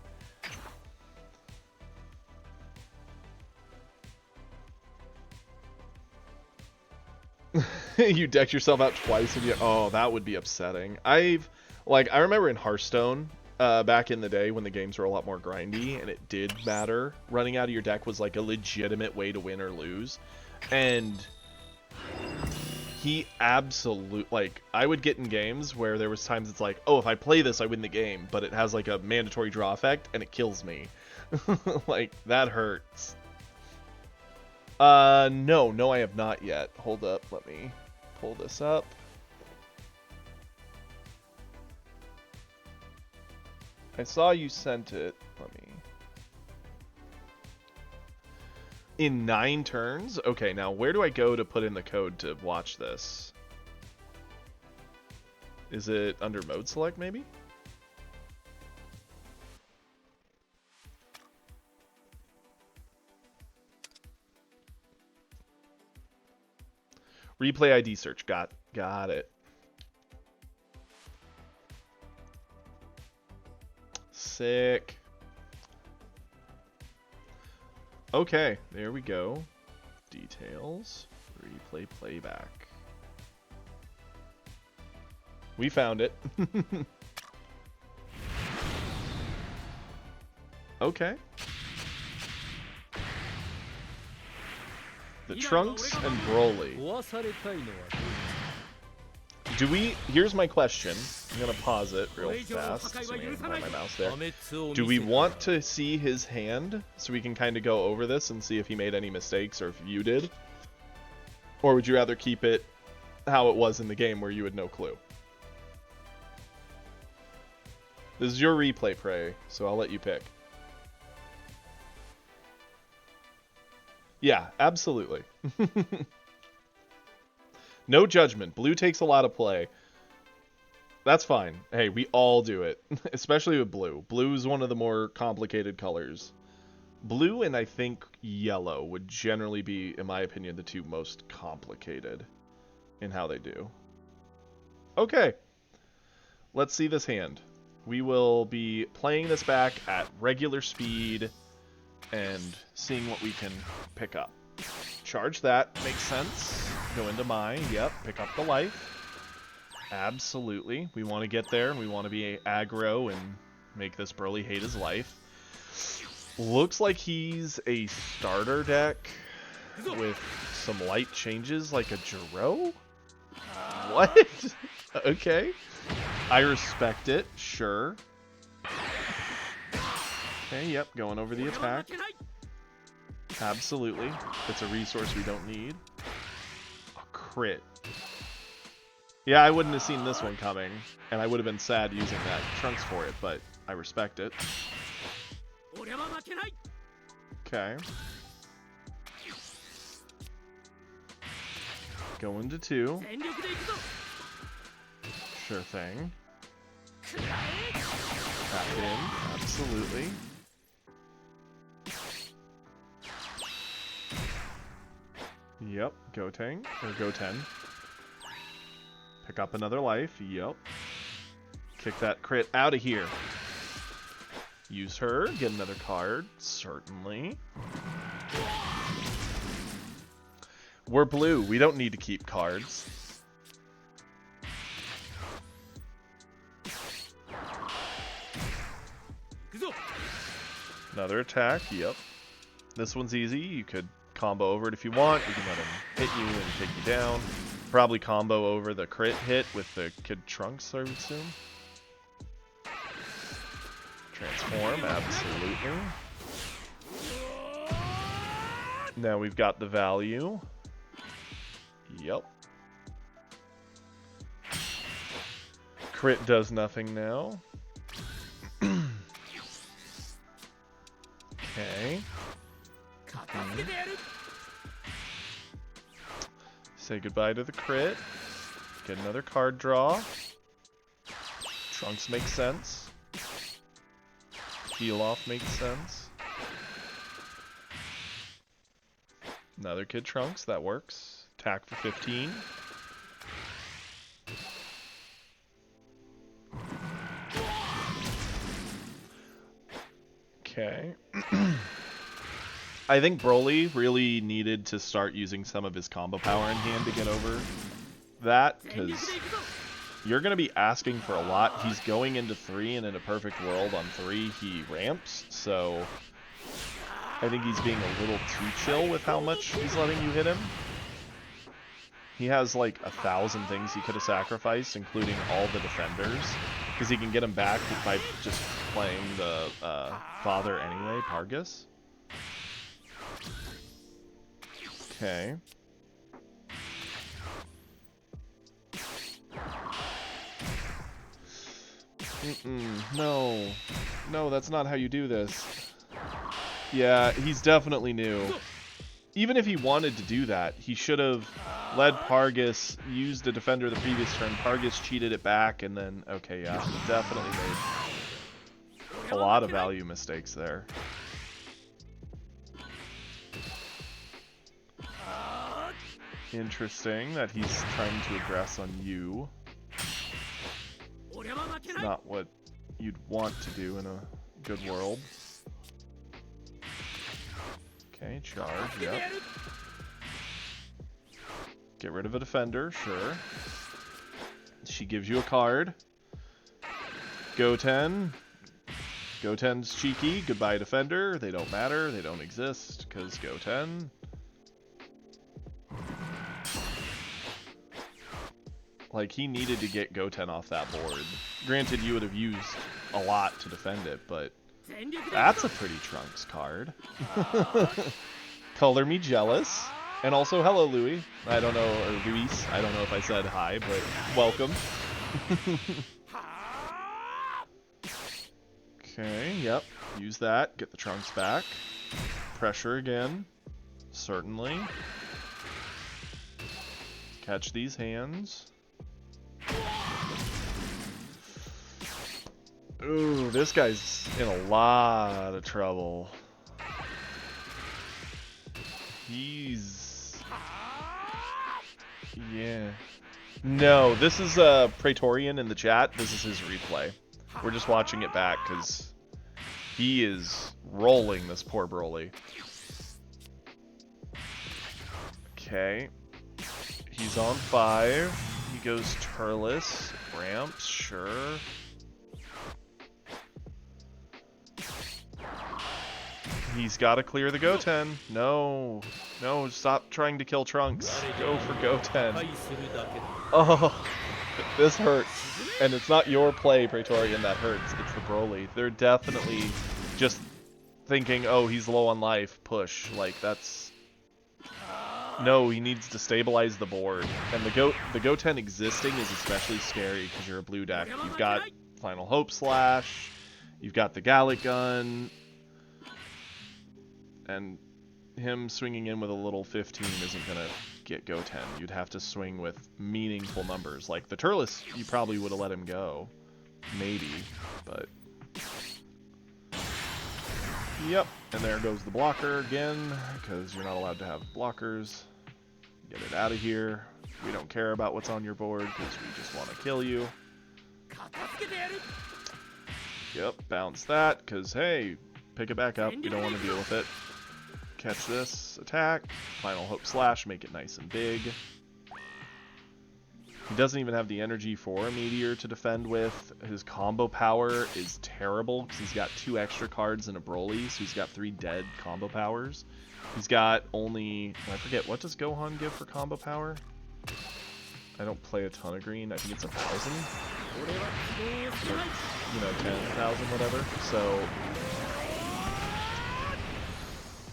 You decked yourself out twice and you... Oh, that would be upsetting. I remember in Hearthstone, back in the day when the games were a lot more grindy, and it did matter. Running out of your deck was like a legitimate way to win or lose. And he like, I would get in games where there was times it's like, oh, if I play this, I win the game, but it has like a mandatory draw effect, and it kills me. Like, that hurts. No, I have not yet. Hold up, let me pull this up. I saw you sent it. Let me... In 9 turns? Okay, now where do I go to put in the code to watch this? Is it under mode select, maybe? Replay ID search. Got it. Sick. Okay, there we go. Details. Replay playback. We found it. Okay. The Trunks and Broly. Do we... Here's my question. I'm going to pause it real fast so I can find my mouse there. Do we want to see his hand so we can kind of go over this and see if he made any mistakes or if you did? Or would you rather keep it how it was in the game where you had no clue? This is your replay, Prey, so I'll let you pick. Yeah, absolutely. No judgment. Blue takes a lot of play. That's fine. Hey, we all do it. Especially with blue. Blue is one of the more complicated colors. Blue and I think yellow would generally be, in my opinion, the two most complicated in how they do. Okay. Let's see this hand. We will be playing this back at regular speed and seeing what we can pick up. Charge that. Makes sense. Go into mine. Yep. Pick up the life. Absolutely. We want to get there. We want to be aggro and make this Broly hate his life. Looks like he's a starter deck with some light changes like a Jiro? What? Okay. I respect it. Sure. Okay, yep, going over the attack. Absolutely. It's a resource we don't need. A crit. Yeah, I wouldn't have seen this one coming, and I would have been sad using that Trunks for it, but I respect it. Okay. Go into 2. Sure thing. Back in, absolutely. Yep, Goten, or Goten. Pick up another life, yep. Kick that crit out of here. Use her, get another card, certainly. We're blue, we don't need to keep cards. Another attack, yep. This one's easy, you could combo over it if you want. You can let him hit you and take you down. Probably combo over the crit hit with the Kid Trunks, I would assume. Transform, absolutely. Now we've got the value. Yep. Crit does nothing now. Okay. Say goodbye to the crit. Get another card draw. Trunks makes sense. Heal off makes sense. Another Kid Trunks, that works. Attack for 15. Okay. I think Broly really needed to start using some of his combo power in hand to get over that, because you're going to be asking for a lot. He's going into 3, and in a perfect world on 3 he ramps, so I think he's being a little too chill with how much he's letting you hit him. He has like 1,000 things he could have sacrificed, including all the defenders, because he can get him back by just playing the father anyway, Pargus. Okay. No. No, that's not how you do this. Yeah, he's definitely new. Even if he wanted to do that, he should have led Pargus, used a defender the previous turn, Pargus cheated it back, and then... Okay, yeah, definitely made a lot of value mistakes there. Interesting that he's trying to aggress on you. It's not what you'd want to do in a good world. Okay, charge, yep. Get rid of a defender, sure. She gives you a card. Goten. Goten's cheeky. Goodbye, defender. They don't matter. They don't exist, because Goten. Like, he needed to get Goten off that board. Granted, you would have used a lot to defend it, but that's a pretty Trunks card. Color me jealous. And also, hello, Louis. I don't know, or Luis. I don't know if I said hi, but welcome. Okay, yep. Use that. Get the Trunks back. Pressure again. Certainly. Catch these hands. Ooh, this guy's in a lot of trouble. He's... Yeah. No, this is Praetorian in the chat. This is his replay. We're just watching it back because he is rolling this poor Broly. Okay. He's on 5. He goes Turles. Ramps, sure. He's got to clear the Goten. No. No, stop trying to kill Trunks. Go for Goten. Oh, this hurts. And it's not your play, Praetorian, that hurts. It's the Broly. They're definitely just thinking, oh, he's low on life, push. Like, that's... No, he needs to stabilize the board. And the Goten existing is especially scary because you're a blue deck. You've got Final Hope Slash, you've got the Gallic Gun, and him swinging in with a little 15 isn't going to get Goten. You'd have to swing with meaningful numbers. Like the Turles, you probably would have let him go. Maybe, but... Yep, and there goes the blocker again, because you're not allowed to have blockers. Get it out of here. We don't care about what's on your board, because we just want to kill you. Yep, bounce that, because, hey, pick it back up. We don't want to deal with it. Catch this, attack, Final Hope Slash, make it nice and big. He doesn't even have the energy for a Meteor to defend with. His combo power is terrible because he's got 2 extra cards and a Broly, so he's got 3 dead combo powers. He's got only... I forget, what does Gohan give for combo power? I don't play a ton of green. I think it's 1,000. Or, 10,000, whatever. So...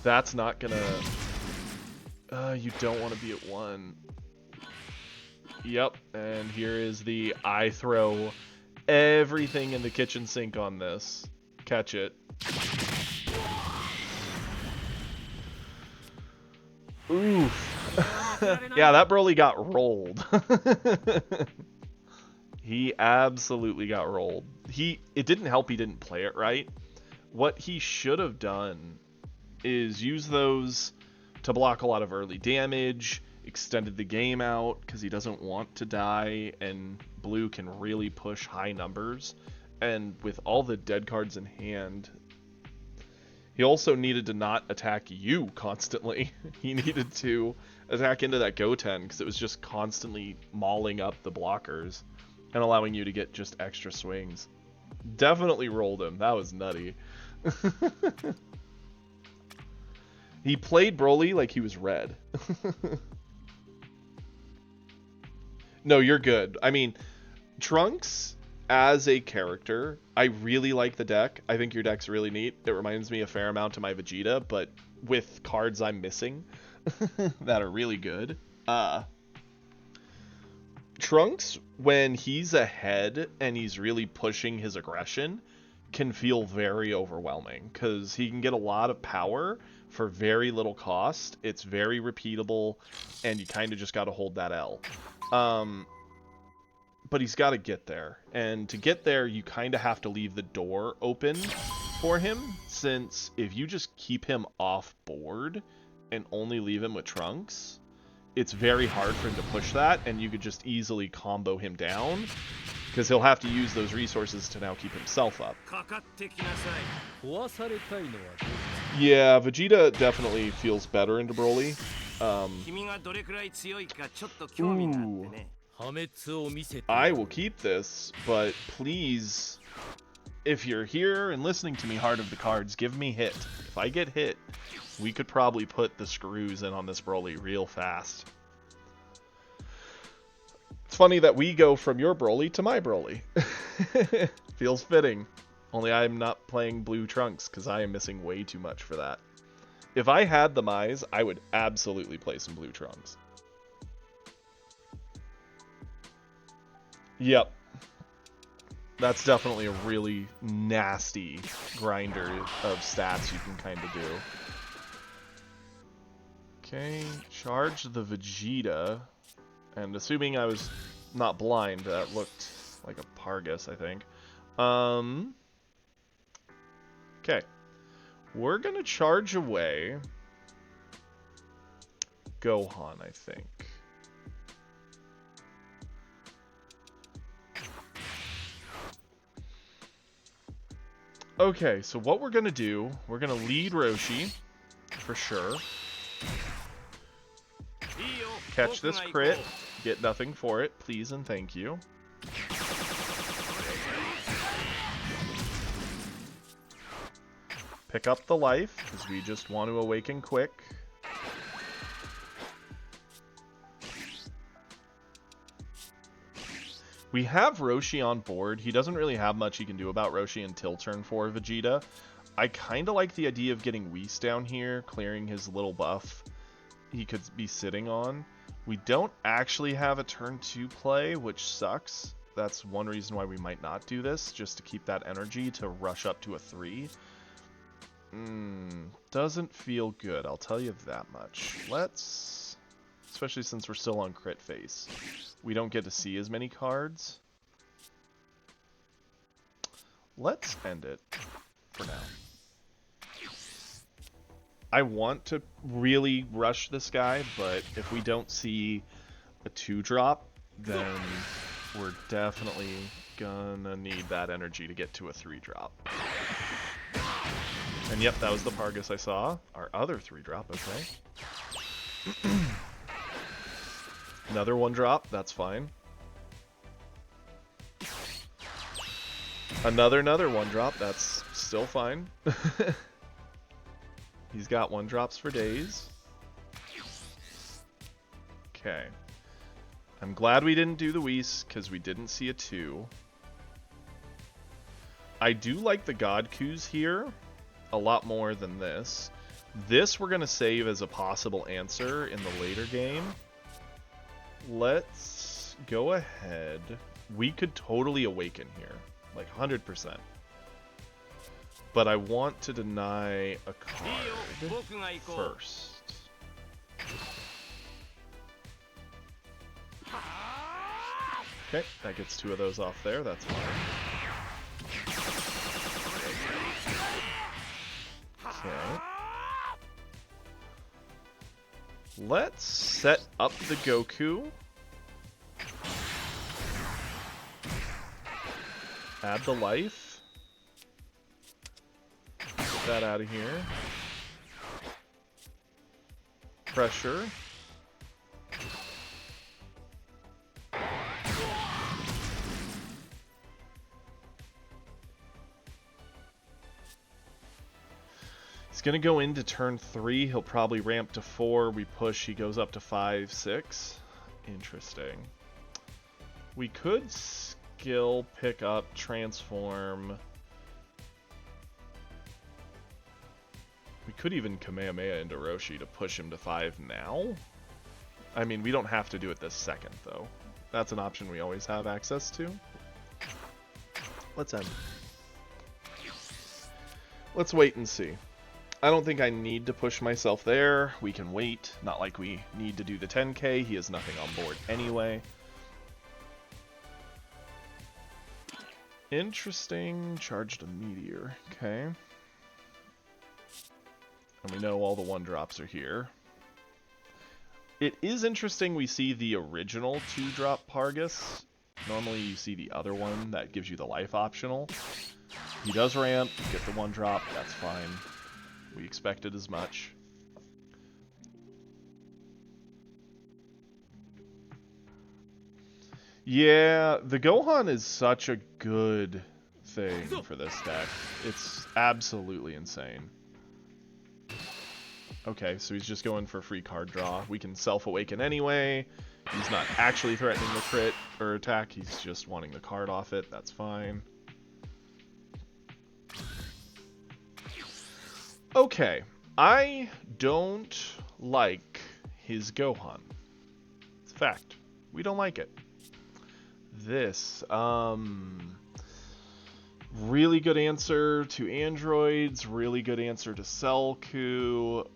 that's not gonna... you don't want to be at 1. Yep, and here is the I throw everything in the kitchen sink on this. Catch it. Oof. Yeah, that Broly got rolled. He absolutely got rolled. It didn't help he didn't play it right. What he should have done is use those to block a lot of early damage, extended the game out because he doesn't want to die, and blue can really push high numbers. And with all the dead cards in hand, he also needed to not attack you constantly. He needed to attack into that Goten because it was just constantly mauling up the blockers and allowing you to get just extra swings. Definitely rolled him. That was nutty. He played Broly like he was red. No, you're good. I mean, Trunks as a character, I really like the deck. I think your deck's really neat. It reminds me a fair amount of my Vegeta, but with cards I'm missing that are really good. Trunks, when he's ahead and he's really pushing his aggression, can feel very overwhelming because he can get a lot of power for very little cost. It's very repeatable, and you kind of just got to hold that L. But he's got to get there, and to get there you kind of have to leave the door open for him, since if you just keep him off board and only leave him with Trunks, it's very hard for him to push that, and you could just easily combo him down because he'll have to use those resources to now keep himself up. Yeah, Vegeta definitely feels better into Broly. Ooh. I will keep this, but please, if you're here and listening to me, Heart of the Cards, give me hit. If I get hit, we could probably put the screws in on this Broly real fast. It's funny that we go from your Broly to my Broly. Feels fitting. Only I'm not playing blue Trunks because I am missing way too much for that. If I had the Mize, I would absolutely play some blue Trunks. Yep. That's definitely a really nasty grinder of stats you can kind of do. Okay, charge the Vegeta. And assuming I was not blind, that looked like a Pargus, I think. Okay. We're gonna charge away Gohan, I think. Okay, so what we're gonna do, we're gonna lead Roshi, for sure. Catch this crit, get nothing for it, please and thank you. Pick up the life, because we just want to awaken quick. We have Roshi on board. He doesn't really have much he can do about Roshi until turn 4 Vegeta. I kind of like the idea of getting Whis down here, clearing his little buff he could be sitting on. We don't actually have a turn 2 play, which sucks. That's one reason why we might not do this, just to keep that energy to rush up to a 3. Doesn't feel good, I'll tell you that much. Let's, especially since we're still on crit phase, we don't get to see as many cards. Let's end it for now. I want to really rush this guy, but if we don't see a 2-drop, then we're definitely gonna need that energy to get to a 3-drop. And yep, that was the Pargus I saw. Our other 3-drop, okay. Another 1-drop, that's fine. Another 1-drop, that's still fine. He's got 1-drops for days. Okay. I'm glad we didn't do the Whis, because we didn't see a 2. I do like the Godkus here a lot more than this. This we're going to save as a possible answer in the later game. Let's go ahead. We could totally awaken here. Like 100%. But I want to deny a card first. Okay, that gets 2 of those off there, that's fine. Okay. Let's set up the Goku. Add the life. Get that out of here. Pressure. He's gonna go into turn 3. He'll probably ramp to 4. We push. He goes up to 5, 6. Interesting. We could skill, pick up, transform. We could even Kamehameha into Roshi to push him to 5 now. I mean, we don't have to do it this second, though. That's an option we always have access to. Let's end. Let's wait and see. I don't think I need to push myself there. We can wait. Not like we need to do the 10k. He has nothing on board anyway. Interesting. Charged a meteor. Okay. And we know all the 1-drops are here. It is interesting we see the original 2-drop Pargus. Normally you see the other one that gives you the life optional. He does ramp, get the 1-drop, that's fine. We expected as much. Yeah, the Gohan is such a good thing for this deck. It's absolutely insane. Okay, so he's just going for free card draw. We can self-awaken anyway. He's not actually threatening the crit or attack. He's just wanting the card off it. That's fine. Okay, I don't like his Gohan. It's a fact. We don't like it. This, really good answer to androids, really good answer to Selku,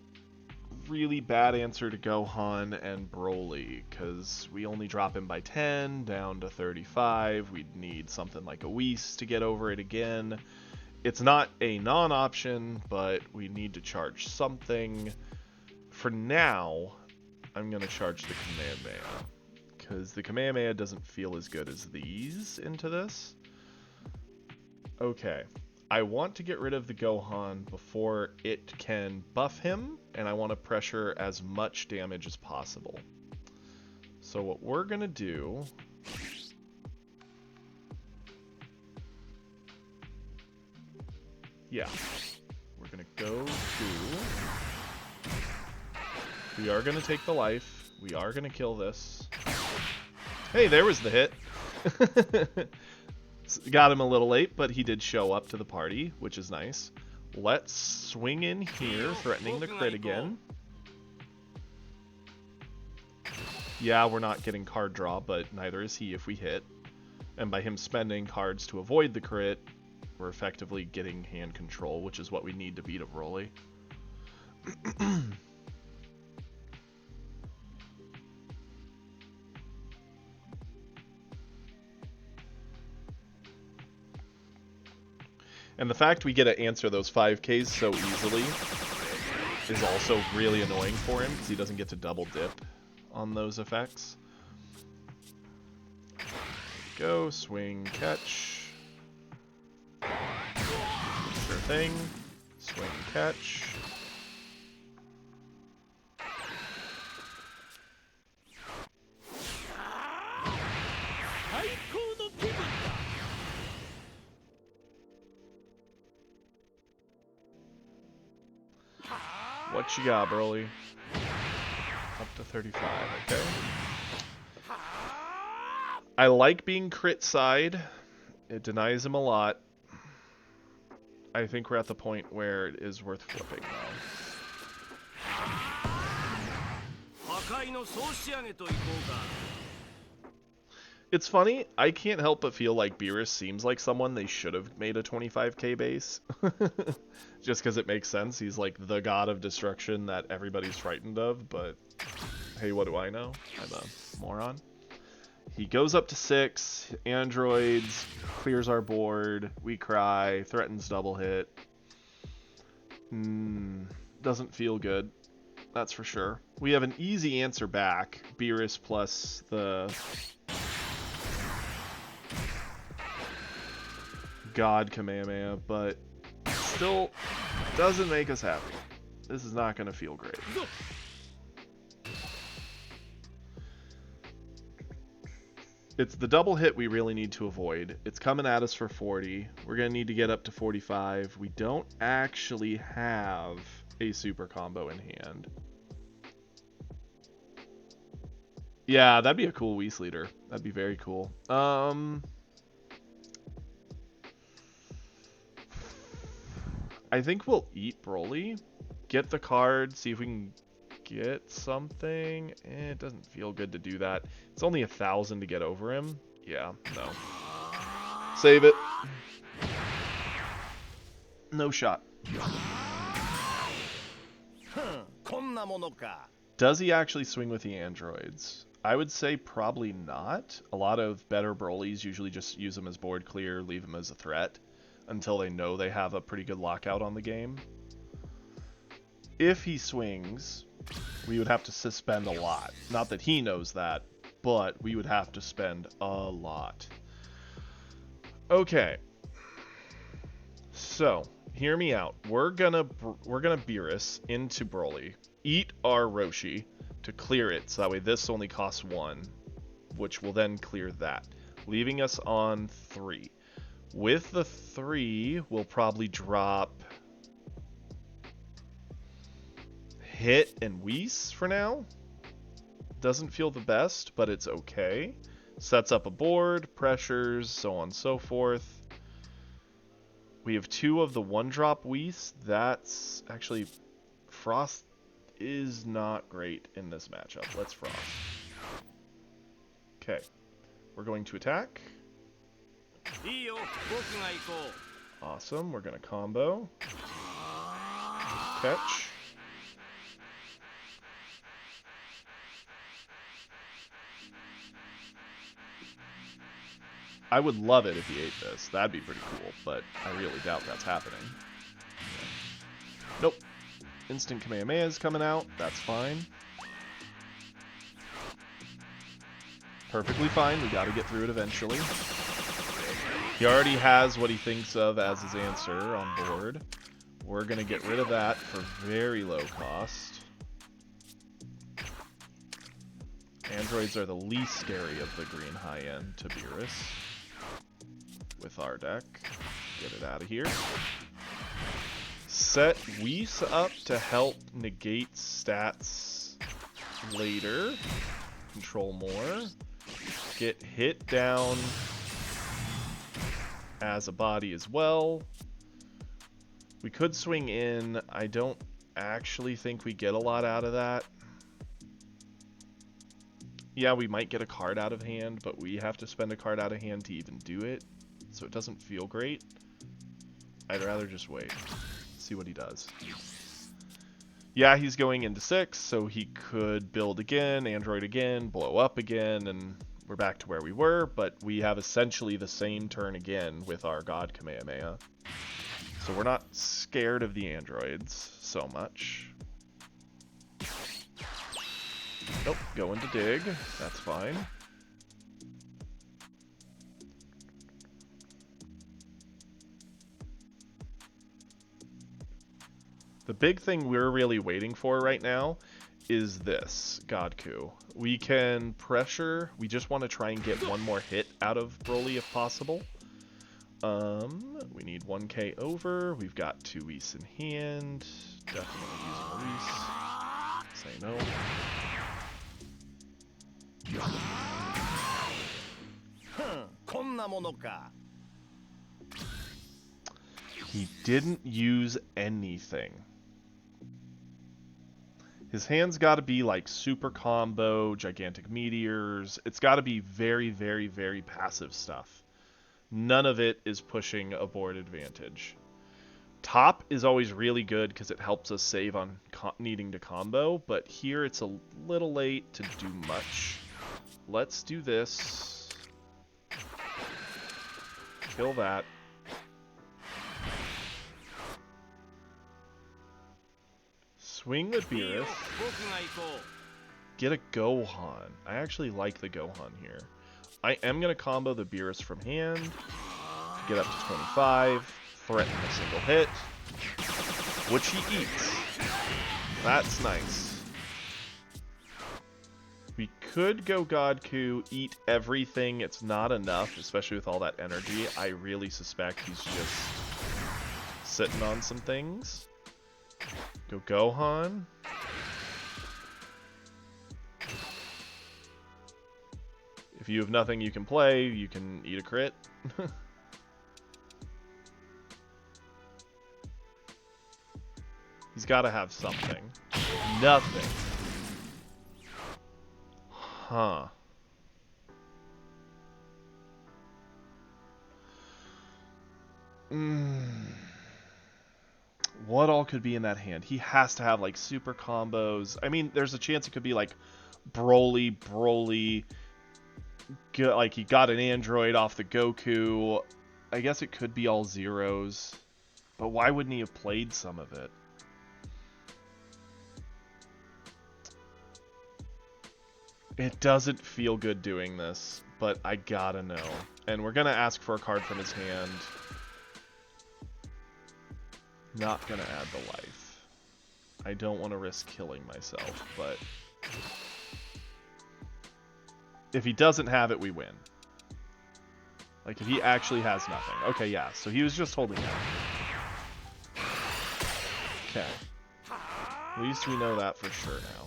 really bad answer to Gohan and Broly, because we only drop him by 10, down to 35, we'd need something like a Whis to get over it again. It's not a non-option, but we need to charge something. For now, I'm going to charge the Kamehameha, because the Kamehameha doesn't feel as good as these into this. Okay, I want to get rid of the Gohan before it can buff him, and I want to pressure as much damage as possible. So what we're going to do... Yeah, we're going to go to... We are going to take the life. We are going to kill this. Hey, there was the hit. Got him a little late, but he did show up to the party, which is nice. Let's swing in here, threatening the crit again. Yeah, we're not getting card draw, but neither is he if we hit. And by him spending cards to avoid the crit, we're effectively getting hand control, which is what we need to beat a Broly. And the fact we get to answer those 5Ks so easily is also really annoying for him, because he doesn't get to double dip on those effects. There we go, swing, catch. Sure thing. Swing, catch. What you got, Broly? Up to 35, okay. I like being crit side. It denies him a lot. I think we're at the point where it is worth flipping now. It's funny, I can't help but feel like Beerus seems like someone they should have made a 25k base. Just because it makes sense. He's like the god of destruction that everybody's frightened of, but hey, what do I know? I'm a moron. He goes up to 6, androids, clears our board, we cry, threatens double hit. Doesn't feel good, that's for sure. We have an easy answer back, Beerus plus the God Kamehameha, but still doesn't make us happy. This is not going to feel great. It's the double hit we really need to avoid. It's coming at us for 40. We're going to need to get up to 45. We don't actually have a super combo in hand. Yeah, that'd be a cool Whis leader. That'd be very cool. I think we'll eat Broly, get the card, see if we can get something. It doesn't feel good to do that. It's only 1,000 to get over him. Yeah, no. Save it. No shot. Does he actually swing with the androids? I would say probably not. A lot of better Brolys usually just use them as board clear, leave them as a threat, until they know they have a pretty good lockout on the game. If he swings, we would have to suspend a lot. Not that he knows that, but we would have to spend a lot. Okay. So, hear me out. We're gonna Beerus into Broly, eat our Roshi to clear it, so that way this only costs 1, which will then clear that, leaving us on 3. With the 3, we'll probably drop Hit and Whis for now. Doesn't feel the best, but it's okay. Sets up a board, pressures, so on and so forth. We have 2 of the 1-drop Whis. That's actually... Frost is not great in this matchup. Let's Frost. Okay. We're going to attack. Awesome, we're gonna combo. Catch. I would love it if he ate this. That'd be pretty cool, but I really doubt that's happening. Nope. Instant Kamehameha is coming out. That's fine. Perfectly fine. We gotta get through it eventually. He already has what he thinks of as his answer on board. We're going to get rid of that for very low cost. Androids are the least scary of the green high-end to Beerus. With our deck. Get it out of here. Set Whis up to help negate stats later. Control more. Get hit down as a body as well. We could swing in. I don't actually think we get a lot out of that. Yeah, we might get a card out of hand, but we have to spend a card out of hand to even do it, so it doesn't feel great. I'd rather just wait. See what he does. Yeah, he's going into 6, so he could build again, Android again, blow up again, and we're back to where we were, but we have essentially the same turn again with our God Kamehameha. So we're not scared of the androids so much. Nope, going to dig. That's fine. The big thing we're really waiting for right now is this, Godku. We can pressure. We just want to try and get one more hit out of Broly if possible. We need 1k over. We've got 2 Whis in hand. Definitely using a Whis. Say no. He didn't use anything. His hand's got to be like super combo, gigantic meteors. It's got to be very, very, very passive stuff. None of it is pushing a board advantage. Top is always really good because it helps us save on needing to combo, but here it's a little late to do much. Let's do this. Kill that. Swing with Beerus. Get a Gohan. I actually like the Gohan here. I am going to combo the Beerus from hand. Get up to 25. Threaten a single hit. Which he eats. That's nice. We could go Godku, eat everything. It's not enough, especially with all that energy. I really suspect he's just sitting on some things. Go Gohan. If you have nothing you can play, you can eat a crit. He's got to have something. Nothing. Huh. What all could be in that hand? He has to have like super combos. I mean, there's a chance it could be like Broly. Like he got an android off the Goku. I guess it could be all zeros. But why wouldn't he have played some of it? It doesn't feel good doing this, but I gotta know. And we're gonna ask for a card from his hand. Not gonna add the life. I don't want to risk killing myself, but if he doesn't have it, we win. Like, if he actually has nothing. Okay, yeah, so he was just holding out. Okay. At least we know that for sure now.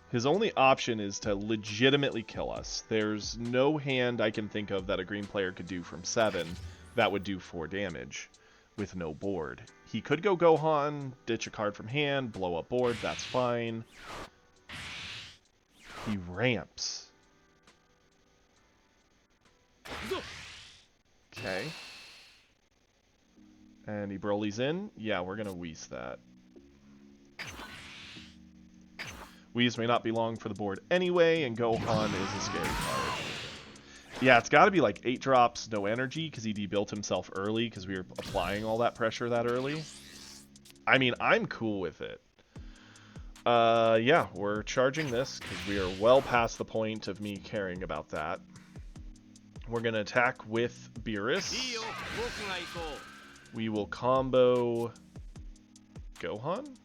His only option is to legitimately kill us. There's no hand I can think of that a green player could do from 7 that would do 4 damage with no board. He could go Gohan, ditch a card from hand, blow up board, that's fine. He ramps. Okay. And he Broly's in. Yeah, we're gonna Whis that. Whis may not be long for the board anyway, and Gohan is a scary card. Yeah, it's got to be like 8 drops, no energy, because he debuilt himself early, because we were applying all that pressure that early. I mean, I'm cool with it. Yeah, we're charging this, because we are well past the point of me caring about that. We're going to attack with Beerus. We will combo Gohan?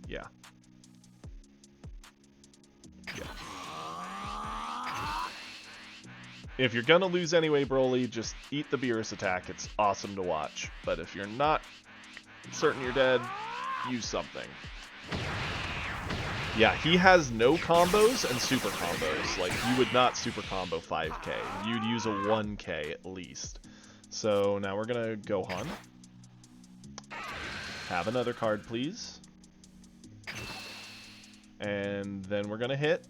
Yeah. If you're gonna lose anyway, Broly, just eat the Beerus attack. It's awesome to watch. But if you're not certain you're dead, use something. Yeah, he has no combos and super combos. Like, you would not super combo 5k. You'd use a 1k at least. So now we're gonna Gohan. Have another card, please. And then we're gonna hit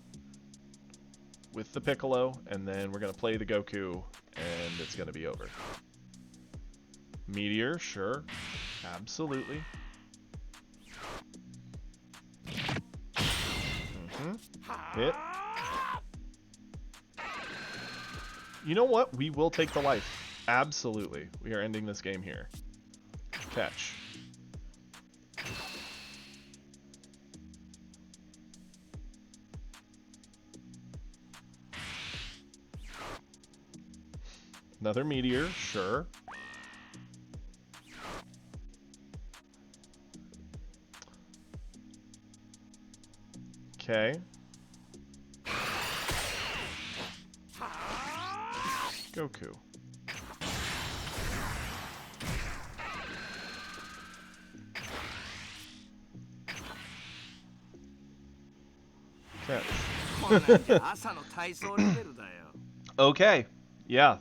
with the Piccolo, and then we're gonna play the Goku, and it's gonna be over. Meteor, sure. Absolutely. Hit. You know what? We will take the life. Absolutely. We are ending this game here. Catch. Another meteor, sure. Okay. Goku. Okay. Yeah,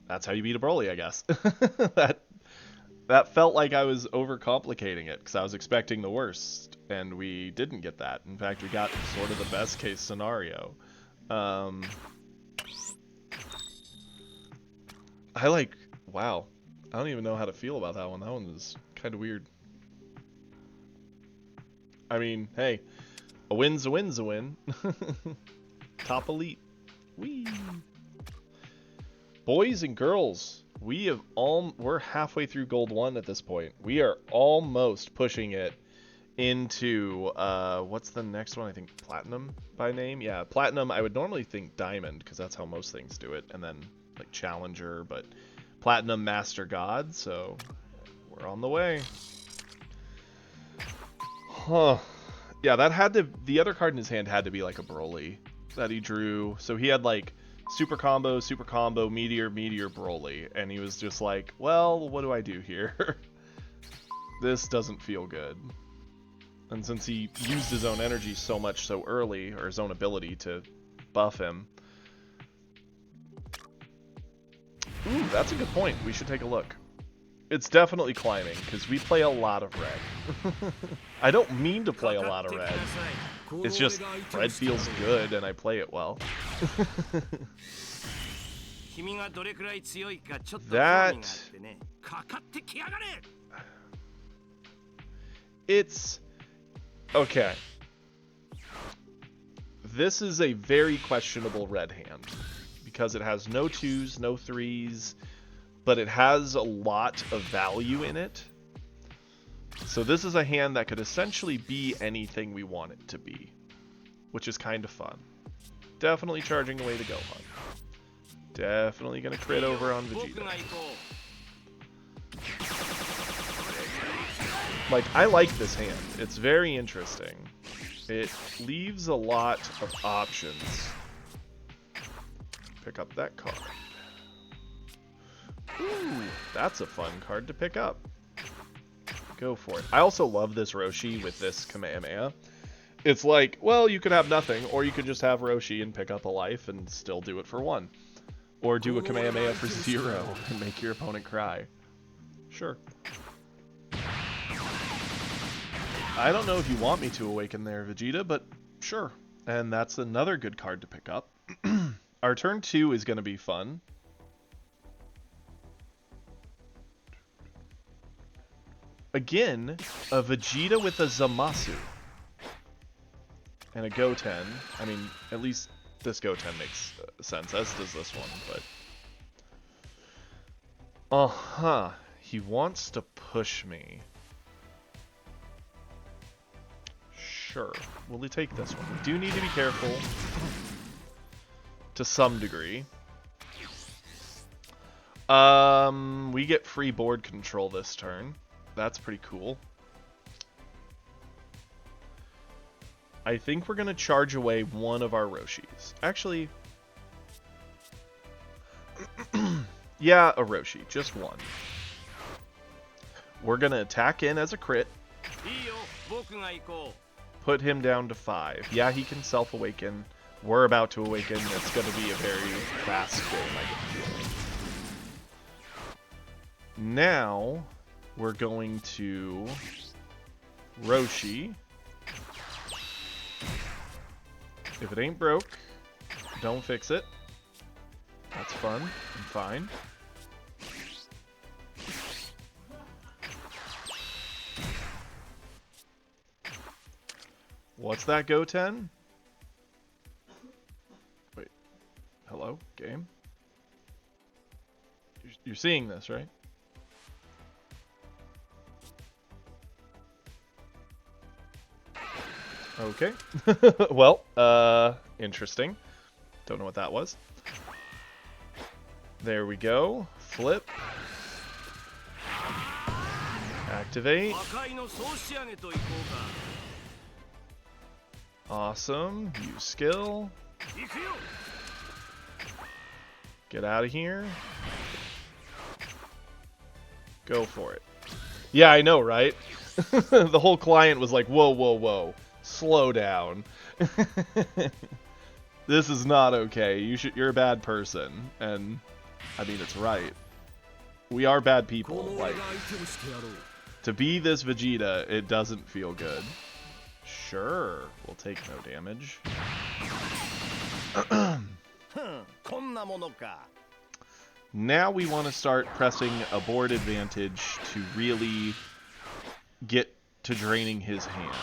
that's how you beat a Broly, I guess. That felt like I was overcomplicating it because I was expecting the worst, and we didn't get that. In fact, we got sort of the best case scenario. Wow. I don't even know how to feel about that one. That one was kind of weird. I mean, hey, a win's a win's a win. Top elite. Whee! Boys and girls, we're halfway through Gold 1 at this point. We are almost pushing it into, what's the next one? I think Platinum by name? Yeah, Platinum. I would normally think Diamond, because that's how most things do it, and then, like, Challenger, but Platinum Master God, so we're on the way. Huh. Yeah, the other card in his hand had to be, like, a Broly that he drew. So he had, like, super combo, meteor, Broly, and he was just like, well, what do I do here? This doesn't feel good. And since he used his own energy so much so early, or his own ability to buff him. Ooh, that's a good point. We should take a look. It's definitely climbing, because we play a lot of red. I don't mean to play a lot of red. It's just, red feels good, and I play it well. It's... Okay. This is a very questionable red hand, because it has no 2s, no 3s, but it has a lot of value in it. So this is a hand that could essentially be anything we want it to be, which is kind of fun. Definitely charging away to Gohan. Definitely gonna crit over on Vegeta. Like, I like this hand. It's very interesting. It leaves a lot of options. Pick up that card. Ooh, that's a fun card to pick up. Go for it. I also love this Roshi with this Kamehameha. It's like, well, you could have nothing, or you could just have Roshi and pick up a life and still do it for 1. Or do a Kamehameha for 0 and make your opponent cry. Sure. I don't know if you want me to awaken there, Vegeta, but sure. And that's another good card to pick up. Our turn 2 is going to be fun. Again, a Vegeta with a Zamasu. And a Goten. I mean, at least this Goten makes sense, as does this one, but... Uh-huh. He wants to push me. Sure. Will he take this one? We do need to be careful. To some degree. We get free board control this turn. That's pretty cool. I think we're going to charge away one of our Roshis. Actually... yeah, a Roshi. Just one. We're going to attack in as a crit. Put him down to 5. Yeah, he can self-awaken. We're about to awaken. It's going to be a very fast game, I get the feeling. Now, we're going to Roshi. If it ain't broke, don't fix it. That's fun and fine. What's that, Goten? Wait. Hello? Game? You're seeing this, right? Okay. Well, interesting. Don't know what that was. There we go. Flip. Activate. Awesome. Use skill. Get out of here. Go for it. Yeah, I know, right? The whole client was like, whoa, whoa, whoa. Slow down. This is not okay. You're a bad person. And, I mean, it's right. We are bad people. Like, to be this Vegeta, it doesn't feel good. Sure, we'll take no damage. Now we want to start pressing a board advantage to really get to draining his hand.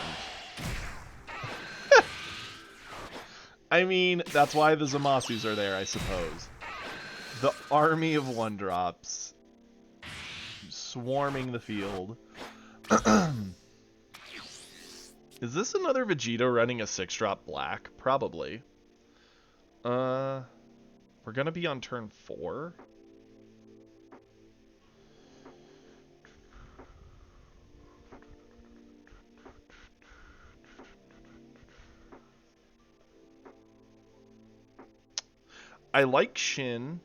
I mean, that's why the Zamasus are there, I suppose. The army of 1-drops swarming the field. Is this another Vegeta running a 6-drop black? Probably. We're gonna be on turn 4. I like Shin.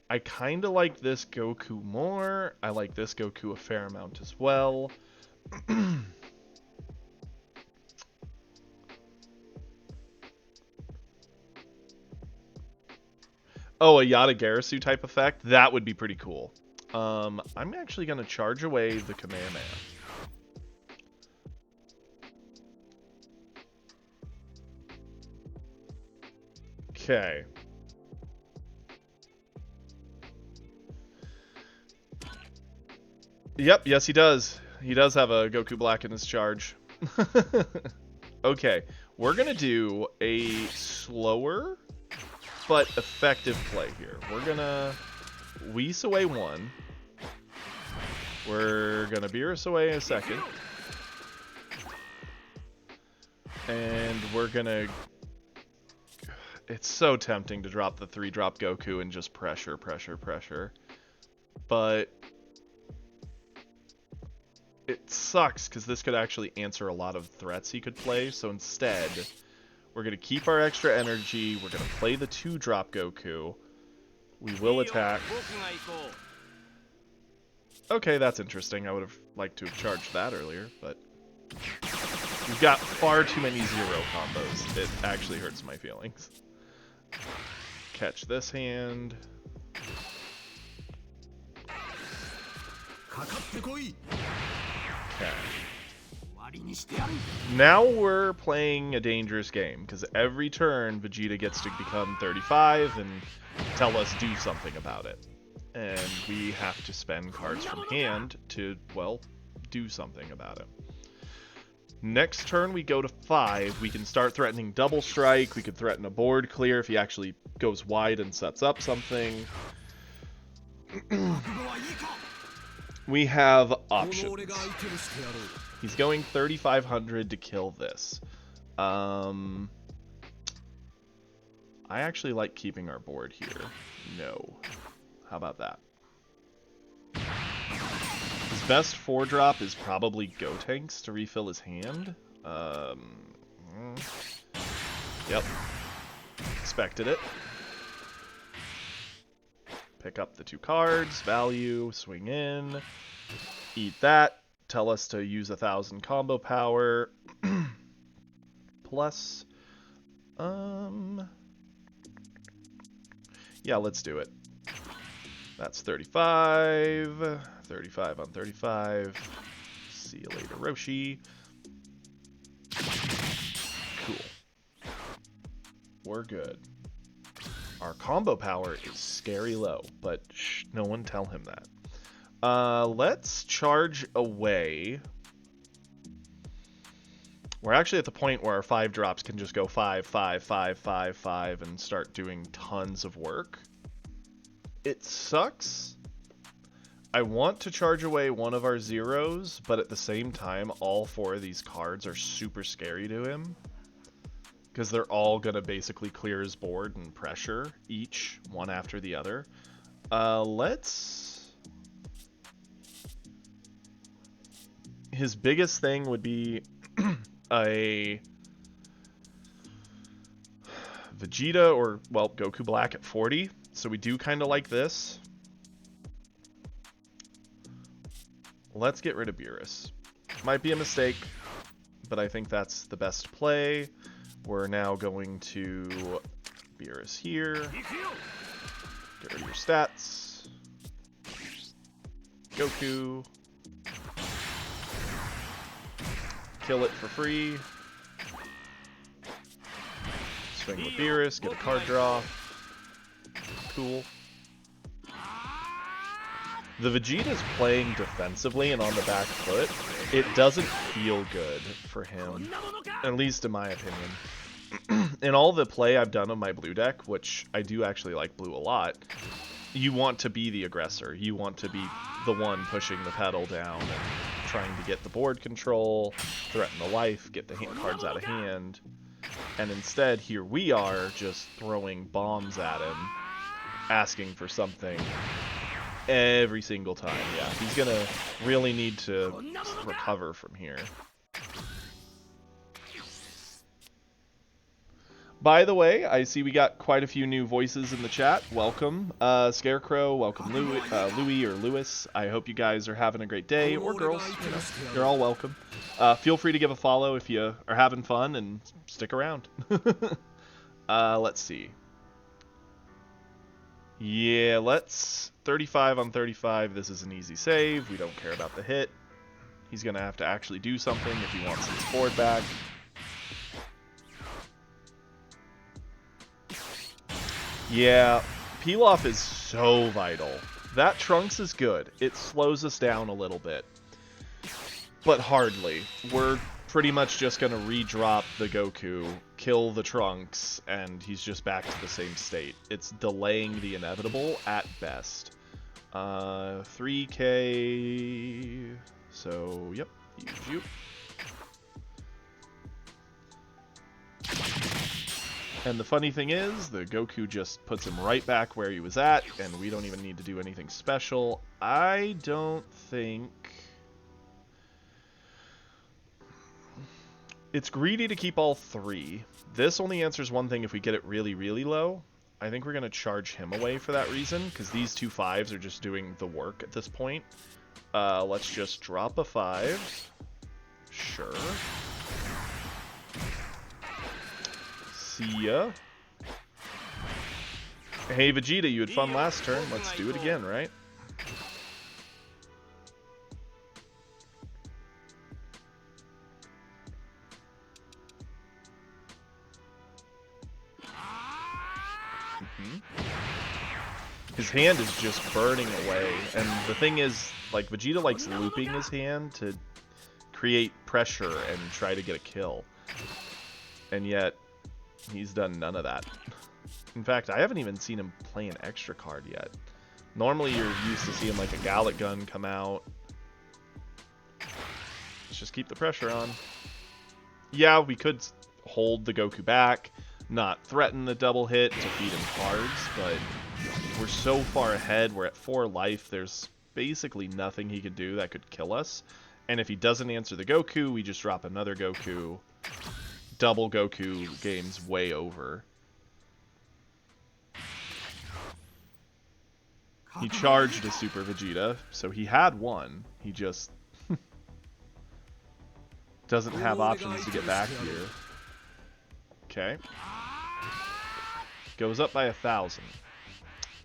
I kind of like this Goku more. I like this Goku a fair amount as well. Oh, a Yata Garasu type effect? That would be pretty cool. I'm actually going to charge away the Kamehameha. Okay. Yep, yes he does. He does have a Goku Black in his charge. Okay, we're gonna do a slower but effective play here. We're gonna Whis away 1. We're gonna Beerus away a 2nd. And we're gonna... It's so tempting to drop the 3-drop Goku and just pressure. But it sucks because this could actually answer a lot of threats he could play. So instead, we're going to keep our extra energy. We're going to play the 2-drop Goku. We will attack. Okay, that's interesting. I would have liked to have charged that earlier, but we've got far too many 0 combos. It actually hurts my feelings. Catch this hand. Okay. Now we're playing a dangerous game, because every turn Vegeta gets to become 35 and tell us do something about it. And we have to spend cards from hand to, well, do something about it. Next turn we go to 5. We can start threatening double strike. We could threaten a board clear if he actually goes wide and sets up something. We have options. He's going 3,500 to kill this. I actually like keeping our board here. No. How about that? His best 4-drop is probably Gotenks to refill his hand. Yep. Expected it. Pick up the 2 cards, value, swing in. Eat that. Tell us to use 1,000 combo power. Plus, yeah, let's do it. That's 35. 35 on 35. See you later, Roshi. Cool. We're good. Our combo power is scary low, but shh, no one tell him that. Let's charge away. We're actually at the point where our 5 drops can just go 5, 5, 5, 5, 5, and start doing tons of work. It sucks. I want to charge away one of our zeros, but at the same time, all 4 of these cards are super scary to him. Because they're all going to basically clear his board and pressure each, one after the other. His biggest thing would be a Vegeta or, well, Goku Black at 40. So we do kind of like this. Let's get rid of Beerus. Might be a mistake, but I think that's the best play. We're now going to Beerus here. Get rid of your stats. Goku. Kill it for free. Swing with Beerus, get a card draw. Cool. The Vegeta's playing defensively and on the back foot. It doesn't feel good for him, at least in my opinion. In all the play I've done on my blue deck, which I do actually like blue a lot, you want to be the aggressor. You want to be the one pushing the pedal down and trying to get the board control, threaten the life, get the cards out of hand. And instead, here we are just throwing bombs at him, asking for something every single time. Yeah, he's gonna really need to recover from here. By the way, I see we got quite a few new voices in the chat. Welcome, Scarecrow. Welcome, Louis or Lewis. I hope you guys are having a great day, or girls. You know, you're all welcome. Feel free to give a follow if you are having fun, and stick around. Let's see. Yeah, let's 35 on 35. This is an easy save. We don't care about the hit. He's gonna have to actually do something if he wants his board back. Yeah, peel-off is so vital. That Trunks is good. It slows us down a little bit. But hardly. We're pretty much just going to re-drop the Goku, kill the Trunks, and he's just back to the same state. It's delaying the inevitable at best. 3k... So, yep, use you. And the funny thing is, the Goku just puts him right back where he was at, and we don't even need to do anything special. I don't think... It's greedy to keep all 3. This only answers one thing if we get it really, really low. I think we're going to charge him away for that reason, because these 2 5s are just doing the work at this point. Let's just drop a 5. Sure. See ya. Hey Vegeta, you had fun last turn. Let's do it again, right? His hand is just burning away, and the thing is, like, Vegeta likes looping his hand to create pressure and try to get a kill. And yet, he's done none of that. In fact, I haven't even seen him play an extra card yet. Normally you're used to seeing like a Gallic Gun come out. Let's just keep the pressure on. Yeah, we could hold the Goku back, not threaten the double hit to feed him cards, but we're so far ahead, we're at 4 life, there's basically nothing he could do that could kill us. And if he doesn't answer the Goku, we just drop another Goku. Double Goku, game's way over. He charged a Super Vegeta, so he had one. He just doesn't have options to get back here. Okay. Goes up by 1,000.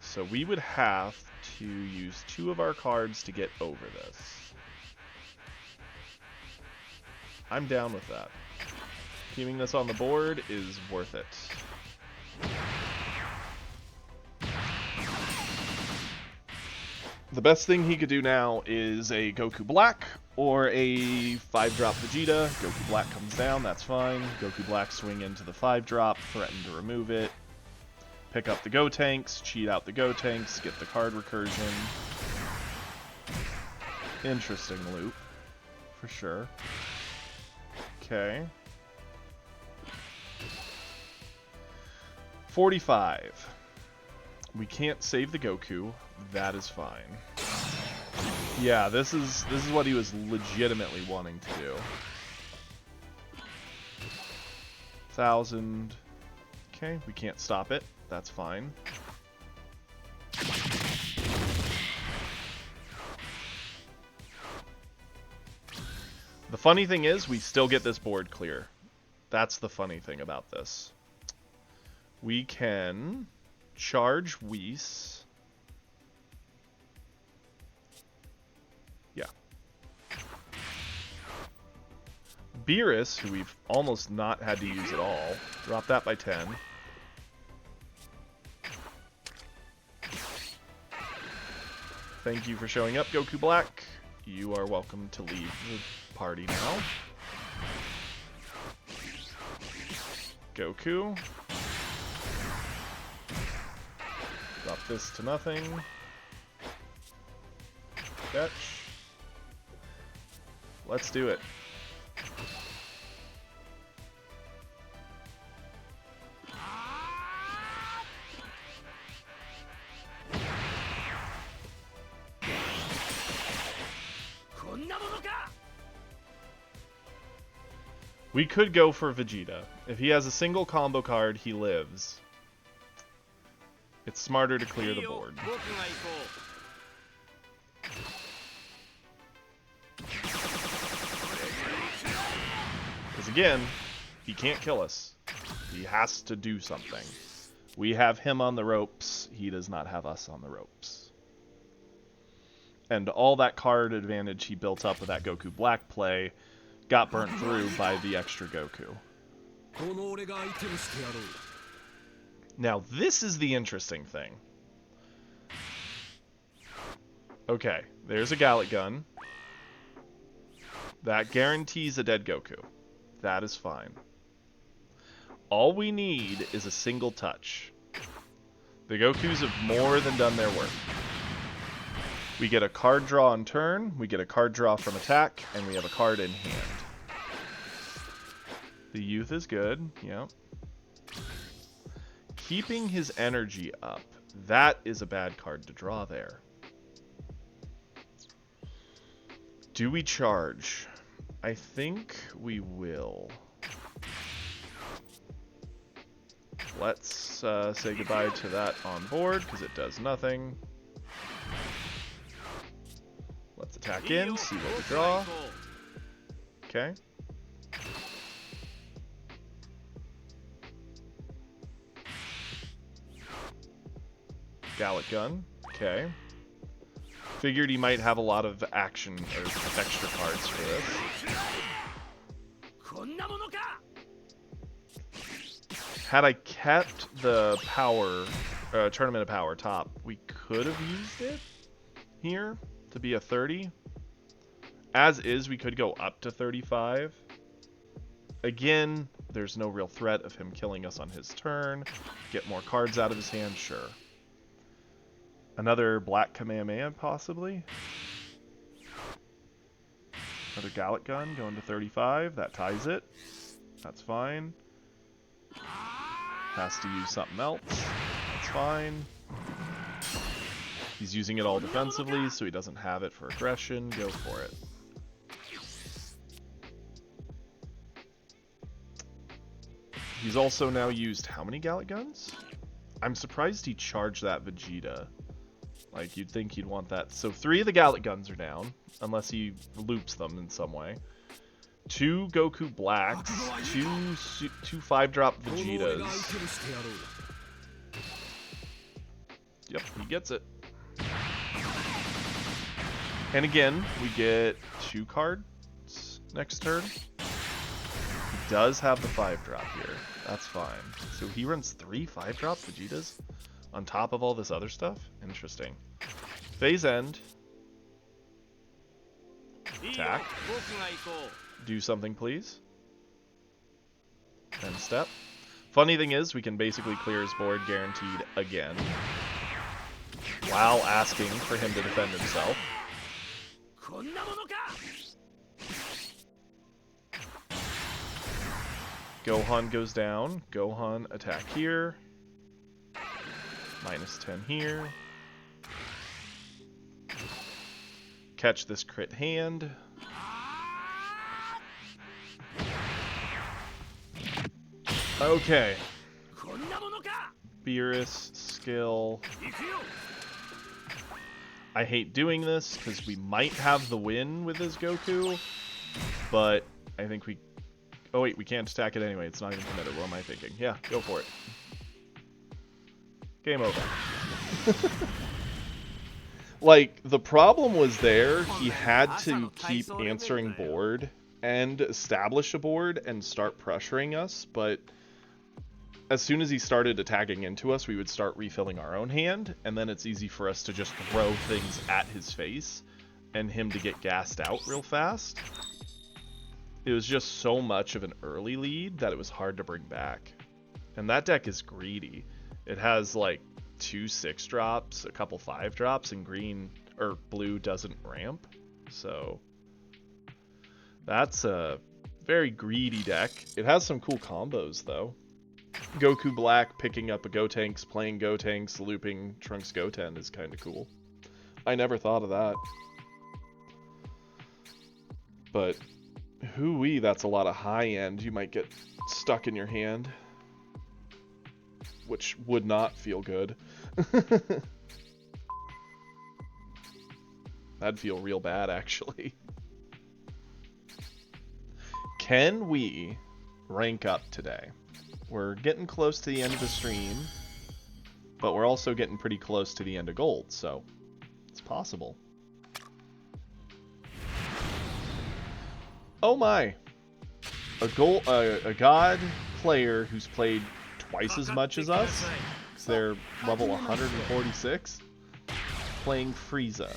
So we would have to use 2 of our cards to get over this. I'm down with that. Keeping this on the board is worth it. The best thing he could do now is a Goku Black or a 5-drop Vegeta. Goku Black comes down, that's fine. Goku Black swing into the 5-drop, threaten to remove it. Pick up the Gotenks, cheat out the Gotenks, get the card recursion. Interesting loop, for sure. Okay. 45. We can't save the Goku. That is fine. Yeah, this is what he was legitimately wanting to do. 1,000. Okay, we can't stop it. That's fine. The funny thing is, we still get this board clear. That's the funny thing about this. We can charge Whis. Yeah. Beerus, who we've almost not had to use at all, drop that by 10. Thank you for showing up, Goku Black. You are welcome to leave the party now. Goku. Drop this to nothing. Fetch. Let's do it. We could go for Vegeta. If he has a single combo card, he lives. It's smarter to clear the board. Because again, he can't kill us. He has to do something. We have him on the ropes. He does not have us on the ropes. And all that card advantage he built up with that Goku Black play got burnt through by the extra Goku. Now, this is the interesting thing. Okay, there's a Gallic Gun. That guarantees a dead Goku. That is fine. All we need is a single touch. The Gokus have more than done their work. We get a card draw on turn, we get a card draw from attack, and we have a card in hand. The youth is good, yeah. Keeping his energy up, that is a bad card to draw there. Do we charge? I think we will. Let's say goodbye to that on board, because it does nothing. Let's attack in, see what we draw. Okay. Gallic Gun. Okay. Figured he might have a lot of action or extra cards for this. Had I kept the power, Tournament of Power top, we could have used it here to be a 30. As is, we could go up to 35. Again, there's no real threat of him killing us on his turn. Get more cards out of his hand, sure. Another Black Kamehameha, possibly. Another Gallic Gun going to 35. That ties it. That's fine. Has to use something else. That's fine. He's using it all defensively, so he doesn't have it for aggression. Go for it. He's also now used how many Gallic Guns? I'm surprised he charged that Vegeta. Like, you'd think he'd want that. So 3 of the Gallic guns are down, unless he loops them in some way. 2 Goku Blacks, 2 5-drop Vegetas. Yep, he gets it. And again, we get 2 cards next turn. He does have the 5-drop here. That's fine. So he runs 3 5-drop Vegetas on top of all this other stuff? Interesting. Phase end. Attack. Do something, please. End step. Funny thing is, we can basically clear his board guaranteed again, while asking for him to defend himself. Gohan goes down. Gohan attack here. -10 here. Catch this crit hand. Okay. Beerus, skill. I hate doing this because we might have the win with his Goku, but I think we... Oh wait, we can't attack it anyway. It's not even committed. What am I thinking? Yeah, go for it. Game over. Like, the problem was there. He had to keep answering board and establish a board and start pressuring us, but as soon as he started attacking into us, we would start refilling our own hand, and then it's easy for us to just throw things at his face and him to get gassed out real fast. It was just so much of an early lead that it was hard to bring back. And that deck is greedy. It has like 2 6-drops, a couple 5-drops, and green or blue doesn't ramp. So that's a very greedy deck. It has some cool combos though. Goku Black picking up a Gotenks, playing Gotenks, looping Trunks Goten is kind of cool. I never thought of that. But hooey, that's a lot of high end. You might get stuck in your hand, which would not feel good. That'd feel real bad, actually. Can we rank up today? We're getting close to the end of the stream, but we're also getting pretty close to the end of gold, so it's possible. Oh my! A god player who's played twice as much as us, because they're level 146, playing Frieza.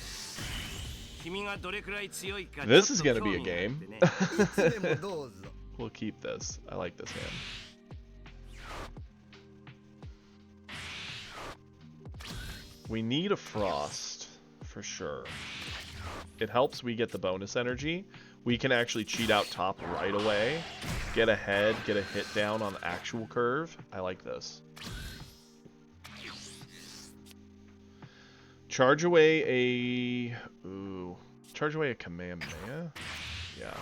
This is going to be a game. We'll keep this. I like this hand. We need a Frost, for sure. It helps we get the bonus energy. We can actually cheat out top right away, get ahead, get a hit down on the actual curve. I like this. Charge away a... Ooh. Charge away a Kamehameha? Yeah.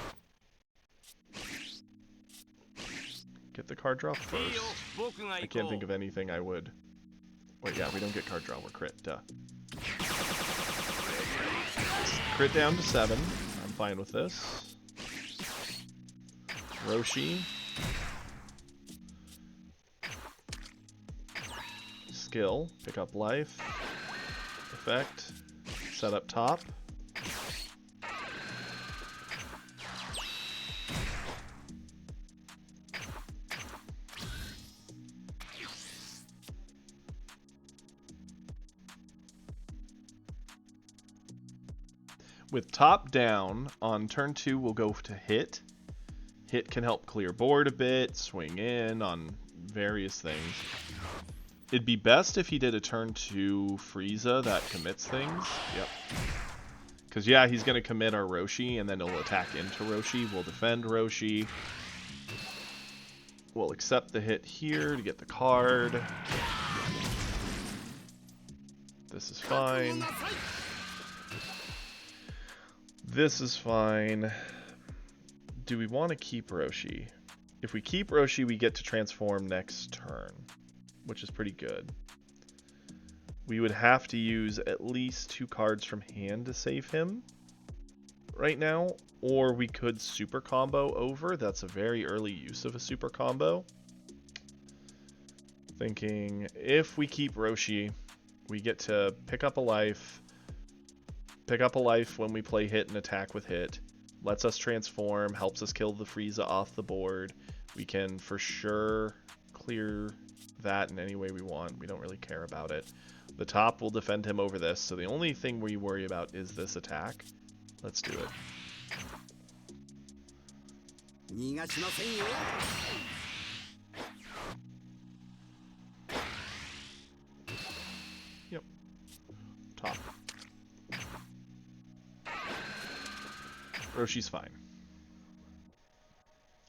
Get the card draw first. I can't think of anything I would... Wait, yeah, we don't get card draw, we're crit, duh. Crit down to 7. I'm fine with this. Roshi. Skill. Pick up life. Effect. Set up top. With top down, on turn 2 we'll go to hit. Hit can help clear board a bit, swing in on various things. It'd be best if he did a turn 2 Frieza that commits things. Yep. Because yeah, he's going to commit our Roshi, and then he'll attack into Roshi. We'll defend Roshi. We'll accept the hit here to get the card. This is fine. This is fine. Do we want to keep Roshi? If we keep Roshi, we get to transform next turn, which is pretty good. We would have to use at least 2 cards from hand to save him right now, or we could super combo over. That's a very early use of a super combo. Thinking if we keep Roshi, we get to pick up a life when we play hit and attack with hit, lets us transform, helps us kill the Frieza off the board. We can for sure clear that in any way we want. We don't really care about it. The top will defend him over this, so the only thing we worry about is this attack. Let's do it. Yep. Top. Roshi's fine.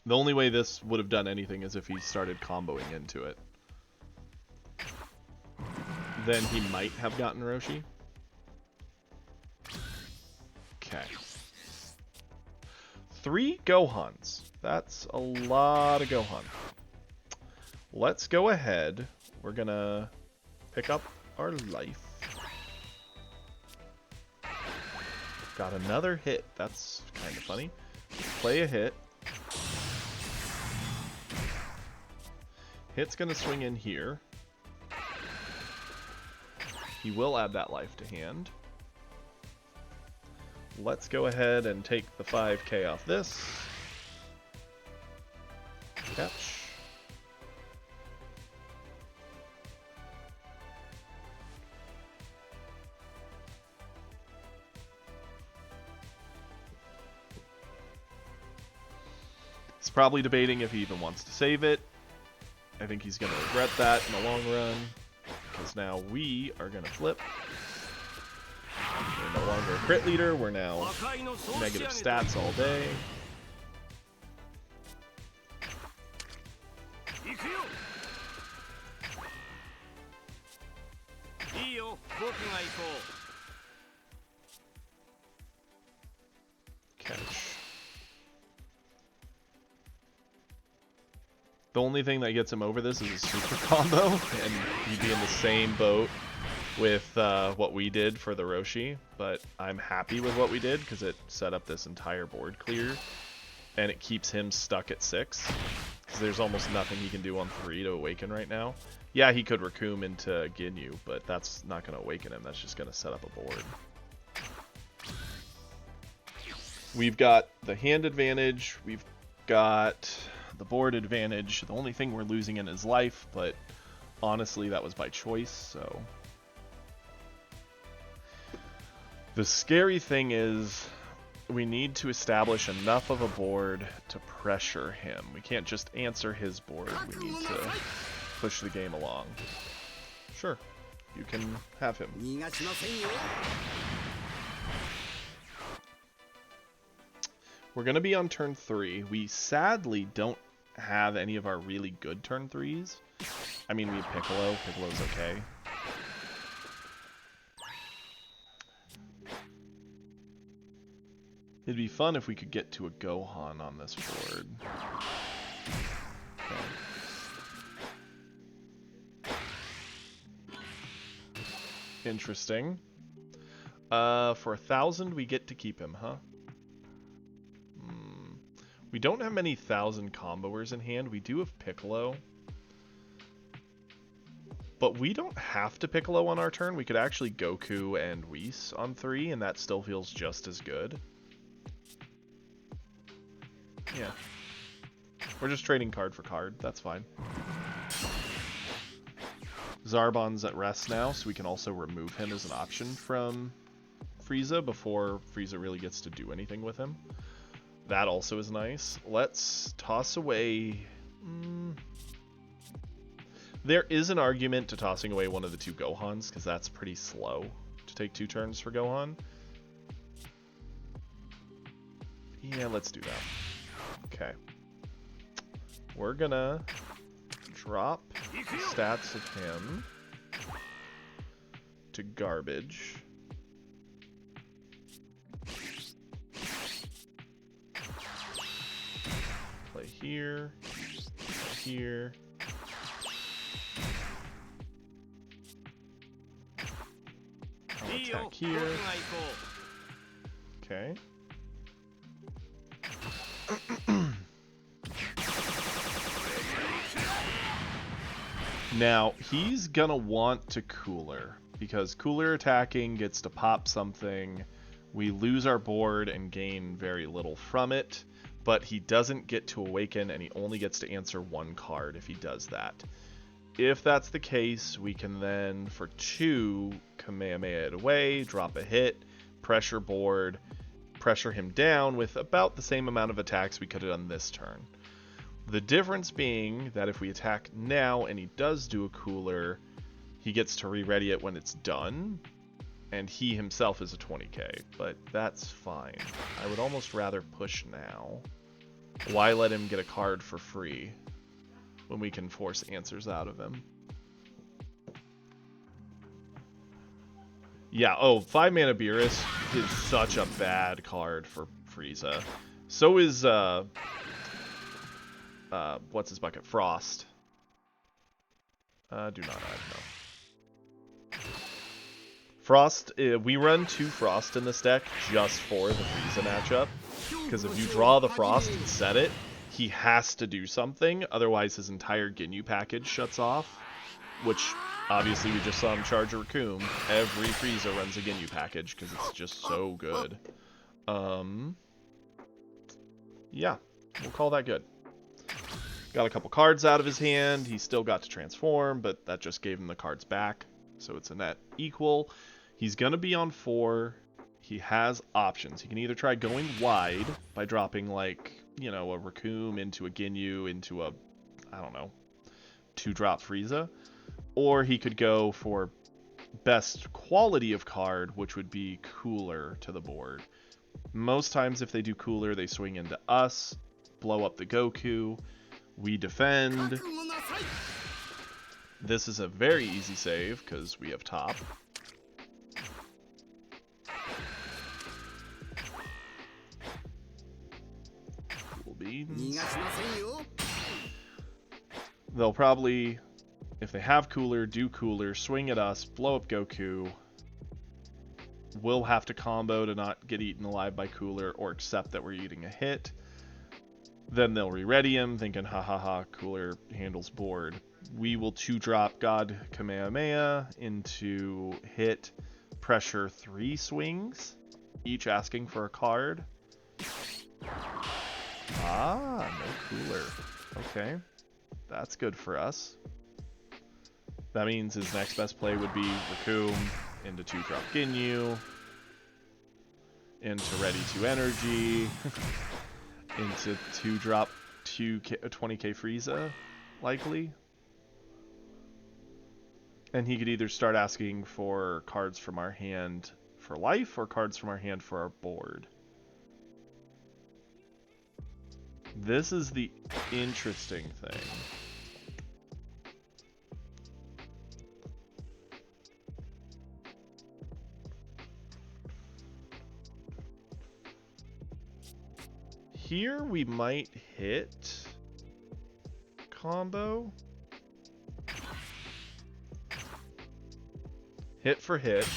The only way this would have done anything is if he started comboing into it. Then he might have gotten Roshi. Okay. 3 Gohans. That's a lot of Gohan. Let's go ahead. We're gonna pick up our life. Got another hit. That's kind of funny. Play a hit. Hit's gonna swing in here. He will add that life to hand. Let's go ahead and take the 5k off this. Catch. He's probably debating if he even wants to save it. I think he's going to regret that in the long run, because now we are going to flip. We're no longer a crit leader, we're now negative stats all day. Catch. The only thing that gets him over this is a super combo, and he'd be in the same boat with what we did for the Roshi, but I'm happy with what we did because it set up this entire board clear, and it keeps him stuck at 6, because there's almost nothing he can do on 3 to awaken right now. Yeah, he could Raccoon into Ginyu, but that's not going to awaken him, that's just going to set up a board. We've got the hand advantage, we've got the board advantage. The only thing we're losing in is life, but honestly that was by choice, so... The scary thing is we need to establish enough of a board to pressure him. We can't just answer his board, we need to push the game along. Sure, you can have him. We're going to be on turn 3. We sadly don't have any of our really good turn 3s. I mean, we have Piccolo. Piccolo's okay. It'd be fun if we could get to a Gohan on this board. Okay. Interesting. For 1,000, we get to keep him, huh? We don't have many 1,000 comboers in hand. We do have Piccolo. But we don't have to Piccolo on our turn. We could actually Goku and Whis on 3, and that still feels just as good. Yeah. We're just trading card for card. That's fine. Zarbon's at rest now, so we can also remove him as an option from Frieza before Frieza really gets to do anything with him. That also is nice. Let's toss away... There is an argument to tossing away one of the 2 Gohans, because that's pretty slow to take 2 turns for Gohan. Yeah, let's do that. Okay. We're gonna drop the stats of him to garbage. Play here, play here. attack here. Okay. Now, he's gonna want to Cooler, because Cooler attacking gets to pop something. We lose our board and gain very little from it, but he doesn't get to awaken, and he only gets to answer one card if he does that. If that's the case, we can then, for 2, Kamehameha it away, drop a hit, pressure board, pressure him down with about the same amount of attacks we could have done this turn. The difference being that if we attack now and he does do a Cooler, he gets to re-ready it when it's done, and he himself is a 20k, but that's fine. I would almost rather push now. Why let him get a card for free when we can force answers out of him? Yeah, oh, 5 mana Beerus is such a bad card for Frieza. So is, what's his bucket? Frost. Do not add, no. Frost, we run 2 Frost in this deck just for the Frieza matchup. Because if you draw the Frost and set it, he has to do something, otherwise his entire Ginyu package shuts off. Which, obviously, we just saw him charge a Raccoon. Every Frieza runs a Ginyu package, because it's just so good. Yeah, we'll call that good. Got a couple cards out of his hand. He still got to transform, but that just gave him the cards back. So it's a net equal. He's going to be on 4. He has options. He can either try going wide by dropping, like, you know, a Raccoon into a Ginyu into a, I don't know, 2-drop Frieza. Or he could go for best quality of card, which would be Cooler to the board. Most times if they do Cooler, they swing into us, blow up the Goku. We defend. This is a very easy save because we have top. Cool beans. They'll probably, if they have Cooler, do Cooler, swing at us, blow up Goku. We'll have to combo to not get eaten alive by Cooler or accept that we're eating a hit. Then they'll re-ready him, thinking, ha ha ha, Cooler handles board. We will 2-drop God Kamehameha into hit, pressure 3 swings, each asking for a card. Ah, no Cooler. Okay, that's good for us. That means his next best play would be Raccoon into 2-drop Ginyu, into Ready 2 Energy, into 2-drop 20k Frieza, likely. And he could either start asking for cards from our hand for life or cards from our hand for our board. This is the interesting thing. Here we might hit combo. Hit for hit.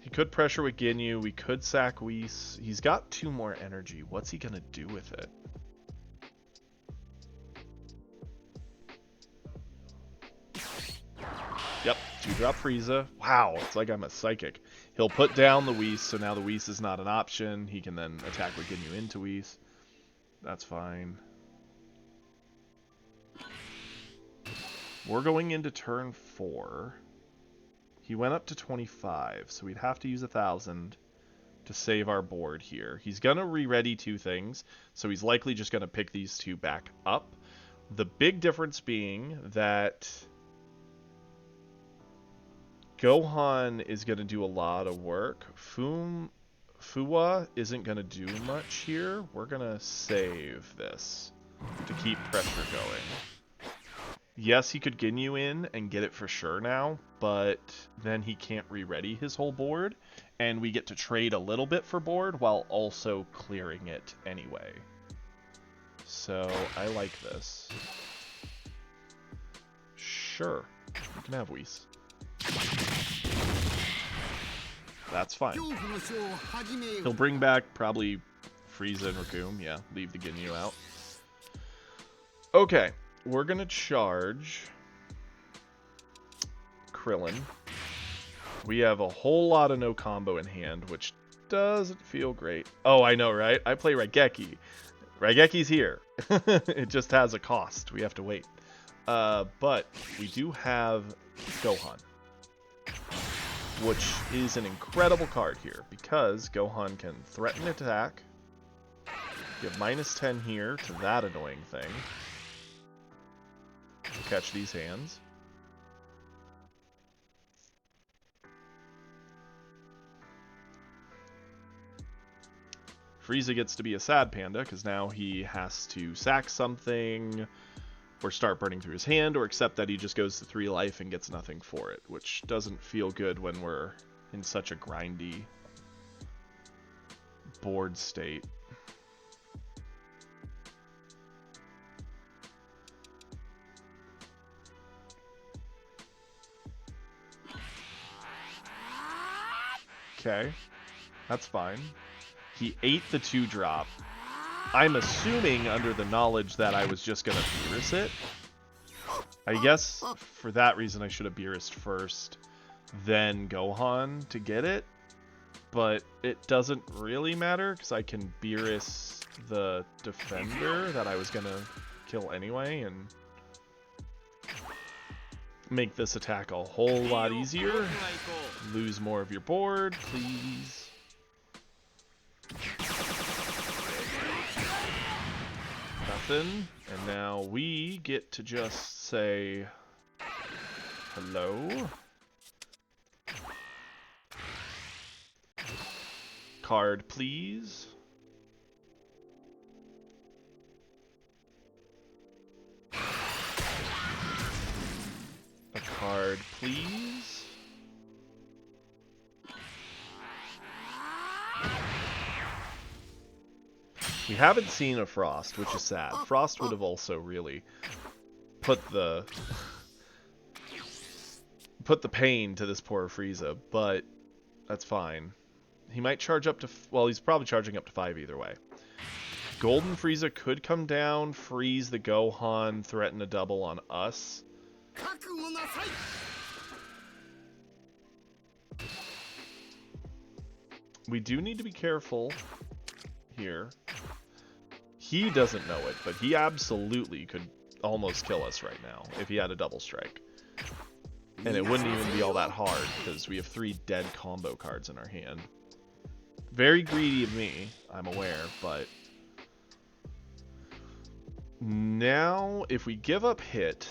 He could pressure with Ginyu. We could sack Whis. He's got 2 more energy. What's he gonna do with it? Yep, 2-drop Frieza. Wow, it's like I'm a psychic. He'll put down the Whis, so now the Whis is not an option. He can then attack with Ginyu into Whis. That's fine. We're going into turn 4. He went up to 25, so we'd have to use 1,000 to save our board here. He's going to re-ready 2 things, so he's likely just going to pick these 2 back up. The big difference being that Gohan is going to do a lot of work. Fuwa isn't going to do much here. We're going to save this to keep pressure going. Yes, he could Ginyu in and get it for sure now, but then he can't re-ready his whole board, and we get to trade a little bit for board while also clearing it anyway. So, I like this. Sure, you can have Whis. That's fine. 恐怖の書を始めよ He'll う bring back probably Frieza and Recoome. Yeah, leave the Ginyu out. Okay, we're gonna charge Krillin. We have a whole lot of no combo in hand, which doesn't feel great. Oh, I know, right? I play Raigeki. Raigeki's here. It just has a cost. We have to wait. But we do have Gohan, which is an incredible card here because Gohan can threaten attack, give -10 here to that annoying thing, catch these hands. Frieza gets to be a sad panda because now he has to sack something or start burning through his hand or accept that he just goes to 3 life and gets nothing for it, which doesn't feel good when we're in such a grindy board state. Okay, that's fine. He ate the 2-drop. I'm assuming under the knowledge that I was just gonna Beerus it. I guess for that reason I should have Beerused first, then Gohan to get it. But it doesn't really matter because I can Beerus the defender that I was gonna kill anyway and make this attack a whole lot easier. Lose more of your board, please. Nothing. And now we get to just say hello. Card, please. A card, please. We haven't seen a Frost, which is sad. Frost would have also really put the pain to this poor Frieza, but that's fine. He might charge up to... well, he's probably charging up to 5 either way. Golden Frieza could come down, freeze the Gohan, threaten a double on us. 覚悟なさい We do need to be careful here. He doesn't know it, but he absolutely could almost kill us right now if he had a double strike. And it wouldn't even be all that hard because we have 3 dead combo cards in our hand. Very greedy of me, I'm aware, but... now, if we give up hit,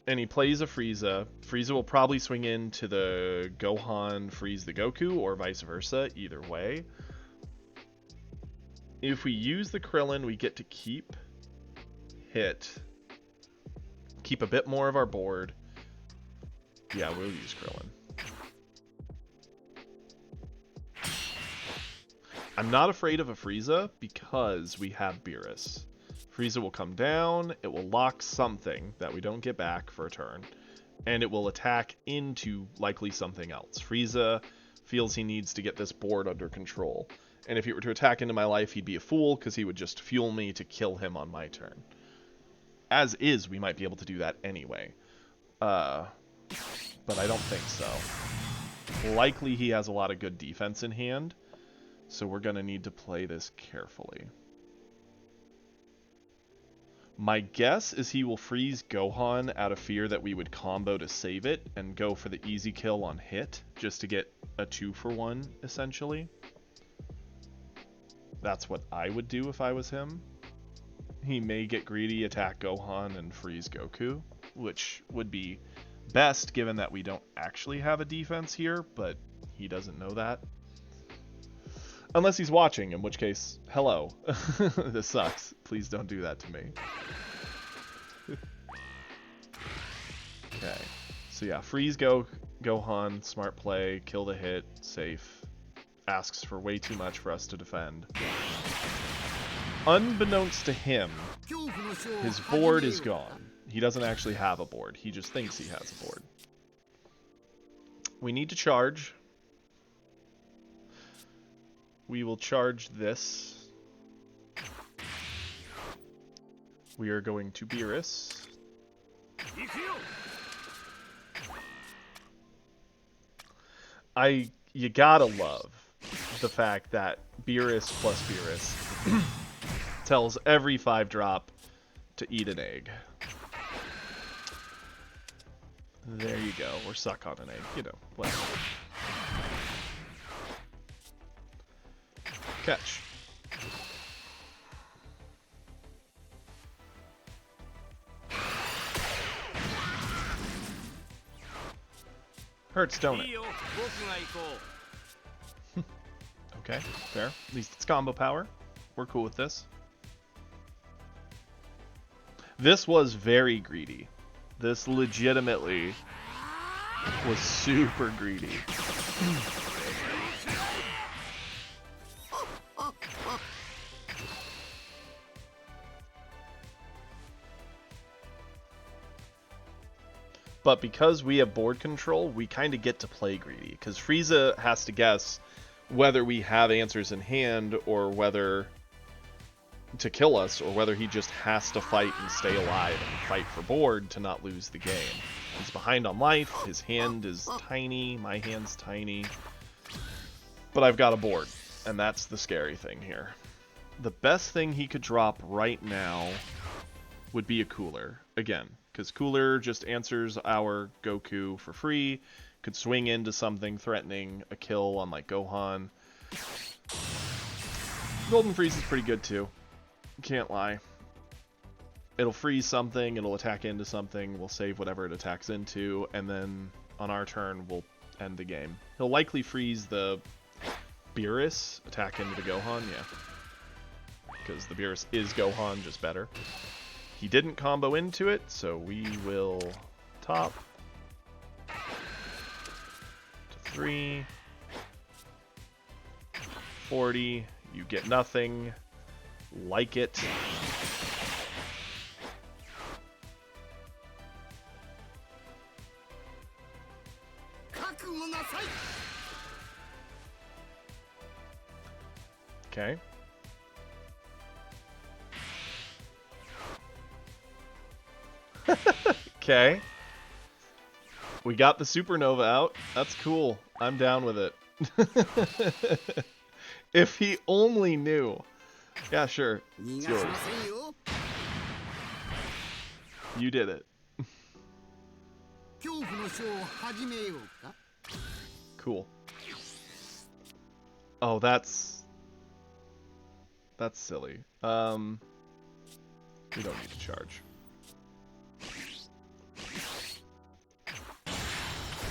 and he plays a Frieza, Frieza will probably swing into the Gohan, freeze the Goku, or vice versa, either way. If we use the Krillin, we get to keep hit, keep a bit more of our board. Yeah, we'll use Krillin. I'm not afraid of a Frieza because we have Beerus. Frieza will come down, it will lock something that we don't get back for a turn, and it will attack into likely something else. Frieza feels he needs to get this board under control, and if he were to attack into my life, he'd be a fool because he would just fuel me to kill him on my turn. As is, we might be able to do that anyway. But I don't think so. Likely he has a lot of good defense in hand, so we're going to need to play this carefully. My guess is he will freeze Gohan out of fear that we would combo to save it and go for the easy kill on hit, just to get a 2-for-1, essentially. That's what I would do if I was him. He may get greedy, attack Gohan, and freeze Goku, which would be best given that we don't actually have a defense here, but he doesn't know that. Unless he's watching, in which case, hello. This sucks. Please don't do that to me. Okay. So yeah, freeze Gohan, smart play, kill the hit, safe. Asks for way too much for us to defend. Unbeknownst to him, 恐怖の書を his 始めよう board is gone. He doesn't actually have a board. He just thinks he has a board. We need to charge. We will charge this. We are going to Beerus. You gotta love the fact that Beerus plus Beerus tells every 5-drop to eat an egg. There you go. Or suck on an egg. You know, whatever. Catch. Hurts, don't it? Okay, fair. At least it's combo power. We're cool with this. This was very greedy. This legitimately was super greedy. But because we have board control, we kind of get to play greedy. Because Frieza has to guess whether we have answers in hand or whether to kill us, or whether he just has to fight and stay alive and fight for board to not lose the game. He's behind on life, his hand is tiny, my hand's tiny, but I've got a board, and that's the scary thing here. The best thing he could drop right now would be a Cooler, again, because Cooler just answers our Goku for free, could swing into something threatening a kill on like Gohan. Golden Freeze is pretty good too. Can't lie. It'll freeze something, it'll attack into something, we'll save whatever it attacks into, and then on our turn we'll end the game. He'll likely freeze the Beerus, attack into the Gohan, yeah. Because the Beerus is Gohan, just better. He didn't combo into it, so we will top to 3. 40, you get nothing. Like it. Okay. Okay. We got the Supernova out. That's cool. I'm down with it. If he only knew. Yeah, sure. It's yours. You did it. Cool. Oh, that's silly. We don't need to charge.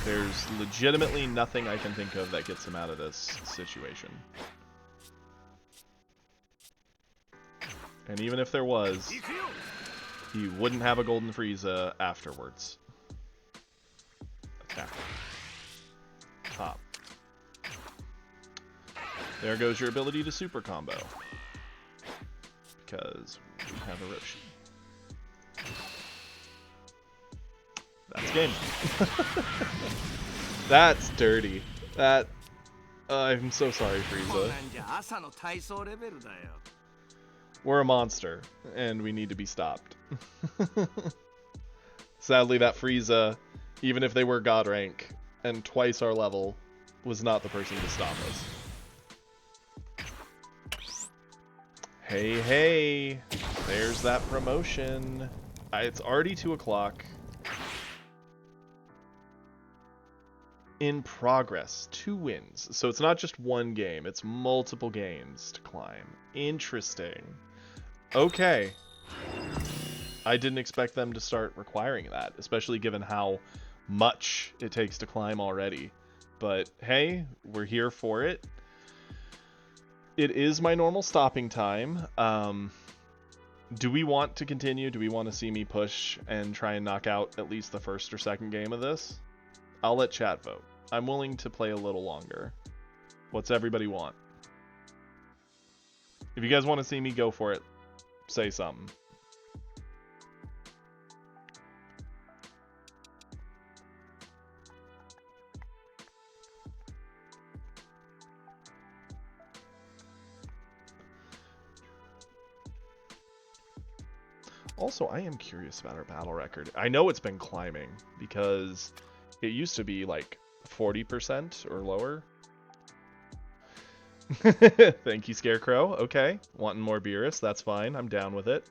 There's legitimately nothing I can think of that gets him out of this situation. And even if there was, he wouldn't have a Golden Frieza afterwards. Attack. Top. There goes your ability to super combo. Because we have a Roshi. That's game. That's dirty. That... I'm so sorry, Frieza. We're a monster, and we need to be stopped. Sadly, that Frieza, even if they were God rank, and twice our level, was not the person to stop us. Hey, hey! There's that promotion. It's already 2 o'clock. In progress. 2 wins. So it's not just one game, it's multiple games to climb. Interesting. Okay. I didn't expect them to start requiring that, especially given how much it takes to climb already. But hey, we're here for it. It is my normal stopping time. Do we want to continue? Do we want to see me push and try and knock out at least the first or second game of this? I'll let chat vote. I'm willing to play a little longer. What's everybody want? If you guys want to see me go for it, say something. Also, I am curious about our battle record. I know it's been climbing because it used to be like 40% or lower. Thank you, Scarecrow. Okay, wanting more Beerus, that's fine. I'm down with it.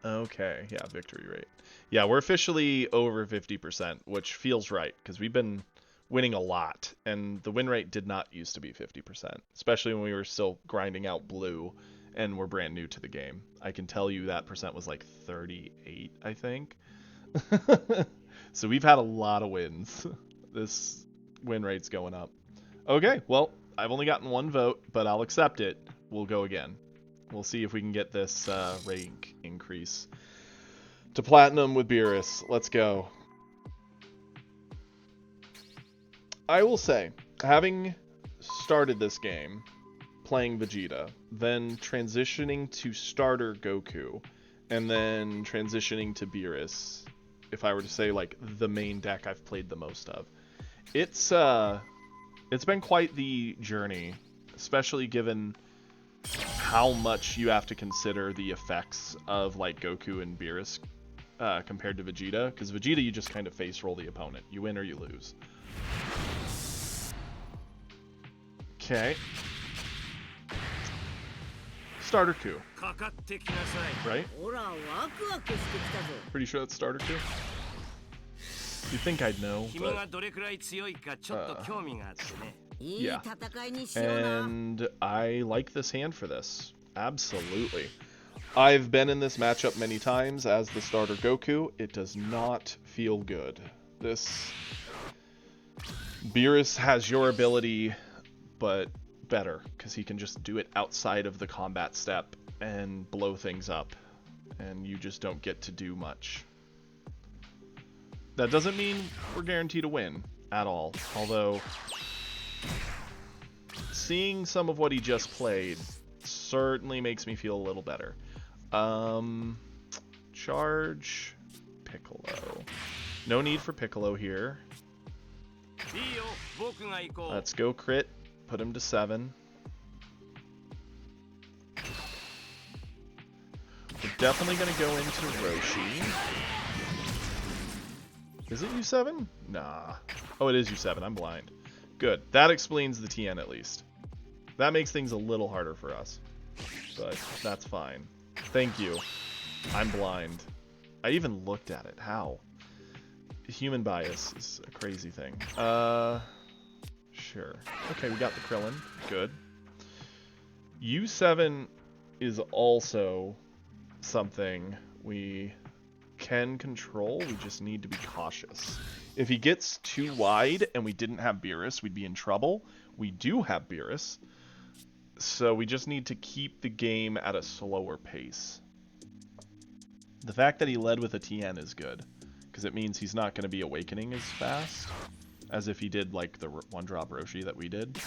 Okay, yeah, victory rate. Yeah, we're officially over 50%, which feels right, because we've been winning a lot, and the win rate did not used to be 50%, especially when we were still grinding out blue, and we're brand new to the game. I can tell you that percent was like 38, I think. So we've had a lot of wins. This win rate's going up. Okay, well, I've only gotten one vote, but I'll accept it. We'll go again. We'll see if we can get this rank increase to platinum with Beerus. Let's go. I will say, having started this game playing Vegeta, then transitioning to starter Goku, and then transitioning to Beerus, if I were to say like the main deck I've played the most of, it's been quite the journey, especially given how much you have to consider the effects of like Goku and Beerus compared to Vegeta, because Vegeta you just kind of face roll the opponent. You win or you lose. Okay. Starter coup. Right? Pretty sure that's starter coup. You'd think I'd know, but... yeah. And I like this hand for this. Absolutely. I've been in this matchup many times as the starter Goku. It does not feel good. This... Beerus has your ability, but better, because he can just do it outside of the combat step and blow things up, and you just don't get to do much. That doesn't mean we're guaranteed to win at all, although seeing some of what he just played certainly makes me feel a little better. Charge Piccolo. No need for Piccolo here. Let's go crit. Put him to 7. We're definitely going to go into Roshi. Is it U7? Nah. Oh, it is U7. I'm blind. Good. That explains the TN at least. That makes things a little harder for us. But that's fine. Thank you. I'm blind. I even looked at it. How? Human bias is a crazy thing. Sure. Okay, we got the Krillin. Good. U7 is also something we can control. We just need to be cautious. If he gets too wide and we didn't have Beerus, we'd be in trouble. We do have Beerus, so we just need to keep the game at a slower pace. The fact that he led with a TN is good, because it means he's not going to be awakening as fast as if he did like the one-drop Roshi that we did.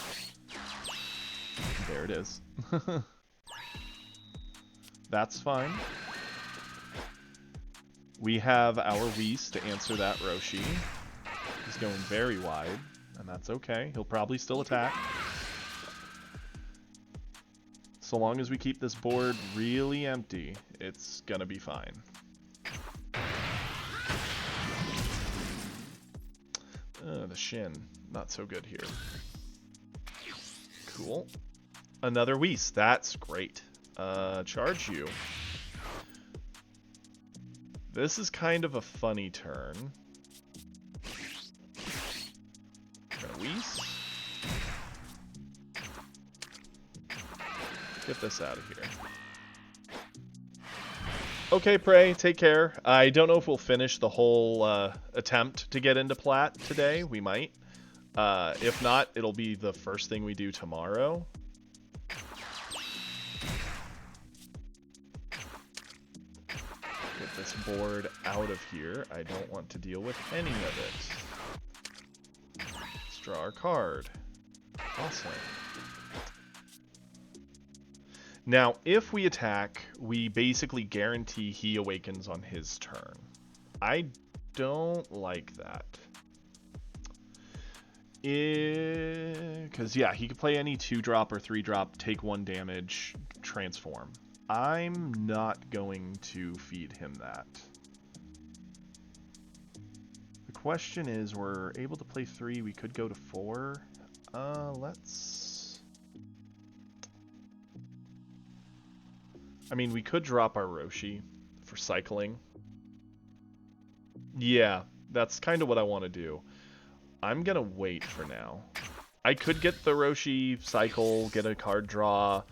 There it is. That's fine. We have our Whis to answer that Roshi. He's going very wide, and that's okay. He'll probably still attack. So long as we keep this board really empty, it's gonna be fine. The Shin, not so good here. Cool. Another Whis, that's great. Charge you. This is kind of a funny turn. Gonna Whis. Get this out of here. Okay, Prey, take care. I don't know if we'll finish the whole attempt to get into Plat today. We might. If not, it'll be the first thing we do tomorrow. Get this board out of here. I don't want to deal with any of it. Let's draw our card. Awesome. Now, if we attack, we basically guarantee he awakens on his turn. I don't like that. Because, yeah, he could play any 2-drop or 3-drop, take 1 damage, transform. I'm not going to feed him that. The question is, we're able to play 3, we could go to 4. Let's... I mean, we could drop our Roshi for cycling. Yeah, that's kind of what I want to do. I'm gonna wait for now. I could get the Roshi cycle, get a card draw.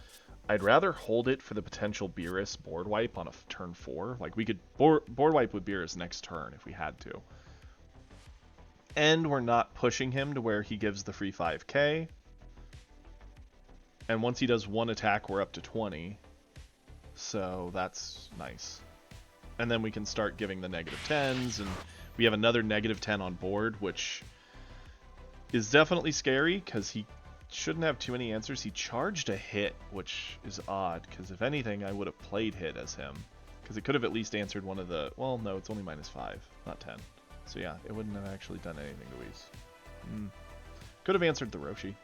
I'd rather hold it for the potential Beerus board wipe on a turn 4. Like, we could board wipe with Beerus next turn if we had to. And we're not pushing him to where he gives the free 5k. And once he does 1 attack, we're up to 20. So that's nice. And then we can start giving the -10s, and we have another -10 on board, which is definitely scary, because he shouldn't have too many answers. He charged a hit, which is odd, because if anything, I would have played hit as him. Because it could have at least answered one of the... Well, no, it's only -5, not 10. So yeah, it wouldn't have actually done anything to Whis. Could have answered the Roshi,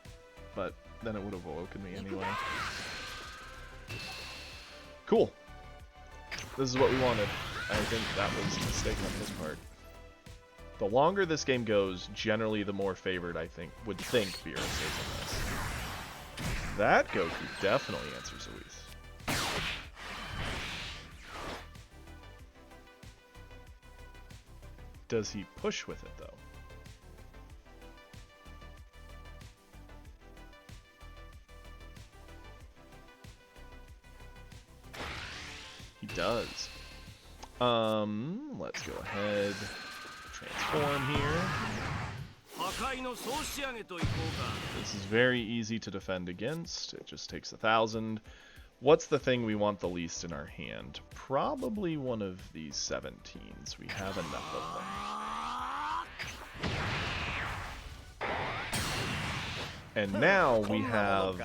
but then it would have awoken me anyway. Cool. This is what we wanted. I think that was a mistake on his part. The longer this game goes, generally the more favored I would think Beerus is in this. That Goku definitely answers Whis. Does he push with it, though? He does. Let's go ahead. Transform here. This is very easy to defend against. It just takes 1,000. What's the thing we want the least in our hand? Probably one of these 17s. We have enough of them. And now we have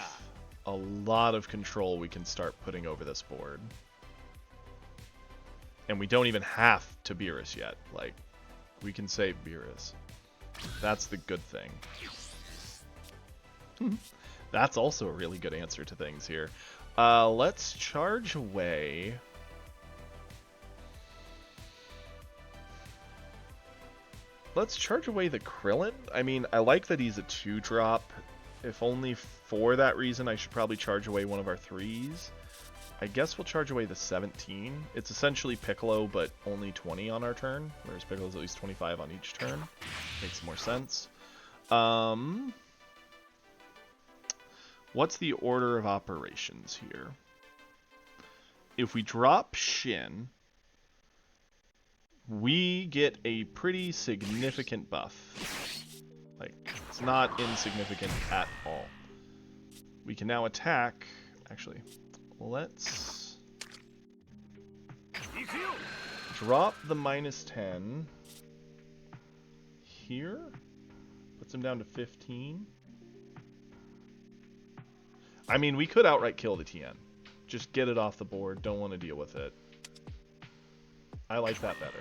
a lot of control we can start putting over this board. And we don't even have to Beerus yet. Like, we can save Beerus. That's the good thing. That's also a really good answer to things here. Let's charge away. Let's charge away the Krillin. I mean, I like that he's a 2-drop. If only for that reason, I should probably charge away one of our 3s. I guess we'll charge away the 17. It's essentially Piccolo, but only 20 on our turn, whereas Piccolo's at least 25 on each turn. Makes more sense. What's the order of operations here? If we drop Shin, we get a pretty significant buff. Like, it's not insignificant at all. We can now attack... Actually, let's... drop the -10 here. Puts him down to 15. I mean, we could outright kill the Tien. Just get it off the board. Don't want to deal with it. I like that better.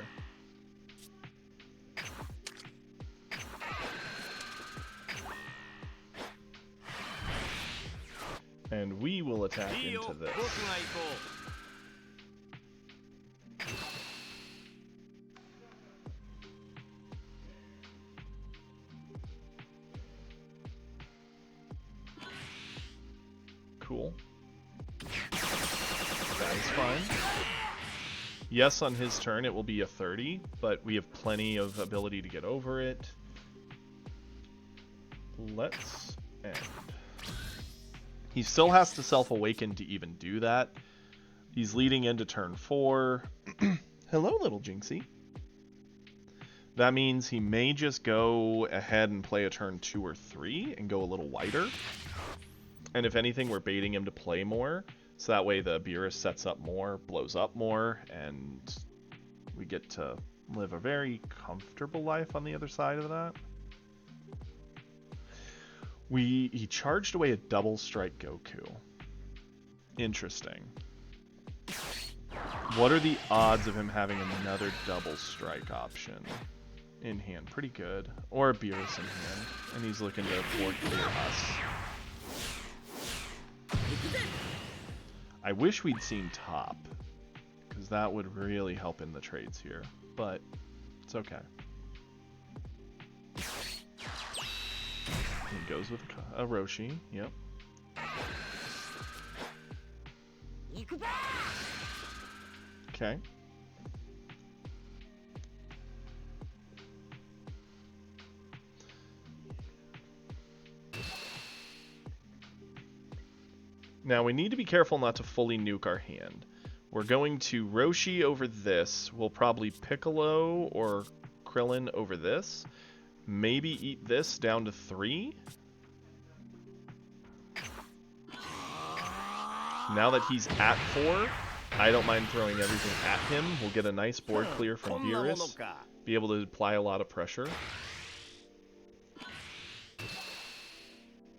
And we will attack into this. Cool. That is fine. Yes, on his turn it will be a 30, but we have plenty of ability to get over it. Let's end. He still has to self-awaken to even do that. He's leading into turn 4. Hello, little Jinxie. That means he may just go ahead and play a turn 2 or 3 and go a little wider. And if anything, we're baiting him to play more, so that way the Beerus sets up more, blows up more, and we get to live a very comfortable life on the other side of that. He charged away a double strike Goku. Interesting. What are the odds of him having another double strike option in hand? Pretty good. Or a Beerus in hand. And he's looking to 4 clear us. I wish we'd seen top, because that would really help in the trades here, but it's okay. He goes with a Roshi, yep. Okay. Now we need to be careful not to fully nuke our hand. We're going to Roshi over this. We'll probably Piccolo or Krillin over this. Maybe eat this down to 3. Now that he's at 4, I don't mind throwing everything at him. We'll get a nice board clear from Beerus. Be able to apply a lot of pressure.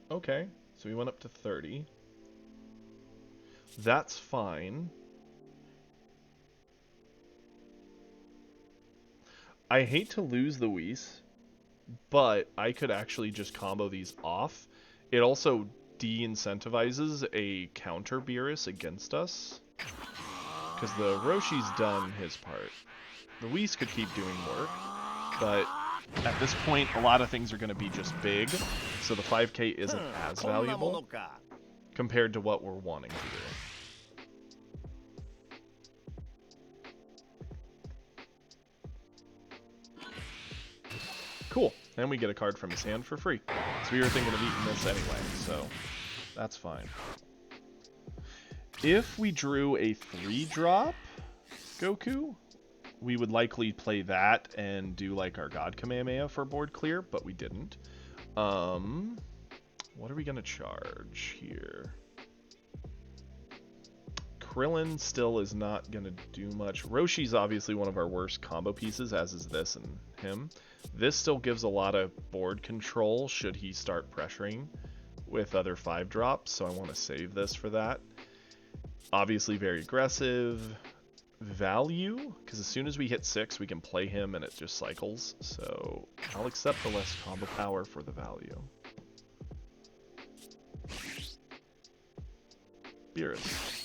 Okay, so we went up to 30. That's fine. I hate to lose the Whis, but I could actually just combo these off. It also de-incentivizes a counter Beerus against us, because the Roshi's done his part. The Whis could keep doing work, but at this point a lot of things are going to be just big, so the 5k isn't as valuable compared to what we're wanting to do. Cool. And we get a card from his hand for free. So we were thinking of eating this anyway, so that's fine. If we drew a 3-drop Goku, we would likely play that and do like our God Kamehameha for board clear, but we didn't. What are we going to charge here? Krillin still is not going to do much. Roshi's obviously one of our worst combo pieces, as is this and him. This still gives a lot of board control should he start pressuring with other 5-drops, so I want to save this for that. Obviously very aggressive. Value, because as soon as we hit 6, we can play him and it just cycles, so I'll accept the less combo power for the value. Beerus.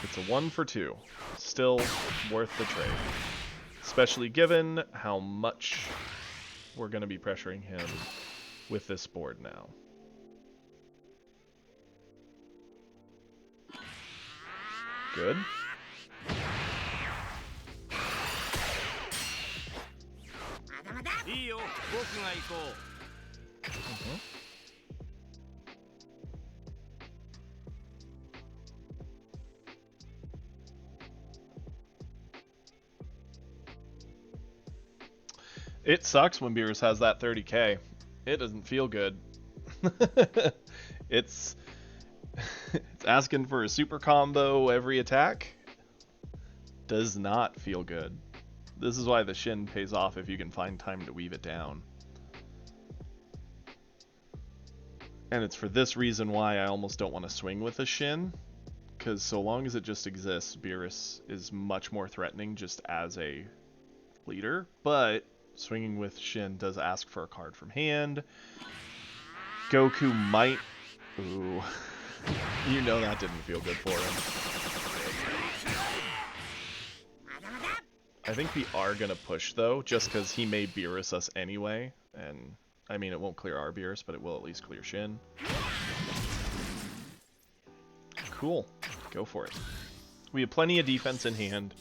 It's a 1 for 2. Still worth the trade. Especially given how much we're going to be pressuring him with this board now. Good. It sucks when Beerus has that 30k. It doesn't feel good. It's asking for a super combo every attack. Does not feel good. This is why the Shin pays off if you can find time to weave it down. And it's for this reason why I almost don't want to swing with a Shin. Because so long as it just exists, Beerus is much more threatening just as a leader. But swinging with Shin does ask for a card from hand. Goku might... Ooh. You know that didn't feel good for him. I think we are going to push, though, just because he may Beerus us anyway. And, I mean, it won't clear our Beerus, but it will at least clear Shin. Cool. Go for it. We have plenty of defense in hand.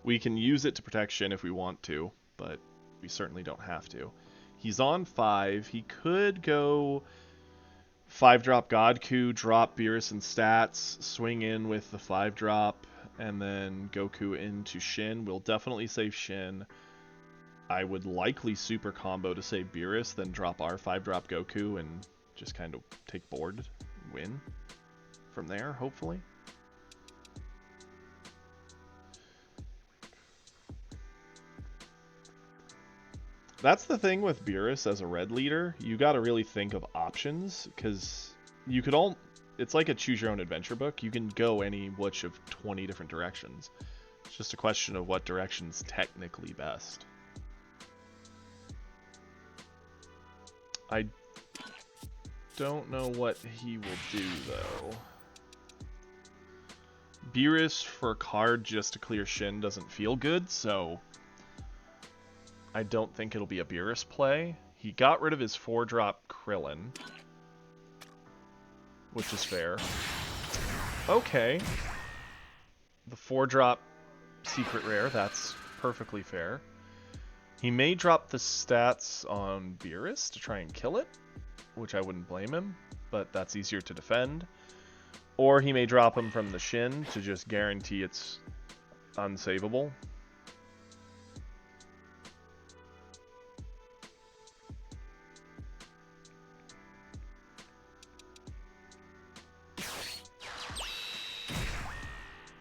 We can use it to protect Shin if we want to, but we certainly don't have to. He's on 5. He could go 5-drop Godku, drop Beerus and stats, swing in with the 5-drop, and then Goku into Shin. We'll definitely save Shin. I would likely super combo to save Beerus, then drop our 5-drop Goku and just kind of take board, win from there, hopefully. That's the thing with Beerus as a red leader. You got to really think of options, because you could all... It's like a choose your own adventure book. You can go any which of 20 different directions. It's just a question of what direction's technically best. I don't know what he will do, though. Beerus for a card just to clear Shin doesn't feel good, so I don't think it'll be a Beerus play. He got rid of his 4-drop Krillin, which is fair. Okay. The 4-drop secret rare, that's perfectly fair. He may drop the stats on Beerus to try and kill it, which I wouldn't blame him, but that's easier to defend. Or he may drop him from the Shin to just guarantee it's unsavable.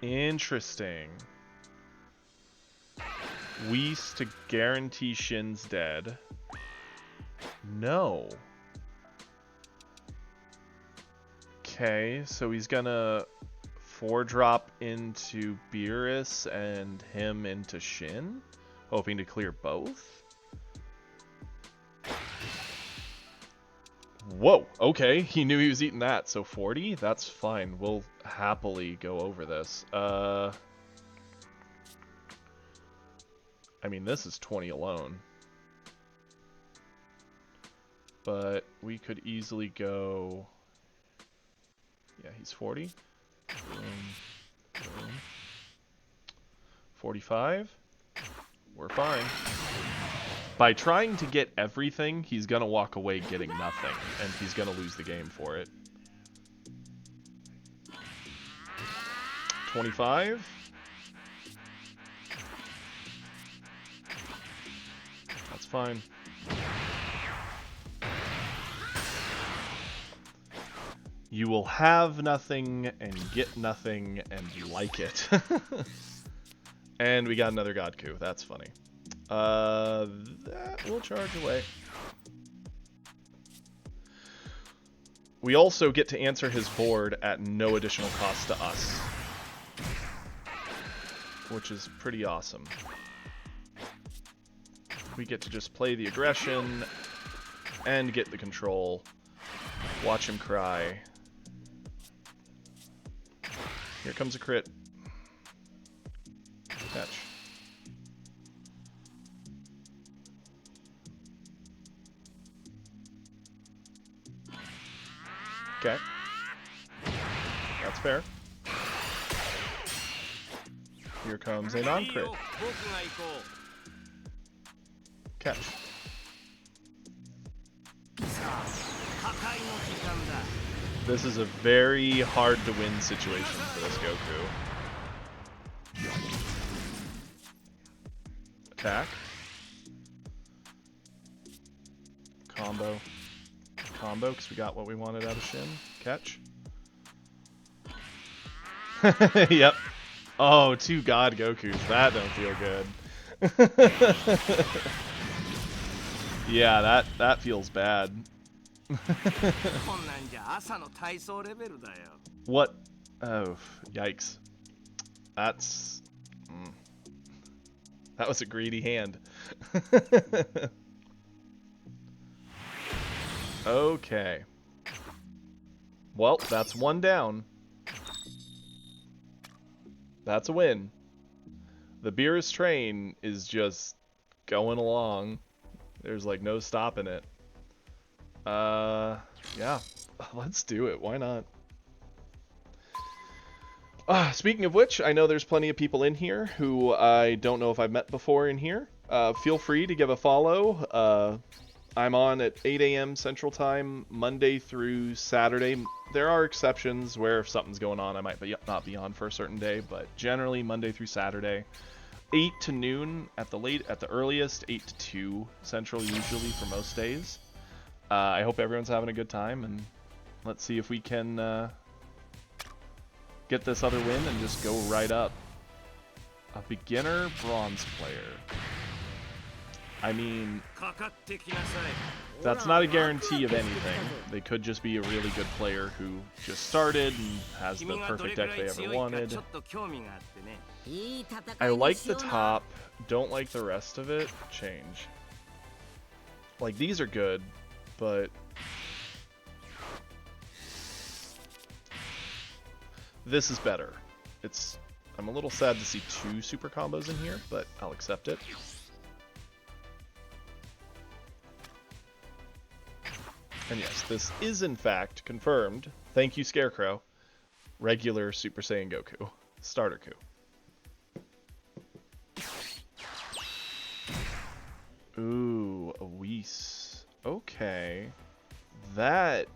Interesting. Whis to guarantee Shin's dead. No. Okay, so he's gonna 4-drop into Beerus and him into Shin, hoping to clear both. Whoa, okay, he knew he was eating that, so 40? That's fine, we'll happily go over this. I mean, this is 20 alone. But we could easily go... Yeah, he's 40. Boom. Boom. 45. We're fine. By trying to get everything, he's gonna walk away getting nothing, and he's gonna lose the game for it. 25. That's fine. You will have nothing and get nothing and like it. And we got another Godku. That's funny. That will charge away. We also get to answer his board at no additional cost to us, which is pretty awesome. We get to just play the aggression and get the control. Watch him cry. Here comes a crit. Catch. Okay. That's fair. Here comes a non-crit. Catch. This is a very hard to win situation for this Goku. Attack. Combo. Combo, because we got what we wanted out of Shin. Catch. Yep. Oh, 2 God Gokus. That don't feel good. Yeah, that feels bad. What? Oh, yikes. That's... That was a greedy hand. Okay. Well, that's 1 down. That's a win. The Beerus train is just going along. There's like no stopping it. Yeah. Let's do it. Why not? Speaking of which, I know there's plenty of people in here who I don't know if I've met before in here. Feel free to give a follow. I'm on at 8 a.m. Central Time, Monday through Saturday. There are exceptions where if something's going on, I might not be on for a certain day, but generally Monday through Saturday, 8 to noon at the earliest, 8 to 2 Central usually for most days. I hope everyone's having a good time, and let's see if we can get this other win and just go right up. A beginner bronze player. I mean, that's not a guarantee of anything. They could just be a really good player who just started and has the perfect deck they ever wanted. I like the top, don't like the rest of it. Change. Like, these are good. but this is better. I'm a little sad to see 2 super combos in here, but I'll accept it. And yes, this is in fact confirmed. Thank you, Scarecrow. Regular Super Saiyan Goku. Starter Ku. Ooh, a Whis. Okay. That...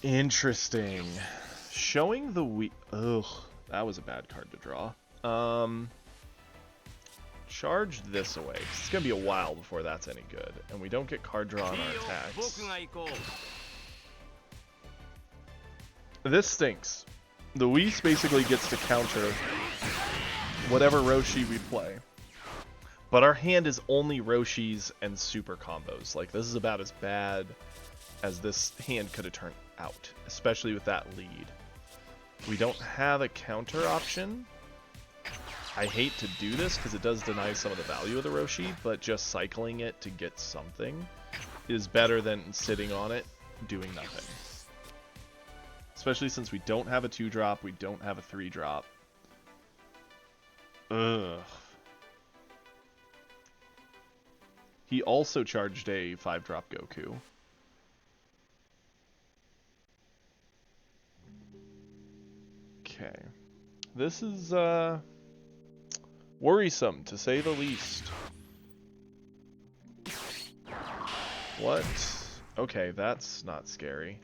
Interesting. Showing the Whis... Ugh, that was a bad card to draw. Charge this away. It's going to be a while before that's any good. And we don't get card draw on our attacks. This stinks. The Whis basically gets to counter whatever Roshi we play. But our hand is only Roshis and super combos. Like, this is about as bad as this hand could have turned out. Especially with that lead. We don't have a counter option. I hate to do this because it does deny some of the value of the Roshi, but just cycling it to get something is better than sitting on it doing nothing. Especially since we don't have a 2-drop, we don't have a 3-drop. Ugh. He also charged a 5-drop Goku. Okay. This is, worrisome, to say the least. What? Okay, that's not scary.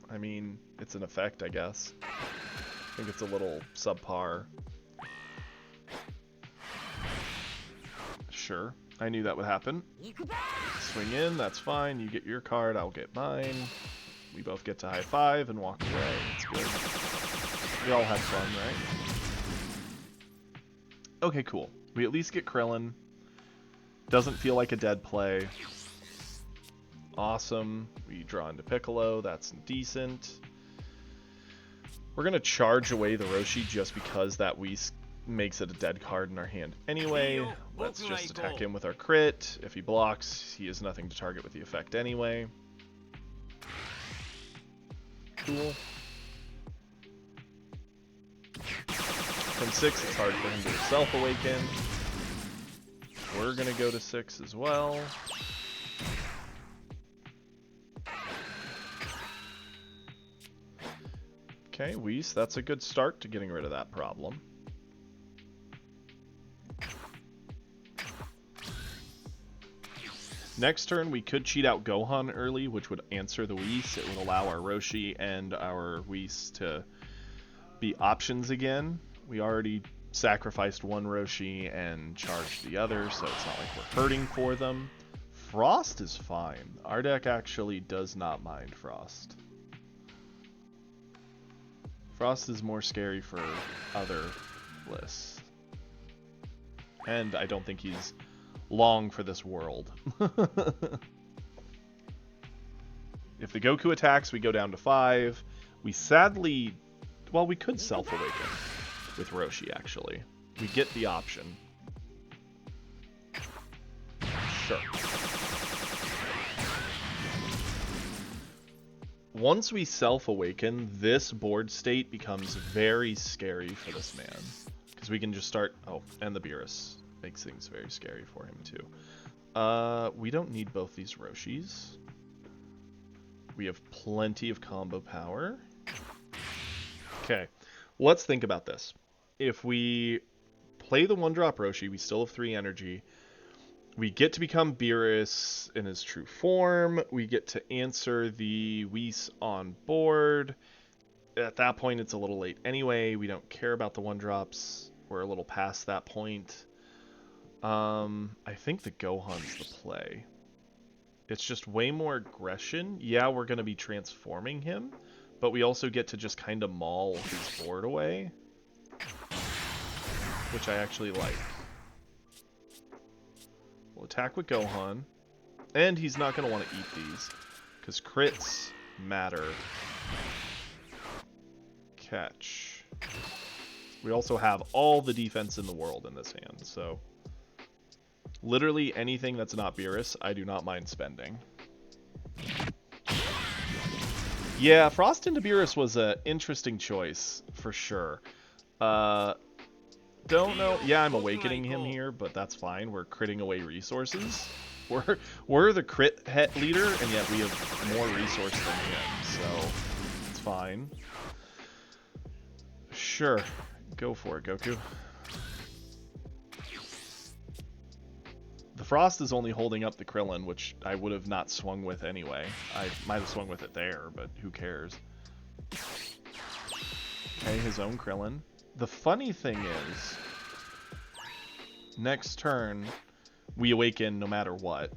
I mean, it's an effect, I guess. I think it's a little subpar. Sure, I knew that would happen. Swing in, that's fine. You get your card, I'll get mine. We both get to high five and walk away. It's good. We all had fun, right? Okay, cool. We at least get Krillin. Doesn't feel like a dead play. Awesome. We draw into Piccolo. That's decent. We're going to charge away the Roshi just because that Whis makes it a dead card in our hand anyway. Let's just attack him with our crit. If he blocks, he has nothing to target with the effect anyway. Cool. From 6, it's hard for him to self-awaken. We're going to go to 6 as well. Okay, Whis, that's a good start to getting rid of that problem. Next turn, we could cheat out Gohan early, which would answer the Whis. It would allow our Roshi and our Whis to be options again. We already sacrificed one Roshi and charged the other, so it's not like we're hurting for them. Frost is fine. Our deck actually does not mind Frost. Frost is more scary for other lists. And I don't think he's long for this world. If the Goku attacks, we go down to 5. We sadly... Well, we could self-awaken with Roshi, actually. We get the option. Sure. Once we self-awaken, this board state becomes very scary for this man. Because we can just start... Oh, and the Beerus makes things very scary for him, too. We don't need both these Roshis. We have plenty of combo power. Okay, let's think about this. If we play the 1-drop Roshi, we still have 3 energy. We get to become Beerus in his true form. We get to answer the Whis on board. At that point, it's a little late anyway. We don't care about the 1-drops. We're a little past that point. I think the Gohan's the play. It's just way more aggression. Yeah, we're going to be transforming him, but we also get to just kind of maul his board away, which I actually like. We'll attack with Gohan, and he's not going to want to eat these, because crits matter. Catch. We also have all the defense in the world in this hand, so literally anything that's not Beerus, I do not mind spending. Yeah, Frost into Beerus was an interesting choice, for sure. Don't know. Yeah, I'm awakening him here, but that's fine. We're critting away resources. We're the crit het leader, and yet we have more resource than him, so it's fine. Sure. Go for it, Goku. The Frost is only holding up the Krillin, which I would have not swung with anyway. I might have swung with it there, but who cares? Okay, his own Krillin. The funny thing is, next turn, we awaken no matter what,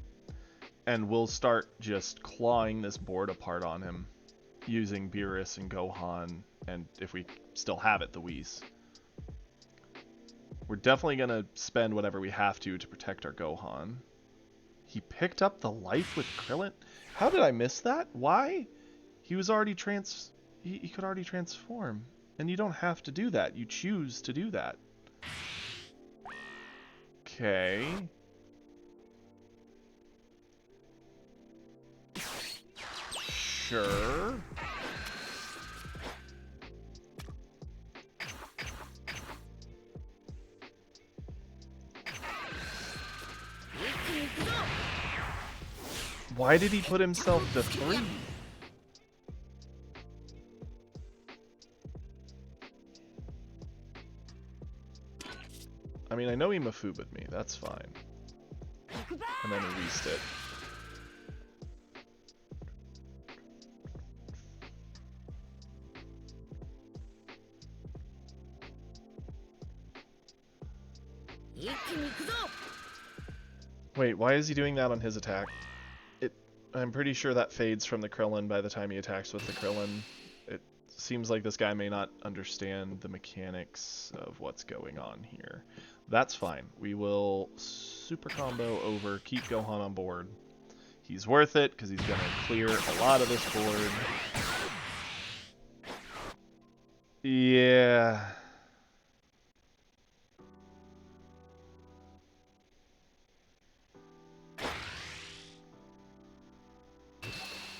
and we'll start just clawing this board apart on him, using Beerus and Gohan, and if we still have it, the Whis. We're definitely going to spend whatever we have to protect our Gohan. He picked up the life with Krillin? How did I miss that? Why? He was already he could already transform. And you don't have to do that. You choose to do that. Okay. Sure. Why did he put himself to 3? I mean, I know he Mafuba'd me, that's fine. And then released it. Wait, why is he doing that on his attack? I'm pretty sure that fades from the Krillin by the time he attacks with the Krillin. It seems like this guy may not understand the mechanics of what's going on here. That's fine. We will super combo over, keep Gohan on board. He's worth it because he's going to clear a lot of this board. Yeah.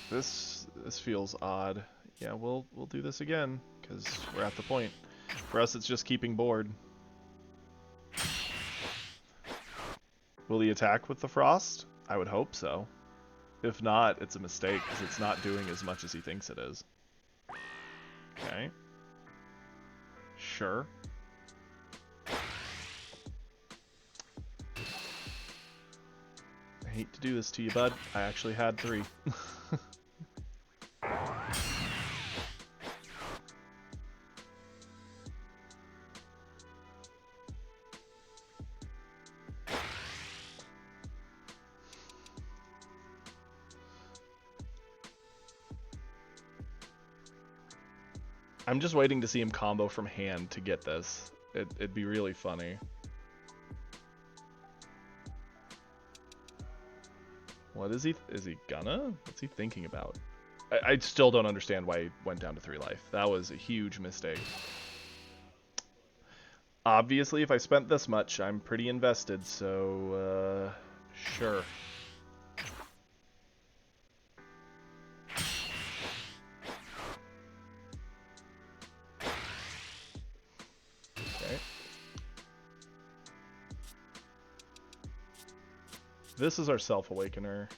This feels odd. Yeah, we'll do this again because we're at the point. For us, it's just keeping board. Will he attack with the Frost? I would hope so. If not, it's a mistake because it's not doing as much as he thinks it is. Okay. Sure. I hate to do this to you, bud. I actually had 3. I'm just waiting to see him combo from hand to get this. It'd be really funny. What is he gonna? What's he thinking about? I still don't understand why he went down to 3 life. That was a huge mistake. Obviously, if I spent this much, I'm pretty invested, so, sure. Okay. This is our Self-Awakener.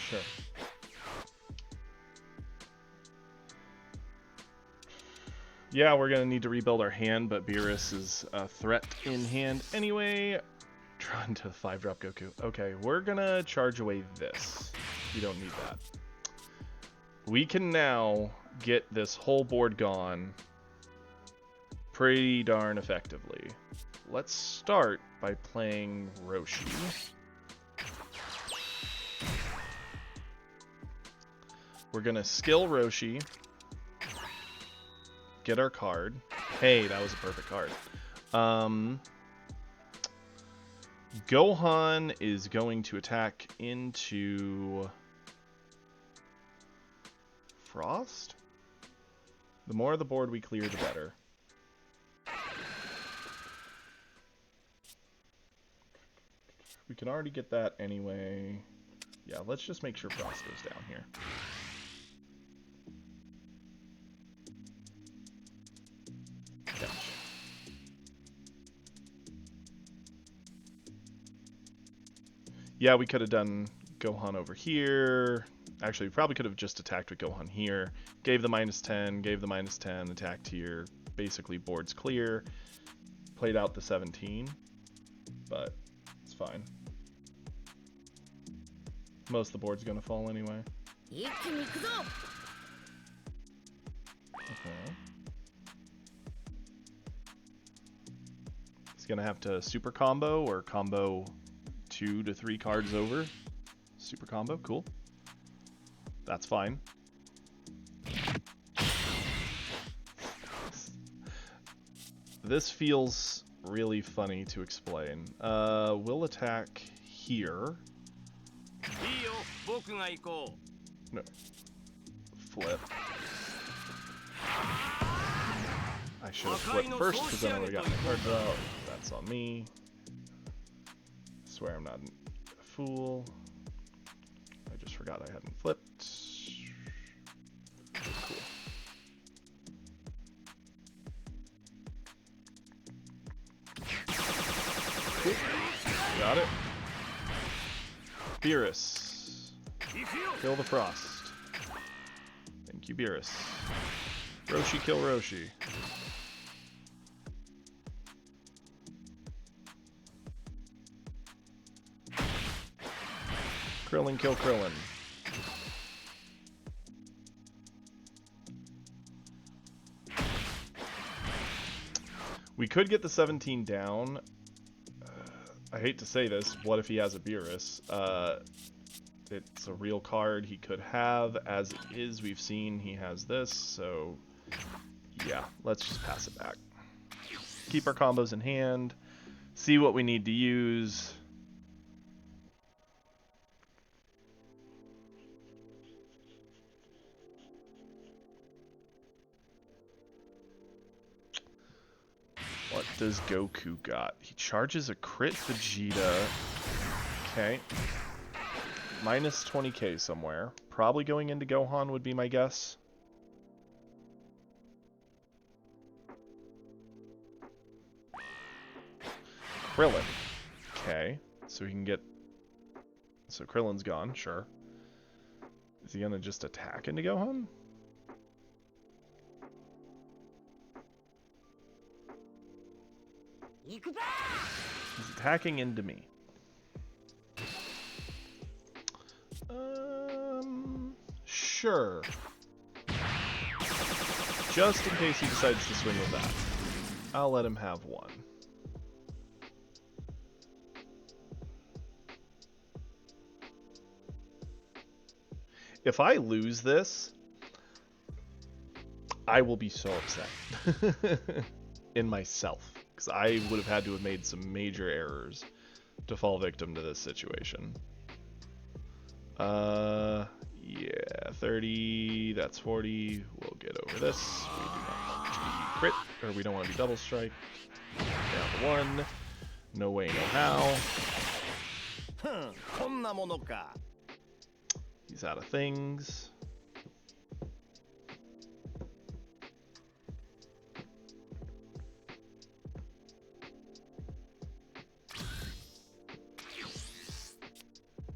Sure. Yeah, we're gonna need to rebuild our hand, but Beerus is a threat in hand anyway. Trying to 5-drop Goku. Okay, we're gonna charge away this. You don't need that. We can now get this whole board gone pretty darn effectively. Let's start by playing Roshi. We're gonna skill Roshi. Get our card. Hey, that was a perfect card. Gohan is going to attack into Frost? The more of the board we clear, the better. We can already get that anyway. Yeah, let's just make sure Frost goes down here. Catch. Yeah, we could have done Gohan over here. Actually, we probably could have just attacked with Gohan here. Gave the -10, gave the -10, attacked here. Basically, board's clear. Played out the 17, but it's fine. Most of the board's gonna fall anyway. Okay. He's gonna have to super combo or combo 2 to 3 cards over. Super combo, cool. That's fine. This feels really funny to explain. We'll attack here. No. Flip. I should have flipped first because then I would have gotten my cards out. That's on me. Swear I'm not a fool. I just forgot I hadn't flipped. Cool. Cool. Got it. Beerus. Kill the Frost. Thank you, Beerus. Roshi, kill Roshi. Krillin, kill Krillin. We could get the 17 down. I hate to say this. What if he has a Beerus? It's a real card he could have. As it is, we've seen he has this. So, yeah, let's just pass it back. Keep our combos in hand. See what we need to use. What does Goku got? He charges a crit Vegeta. Okay. Minus 20k somewhere. Probably going into Gohan would be my guess. Krillin. Okay. So he can get... So Krillin's gone, sure. Is he gonna just attack into Gohan? He's attacking into me. Sure. Just in case he decides to swing with that. I'll let him have one. If I lose this, I will be so upset in myself, because I would have had to have made some major errors to fall victim to this situation. Yeah, 30, that's 40, we'll get over this. We do not want to be crit, or we don't want to be double strike. Down to 1, no way, no how. He's out of things.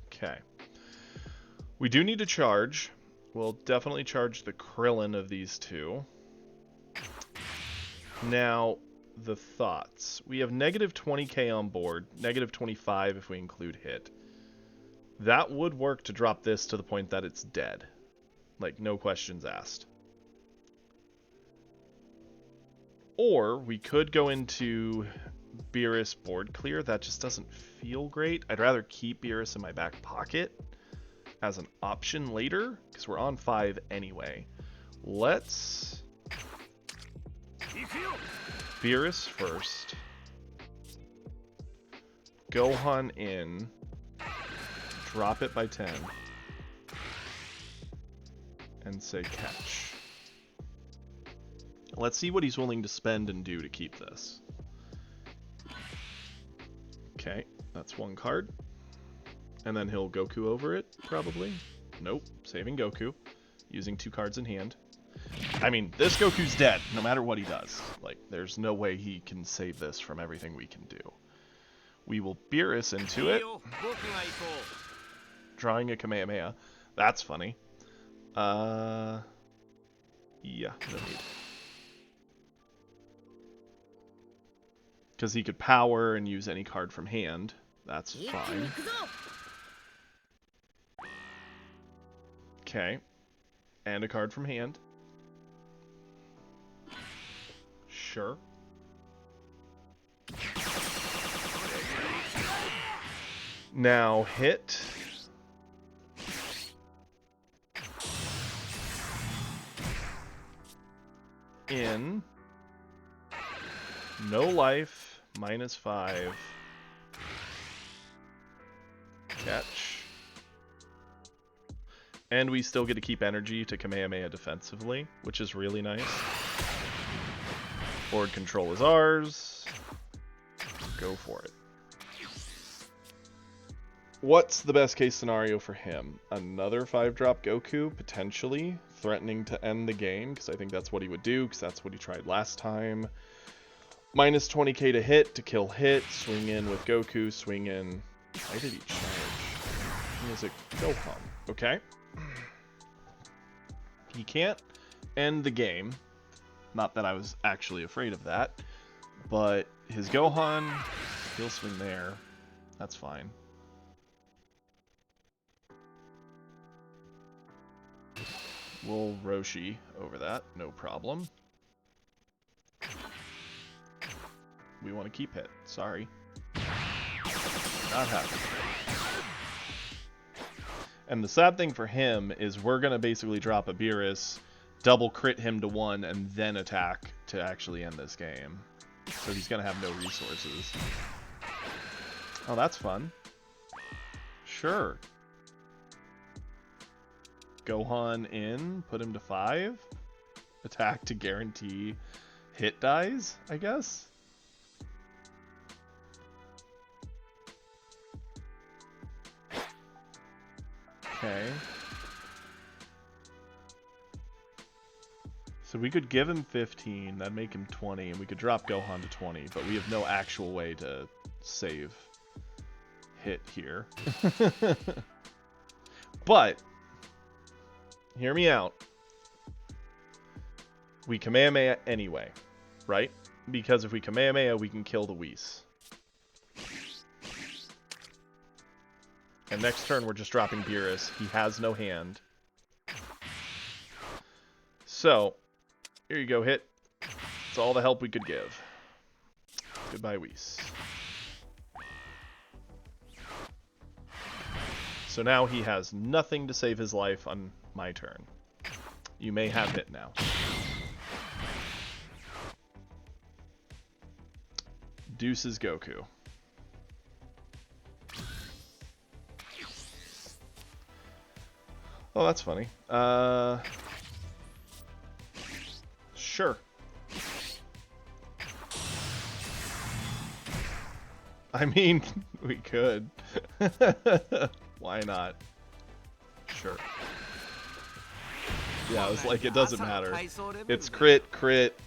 Okay. We do need to charge. We'll definitely charge the Krillin of these two. Now, the thoughts. We have negative 20k on board, negative 25 if we include hit. That would work to drop this to the point that it's dead. Like, no questions asked. Or, we could go into Beerus board clear. That just doesn't feel great. I'd rather keep Beerus in my back pocket as an option later, because we're on 5 anyway. Let's... Beerus first. Gohan in. Drop it by 10. and say catch. Let's see what he's willing to spend and do to keep this. Okay, that's one card. And then he'll Goku over it, probably. Nope, saving Goku. Using 2 cards in hand. I mean, this Goku's dead, no matter what he does. Like, there's no way he can save this from everything we can do. We will Beerus into it. Drawing a Kamehameha. That's funny. Yeah, no need. Because he could power and use any card from hand. That's fine. Okay. And a card from hand. Sure. Now hit. In. No life. -5. Catch. And we still get to keep energy to Kamehameha defensively, which is really nice. Board control is ours. Go for it. What's the best case scenario for him? Another 5-drop Goku, potentially, threatening to end the game, because I think that's what he would do, because that's what he tried last time. Minus 20k to hit, to kill hit, swing in with Goku, swing in... Why did he charge? He has a Gohan. Okay. He can't end the game. Not that I was actually afraid of that. But his Gohan, he'll swing there. That's fine. We'll Roshi over that, no problem. We want to keep hit, sorry. Not happening. And the sad thing for him is we're going to basically drop a Beerus, double crit him to 1, and then attack to actually end this game. So he's going to have no resources. Oh, that's fun. Sure. Gohan in, put him to 5. Attack to guarantee hit dies, I guess? Okay. So we could give him 15, that'd make him 20, and we could drop Gohan to 20, but we have no actual way to save hit here. But, hear me out. We Kamehameha anyway, right? Because if we Kamehameha, we can kill the Whis. And next turn, we're just dropping Beerus. He has no hand. So, here you go, hit. It's all the help we could give. Goodbye, Whis. So now he has nothing to save his life on my turn. You may have hit now. Deuces Goku. Oh, that's funny. Sure. I mean, we could. Why not? Sure. Yeah, I was like, it doesn't matter. It's crit, crit,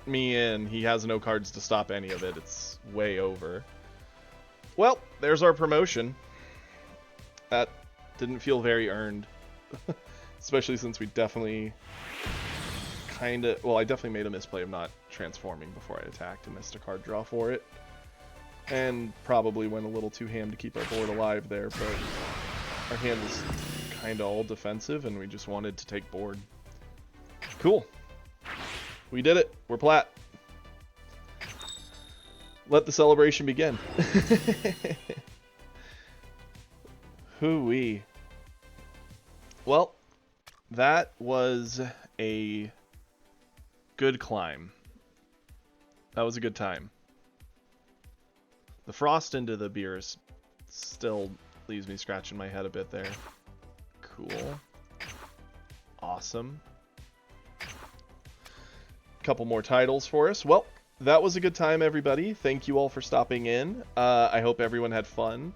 me in. He has no cards to stop any of it. It's way over. Well, there's our promotion. That didn't feel very earned. Especially since we definitely well, I definitely made a misplay of not transforming before I attacked and missed a card draw for it. And probably went a little too ham to keep our board alive there, but our hand was kind of all defensive and we just wanted to take board. Cool. We did it. We're plat. Let the celebration begin. Hoo-wee. Well, that was a good climb. That was a good time. The frost into the Beerus still leaves me scratching my head a bit there. Cool. awesome. Couple more titles for us. Well, that was a good time, everybody. Thank you all for stopping in. I hope everyone had fun.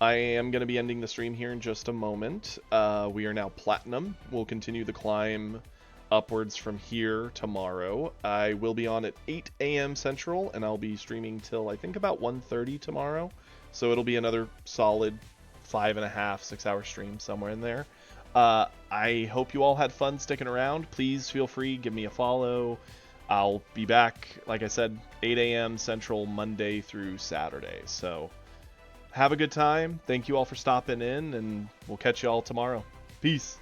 I am going to be ending the stream here in just a moment. We are now Platinum. We'll continue the climb upwards from here tomorrow. I will be on at 8 a.m. Central, and I'll be streaming till I think about 1:30 tomorrow. So it'll be another solid 5.5, 6 hour stream somewhere in there. I hope you all had fun sticking around. Please feel free, give me a follow. I'll be back, like I said, 8 a.m. Central, Monday through Saturday. So have a good time. Thank you all for stopping in, and we'll catch you all tomorrow. Peace.